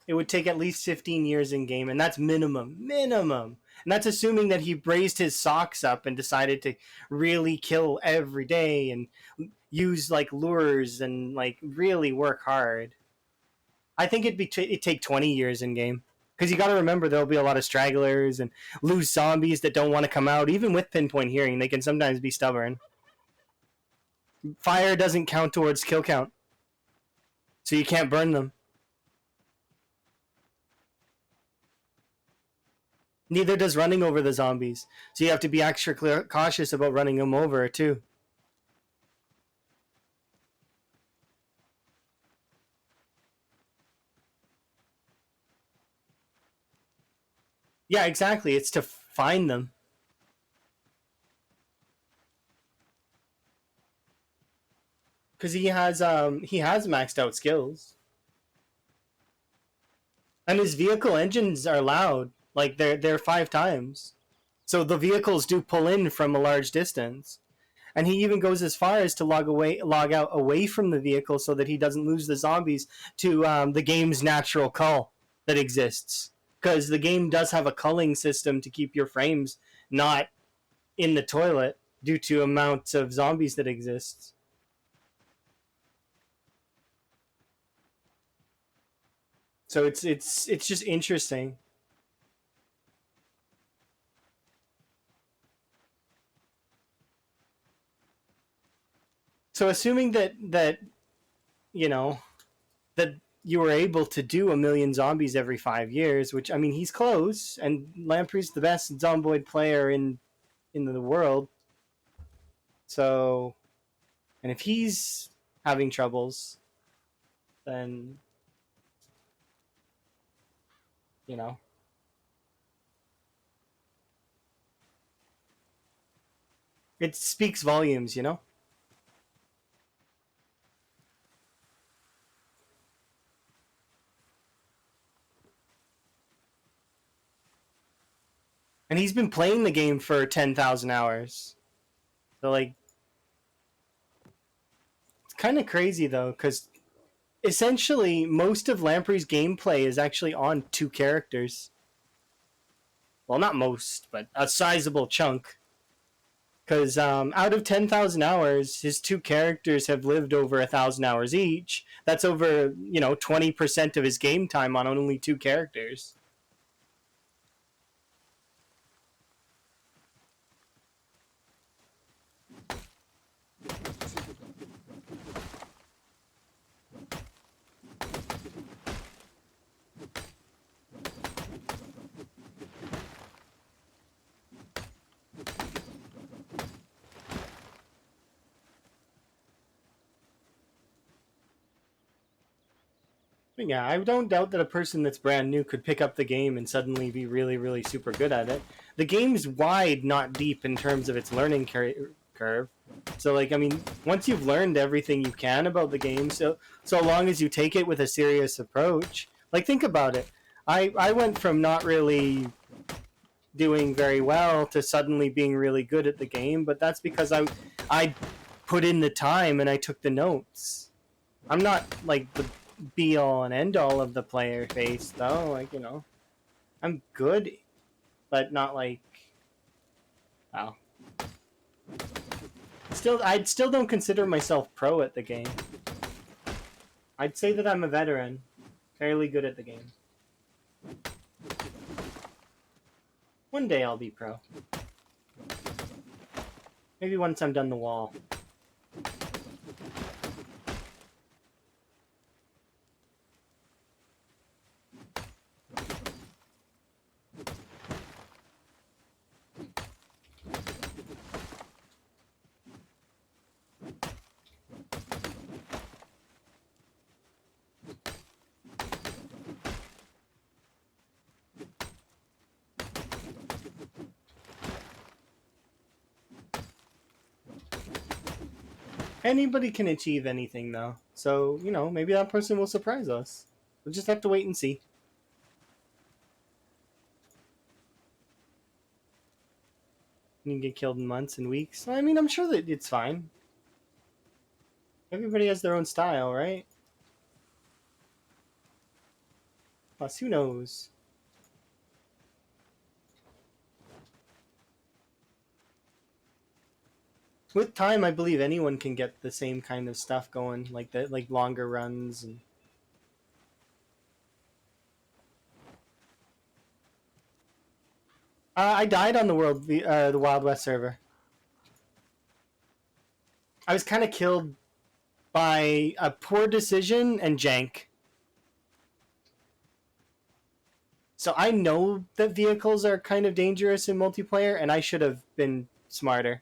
it would take at least 15 years in game, and that's minimum. Minimum. And that's assuming that he raised his socks up and decided to really kill every day and use like lures and like really work hard. I think it'd take 20 years in game. Because you got to remember there'll be a lot of stragglers and loose zombies that don't want to come out. Even with pinpoint hearing, they can sometimes be stubborn. Fire doesn't count towards kill count, so you can't burn them. Neither does running over the zombies, so you have to be extra cautious about running them over too. Yeah, exactly. It's to find them. Because he has maxed out skills. And his vehicle engines are loud. Like they're 5 times. So the vehicles do pull in from a large distance. And he even goes as far as to log out away from the vehicle so that he doesn't lose the zombies to the game's natural cull that exists. Because the game does have a culling system to keep your frames not in the toilet due to amounts of zombies that exist. So it's just interesting. So assuming that you know that you were able to do 1 million zombies every 5 years, which I mean he's close, and Lamprey's the best zomboid player in the world. So, and if he's having troubles, then you know it speaks volumes. And he's been playing the game for 10,000 hours. So like, it's kind of crazy though, because essentially most of Lamprey's gameplay is actually on two characters. Well, not most, but a sizable chunk. Because out of 10,000 hours, his two characters have lived over 1,000 hours each. That's over 20% of his game time on only two characters. Yeah, I don't doubt that a person that's brand new could pick up the game and suddenly be really, really super good at it. The game's wide, not deep in terms of its learning curve. So, like, I mean, once you've learned everything you can about the game, so long as you take it with a serious approach, like, think about it. I went from not really doing very well to suddenly being really good at the game, but that's because I put in the time and I took the notes. I'm not like the be all and end all of the player face though. Like, I'm good, but not like wow. I still don't consider myself pro at the game. I'd say that I'm a veteran, fairly good at the game. One day I'll be pro. Maybe once I'm done the wall. Anybody can achieve anything though. So, maybe that person will surprise us. We'll just have to wait and see. You can get killed in months and weeks. I mean, I'm sure that it's fine. Everybody has their own style, right? Plus, who knows? With time, I believe anyone can get the same kind of stuff going, like longer runs and. I died on the Wild West server. I was kind of killed by a poor decision and jank. So I know that vehicles are kind of dangerous in multiplayer, and I should have been smarter.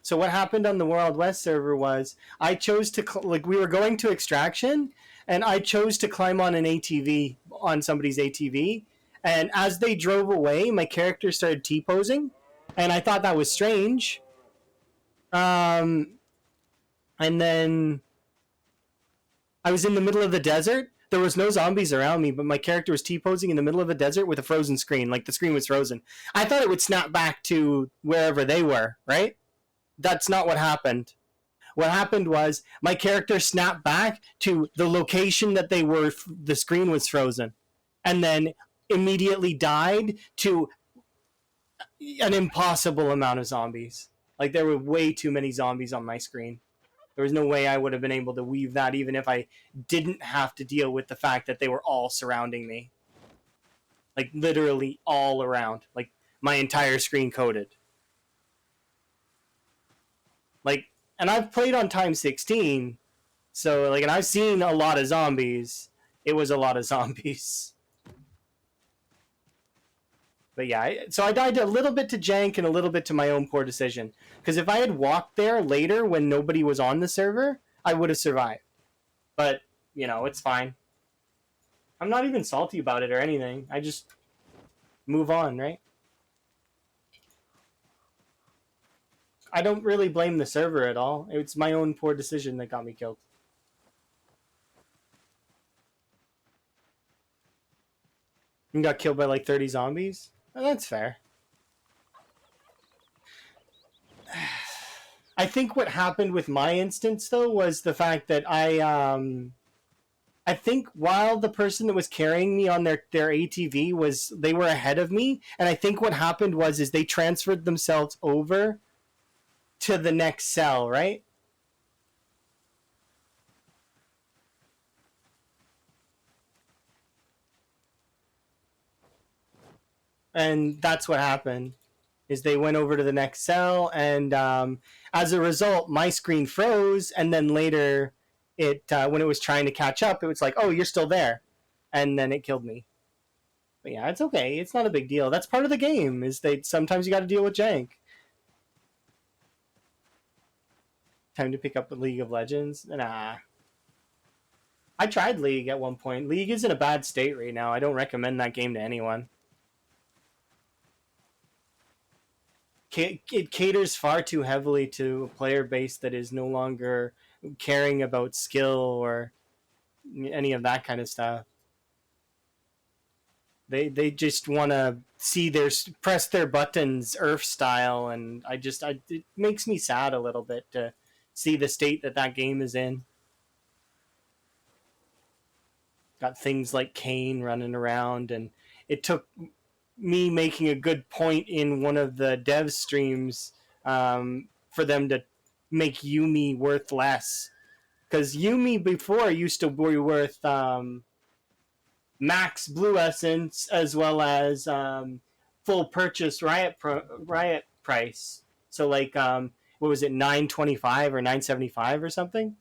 So what happened on the Wild West server was I chose to we were going to extraction, and I chose to climb on an ATV on somebody's ATV, and as they drove away, my character started T-posing, and I thought that was strange. And then I was in the middle of the desert. There was no zombies around me, but my character was T-posing in the middle of a desert with a frozen screen. Like, the screen was frozen. I thought it would snap back to wherever they were, right? That's not what happened. What happened was my character snapped back to the location that they were, the screen was frozen, and then immediately died to an impossible amount of zombies. Like, there were way too many zombies on my screen. There was no way I would have been able to weave that, even if I didn't have to deal with the fact that they were all surrounding me. Like, literally all around. Like, my entire screen coated. Like, And I've played on time 16, so like, and I've seen a lot of zombies. It was a lot of zombies. But yeah, so I died a little bit to jank and a little bit to my own poor decision. Because if I had walked there later when nobody was on the server, I would have survived. But, you know, it's fine. I'm not even salty about it or anything. I just move on, right? I don't really blame the server at all. It's my own poor decision that got me killed. And got killed by like 30 zombies? Well, that's fair. I think what happened with my instance though was the fact that I think while the person that was carrying me on their ATV was they were ahead of me, and I think what happened was is they transferred themselves over to the next cell, right? And that's what happened is they went over to the next cell, and as a result my screen froze, and then later it when it was trying to catch up it was like, oh, you're still there, and then it killed me. But yeah, it's okay, it's not a big deal. That's part of the game, is they sometimes you got to deal with jank. Time to pick up the League of Legends. Nah, I tried League at one point. League is in a bad state right now. I don't recommend that game to anyone. It caters far too heavily to a player base that is no longer caring about skill or any of that kind of stuff. They just want to see their press their buttons Earth style, and it makes me sad a little bit to see the state that that game is in. Got things like Kane running around, and it took me making a good point in one of the dev streams for them to make Yumi worth less, because Yumi before used to be worth max blue essence as well as full purchase riot price. So like what was it, 925 or 975 or something?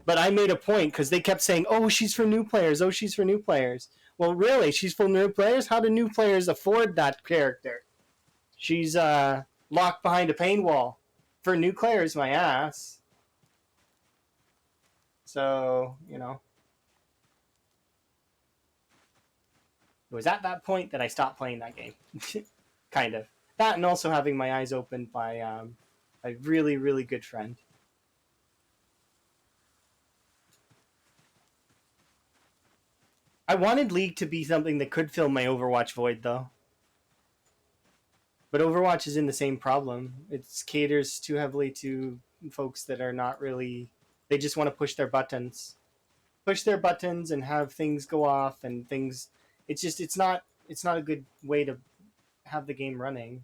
But I made a point because they kept saying, "Oh, she's for new players. Oh, she's for new players." Well, really, she's for new players. How do new players afford that character? She's locked behind a paywall. For new players, my ass. So, you know, it was at that point that I stopped playing that game. Kind of. That, and also having my eyes opened by a really, really good friend. I wanted League to be something that could fill my Overwatch void, though. But Overwatch is in the same problem. It caters too heavily to folks that are not really. They just want to push their buttons. Push their buttons and have things go off and things. It's not a good way to have the game running.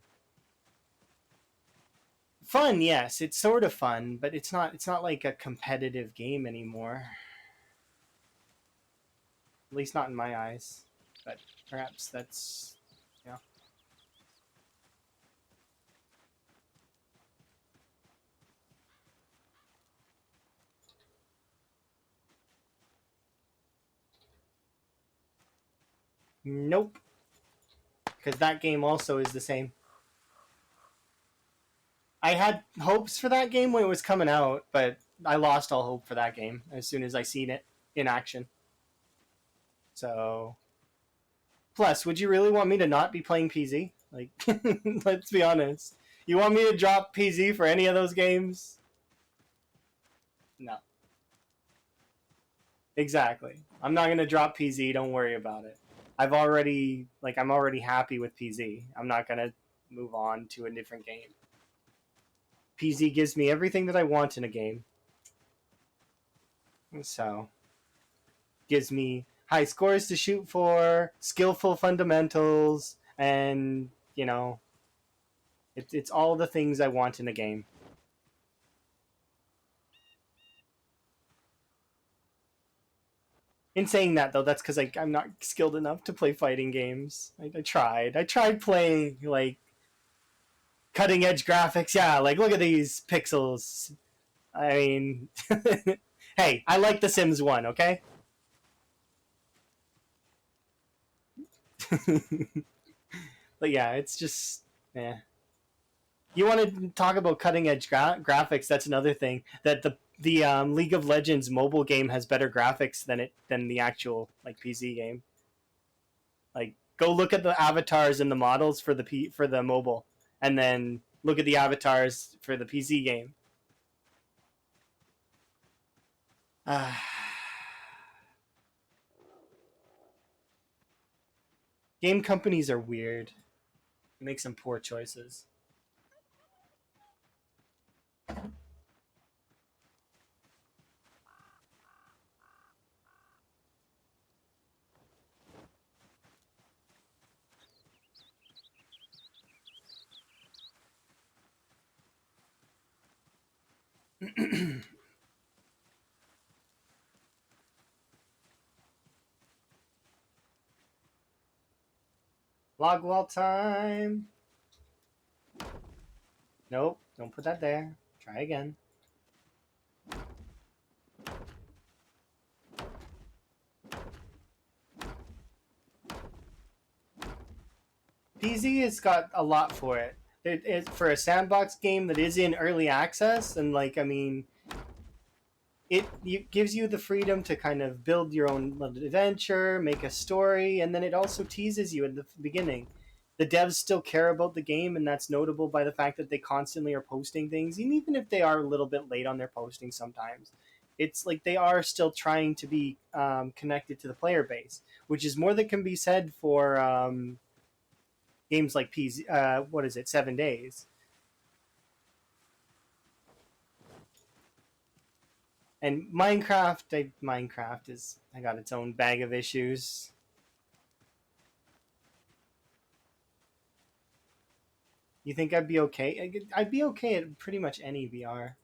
Fun, yes, it's sort of fun, but it's not like a competitive game anymore. At least not in my eyes. But perhaps that's, you know. Nope. Because that game also is the same. I had hopes for that game when it was coming out, but I lost all hope for that game as soon as I seen it in action. So, plus, would you really want me to not be playing PZ? Like, let's be honest. You want me to drop PZ for any of those games? No. Exactly. I'm not gonna drop PZ. Don't worry about it. I'm already happy with PZ. I'm not gonna move on to a different game. PZ gives me everything that I want in a game. So, gives me high scores to shoot for, skillful fundamentals, and, you know, it's all the things I want in a game. In saying that, though, that's because I'm not skilled enough to play fighting games. I tried. I tried playing, like, cutting edge graphics. Yeah, like, look at these pixels. I mean, hey, I like The Sims 1, okay? But yeah, it's just, yeah. You want to talk about cutting edge graphics? That's another thing. That the League of Legends mobile game has better graphics than the actual like PC game. Like, go look at the avatars and the models for for the mobile, and then look at the avatars for the PC game. Uh, Game companies are weird. Make some poor choices. Log wall time. Nope, don't put that there. Try again. PZ has got a lot for it. For a sandbox game that is in early access, and like I mean, gives you the freedom to kind of build your own adventure, make a story, and then it also teases you at the beginning. The devs still care about the game, and that's notable by the fact that they constantly are posting things, and even if they are a little bit late on their posting sometimes. It's like they are still trying to be connected to the player base, which is more than can be said for games like PZ. What is it? 7 Days. And Minecraft is I got its own bag of issues. You think I'd be okay? I'd be okay at pretty much any VR.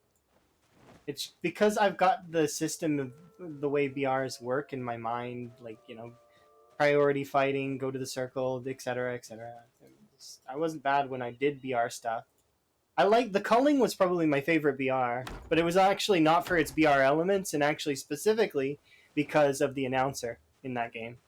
It's because I've got the system of the way BRs work in my mind, like priority fighting, go to the circle, etc., etc. I wasn't bad when I did BR stuff. I like the culling was probably my favorite BR, but it was actually not for its BR elements, and actually specifically because of the announcer in that game.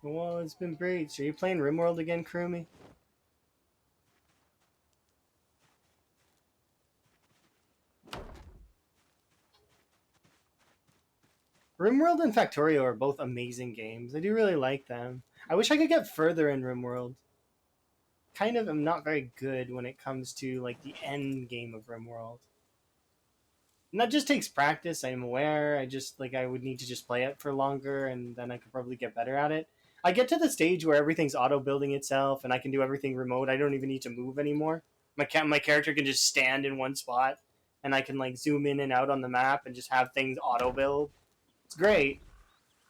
Well, it's been great. So you playing RimWorld again, Kurumi? RimWorld and Factorio are both amazing games. I do really like them. I wish I could get further in RimWorld. Kind of am not very good when it comes to like the end game of RimWorld. And that just takes practice. I'm aware. I just like I would need to just play it for longer, and then I could probably get better at it. I get to the stage where everything's auto building itself, and I can do everything remote. I don't even need to move anymore. My character can just stand in one spot, and I can like zoom in and out on the map and just have things auto build. It's great.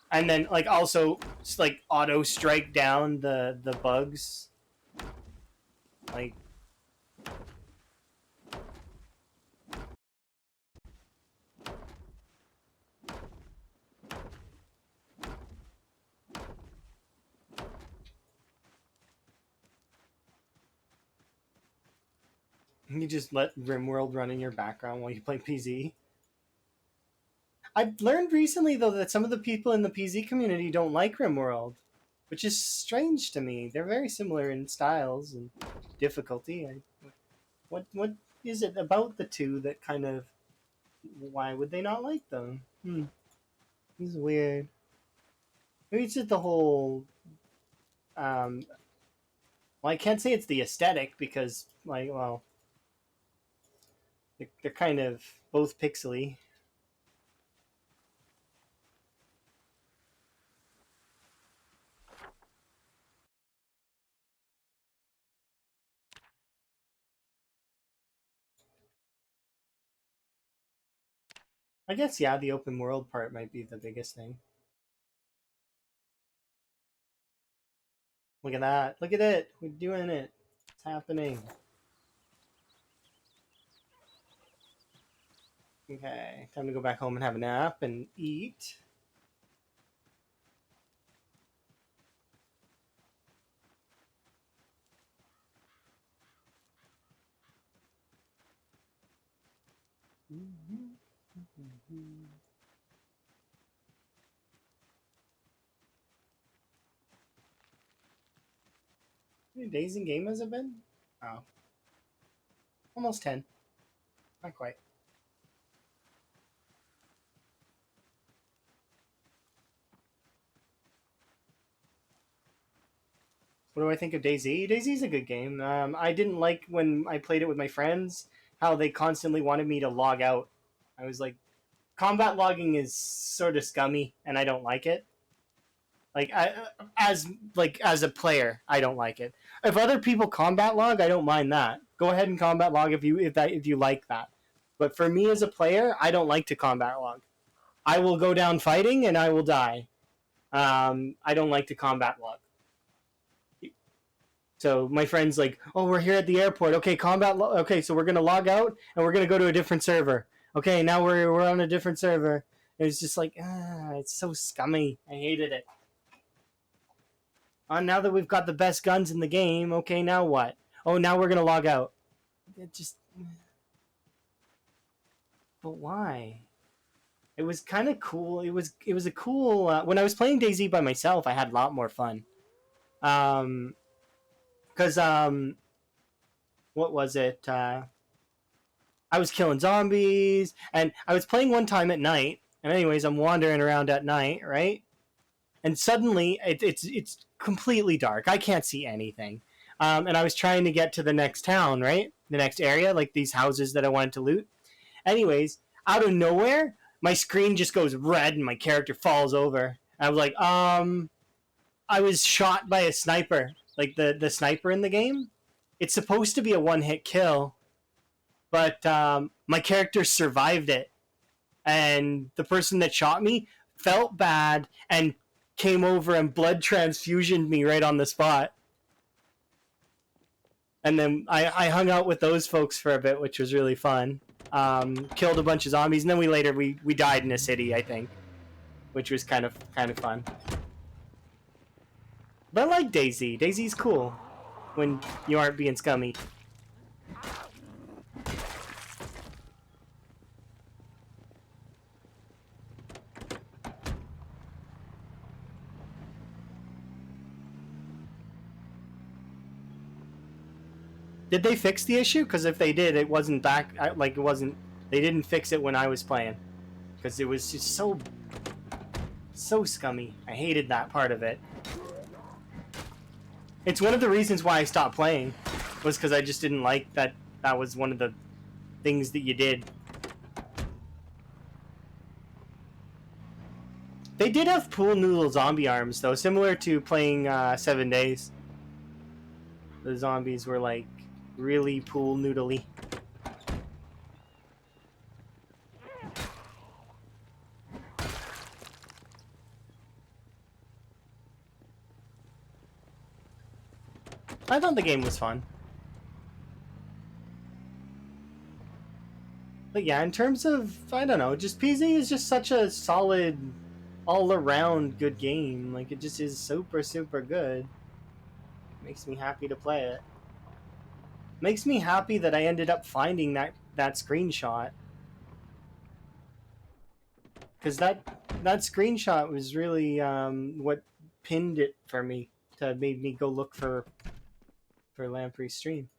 And then like also just like auto strike down the bugs. Like you just let RimWorld run in your background while you play PZ. I've learned recently though that some of the people in the PZ community don't like RimWorld, which is strange to me. They're very similar in styles and difficulty. What is it about the two that kind of why would they not like them? This is weird. Maybe it's just the whole um, well, I can't say it's the aesthetic because, like, well, they're kind of both pixely. I guess, yeah, the open world part might be the biggest thing. Look at that. Look at it. We're doing it. It's happening. Okay, time to go back home and have a nap and eat. How many days in game has it been? Oh, almost 10. Not quite. What do I think of DayZ? DayZ's a good game. I didn't like when I played it with my friends how they constantly wanted me to log out. I was like, combat logging is sort of scummy, and I don't like it. Like as a player, I don't like it. If other people combat log, I don't mind that. Go ahead and combat log if you like that. But for me as a player, I don't like to combat log. I will go down fighting and I will die. I don't like to combat log. So my friend's like, "Oh, we're here at the airport. Okay, okay, so we're gonna log out and we're gonna go to a different server. Okay, now we're on a different server." It was just like, it's so scummy. I hated it. Now that we've got the best guns in the game, okay, now what? Oh, now we're gonna log out. It just, but why? It was kind of cool. It was a cool. When I was playing DayZ by myself, I had a lot more fun. Um, because what was it? I was killing zombies, and I was playing one time at night. And anyways, I'm wandering around at night, right? And suddenly it's completely dark. I can't see anything. And I was trying to get to the next town, right? The next area, like these houses that I wanted to loot. Anyways, out of nowhere, my screen just goes red and my character falls over. I was like, I was shot by a sniper, like the sniper in the game. It's supposed to be a one hit kill, but my character survived it, and the person that shot me felt bad and came over and blood transfusioned me right on the spot. And then I hung out with those folks for a bit, which was really fun. Killed a bunch of zombies, and then we died in a city, I think, which was kind of fun. But I like DayZ. DayZ's cool when you aren't being scummy. Did they fix the issue? Because if they did, it wasn't back. Like it wasn't. They didn't fix it when I was playing, because it was just so scummy. I hated that part of it. It's one of the reasons why I stopped playing, was because I just didn't like that. That was one of the things that you did. They did have pool noodle zombie arms though, similar to playing 7 Days. The zombies were like really pool noodly. I thought the game was fun. But yeah, in terms of, I don't know, just PZ is just such a solid, all-around good game. Like, it just is super, super good. Makes me happy to play it. Makes me happy that I ended up finding that screenshot. Because that screenshot was really what pinned it for me, to made me go look for Lamprey's stream.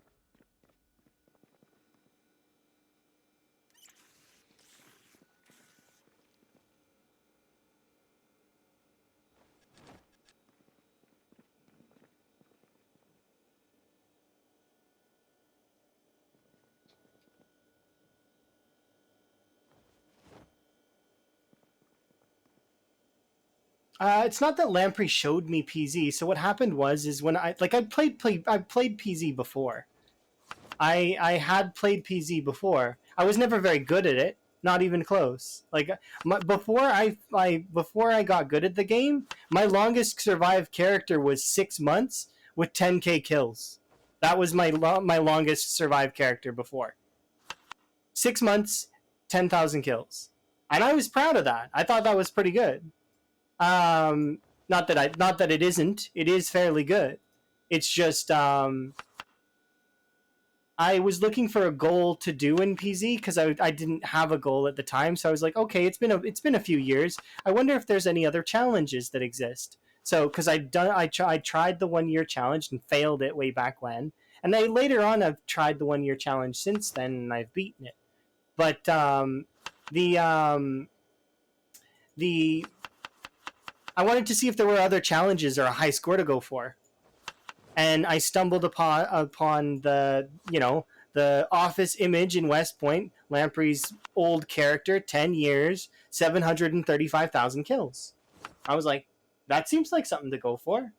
It's not that Lamprey showed me PZ. So what happened is when I played PZ before. I had played PZ before. I was never very good at it. Not even close. Like before I got good at the game, my longest survived character was 6 months with 10k kills. That was my longest survived character before. 6 months, 10,000 kills, and I was proud of that. I thought that was pretty good. Not that it isn't. It is fairly good. It's just I was looking for a goal to do in PZ because I didn't have a goal at the time. So I was like, okay, it's been a few years. I wonder if there's any other challenges that exist. So because I tried the 1 year challenge and failed it way back when, and I later on I've tried the 1 year challenge since then and I've beaten it. But the the I wanted to see if there were other challenges or a high score to go for, and I stumbled upon the office image in West Point, Lamprey's old character, 10 years, 735,000 kills. I was like, that seems like something to go for.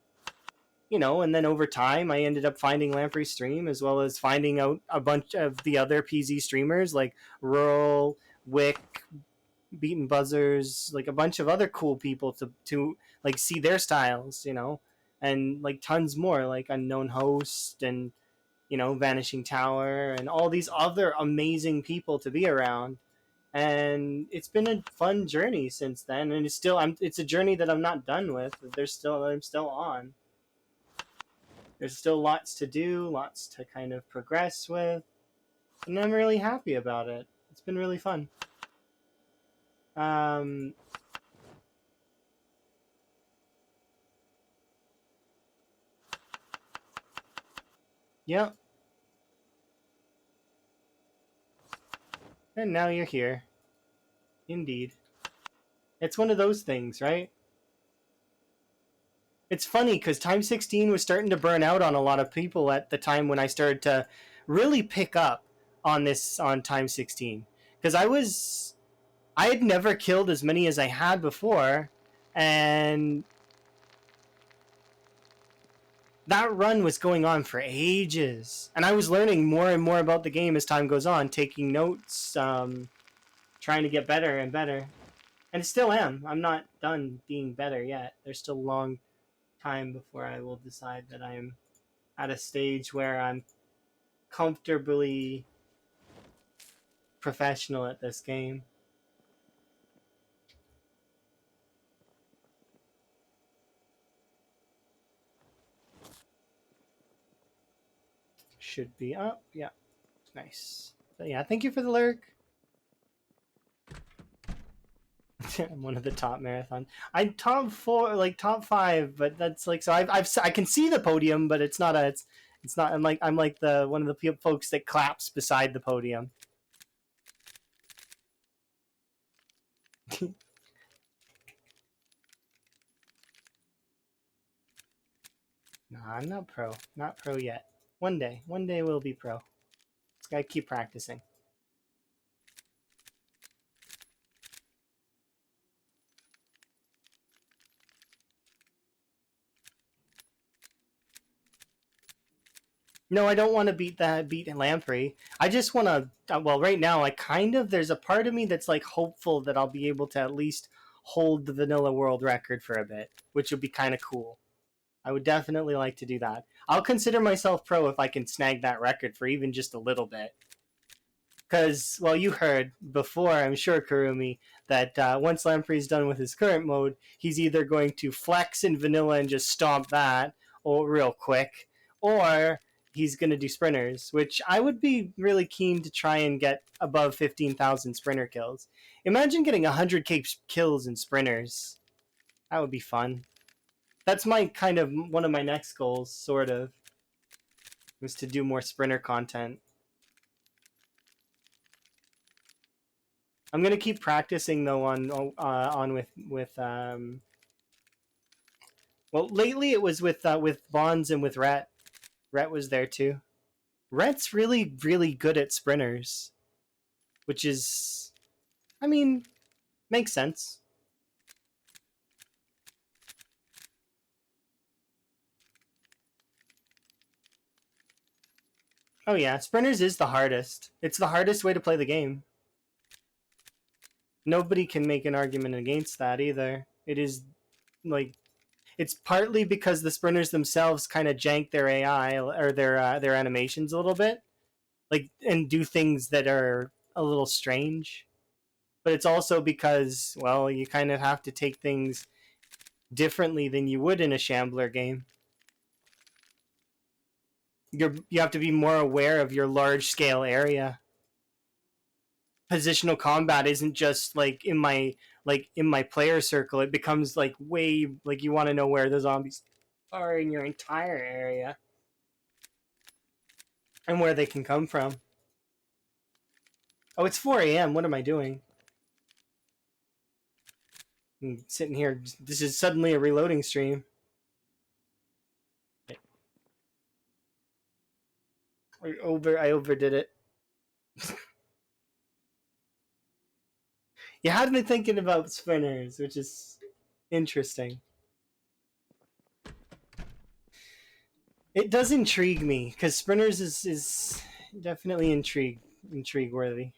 And then over time, I ended up finding Lamprey's stream as well as finding out a bunch of the other PZ streamers like Rural, Wick, Beaten Buzzers, like a bunch of other cool people to like see their styles, and like tons more like Unknown Host and Vanishing Tower and all these other amazing people to be around. And it's been a fun journey since then, and it's a journey that I'm not done with. I'm still on. There's still lots to do, lots to kind of progress with, and I'm really happy about it. It's been really fun. Um, yeah, and now you're here. Indeed. It's one of those things, right? It's funny because Time 16 was starting to burn out on a lot of people at the time when I started to really pick up on Time 16. Because I had never killed as many as I had before, and that run was going on for ages. And I was learning more and more about the game as time goes on, taking notes, trying to get better and better. And I still am. I'm not done being better yet. There's still a long time before I will decide that I'm at a stage where I'm comfortably professional at this game. Should be up. Yeah. Nice. So yeah, thank you for the lurk. I'm one of the top marathon. I'm top 4, like top 5, but that's like so. I can see the podium, but it's not a. It's not. I'm like the one of the folks that claps beside the podium. Nah, I'm not pro. Not pro yet. One day we'll be pro. Just gotta keep practicing. No, I don't want to beat Lamprey. I just want to. Well, right now, I kind of there's a part of me that's like hopeful that I'll be able to at least hold the vanilla world record for a bit, which would be kind of cool. I would definitely like to do that. I'll consider myself pro if I can snag that record for even just a little bit. Because, well, you heard before, I'm sure, Karumi, that once Lamprey's done with his current mode, he's either going to flex in vanilla and just stomp that or real quick, or he's going to do sprinters, which I would be really keen to try and get above 15,000 sprinter kills. Imagine getting 100k kills in sprinters. That would be fun. That's my kind of one of my next goals, sort of, was to do more sprinter content. I'm gonna keep practicing though on with well, lately it was with Bonds and with Rhett. Rhett was there too. Rhett's really good at sprinters, which is, I mean, makes sense. Oh yeah, sprinters is the hardest. It's the hardest way to play the game. Nobody can make an argument against that either. It is like it's partly because the sprinters themselves kind of jank their AI or their animations a little bit, like and do things that are a little strange. But it's also because well, you kind of have to take things differently than you would in a Shambler game. You have to be more aware of your large scale area. Positional combat isn't just like in my player circle. It becomes like way like you want to know where the zombies are in your entire area and where they can come from. Oh, it's 4 a.m. What am I doing? I'm sitting here. This is suddenly a reloading stream. I overdid it. You had me thinking about spinners, which is interesting. It does intrigue me because sprinters is definitely intrigue worthy.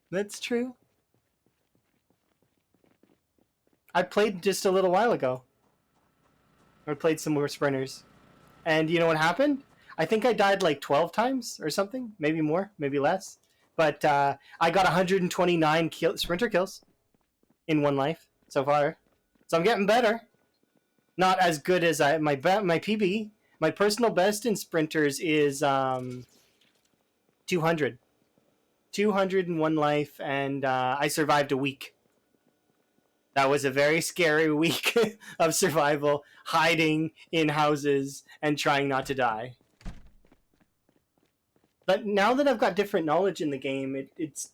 That's true. I played just a little while ago. I played some more sprinters, and you know what happened? I think I died like 12 times or something, maybe more, maybe less. But I got 129 sprinter kills in one life so far, so I'm getting better. Not as good as my PB. My personal best in sprinters is 200. 200 in one life, and I survived a week. That was a very scary week of survival, hiding in houses and trying not to die. But now that I've got different knowledge in the game, it's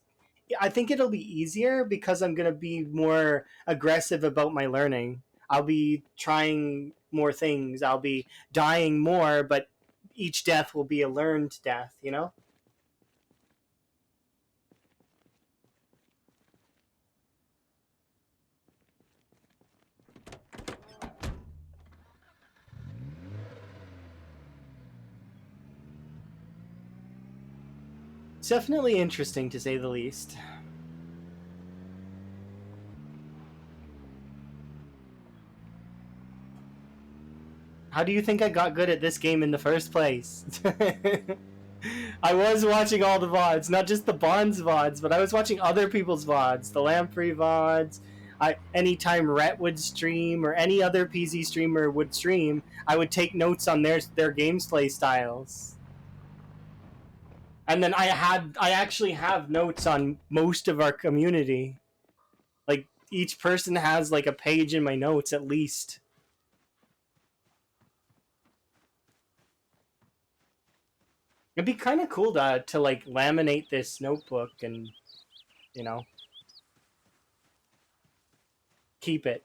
I think it'll be easier because I'm gonna be more aggressive about my learning. I'll be trying more things. I'll be dying more, but each death will be a learned death. You know. It's definitely interesting to say the least. How do you think I got good at this game in the first place? I was watching all the VODs, not just the Bonds VODs, but I was watching other people's VODs, the Lamprey VODs. Anytime Rhett would stream or any other PZ streamer would stream, I would take notes on their gameplay styles. And then I actually have notes on most of our community. Like each person has like a page in my notes at least. It'd be kind of cool to like laminate this notebook and you know keep it.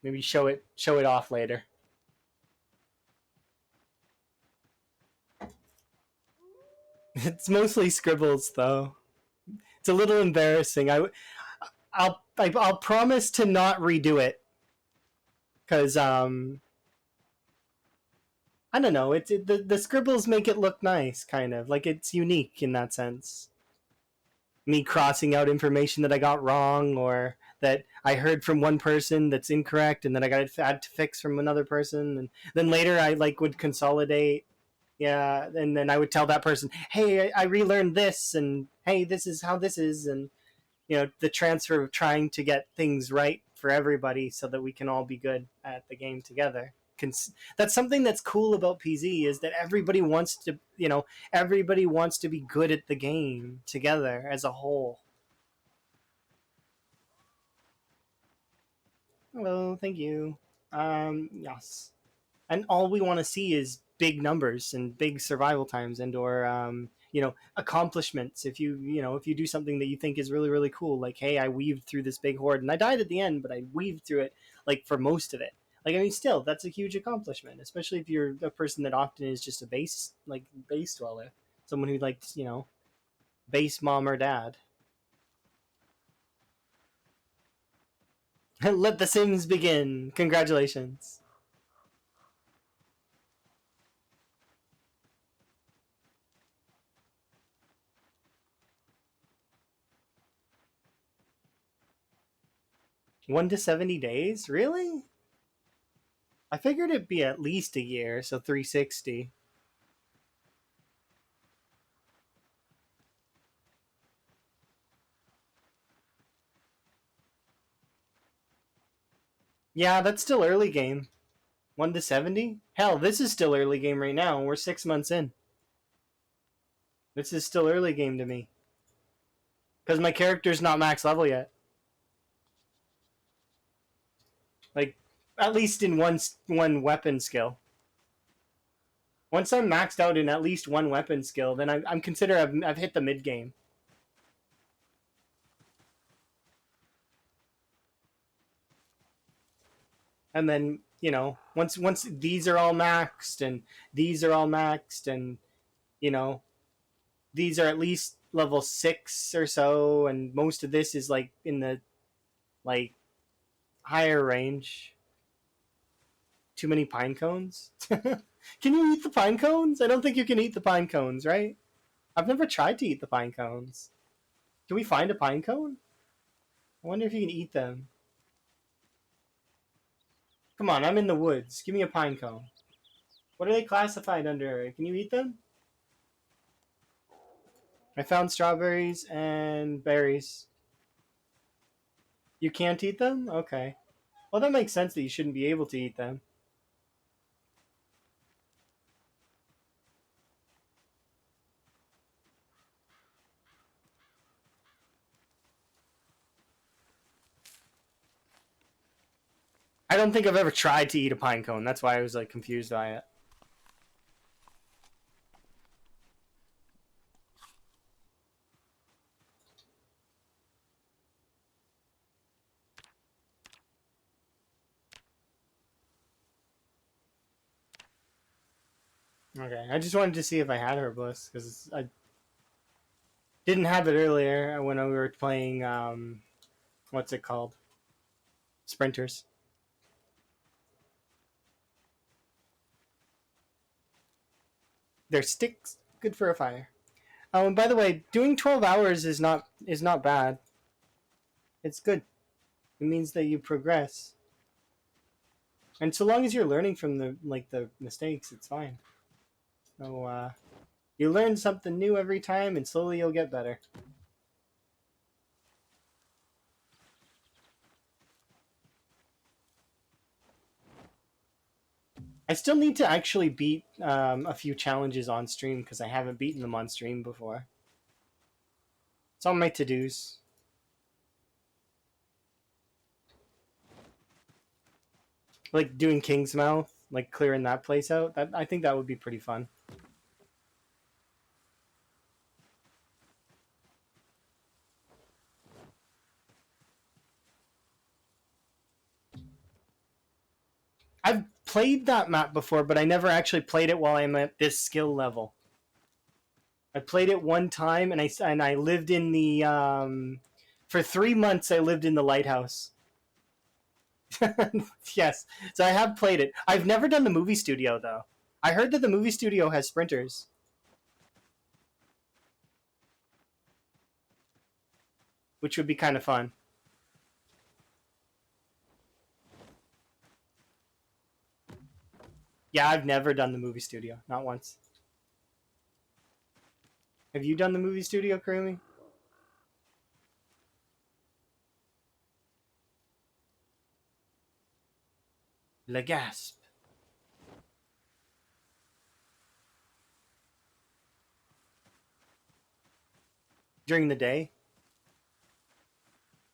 Maybe show it off later. It's mostly scribbles though. It's a little embarrassing. I'll promise to not redo it because I don't know. The scribbles make it look nice, kind of like it's unique in that sense. Me crossing out information that I got wrong or that I heard from one person that's incorrect, and then I had to fix from another person, and then later I like would consolidate. Yeah, and then I would tell that person, "Hey, I relearned this," and "Hey, this is how this is," and the transfer of trying to get things right for everybody so that we can all be good at the game together. That's something that's cool about PZ is that everybody wants to be good at the game together as a whole. Well, thank you. Yes, and all we want to see is big numbers and big survival times and or accomplishments. If you do something that you think is really really cool, like hey, I weaved through this big horde and I died at the end, but I weaved through it like for most of it. Like I mean, still that's a huge accomplishment, especially if you're a person that often is just a base dweller, someone who likes base mom or dad. Let the Sims begin. Congratulations. 1 to 70 days? Really? I figured it'd be at least a year, so 360. Yeah, that's still early game. 1 to 70? Hell, this is still early game right now. We're 6 months in. This is still early game to me. Because my character's not max level yet. Like, at least in one weapon skill. Once I'm maxed out in at least one weapon skill, then I'm consider I've hit the mid game. And then, you know, once these are all maxed and these are all maxed and, you know, these are at least level 6 or so, and most of this is like in the like higher range. Too many pine cones? Can you eat the pine cones? I don't think you can eat the pine cones, right? I've never tried to eat the pine cones. Can we find a pine cone? I wonder if you can eat them. Come on, I'm in the woods. Give me a pine cone. What are they classified under? Can you eat them? I found strawberries and berries. You can't eat them? Okay. Well, that makes sense that you shouldn't be able to eat them. I don't think I've ever tried to eat a pine cone. That's why I was like confused by it. Okay, I just wanted to see if I had Herbalist because I didn't have it earlier when we were playing. What's it called? Sprinters. They're sticks, good for a fire. Oh, and by the way, doing 12 hours is not bad. It's good. It means that you progress, and so long as you're learning from the mistakes, it's fine. So you learn something new every time, and slowly you'll get better. I still need to actually beat a few challenges on stream because I haven't beaten them on stream before. It's on my to dos. Like doing King's Mouth, like clearing that place out. That I think that would be pretty fun. I've played that map before, but I never actually played it while I'm at this skill level. I played it one time, and I lived in the for 3 months. I lived in the lighthouse. Yes, so I have played it. I've never done the movie studio though. I heard that the movie studio has sprinters, which would be kind of fun. Yeah, I've never done the movie studio, not once. Have you done the movie studio, Kurumi? Le gasp. During the day?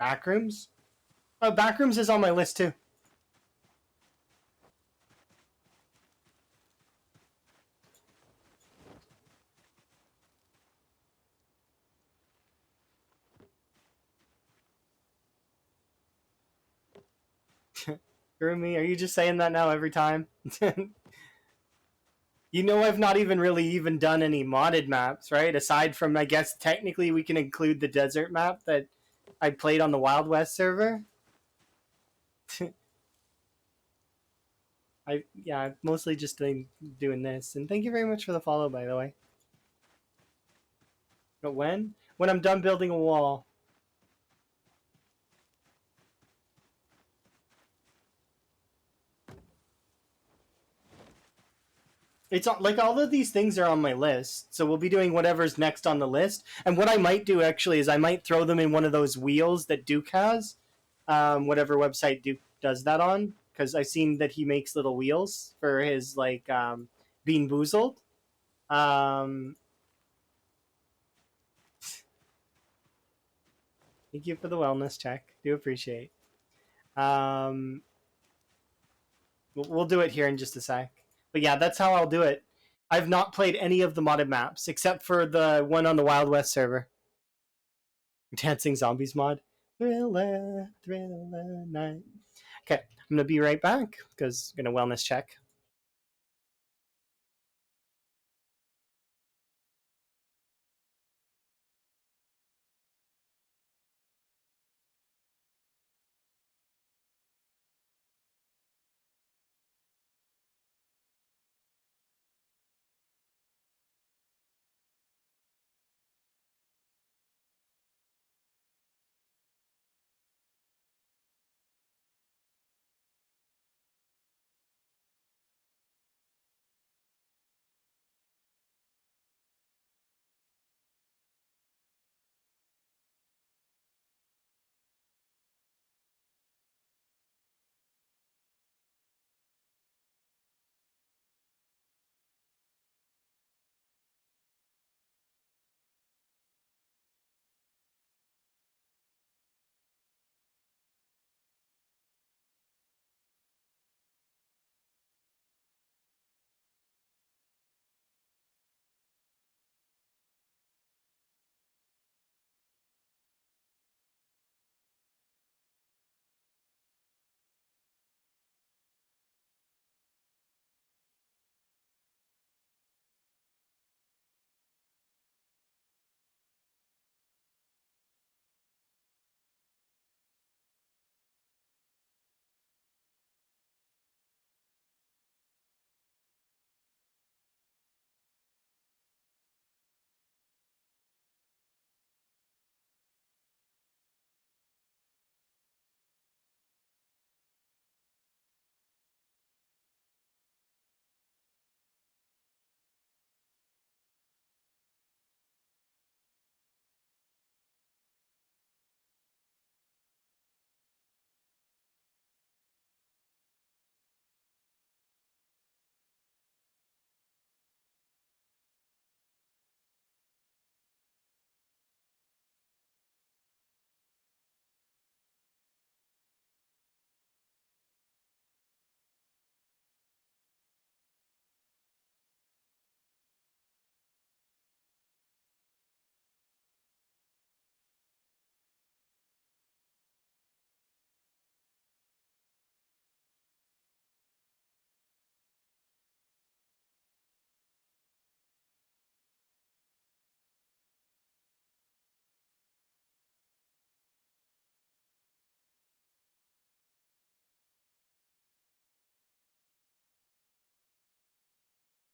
Backrooms? Oh, Backrooms is on my list too. Kurumi, are you just saying that now every time? You know I've not even really even done any modded maps, right? Aside from, I guess, technically we can include the desert map that I played on the Wild West server. I'm mostly just doing this. And thank you very much for the follow, by the way. But when? When I'm done building a wall. It's like all of these things are on my list, so we'll be doing whatever's next on the list. And what I might do actually is I might throw them in one of those wheels that Duke has, whatever website Duke does that on, because I've seen that he makes little wheels for his like Bean Boozled. Um, Thank you for the wellness check. Do appreciate. Um, we'll do it here in just a sec. But yeah, that's how I'll do it. I've not played any of the modded maps except for the one on the Wild West server. Dancing Zombies mod. Thriller, thriller night. Okay, I'm gonna be right back because I'm gonna wellness check.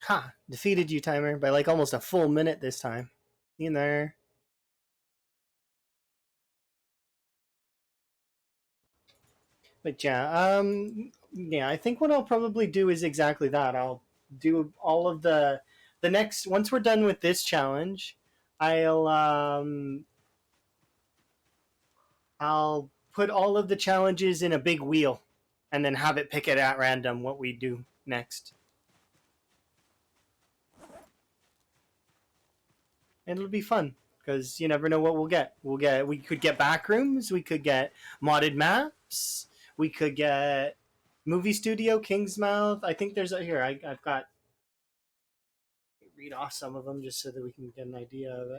Ha! Defeated you, timer, by like almost a full minute this time. In there. But yeah, I think what I'll probably do is exactly that. I'll do all of the next once we're done with this challenge, I'll I'll put all of the challenges in a big wheel and then have it pick it at random what we do next. And it'll be fun because you never know what we'll get. We could get back rooms, we could get modded maps, we could get movie studio, Kingsmouth. I think there's a here. I've got read off some of them just so that we can get an idea of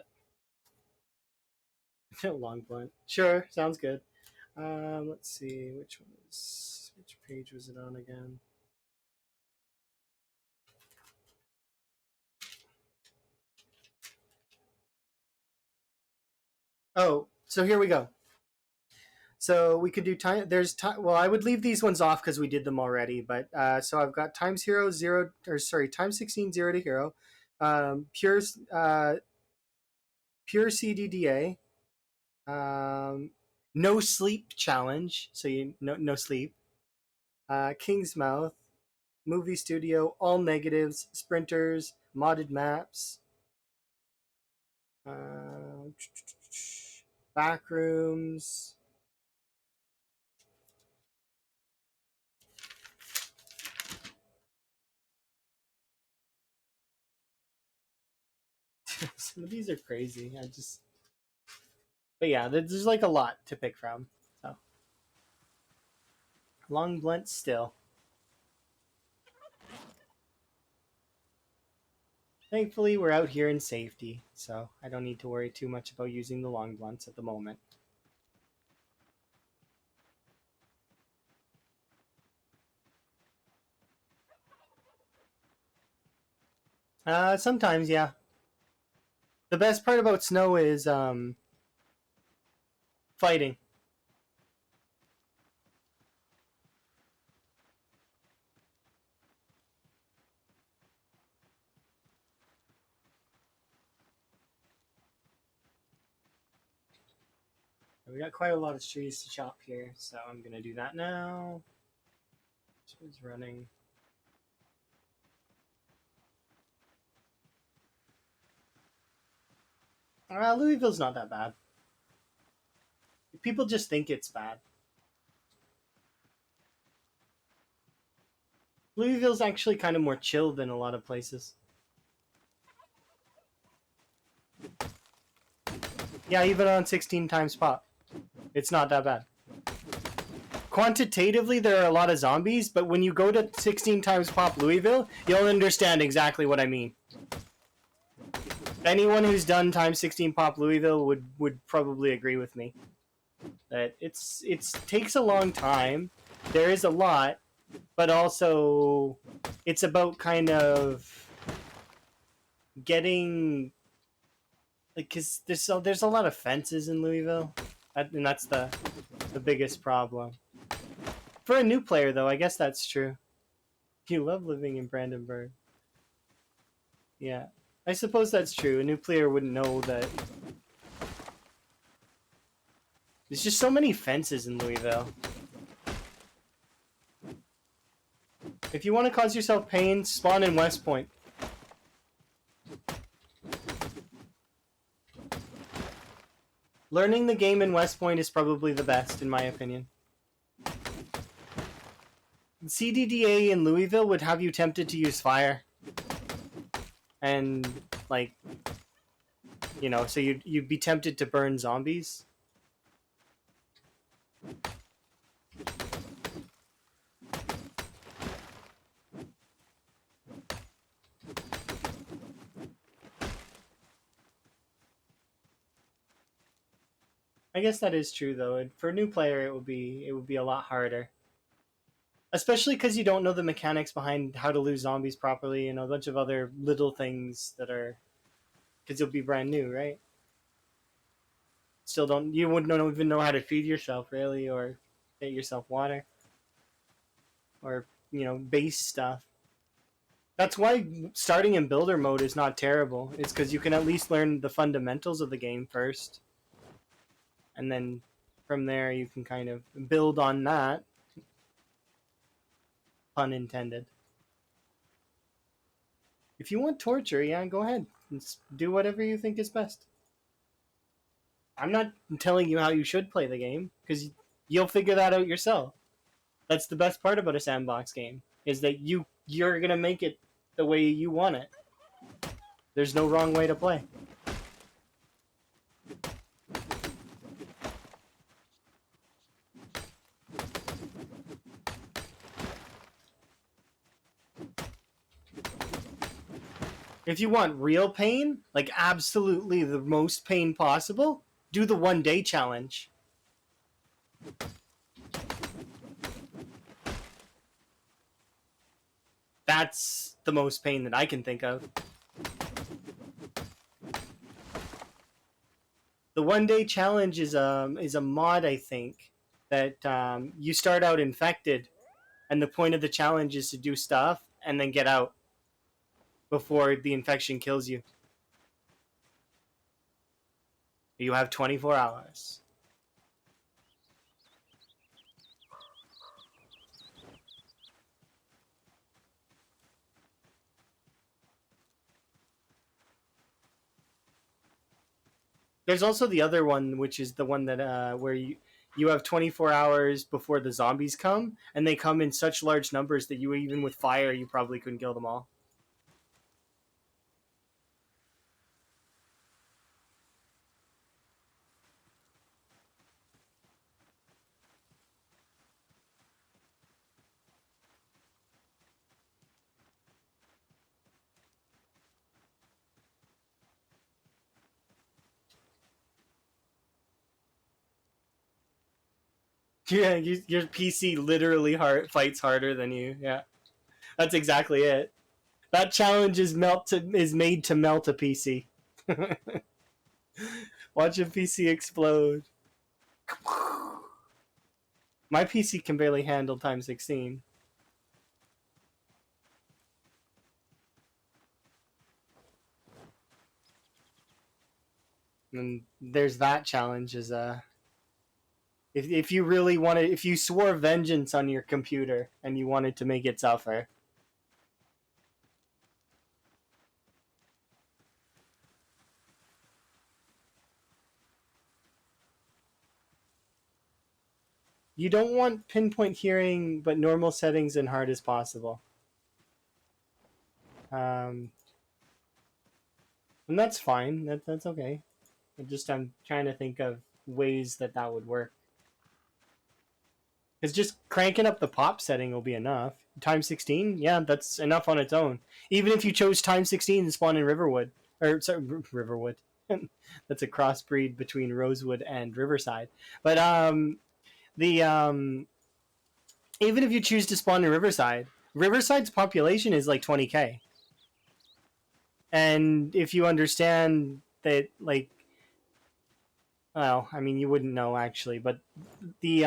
it. Long blunt. Sure, sounds good. Let's see which page was it on again? Oh, so here we go. So we could do time. There's time. Well, I would leave these ones off because we did them already. But so I've got times hero zero, or sorry, times 16 0 to hero, pure pure CDDA, no sleep challenge. So you no sleep. King's Mouth, movie studio, all negatives, sprinters, modded maps, uh, backrooms. Some of these are crazy. But yeah, there's like a lot to pick from. So long blunt still. Thankfully, we're out here in safety, so I don't need to worry too much about using the long blunts at the moment. Sometimes, yeah. The best part about snow is fighting. We got quite a lot of trees to chop here, so I'm gonna do that now. This one's running. Louisville's not that bad. People just think it's bad. Louisville's actually kind of more chill than a lot of places. Yeah, even on 16 times pop, it's not that bad. Quantitatively, there are a lot of zombies, but when you go to 16 times pop Louisville, you'll understand exactly what I mean. Anyone who's done times 16 pop Louisville would probably agree with me that it takes a long time. There is a lot, but also it's about kind of getting like because there's a lot of fences in Louisville, and that's the biggest problem. For a new player, though, I guess that's true. You love living in Brandenburg. Yeah, I suppose that's true. A new player wouldn't know that. There's just so many fences in Louisville. If you want to cause yourself pain, spawn in West Point. Learning the game in West Point is probably the best, in my opinion. CDDA in Louisville would have you tempted to use fire. And, like, so you'd be tempted to burn zombies. I guess that is true though. And for a new player, it would be a lot harder, especially because you don't know the mechanics behind how to lose zombies properly and a bunch of other little things that are because you'll be brand new, right? Still don't you wouldn't even know how to feed yourself really or get yourself water or base stuff. That's why starting in builder mode is not terrible. It's because you can at least learn the fundamentals of the game first, and then from there you can kind of build on that. Pun intended. If you want torture, yeah, go ahead. Do whatever you think is best. I'm not telling you how you should play the game because you'll figure that out yourself. That's the best part about a sandbox game is that you're gonna make it the way you want it. There's no wrong way to play. If you want real pain, like absolutely the most pain possible, do the 1 day challenge. That's the most pain that I can think of. The 1 day challenge is a mod, I think, that you start out infected, and the point of the challenge is to do stuff and then get out before the infection kills you. You have 24 hours. There's also the other one, which is the one that where you have 24 hours before the zombies come, and they come in such large numbers that you even with fire you probably couldn't kill them all. Yeah, your PC literally fights harder than you. Yeah, that's exactly it. That challenge is made to melt a PC. Watch a PC explode. My PC can barely handle times 16. And there's that challenge is if you really wanted, if you swore vengeance on your computer and you wanted to make it suffer, you don't want pinpoint hearing, but normal settings and hard as possible. Um, and that's fine. That's okay. I'm trying to think of ways that that would work. Because just cranking up the pop setting will be enough. Time 16, yeah, that's enough on its own. Even if you chose time 16 and spawn in Riverwood, or sorry, Riverwood, that's a crossbreed between Rosewood and Riverside. But the even if you choose to spawn in Riverside, Riverside's population is like 20K, and if you understand that, like, well, I mean, you wouldn't know actually, but the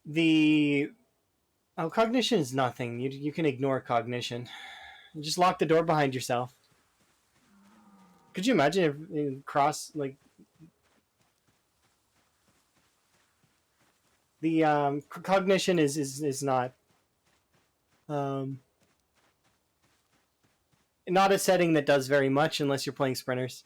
the cognition is nothing. You can ignore cognition. You just lock the door behind yourself. Could you imagine if cross like the cognition is um, not a setting that does very much unless you're playing sprinters.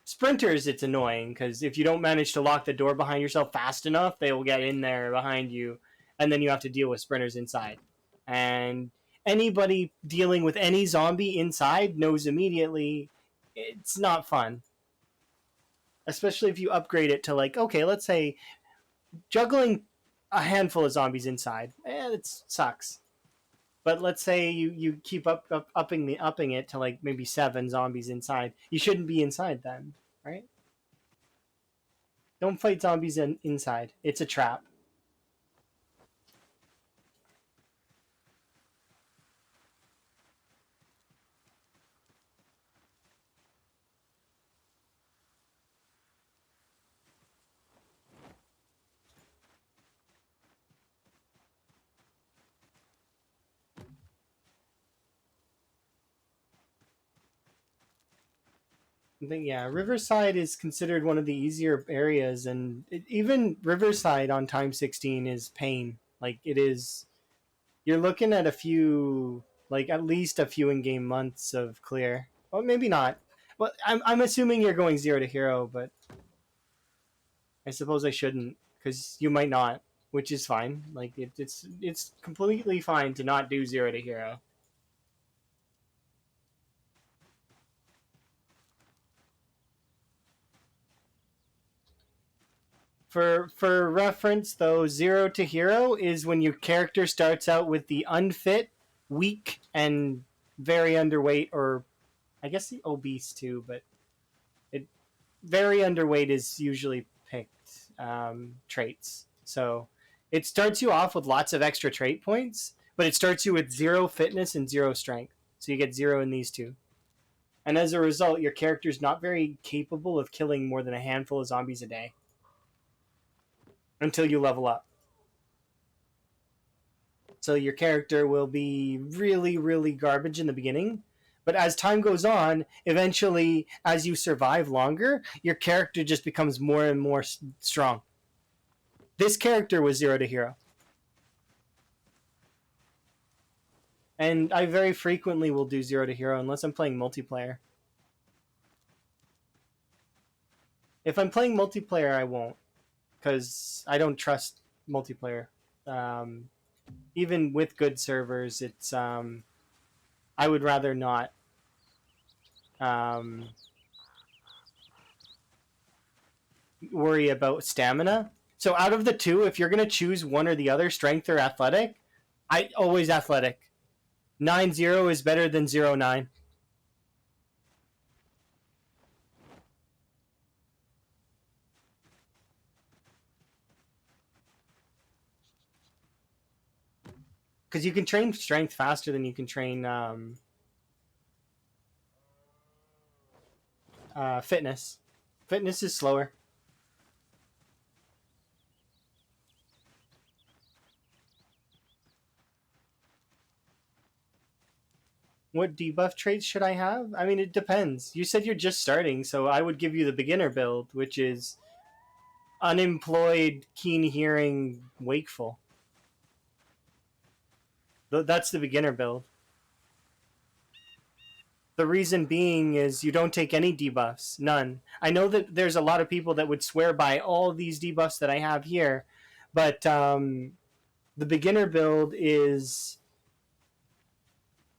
Sprinters, it's annoying because if you don't manage to lock the door behind yourself fast enough, they will get in there behind you, and then you have to deal with sprinters inside. And anybody dealing with any zombie inside knows immediately it's not fun. Especially if you upgrade it to, like, okay, let's say juggling a handful of zombies inside, it sucks. But let's say you keep upping it to like maybe 7 zombies inside. You shouldn't be inside then, right? Don't fight zombies inside. It's a trap. I think, yeah, Riverside is considered one of the easier areas, and even Riverside on time 16 is pain. Like, it is. You're looking at a few, like at least a few in-game months of clear. Well, maybe not. Well, I'm assuming you're going 0 to hero, but I suppose I shouldn't because you might not, which is fine. Like it's completely fine to not do 0 to hero. For reference, though, 0 to hero is when your character starts out with the unfit, weak, and very underweight, or I guess the obese too, but it very underweight is usually picked traits. So it starts you off with lots of extra trait points, but it starts you with 0 fitness and 0 strength. So you get 0 in these two. And as a result, your character is not very capable of killing more than a handful of zombies a day until you level up. So your character will be really, really garbage in the beginning. But as time goes on, eventually, as you survive longer, your character just becomes more and more strong. This character was 0 to hero. And I very frequently will do zero to hero unless I'm playing multiplayer. If I'm playing multiplayer, I won't, because I don't trust multiplayer. Um, Even with good servers, it's I would rather not um, worry about stamina. So out of the two, if you're gonna choose one or the other, strength or athletic, I always athletic. 9-0 is better than 0-9. Because you can train strength faster than you can train fitness. Fitness is slower. What debuff traits should I have? I mean, it depends. You said you're just starting, so I would give you the beginner build, which is unemployed, keen hearing, wakeful. That's the beginner build. The reason being is you don't take any debuffs, none. I know that there's a lot of people that would swear by all these debuffs that I have here, but the beginner build is,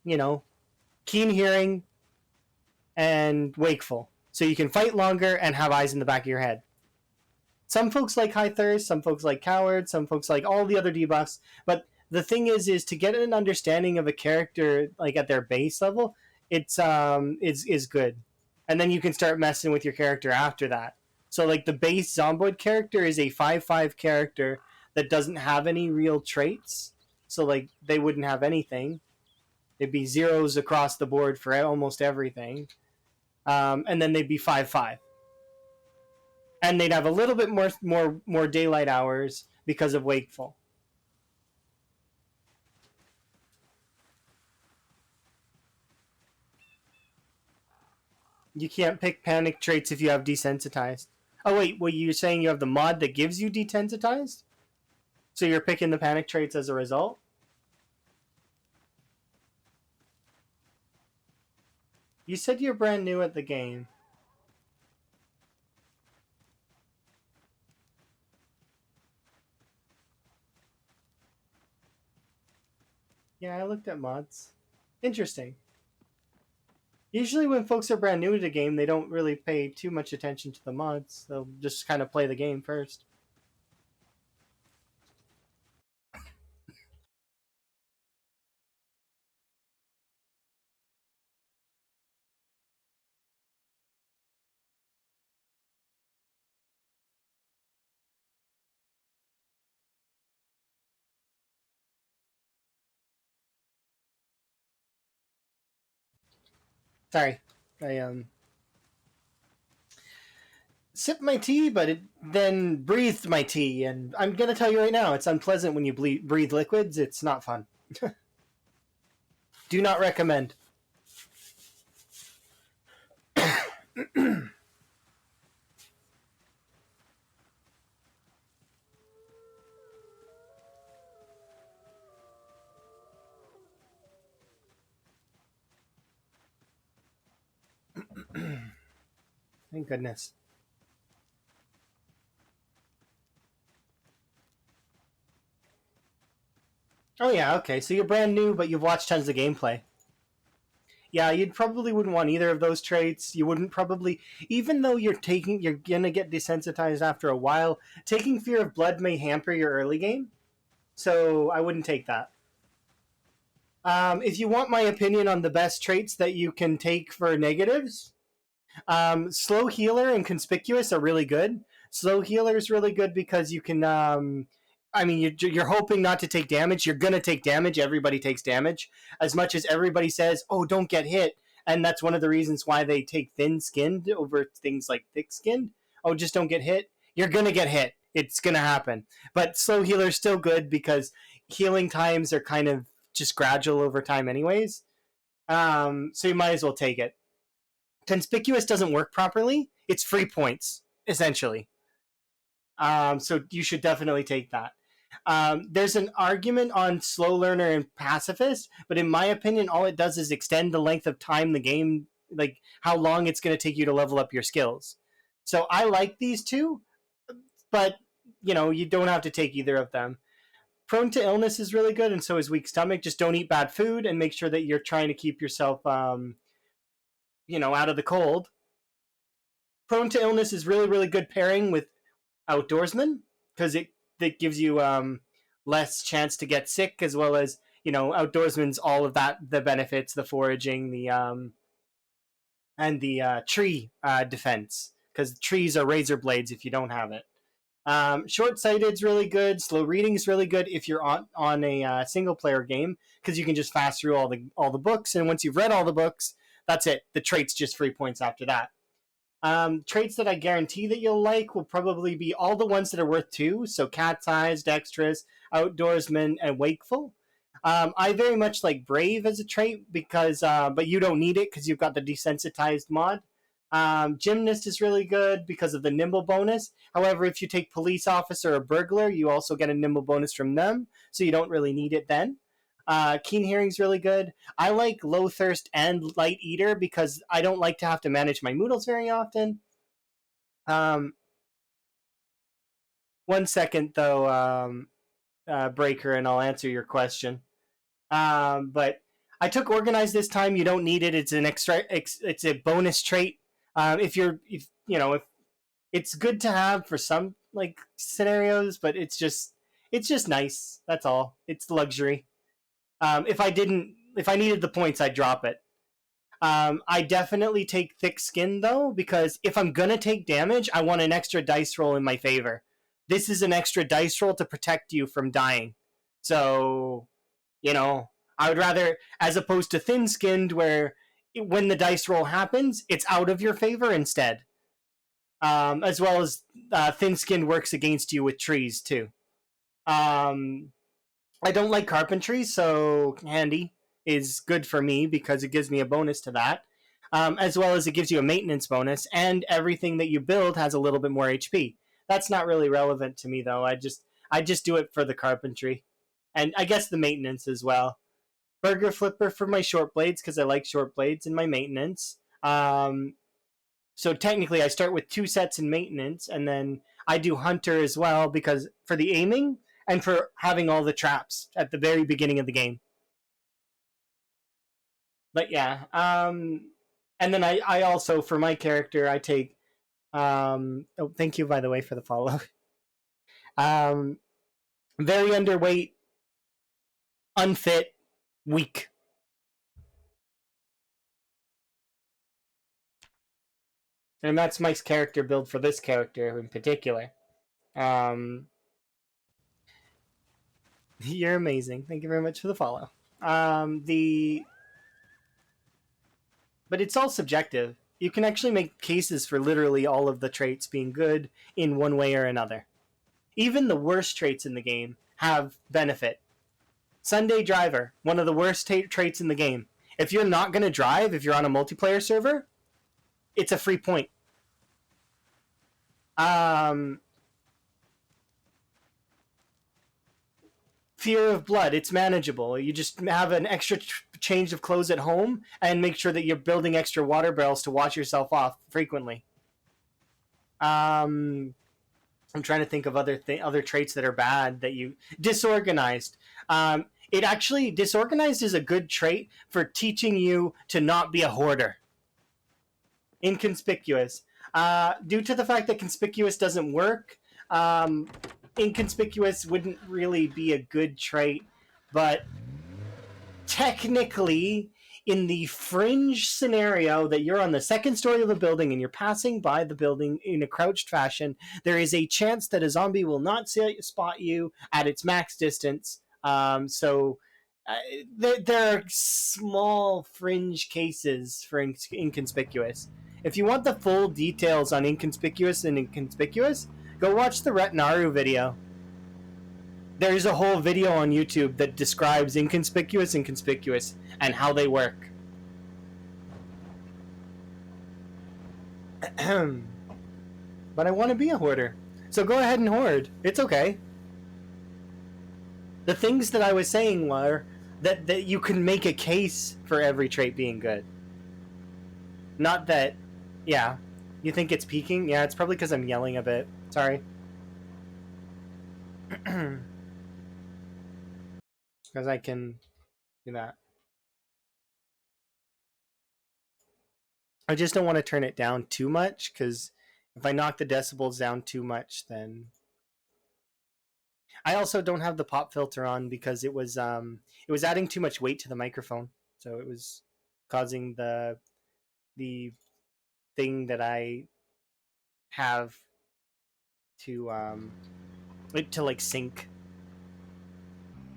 you know, keen hearing and wakeful. So you can fight longer and have eyes in the back of your head. Some folks like high thirst, some folks like coward, some folks like all the other debuffs, but the thing is to get an understanding of a character like at their base level, it's is good. And then you can start messing with your character after that. So like the base Zomboid character is a 5/5 character that doesn't have any real traits. So like they wouldn't have anything. It'd be zeros across the board for almost everything. And then they'd be 5/5. And they'd have a little bit more daylight hours because of wakeful. You can't pick panic traits if you have desensitized. Oh wait, you're saying you have the mod that gives you desensitized? So you're picking the panic traits as a result? You said you're brand new at the game. Yeah, I looked at mods. Interesting. Usually when folks are brand new to the game, they don't really pay too much attention to the mods. They'll just kind of play the game first. Sorry. I sipped my tea, but it then breathed my tea, and I'm gonna tell you right now, it's unpleasant when you breathe liquids. It's not fun. Do not recommend. Thank goodness. Oh yeah, okay. So you're brand new, but you've watched tons of gameplay. Yeah, you'd probably wouldn't want either of those traits. You wouldn't probably, even though you're gonna get desensitized after a while. Taking Fear of Blood may hamper your early game, so I wouldn't take that. If you want my opinion on the best traits that you can take for negatives, Slow Healer and Conspicuous are really good. Slow Healer is really good because you can. I mean, you're hoping not to take damage. You're gonna take damage. Everybody takes damage. As much as everybody says, "Oh, don't get hit," and that's one of the reasons why they take thin-skinned over things like thick-skinned. Oh, just don't get hit. You're gonna get hit. It's gonna happen. But Slow Healer is still good because healing times are kind of just gradual over time, anyways. So you might as well take it. Conspicuous doesn't work properly. It's free points essentially. So you should definitely take that. There's an argument on slow learner and pacifist, but in my opinion, all it does is extend the length of time the game, like how long it's going to take you to level up your skills. So I like these two, but you don't have to take either of them. Prone to illness is really good, and so is weak stomach. Just don't eat bad food and make sure that you're trying to keep yourself, out of the cold. Prone to illness is really, really good pairing with outdoorsman because it gives you less chance to get sick, as well as outdoorsman's all of that, the benefits, the foraging, the and the tree defense, because trees are razor blades if you don't have it. Short sighted's really good. Slow reading's really good if you're on a single player game, because you can just fast through all the books, and once you've read all the books, that's it. The trait's just free points after that. Traits that I guarantee that you'll like will probably be all the ones that are worth 2. So cat's eyes, dexterous, outdoorsman, and wakeful. I very much like brave as a trait because, but you don't need it because you've got the desensitized mod. Gymnast is really good because of the nimble bonus. However, if you take police officer or burglar, you also get a nimble bonus from them, so you don't really need it then. Keen hearing's really good. I like low thirst and light eater because I don't like to have to manage my moodles very often. One second though, Breaker, and I'll answer your question. But I took organize this time. You don't need it. It's an extra. It's a bonus trait. If it's good to have for some like scenarios, but it's just nice. That's all. It's luxury. If I needed the points, I'd drop it. I definitely take thick skin though, because if I'm gonna take damage, I want an extra dice roll in my favor. This is an extra dice roll to protect you from dying. So, I would rather, as opposed to thin skinned, where when the dice roll happens, it's out of your favor instead. As well as thin skinned works against you with trees too. I don't like carpentry, so handy is good for me because it gives me a bonus to that. As well as it gives you a maintenance bonus, and everything that you build has a little bit more HP. That's not really relevant to me though. I just do it for the carpentry, and I guess the maintenance as well. Burger flipper for my short blades because I like short blades in my maintenance. So technically, I start with 2 sets in maintenance, and then I do hunter as well because for the aiming and for having all the traps at the very beginning of the game. But yeah, and then I also, for my character, I take. Oh, thank you, by the way, for the follow. um, Very underweight, unfit, weak. And that's my character build for this character in particular. Um, you're amazing. Thank you very much for the follow. The But it's all subjective. You can actually make cases for literally all of the traits being good in one way or another. Even the worst traits in the game have benefit. Sunday driver, one of the worst traits in the game. If you're not going to drive, if you're on a multiplayer server, it's a free point. Fear of blood, it's manageable. You just have an extra change of clothes at home and make sure that you're building extra water barrels to wash yourself off frequently. I'm trying to think of other traits that are bad that you disorganized. It actually, disorganized is a good trait for teaching you to not be a hoarder. Inconspicuous, due to the fact that conspicuous doesn't work. Inconspicuous wouldn't really be a good trait, but technically, in the fringe scenario that you're on the second story of a building and you're passing by the building in a crouched fashion, there is a chance that a zombie will not spot you at its max distance. So there are small fringe cases for inconspicuous. If you want the full details on inconspicuous and inconspicuous, go watch the Retnaru video. There's a whole video on YouTube that describes inconspicuous and conspicuous and how they work. But I want to be a hoarder. So go ahead and hoard. It's okay. The things that I was saying were that you can make a case for every trait being good. Not that, yeah. You think it's peaking? Yeah, it's probably because I'm yelling a bit. Sorry. Because I can do that. I just don't want to turn it down too much because if I knock the decibels down too much, then I also don't have the pop filter on because it was adding too much weight to the microphone, so it was causing the thing that I have to like sync.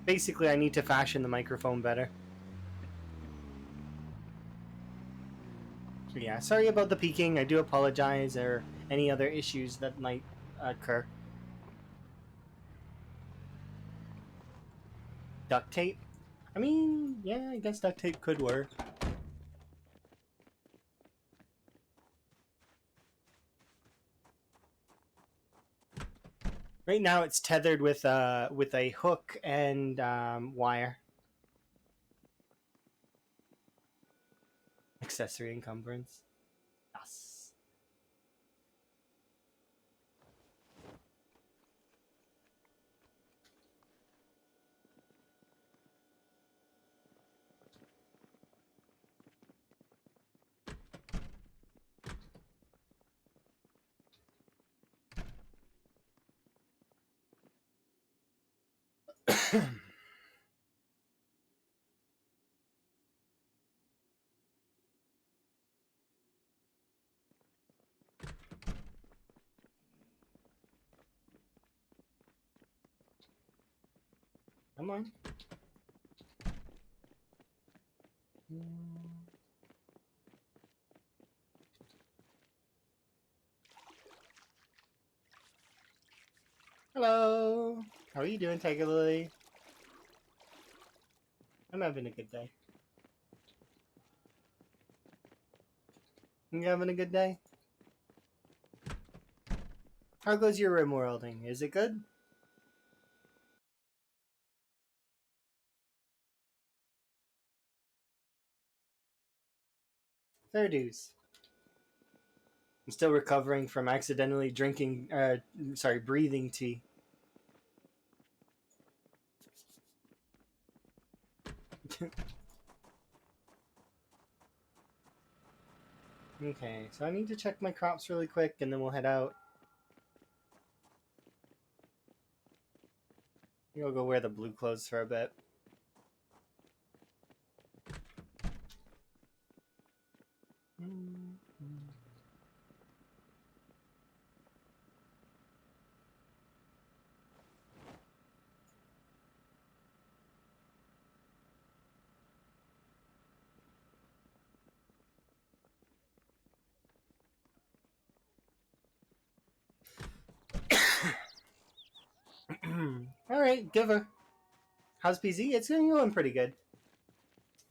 Basically, I need to fashion the microphone better. So yeah, sorry about the peaking. I do apologize, or any other issues that might occur. Duct tape. I mean, yeah, I guess duct tape could work. Right now, it's tethered with a hook and wire. Accessory encumbrance. Yes. Come on. Hello. How are you doing, Tiger Lily? I'm having a good day. You having a good day? How goes your rim worlding? Is it good? Fair dues. I'm still recovering from accidentally breathing tea. Okay, so I need to check my crops really quick and then we'll head out. I'll go wear the blue clothes for a bit. Alright, giver. How's PZ? It's going pretty good.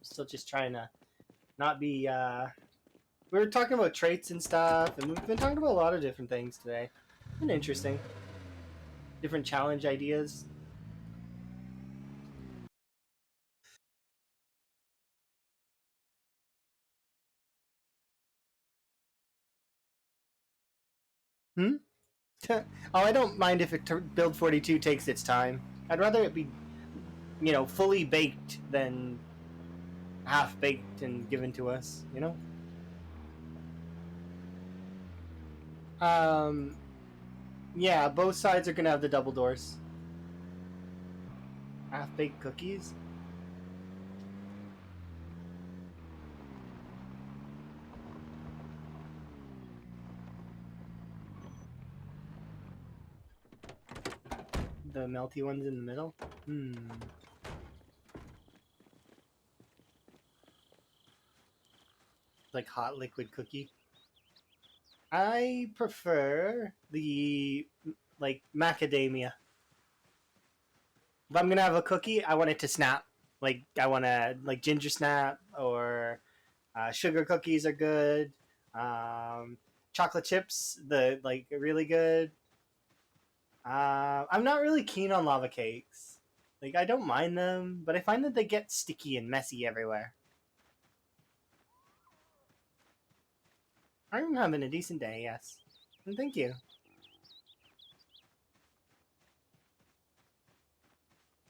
Still just trying to not be we were talking about traits and stuff, and we've been talking about a lot of different things today. Been interesting. Different challenge ideas. Hmm? Oh, I don't mind if build 42 takes its time. I'd rather it be, fully baked than half baked and given to us, Um, yeah, both sides are gonna have the double doors. Half baked cookies. The melty ones in the middle. Like hot liquid cookie. I prefer the like macadamia. If I'm gonna have a cookie, I want it to snap. Like I want to like ginger snap or sugar cookies are good. Chocolate chips, the like really good. I'm not really keen on lava cakes. Like, I don't mind them, but I find that they get sticky and messy everywhere. I'm having a decent day, yes. And thank you.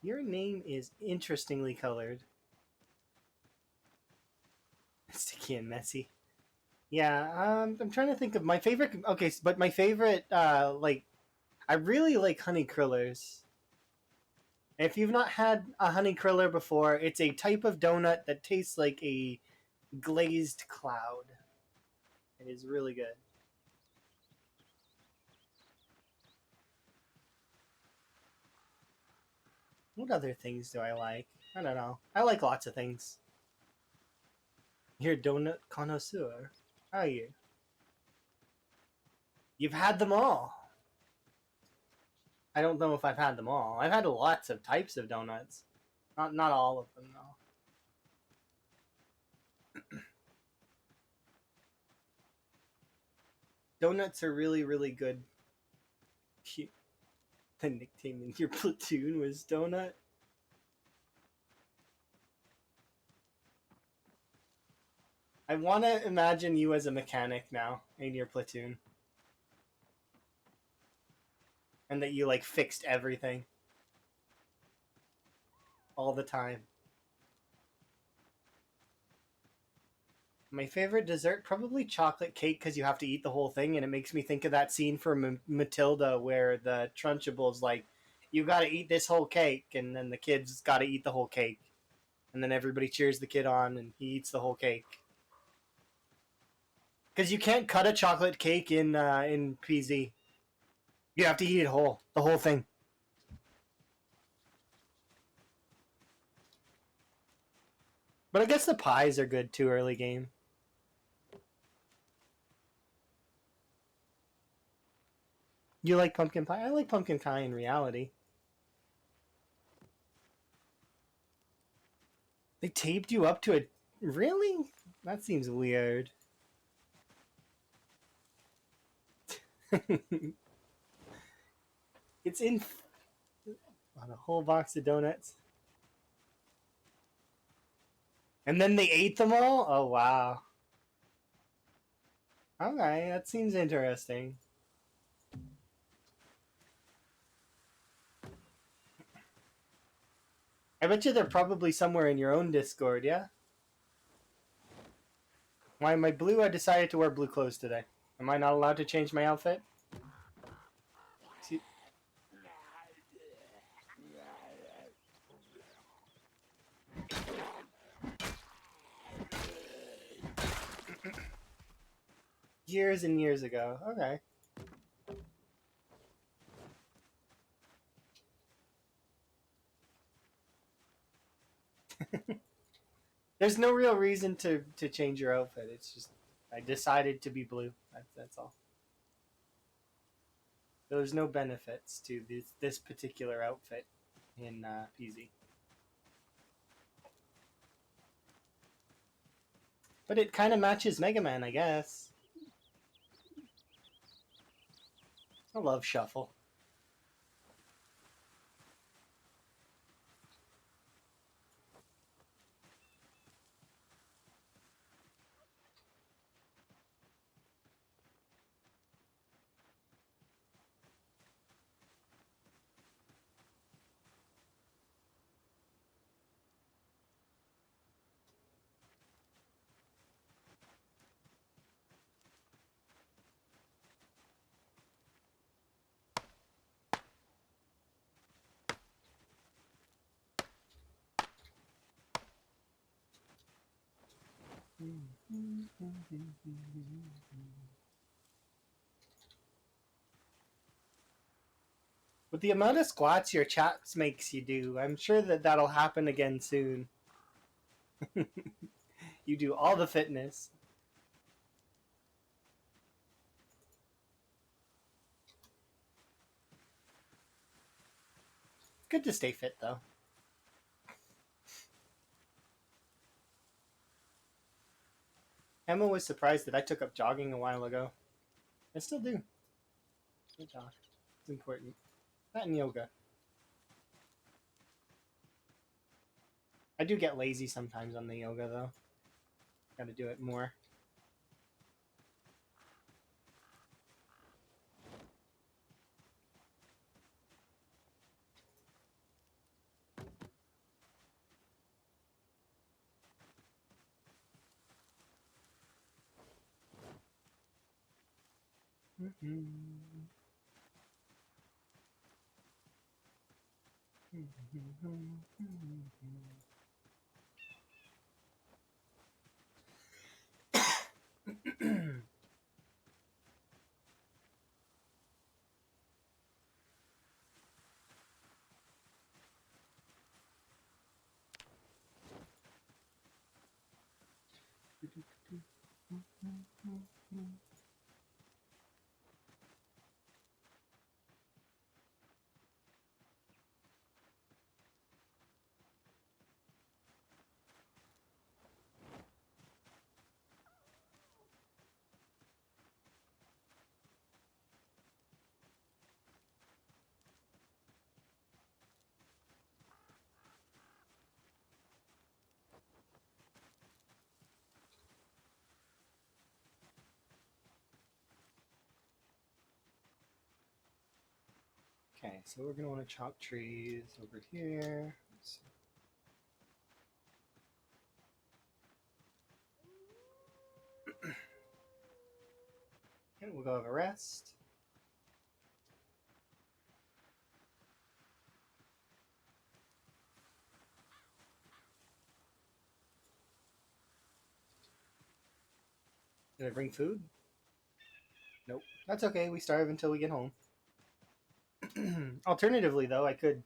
Your name is interestingly colored. Sticky and messy. Yeah, I'm trying to think of my favorite. Okay, but my favorite, like, I really like honey krillers. If you've not had a honey kriller before, it's a type of donut that tastes like a glazed cloud. It is really good. What other things do I like? I don't know. I like lots of things. You're a donut connoisseur. Are you? You've had them all. I don't know if I've had them all. I've had lots of types of donuts. Not all of them though. Donuts are really really good. The nickname in your platoon was Donut. I want to imagine you as a mechanic now in your platoon, and that you like fixed everything all the time. My favorite dessert, probably chocolate cake, because you have to eat the whole thing, and it makes me think of that scene from Matilda where the Trunchables like, "You got to eat this whole cake," and then the kids got to eat the whole cake, and then everybody cheers the kid on, and he eats the whole cake. Because you can't cut a chocolate cake in PZ. You have to eat it whole, the whole thing. But I guess the pies are good too early game. You like pumpkin pie? I like pumpkin pie in reality. They taped you up to it. Really? That seems weird. It's in on a whole box of donuts. And then they ate them all? Oh, wow. Okay, that seems interesting. I bet you they're probably somewhere in your own Discord, yeah? Why am I blue? I decided to wear blue clothes today. Am I not allowed to change my outfit? See, years and years ago. Okay. There's no real reason to change your outfit. It's just I decided to be blue. That's all. There's no benefits to this particular outfit in PZ. But it kind of matches Mega Man, I guess. I love Shuffle. With the amount of squats your chaps makes you do, I'm sure that that'll happen again soon. You do all the fitness. It's good to stay fit, though. Emma was surprised that I took up jogging a while ago. I still do. I jog. It's important. That and yoga. I do get lazy sometimes on the yoga though. Got to do it more. Okay, so we're gonna want to chop trees over here. And we'll go have a rest. Did I bring food? Nope. That's okay. We starve until we get home. Alternatively, though, I could.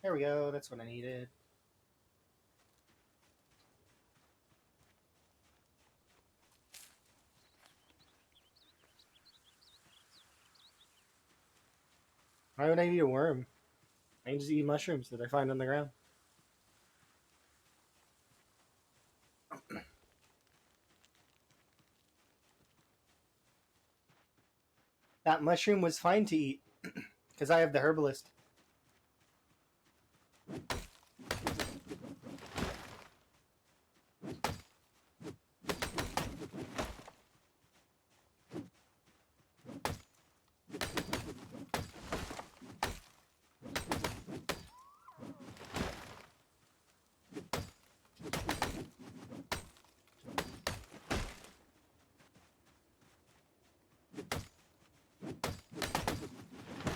There we go. That's what I needed. Why would I need a worm? I can just eat mushrooms that I find on the ground. That mushroom was fine to eat because I have the herbalist.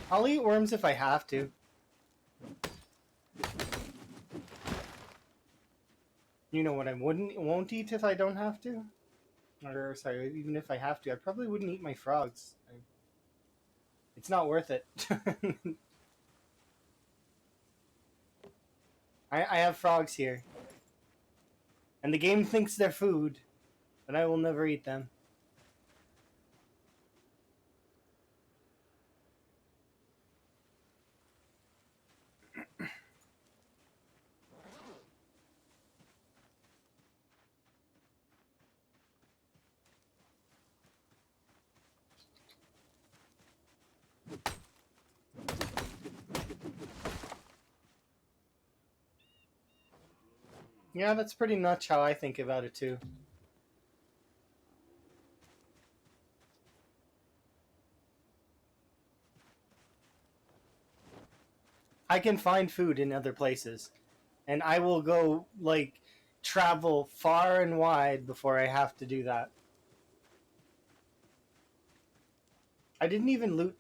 I'll eat worms if I have to. You know what I won't eat if I don't have to? Or sorry, even if I have to, I probably wouldn't eat my frogs. It's not worth it. I have frogs here. And the game thinks they're food, but I will never eat them. Yeah, that's pretty much how I think about it too. I can find food in other places, and I will go like travel far and wide before I have to do that. I didn't even loot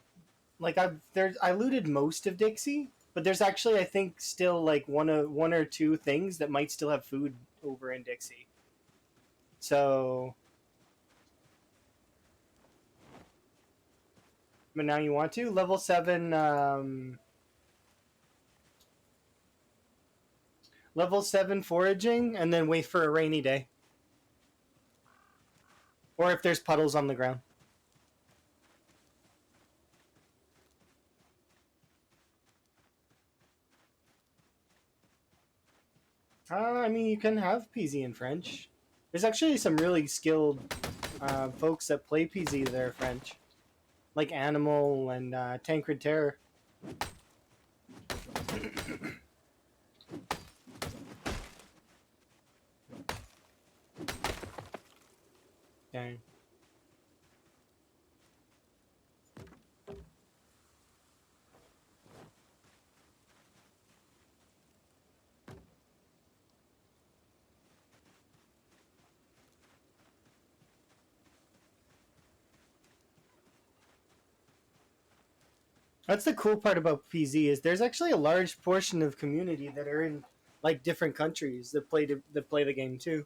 like I looted most of Dixie, but there's actually I think still like one or two things that might still have food over in Dixie. So, but now you want to level 7. Level 7 foraging, and then wait for a rainy day. Or if there's puddles on the ground. I mean, you can have PZ in French. There's actually some really skilled folks that play PZ that are French. Like Animal and Tancred Terror. Dang. That's the cool part about PZ is there's actually a large portion of community that are in like different countries that play the game too.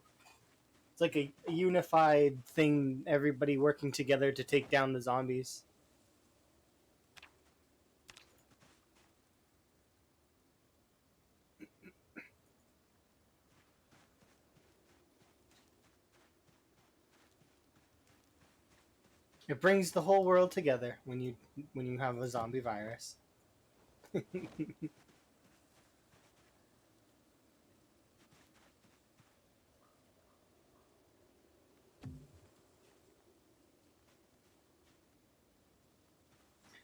It's like a unified thing, everybody working together to take down the zombies. It brings the whole world together when you have a zombie virus.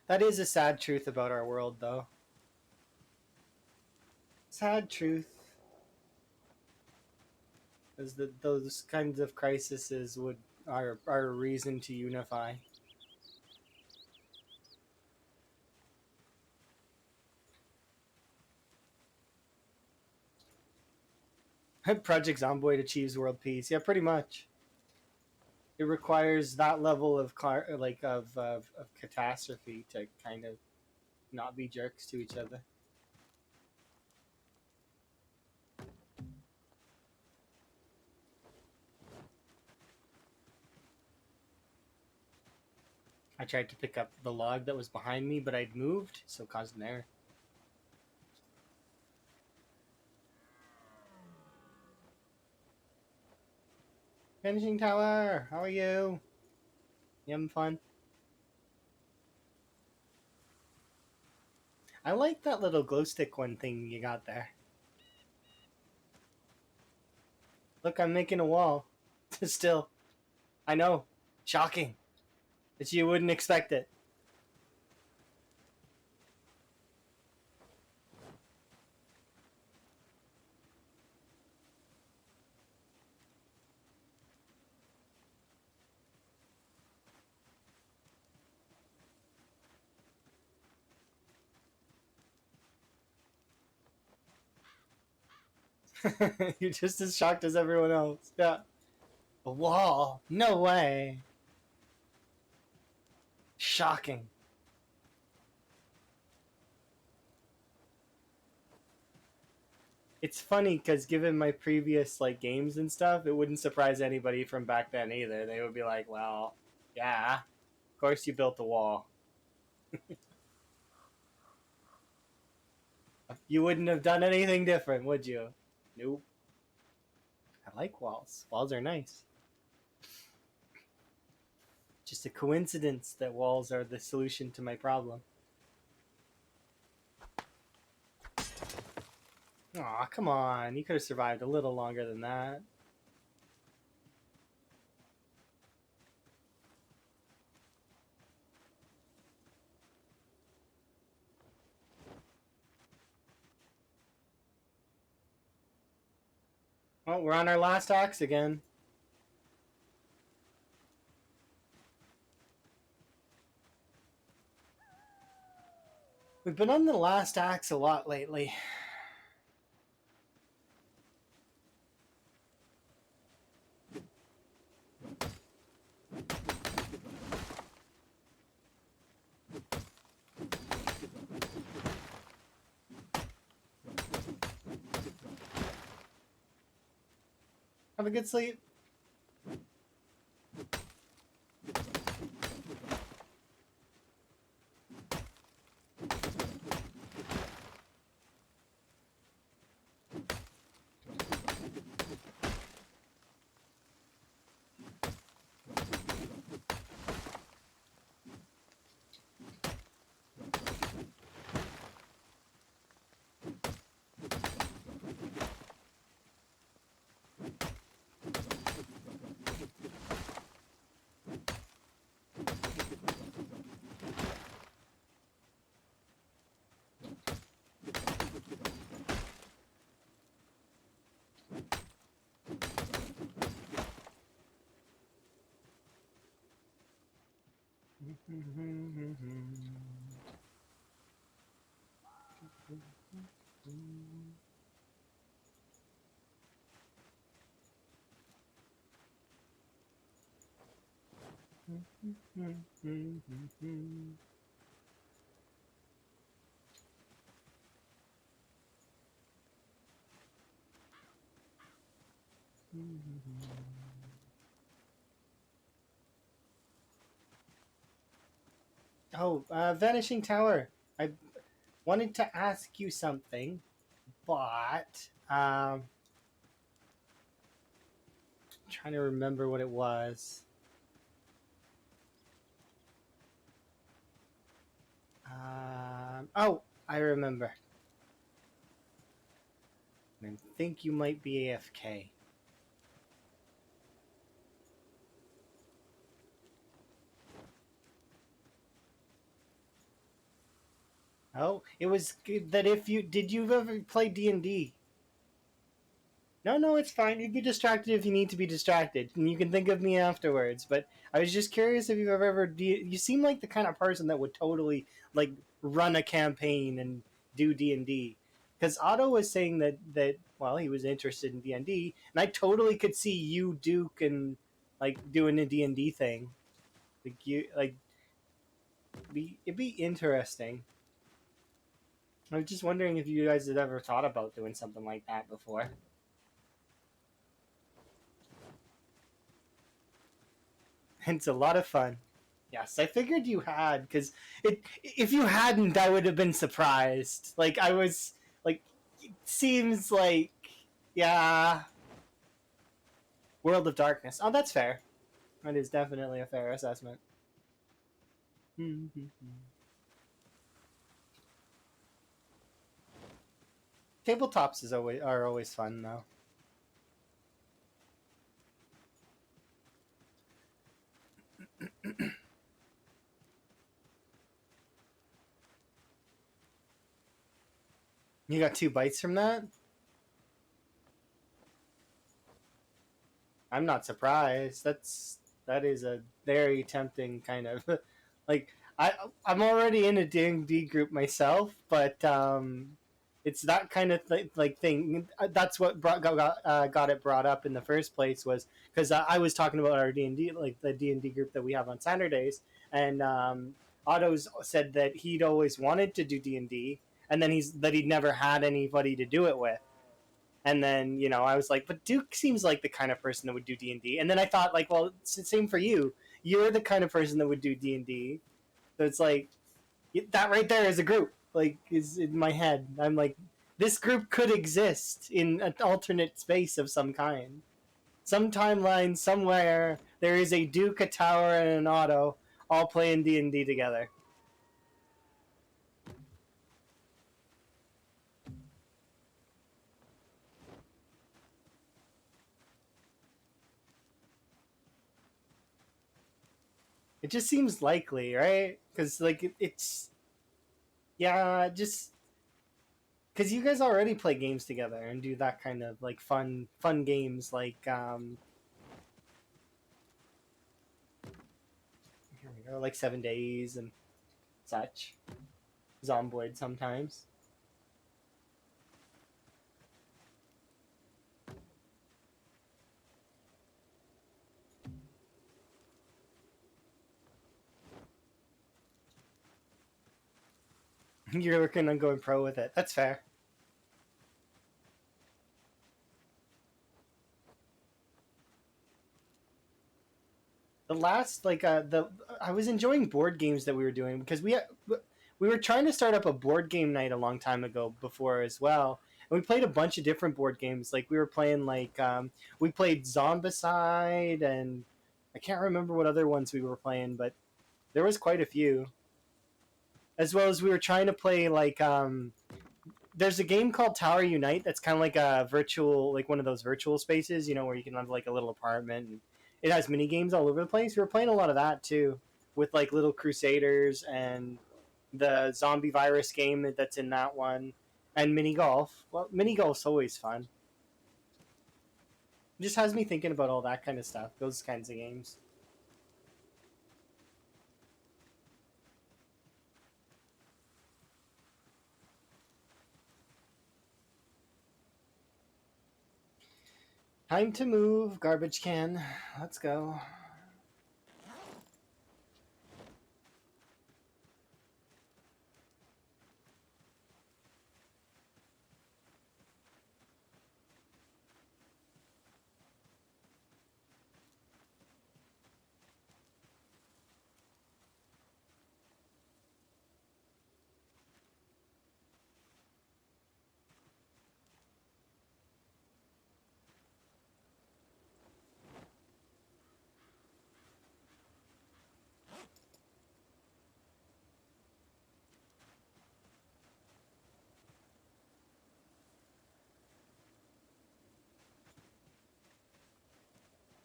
That is a sad truth about our world, though. Sad truth is that those kinds of crises are a reason to unify. Project Zomboid achieves world peace. Yeah, pretty much. It requires that level of catastrophe to kind of not be jerks to each other. I tried to pick up the log that was behind me, but I'd moved, so it caused an error. Finishing tower, how are you? You having fun? I like that little glow stick one thing you got there. Look, I'm making a wall. Still. I know. Shocking. That you wouldn't expect it. You're just as shocked as everyone else. Yeah. A wall? No way. Shocking. It's funny because given my previous like games and stuff, it wouldn't surprise anybody from back then either. They would be like, "Well, yeah, of course you built a wall. You wouldn't have done anything different, would you?" Nope. I like walls. Walls are nice. Just a coincidence that walls are the solution to my problem. Aw, come on. You could have survived a little longer than that. Well, we're on our last axe again. We've been on the last axe a lot lately. Have a good sleep. Oh, Vanishing Tower. I wanted to ask you something, but trying to remember what it was. Oh, I remember. I think you might be AFK. Oh, it was good that if you did you ever play D&D? No, no, it's fine. You be distracted if you need to be distracted, and you can think of me afterwards. But I was just curious if you've ever. You seem like the kind of person that would totally like run a campaign and do D&D. Because Otto was saying that well, he was interested in D&D, and I totally could see you, Duke, and like doing a D&D thing. Like you, like it'd be interesting. I was just wondering if you guys had ever thought about doing something like that before. It's a lot of fun. Yes, I figured you had because it. If you hadn't, I would have been surprised. Like I was, like, it seems like, yeah, World of Darkness. Oh, that's fair. That is definitely a fair assessment. Tabletops is always are always fun though. You got 2 bites from that. I'm not surprised. That is a very tempting kind of like I'm already in a D&D group myself, but it's that kind of like thing. That's what got it brought up in the first place was because I was talking about our D&D like the D&D group that we have on Saturdays, and Otto's said that he'd always wanted to do D&D, and then he'd never had anybody to do it with. And then I was like, but Duke seems like the kind of person that would do D&D. And then I thought, like, well, same for you. You're the kind of person that would do D&D. So it's like that right there is a group. Like, is in my head. I'm like, this group could exist in an alternate space of some kind. Some timeline somewhere there is a Duke, a Tower, and an Auto all playing D&D together. It just seems likely, right? Because like it's yeah, just because you guys already play games together and do that kind of like fun games like here we go, like 7 days and such. Zomboid sometimes. You're working on going pro with it. That's fair. The last the I was enjoying board games that we were doing because we were trying to start up a board game night a long time ago before as well. And we played a bunch of different board games. Like we were playing we played Zombicide and I can't remember what other ones we were playing, but there was quite a few. As well as we were trying to play there's a game called Tower Unite that's kind of like a virtual, like one of those virtual spaces, where you can have like a little apartment and it has mini games all over the place. We were playing a lot of that too, with like Little Crusaders and the zombie virus game that's in that one, and mini golf. Well, mini golf's always fun. It just has me thinking about all that kind of stuff, those kinds of games. Time to move, garbage can. Let's go.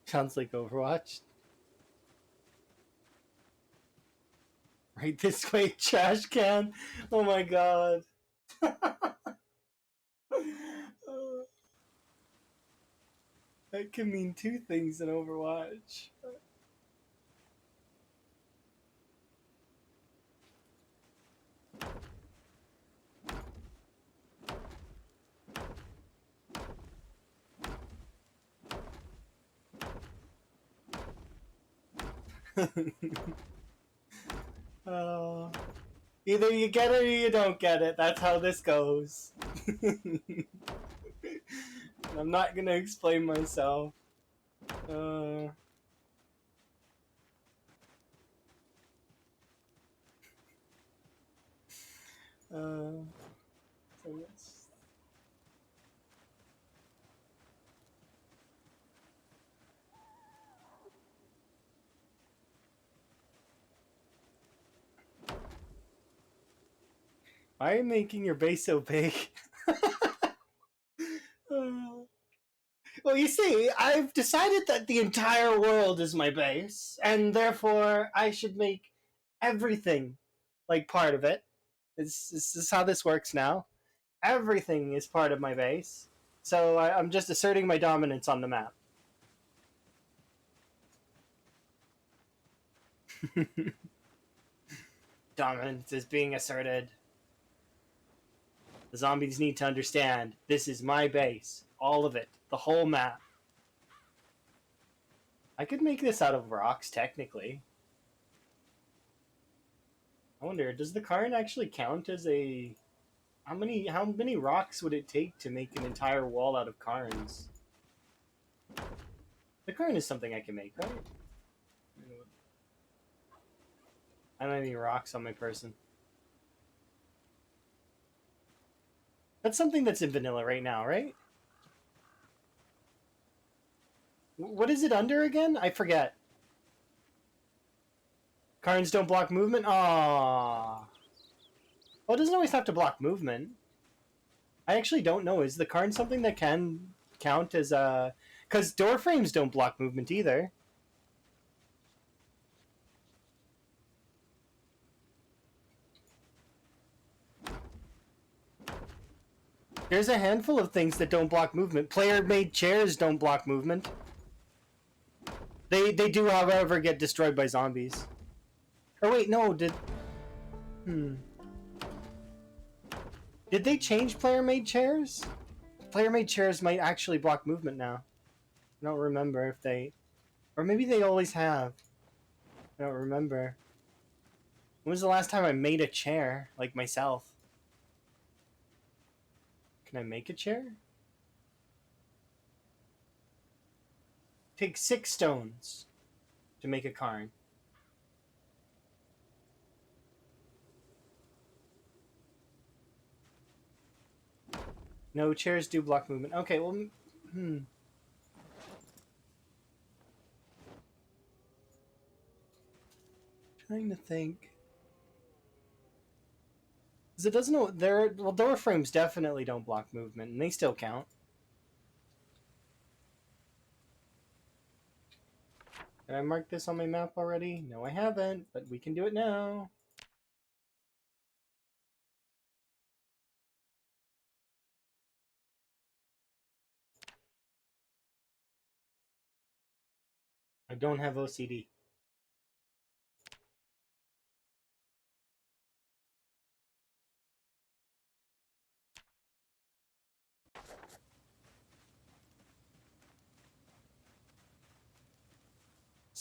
Sounds like Overwatch. Right this way, trash can. Oh my god. That can mean two things in Overwatch. uh, Either you get it or you don't get it. That's how this goes. I'm not gonna explain myself. Uh, so yes. Why are you making your base so big? Well, you see, I've decided that the entire world is my base, and therefore I should make everything like part of it. This is how this works now. Everything is part of my base, so I'm just asserting my dominance on the map. Dominance is being asserted. The zombies need to understand this is my base, all of it, the whole map. I could make this out of rocks, technically. I wonder, does the Karn actually count as a... How many rocks would it take to make an entire wall out of Karns? The Karn is something I can make, right? I don't have any rocks on my person. That's something that's in vanilla right now, right? What is it under again? I forget. Karns don't block movement? Aww. Well, it doesn't always have to block movement. I actually don't know. Is the Karn something that can count as a... Because door frames don't block movement either. There's a handful of things that don't block movement. Player-made chairs don't block movement. They do, however, get destroyed by zombies. Or wait, no, did... Did they change player-made chairs? Player-made chairs might actually block movement now. I don't remember if they... Or maybe they always have. I don't remember. When was the last time I made a chair, like myself? Can I make a chair? Take 6 stones to make a Karn. No, chairs do block movement. Okay, well... Trying to think. Because it doesn't know... Well, door frames definitely don't block movement, and they still count. Did I mark this on my map already? No, I haven't, but we can do it now. I don't have OCD.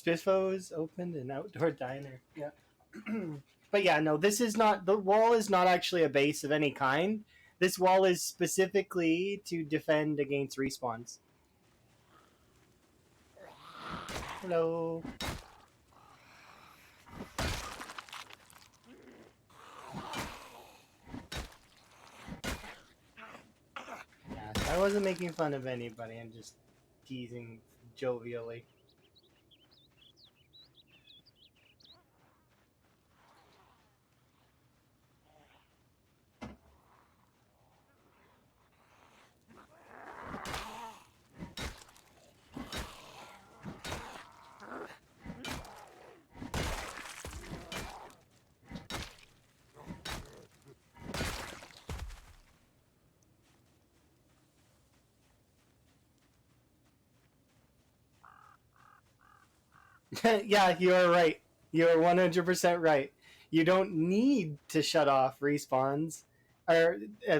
Spiffos opened an outdoor diner. Yeah. But yeah, no, this is not, the wall is not actually a base of any kind. This wall is specifically to defend against respawns. Hello. Yeah, I wasn't making fun of anybody. I'm just teasing jovially. Yeah, you are right. You are 100% right. You don't need to shut off respawns or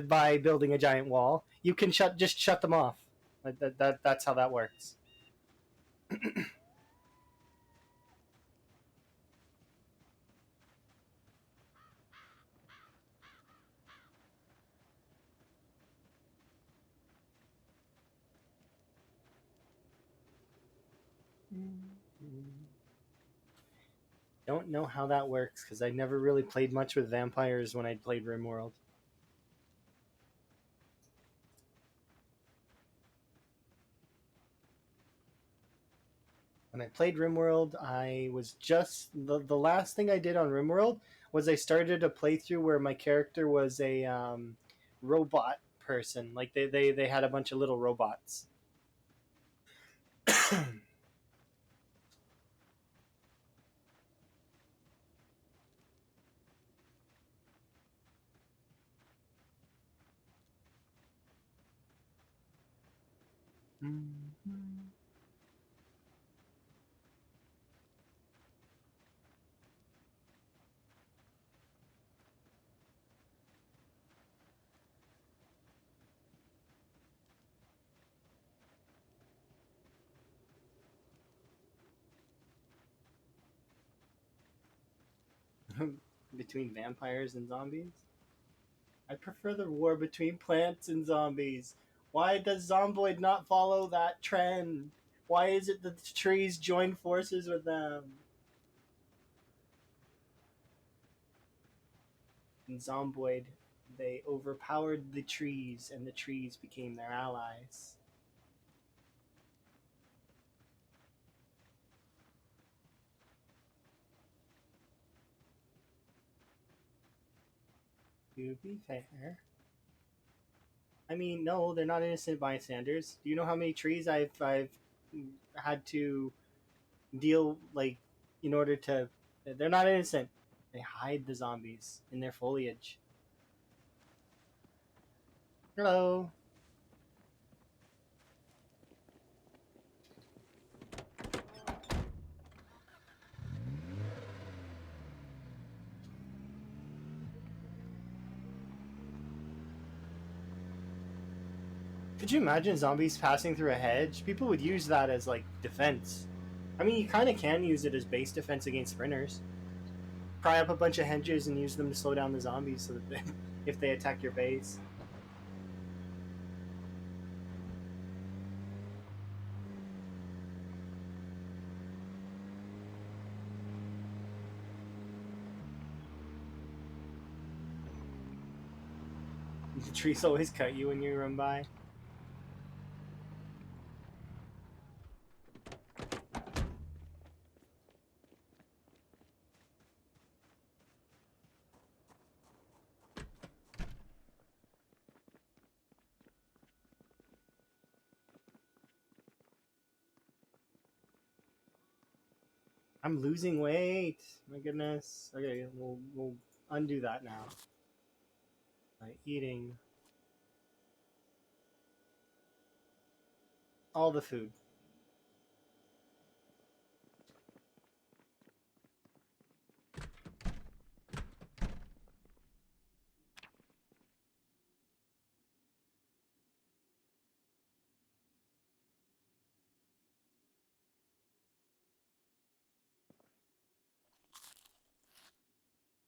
by building a giant wall. You can just shut them off. That's how that works. Don't know how that works because I never really played much with vampires when I played RimWorld. When I played RimWorld, I was just the last thing I did on RimWorld was I started a playthrough where my character was a robot person. Like they had a bunch of little robots. Between vampires and zombies? I prefer the war between plants and zombies. Why does Zomboid not follow that trend? Why is it that the trees join forces with them? In Zomboid, they overpowered the trees, and the trees became their allies. To be fair, I mean, no, they're not innocent bystanders. Do you know how many trees I've had to deal like in order to? They're not innocent. They hide the zombies in their foliage. Hello. Could you imagine zombies passing through a hedge? People would use that as like defense. I mean, you kind of can use it as base defense against sprinters. Pry up a bunch of hedges and use them to slow down the zombies so that if they attack your base. The trees always cut you when you run by. I'm losing weight. My goodness. Okay, we'll undo that now by eating all the food.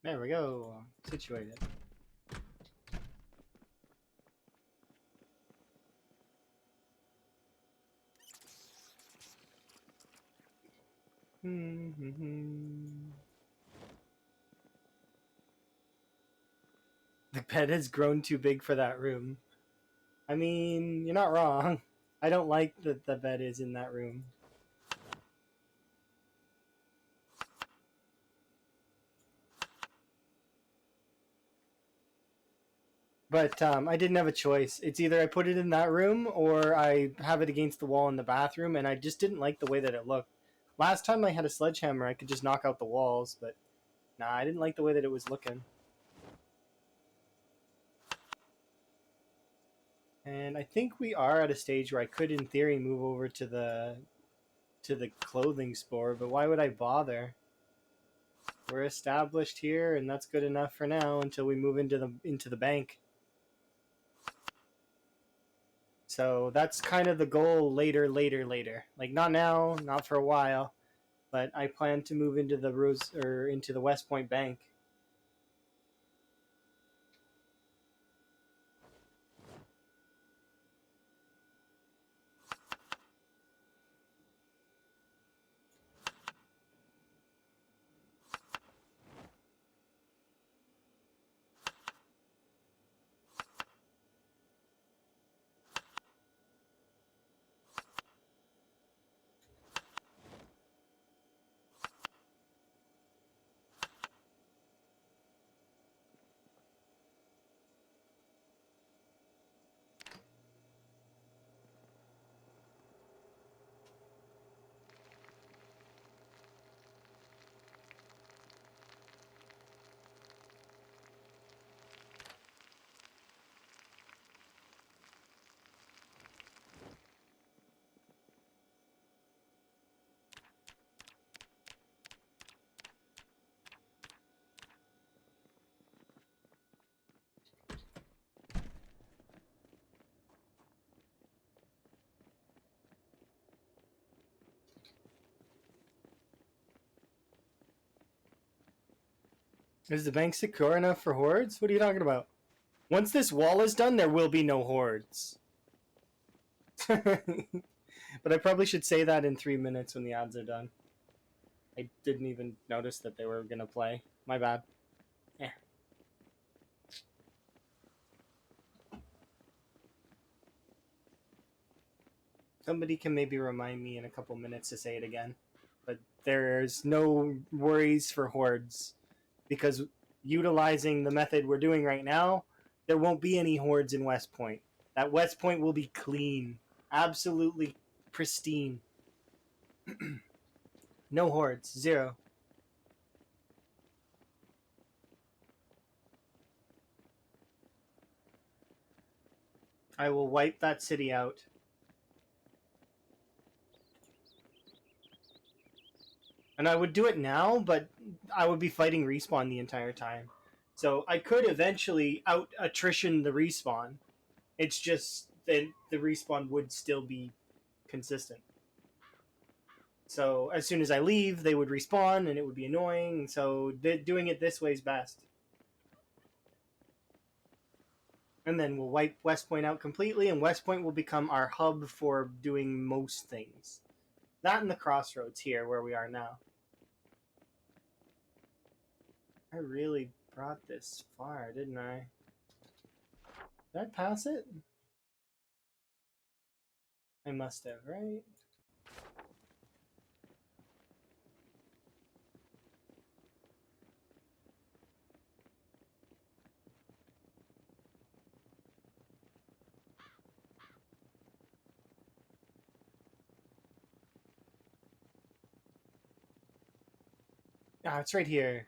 There we go. Situated. The bed has grown too big for that room. I mean, you're not wrong. I don't like that the bed is in that room. But I didn't have a choice. It's either I put it in that room or I have it against the wall in the bathroom, and I just didn't like the way that it looked. Last time I had a sledgehammer, I could just knock out the walls, but nah, I didn't like the way that it was looking. And I think we are at a stage where I could, in theory, move over to the clothing store, but why would I bother? We're established here, and that's good enough for now until we move into the bank. So that's kind of the goal later. Like not now, not for a while, but I plan to move into into the West Point Bank. Is the bank secure enough for hordes? What are you talking about? Once this wall is done, there will be no hordes. But I probably should say that in 3 minutes when the ads are done. I didn't even notice that they were gonna play. My bad. Yeah. Somebody can maybe remind me in a couple minutes to say it again. But there's no worries for hordes because utilizing the method we're doing right now, there won't be any hordes in West Point. That West Point will be clean, absolutely pristine. No hordes, zero. I will wipe that city out. And I would do it now, but I would be fighting respawn the entire time. So I could eventually out attrition the respawn. It's just that the respawn would still be consistent. So as soon as I leave, they would respawn, and it would be annoying. So doing it this way is best. And then we'll wipe West Point out completely, and West Point will become our hub for doing most things. That and the crossroads here, where we are now. I really brought this far, didn't I? Did I pass it? I must have, right? Ah, it's right here.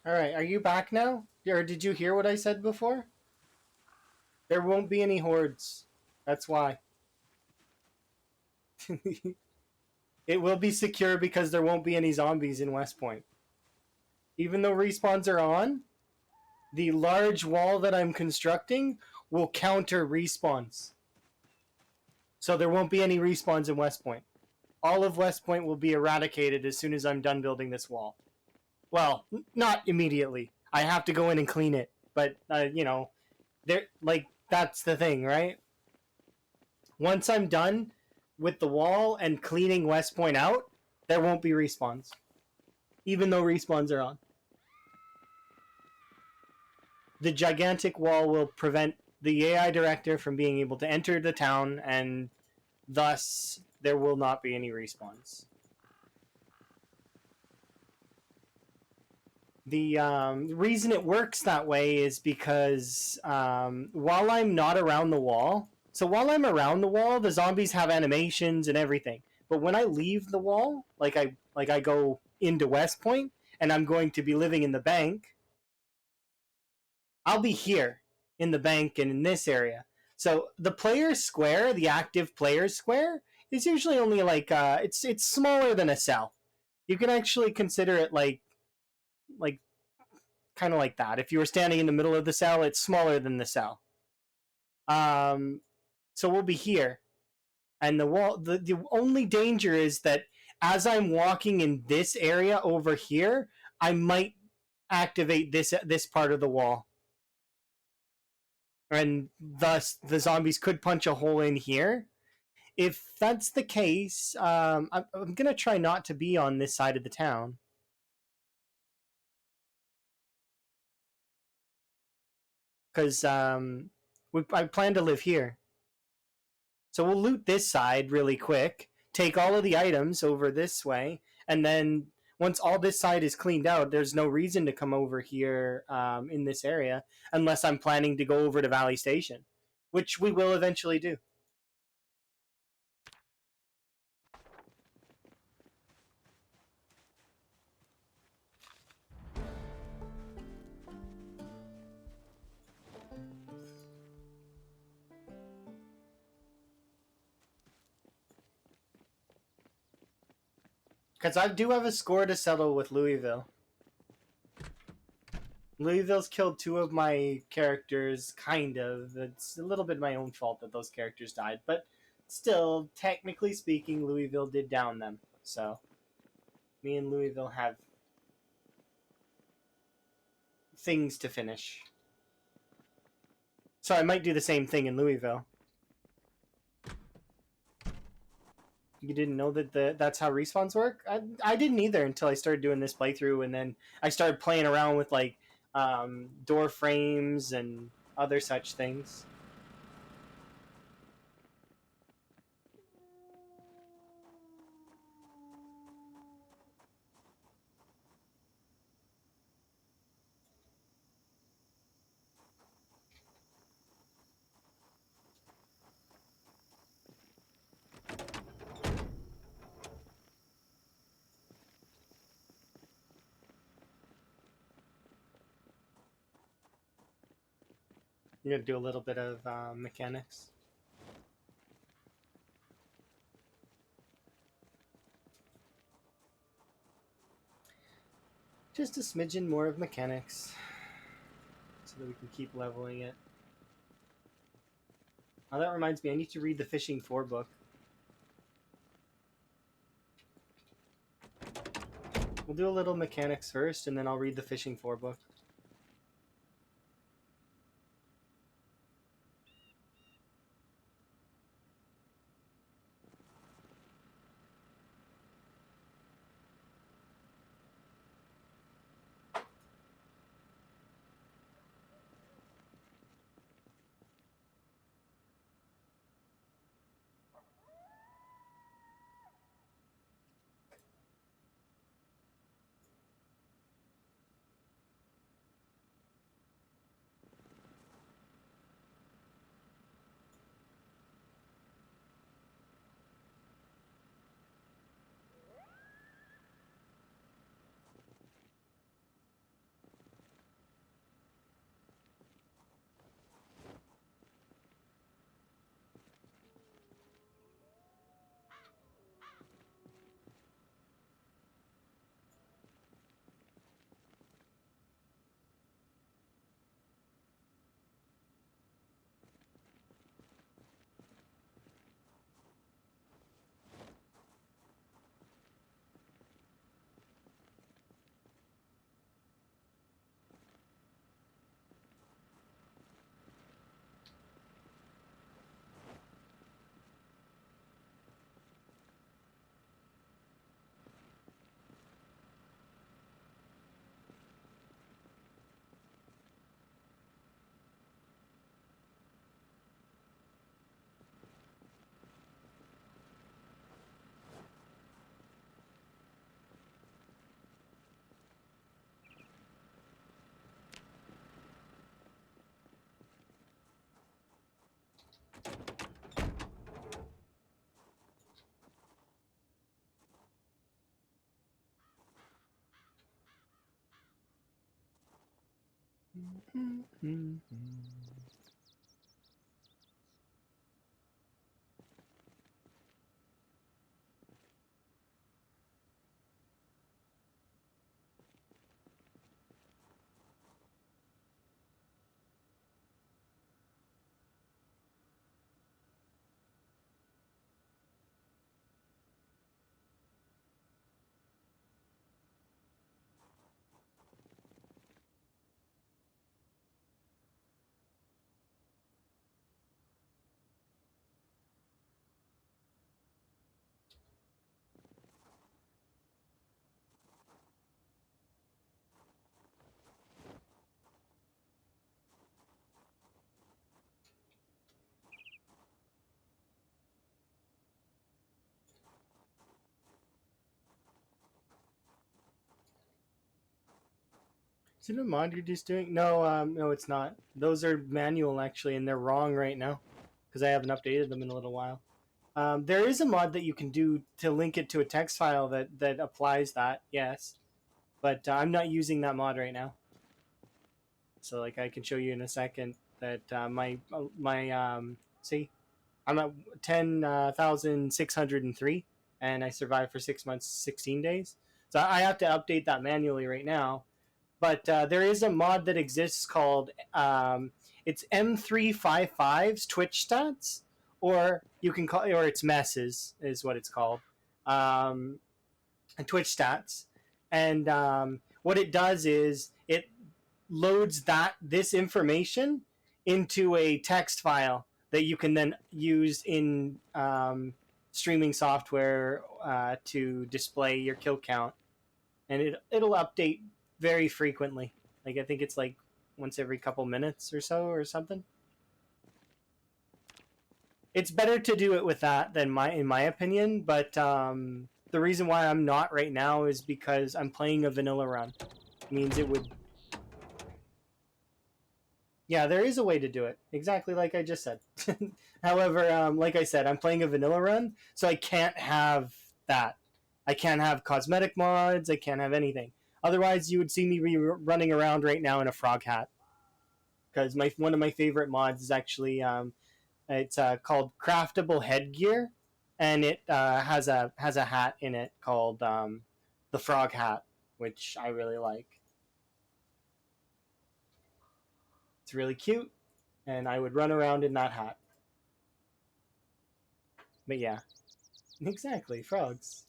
All right, are you back now? Or did you hear what I said before? There won't be any hordes. That's why. It will be secure because there won't be any zombies in West Point. Even though respawns are on, the large wall that I'm constructing will counter respawns. So there won't be any respawns in West Point. All of West Point will be eradicated as soon as I'm done building this wall. Well, not immediately. I have to go in and clean it. But, there, like, that's the thing, right? Once I'm done with the wall and cleaning West Point out, there won't be respawns. Even though respawns are on. The gigantic wall will prevent the AI director from being able to enter the town, and thus there will not be any respawns. The reason it works that way is because while I'm not around the wall, so while I'm around the wall, the zombies have animations and everything. But when I leave the wall, like I go into West Point and I'm going to be living in the bank, I'll be here in the bank and in this area. So the player square, the active player square, is usually only like it's smaller than a cell. You can actually consider it like kind of like that. If you were standing in the middle of the cell, it's smaller than the cell. Um, so we'll be here, and the wall. The only danger is that as I'm walking in this area over here, I might activate this part of the wall, and thus the zombies could punch a hole in here. If that's the case, I'm gonna try not to be on this side of the town because I plan to live here. So we'll loot this side really quick, take all of the items over this way, and then once all this side is cleaned out, there's no reason to come over here in this area unless I'm planning to go over to Valley Station, which we will eventually do. Because I do have a score to settle with Louisville. Louisville's killed two of my characters, kind of. It's a little bit my own fault that those characters died, but still, technically speaking, Louisville did down them. So, me and Louisville have things to finish. So I might do the same thing in Louisville. You didn't know that that's how respawns work? I didn't either until I started doing this playthrough, and then I started playing around with like door frames and other such things. I'm gonna do a little bit of mechanics. Just a smidgen more of mechanics, so that we can keep leveling it. Oh, that reminds me, I need to read the Fishing 4 book. We'll do a little mechanics first, and then I'll read the Fishing 4 book. Is it a mod you're just doing? No, no, it's not. Those are manual actually, and they're wrong right now because I haven't updated them in a little while. There is a mod that you can do to link it to a text file that applies that, yes, but I'm not using that mod right now. So like I can show you in a second that my see, I'm at 10,603, and I survived for 6 months, 16 days. So I have to update that manually right now. But there is a mod that exists called it's M355's Twitch stats, or you can call, or it's messes is what it's called, um, Twitch stats, and what it does is it loads this information into a text file that you can then use in streaming software to display your kill count, and it'll update very frequently. Like I think it's like once every couple minutes or so or something. It's better to do it with that than in my opinion, but the reason why I'm not right now is because I'm playing a vanilla run. It means it would. Yeah, there is a way to do it. Exactly like I just said. However, like I said, I'm playing a vanilla run, so I can't have that. I can't have cosmetic mods. I can't have anything. Otherwise, you would see me running around right now in a frog hat. Because one of my favorite mods is actually it's called Craftable Headgear, and it has a hat in it called the Frog Hat, which I really like. It's really cute, and I would run around in that hat. But yeah, exactly, frogs.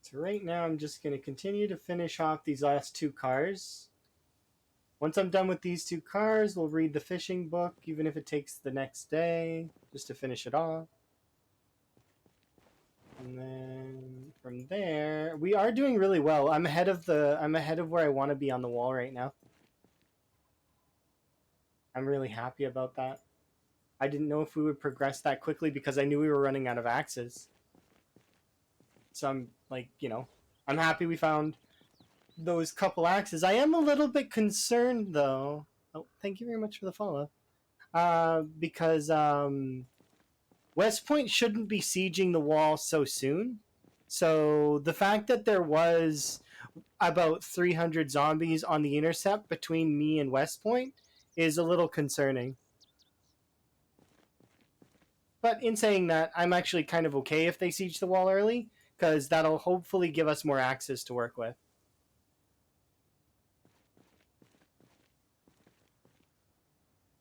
So right now I'm just going to continue to finish off these last two cars. Once I'm done with these two cars, we'll read the fishing book, even if it takes the next day, just to finish it off. And then from there, we are doing really well. I'm ahead of where I want to be on the wall right now. I'm really happy about that. I didn't know if we would progress that quickly because I knew we were running out of axes. So I'm like, I'm happy we found those couple axes. I am a little bit concerned though. Oh, thank you very much for the follow. Because West Point shouldn't be sieging the wall so soon. So the fact that there was about 300 zombies on the intercept between me and West Point is a little concerning. But in saying that, I'm actually kind of okay if they siege the wall early, because that'll hopefully give us more axes to work with.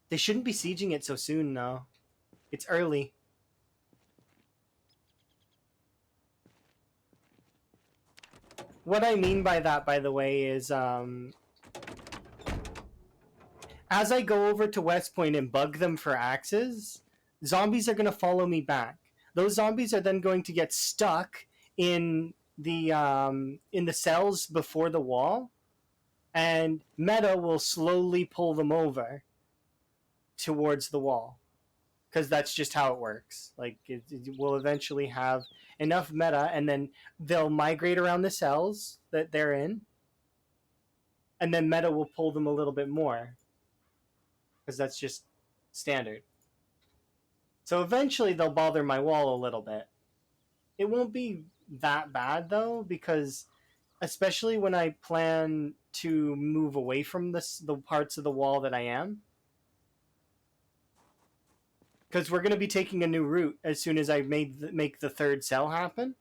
They shouldn't be sieging it so soon, though. It's early. What I mean by that, by the way, is as I go over to West Point and bug them for axes, zombies are going to follow me back. Those zombies are then going to get stuck in the cells before the wall, and Meta will slowly pull them over towards the wall, because that's just how it works. Like it will eventually have enough meta, and then they'll migrate around the cells that they're in, and then meta will pull them a little bit more, because that's just standard. So eventually they'll bother my wall a little bit. It won't be that bad though, because especially when I plan to move away from the parts of the wall that I am, because we're going to be taking a new route as soon as I make the third cell happen.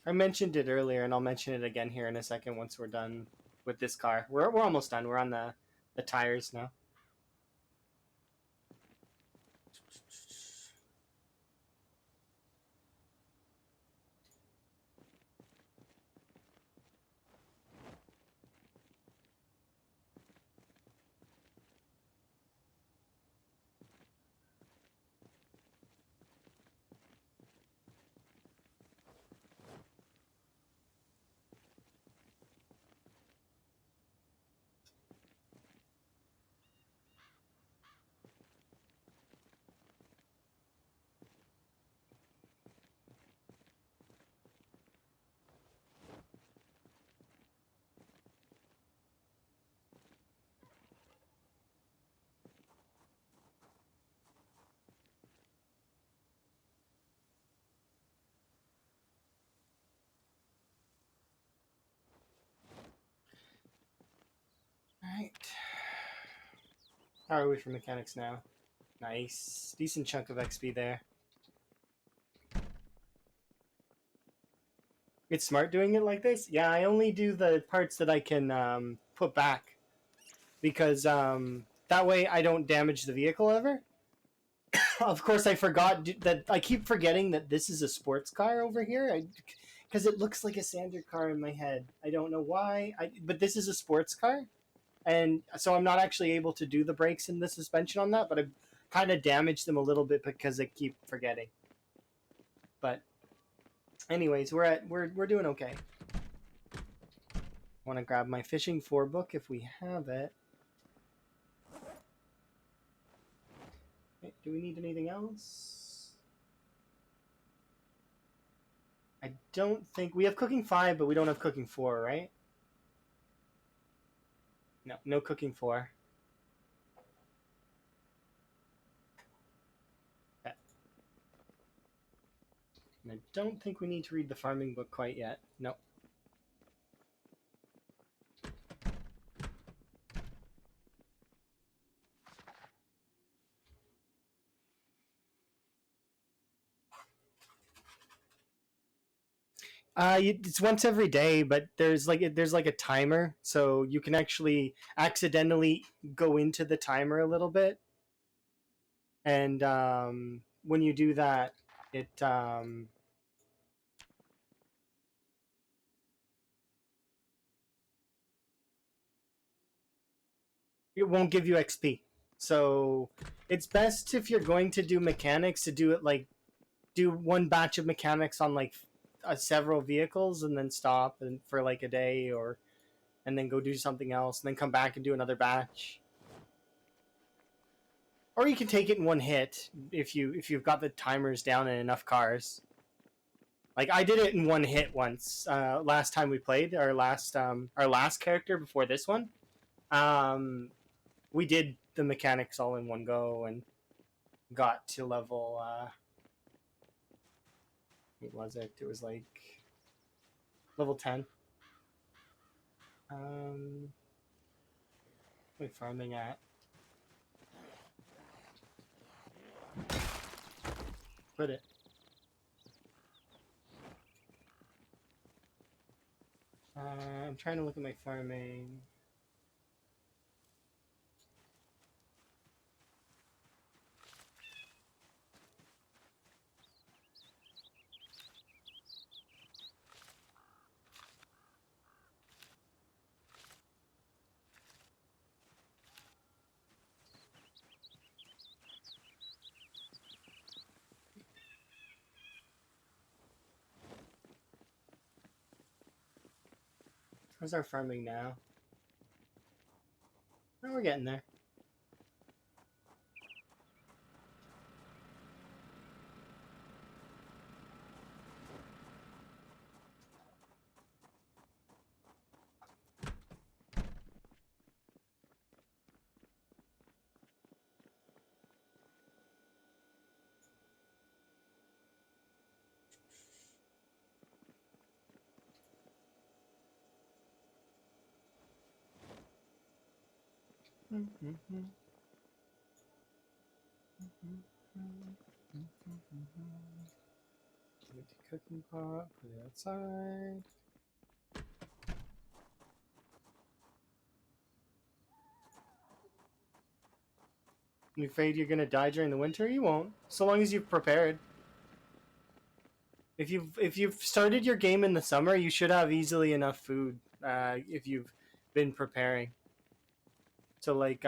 I mentioned it earlier, and I'll mention it again here in a second once we're done with this car. We're almost done. We're on the tires now. All right. How are we for mechanics now? Nice. Decent chunk of XP there. It's smart doing it like this? Yeah, I only do the parts that I can put back. Because that way I don't damage the vehicle ever. Of course, I forgot that I keep forgetting that this is a sports car over here. Because it looks like a standard car in my head. I don't know why. But this is a sports car. And so I'm not actually able to do the brakes and the suspension on that, but I kind of damaged them a little bit because I keep forgetting. But anyways, we're doing okay. Want to grab my fishing 4 book if we have it. Okay, do we need anything else? I don't think we have cooking 5, but we don't have cooking 4, right? No, no cooking 4. Okay. And I don't think we need to read the farming book quite yet. No. It's once every day, but there's like a timer, so you can actually accidentally go into the timer a little bit, and when you do that, it won't give you XP. So it's best if you're going to do mechanics to do it like do one batch of mechanics on like several vehicles and then stop and for like a day or and then go do something else and then come back and do another batch. Or you can take it in one hit if you've got the timers down in enough cars. Like I did it in one hit once. Last time we played our last character before this one. Um, we did the mechanics all in one go and got to level. What was it? It was like level 10. What are we farming at? Put it. I'm trying to look at my farming. How's our farming now? Oh, we're getting there. Empty cooking pot, put it outside. You afraid you're gonna die during the winter? You won't, so long as you've prepared. If you've started your game in the summer, you should have easily enough food. If you've been preparing. So like,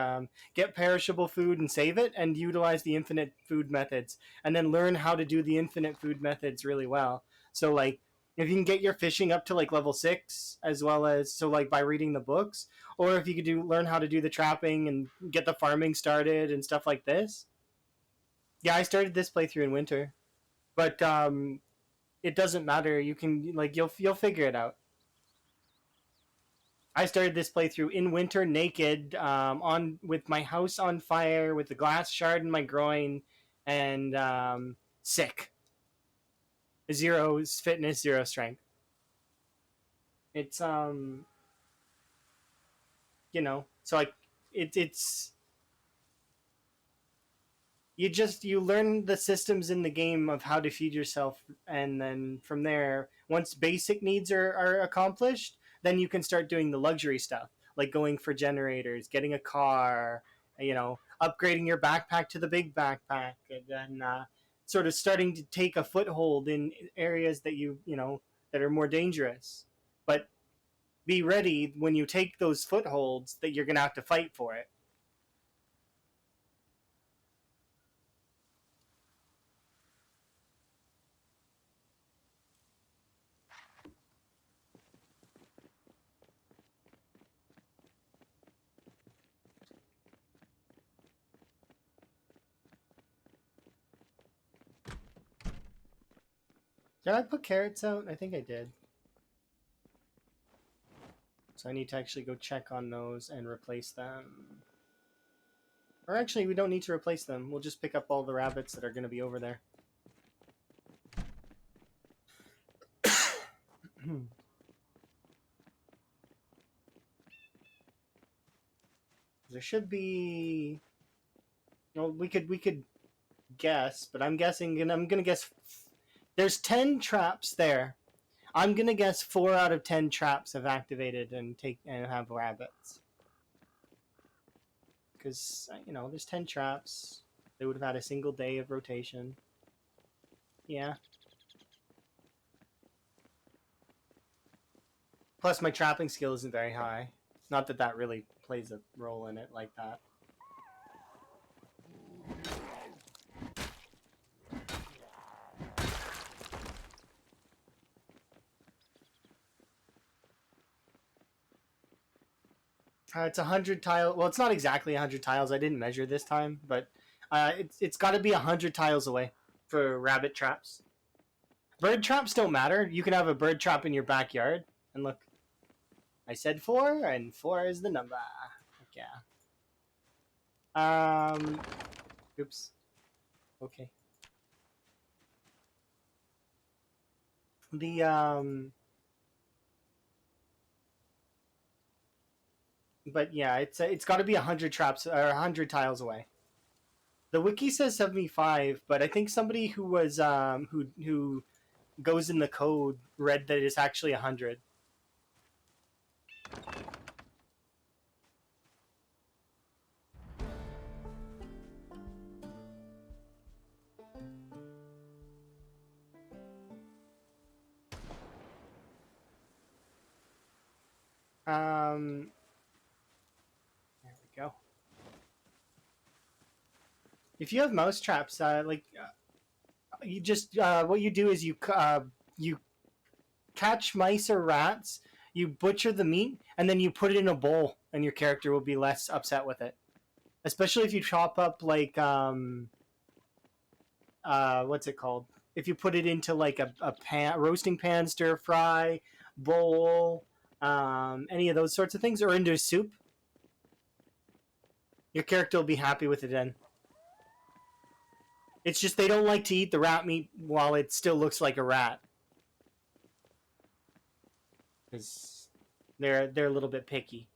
get perishable food and save it, and utilize the infinite food methods, and then learn how to do the infinite food methods really well. So like, if you can get your fishing up to like level 6, as well as so like by reading the books, or if you could learn how to do the trapping and get the farming started and stuff like this. Yeah, I started this playthrough in winter, but it doesn't matter. You can like you'll figure it out. I started this playthrough in winter, naked, on with my house on fire, with the glass shard in my groin, and sick. Zero fitness, zero strength. It's so like it's you learn the systems in the game of how to feed yourself, and then from there, once basic needs are accomplished, then you can start doing the luxury stuff, like going for generators, getting a car, upgrading your backpack to the big backpack, and then sort of starting to take a foothold in areas that are more dangerous. But be ready when you take those footholds that you're going to have to fight for it. Did I put carrots out? I think I did. So I need to actually go check on those and replace them. Or actually, we don't need to replace them. We'll just pick up all the rabbits that are going to be over there. There should be. Well, we could guess, but I'm guessing, and I'm gonna guess. There's 10 traps there. I'm gonna guess 4 out of 10 traps have activated and have rabbits. Because there's 10 traps. They would have had a single day of rotation. Yeah. Plus, my trapping skill isn't very high. Not that that really plays a role in it like that. It's 100 tiles. Well, it's not exactly 100 tiles. I didn't measure this time, but it's got to be 100 tiles away for rabbit traps. Bird traps don't matter. You can have a bird trap in your backyard. And look, I said 4, and 4 is the number. Yeah. Oops. Okay. But yeah, it's got to be 100 traps or 100 tiles away. The wiki says 75, but I think somebody who was who goes in the code read that it's actually 100. There we go. If you have mouse traps, you just what you do is you catch mice or rats, you butcher the meat, and then you put it in a bowl, and your character will be less upset with it. Especially if you chop up like what's it called? If you put it into like a pan, roasting pan, stir fry, bowl, any of those sorts of things, or into a soup, your character will be happy with it then. It's just they don't like to eat the rat meat while it still looks like a rat, because they're a little bit picky.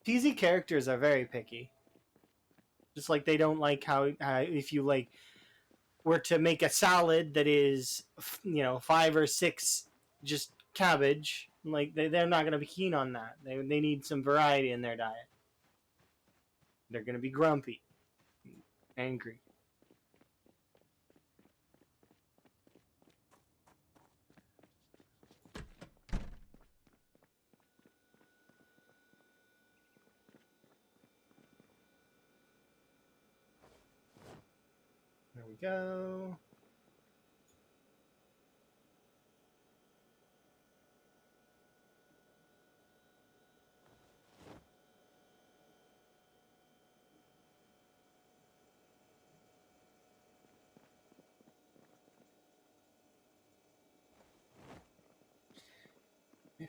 PZ characters are very picky. Just like they don't like how if you like were to make a salad that is 5 or 6 just cabbage, like they're not going to be keen on that. They need some variety in their diet. They're going to be grumpy, angry. There we go.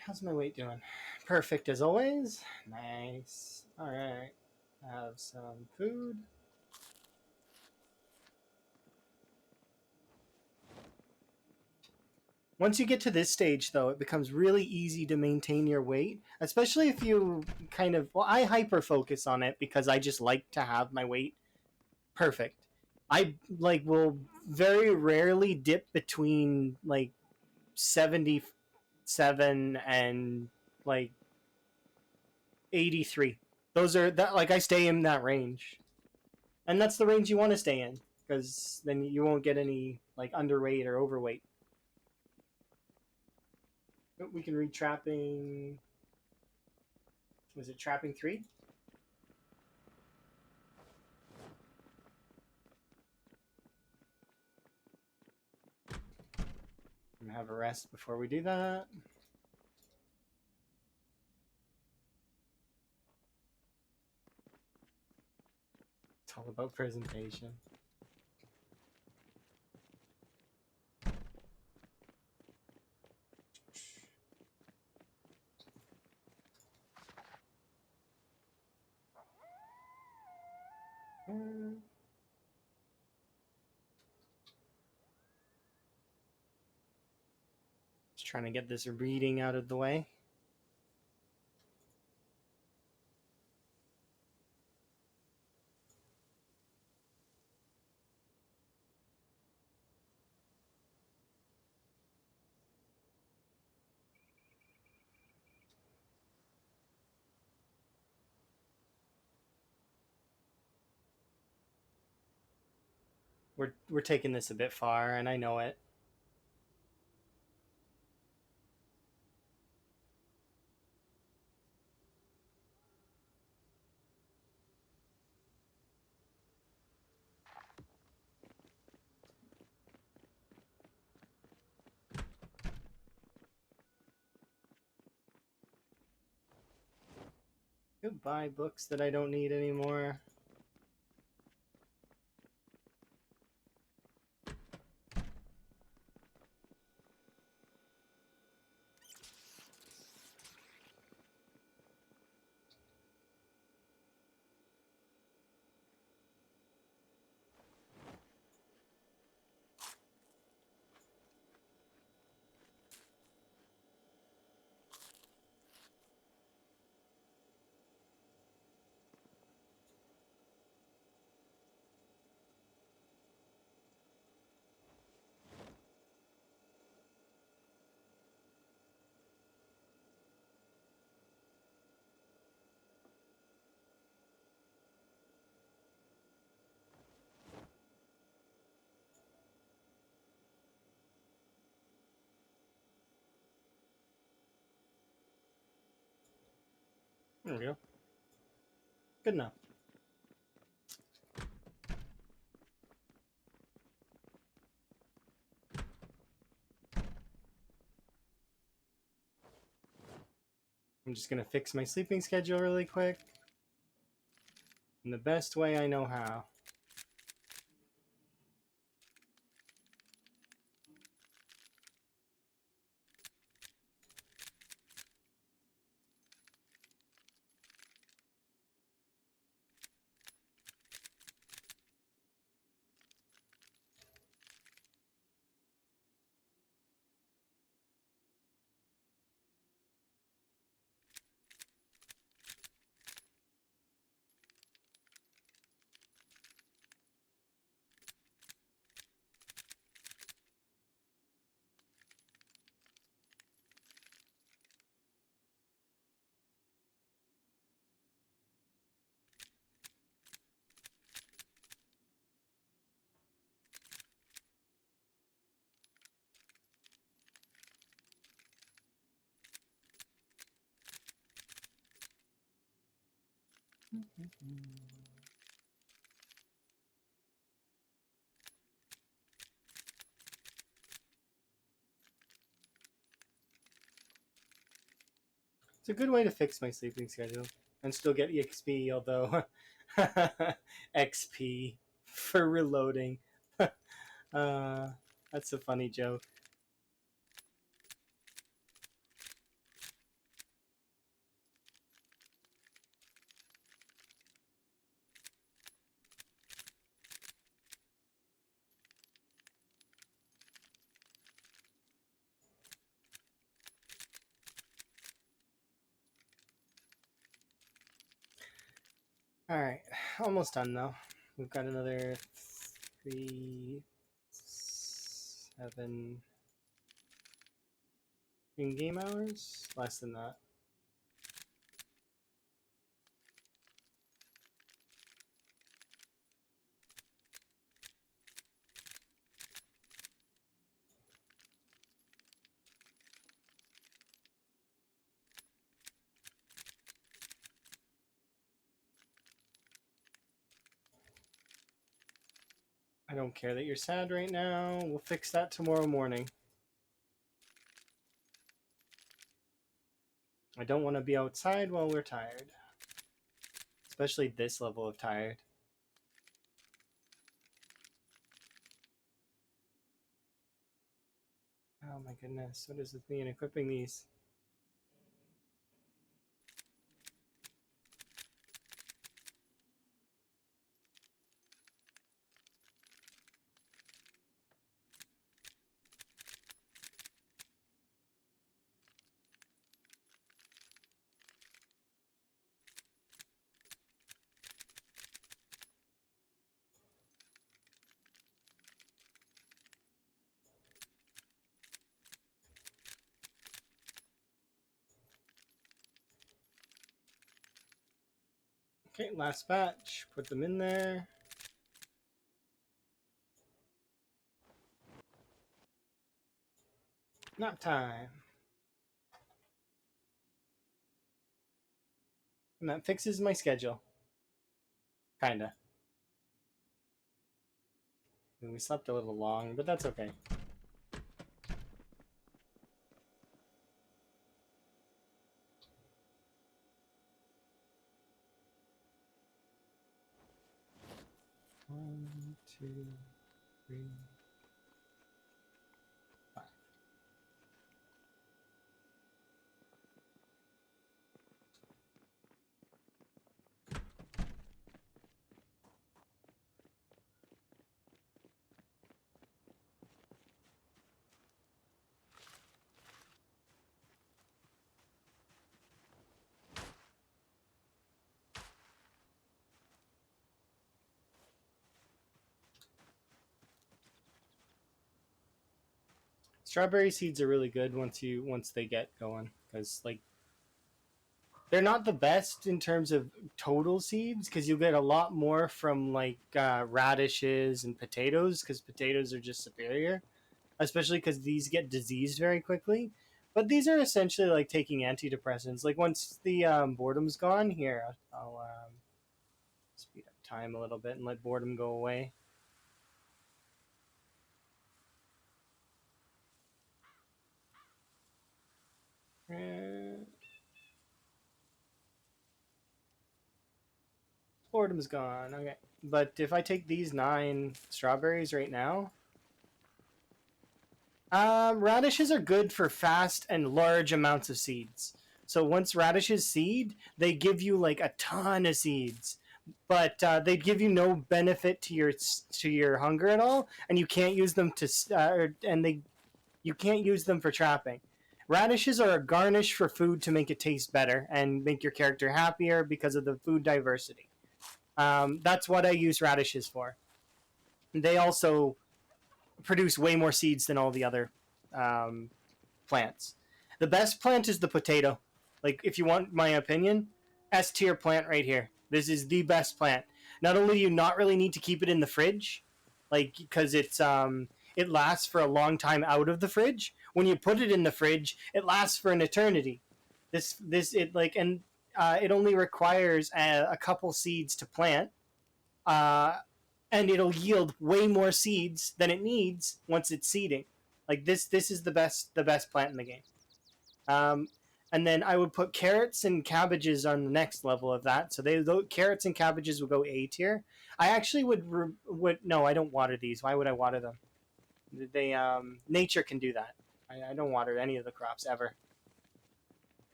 How's my weight doing? Perfect as always. Nice. All right. Have some food. Once you get to this stage, though, it becomes really easy to maintain your weight, especially if you kind of. Well, I hyper focus on it because I just like to have my weight perfect. I like will very rarely dip between like 77 and like 83. Those are that like I stay in that range. And that's the range you want to stay in because then you won't get any like underweight or overweight. We can read trapping. Was it trapping 3? I'm gonna have a rest before we do that. It's all about presentation. Just trying to get this reading out of the way. We're taking this a bit far, and I know it. Goodbye, books that I don't need anymore. There we go. Good enough. I'm just gonna fix my sleeping schedule really quick in the best way I know how. It's a good way to fix my sleeping schedule and still get EXP, although XP for reloading. uh, that's a funny joke. All right, almost done though. We've got another 3, 7 in-game hours. Less than that. I don't care that you're sad right now. We'll fix that tomorrow morning. I don't want to be outside while we're tired. Especially this level of tired. Oh my goodness, what is with me in equipping these? Okay, last batch. Put them in there. Nap time. And that fixes my schedule. Kinda. And we slept a little long, but that's okay. One, two, three, 5. Strawberry seeds are really good once they get going, because like they're not the best in terms of total seeds, because you get a lot more from like radishes and potatoes, because potatoes are just superior, especially because these get diseased very quickly. But these are essentially like taking antidepressants. Like once the boredom's gone, here I'll speed up time a little bit and let boredom go away. Boredom's gone. Okay. But if I take these 9 strawberries right now, radishes are good for fast and large amounts of seeds. So once radishes seed, they give you like a ton of seeds, but they give you no benefit to your hunger at all, and you can't use them to and they you can't use them for trapping. Radishes are a garnish for food to make it taste better and make your character happier because of the food diversity. That's what I use radishes for. They also produce way more seeds than all the other um, plants. The best plant is the potato. Like, if you want my opinion, S tier plant right here. This is the best plant. Not only do you not really need to keep it in the fridge, like because it lasts for a long time out of the fridge. When you put it in the fridge, it lasts for an eternity. This it like it only requires a couple seeds to plant, uh, and it'll yield way more seeds than it needs once it's seeding. Like this is the best plant in the game. Um, and then I would put carrots and cabbages on the next level of that. So carrots and cabbages would go A tier. I actually would no, I don't water these. Why would I water them? They nature can do that. I don't water any of the crops ever.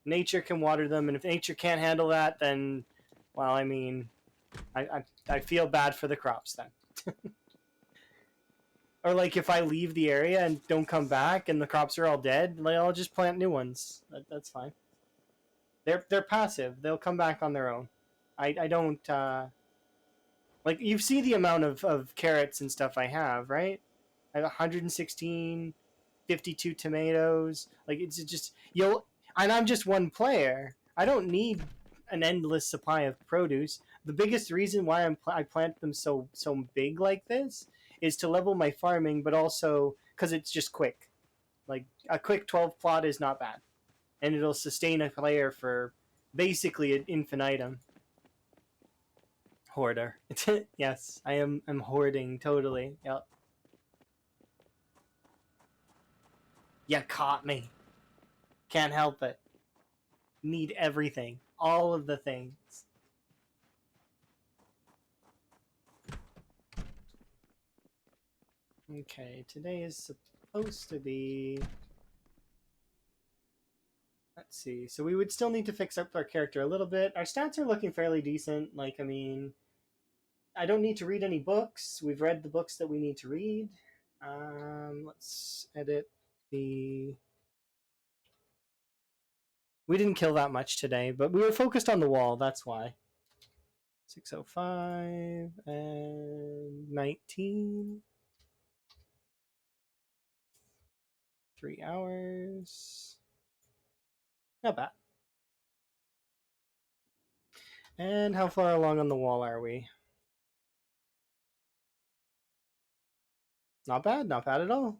Nature can water them, and if nature can't handle that, then well, I mean, I feel bad for the crops then. Or like if I leave the area and don't come back and the crops are all dead, like I'll just plant new ones. That's fine. They're passive. They'll come back on their own. I don't like you see the amount of carrots and stuff I have, right? I have 116, 52 tomatoes. Like it's just you'll and I'm just one player. I don't need an endless supply of produce. The biggest reason why I plant them so big like this is to level my farming, but also because it's just quick. Like a quick 12 plot is not bad, and it'll sustain a player for basically an infinitum. Hoarder. Yes, I am. I'm hoarding totally. Yep. You caught me. Can't help it. Need everything. All of the things. Okay, today is supposed to be. Let's see. So we would still need to fix up our character a little bit. Our stats are looking fairly decent. Like, I mean, I don't need to read any books. We've read the books that we need to read. Let's edit the. We didn't kill that much today, but we were focused on the wall. That's why. 605 and 19. 3 hours. Not bad. And how far along on the wall are we? Not bad, not bad at all.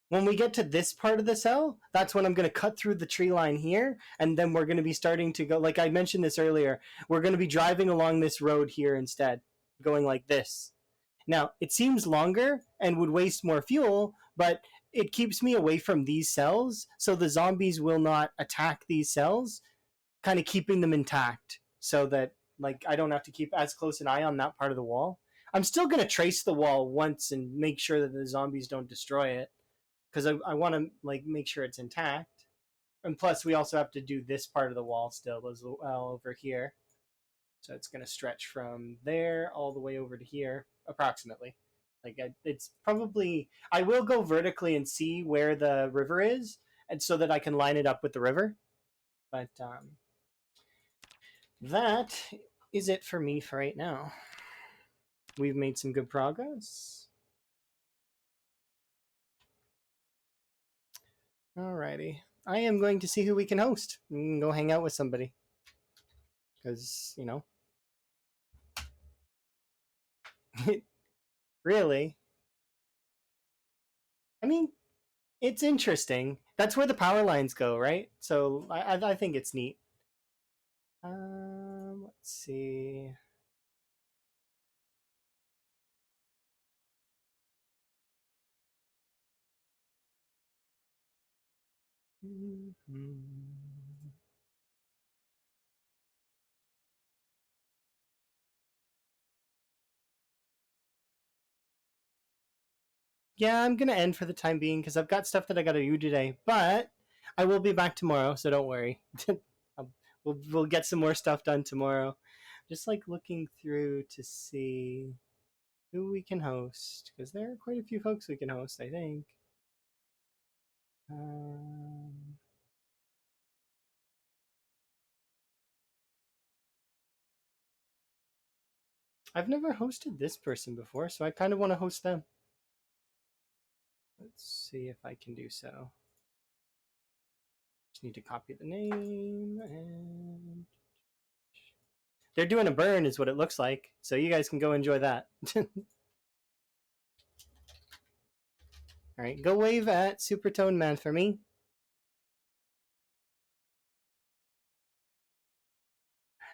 When we get to this part of the cell, that's when I'm going to cut through the tree line here, and then we're going to be starting to go, like I mentioned this earlier, we're going to be driving along this road here instead, going like this. Now, it seems longer and would waste more fuel, but it keeps me away from these cells, so the zombies will not attack these cells, kind of keeping them intact so that like I don't have to keep as close an eye on that part of the wall. I'm still going to trace the wall once and make sure that the zombies don't destroy it because I want to like make sure it's intact. And plus, we also have to do this part of the wall still as well over here. So it's going to stretch from there all the way over to here, approximately. Like it's probably I will go vertically and see where the river is, and so that I can line it up with the river. But that is it for me for right now. We've made some good progress. Alrighty. I am going to see who we can host. We can go hang out with somebody. Because, really. I mean, it's interesting. That's where the power lines go, right? So I think it's neat. Let's see. Mm-hmm. Yeah, I'm gonna end for the time being because I've got stuff that I gotta do today. But I will be back tomorrow, so don't worry. we'll get some more stuff done tomorrow. Just like looking through to see who we can host because there are quite a few folks we can host. I think. Um, I've never hosted this person before, so I kind of want to host them. Let's see if I can do so. Just need to copy the name and they're doing a burn is what it looks like. So you guys can go enjoy that. All right, go wave at Supertone Man for me.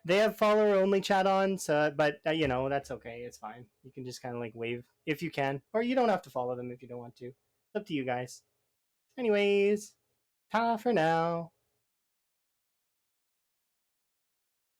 They have follower only chat on, so but you know that's okay. It's fine. You can just kind of like wave if you can, or you don't have to follow them if you don't want to. It's up to you guys. Anyways, ta for now.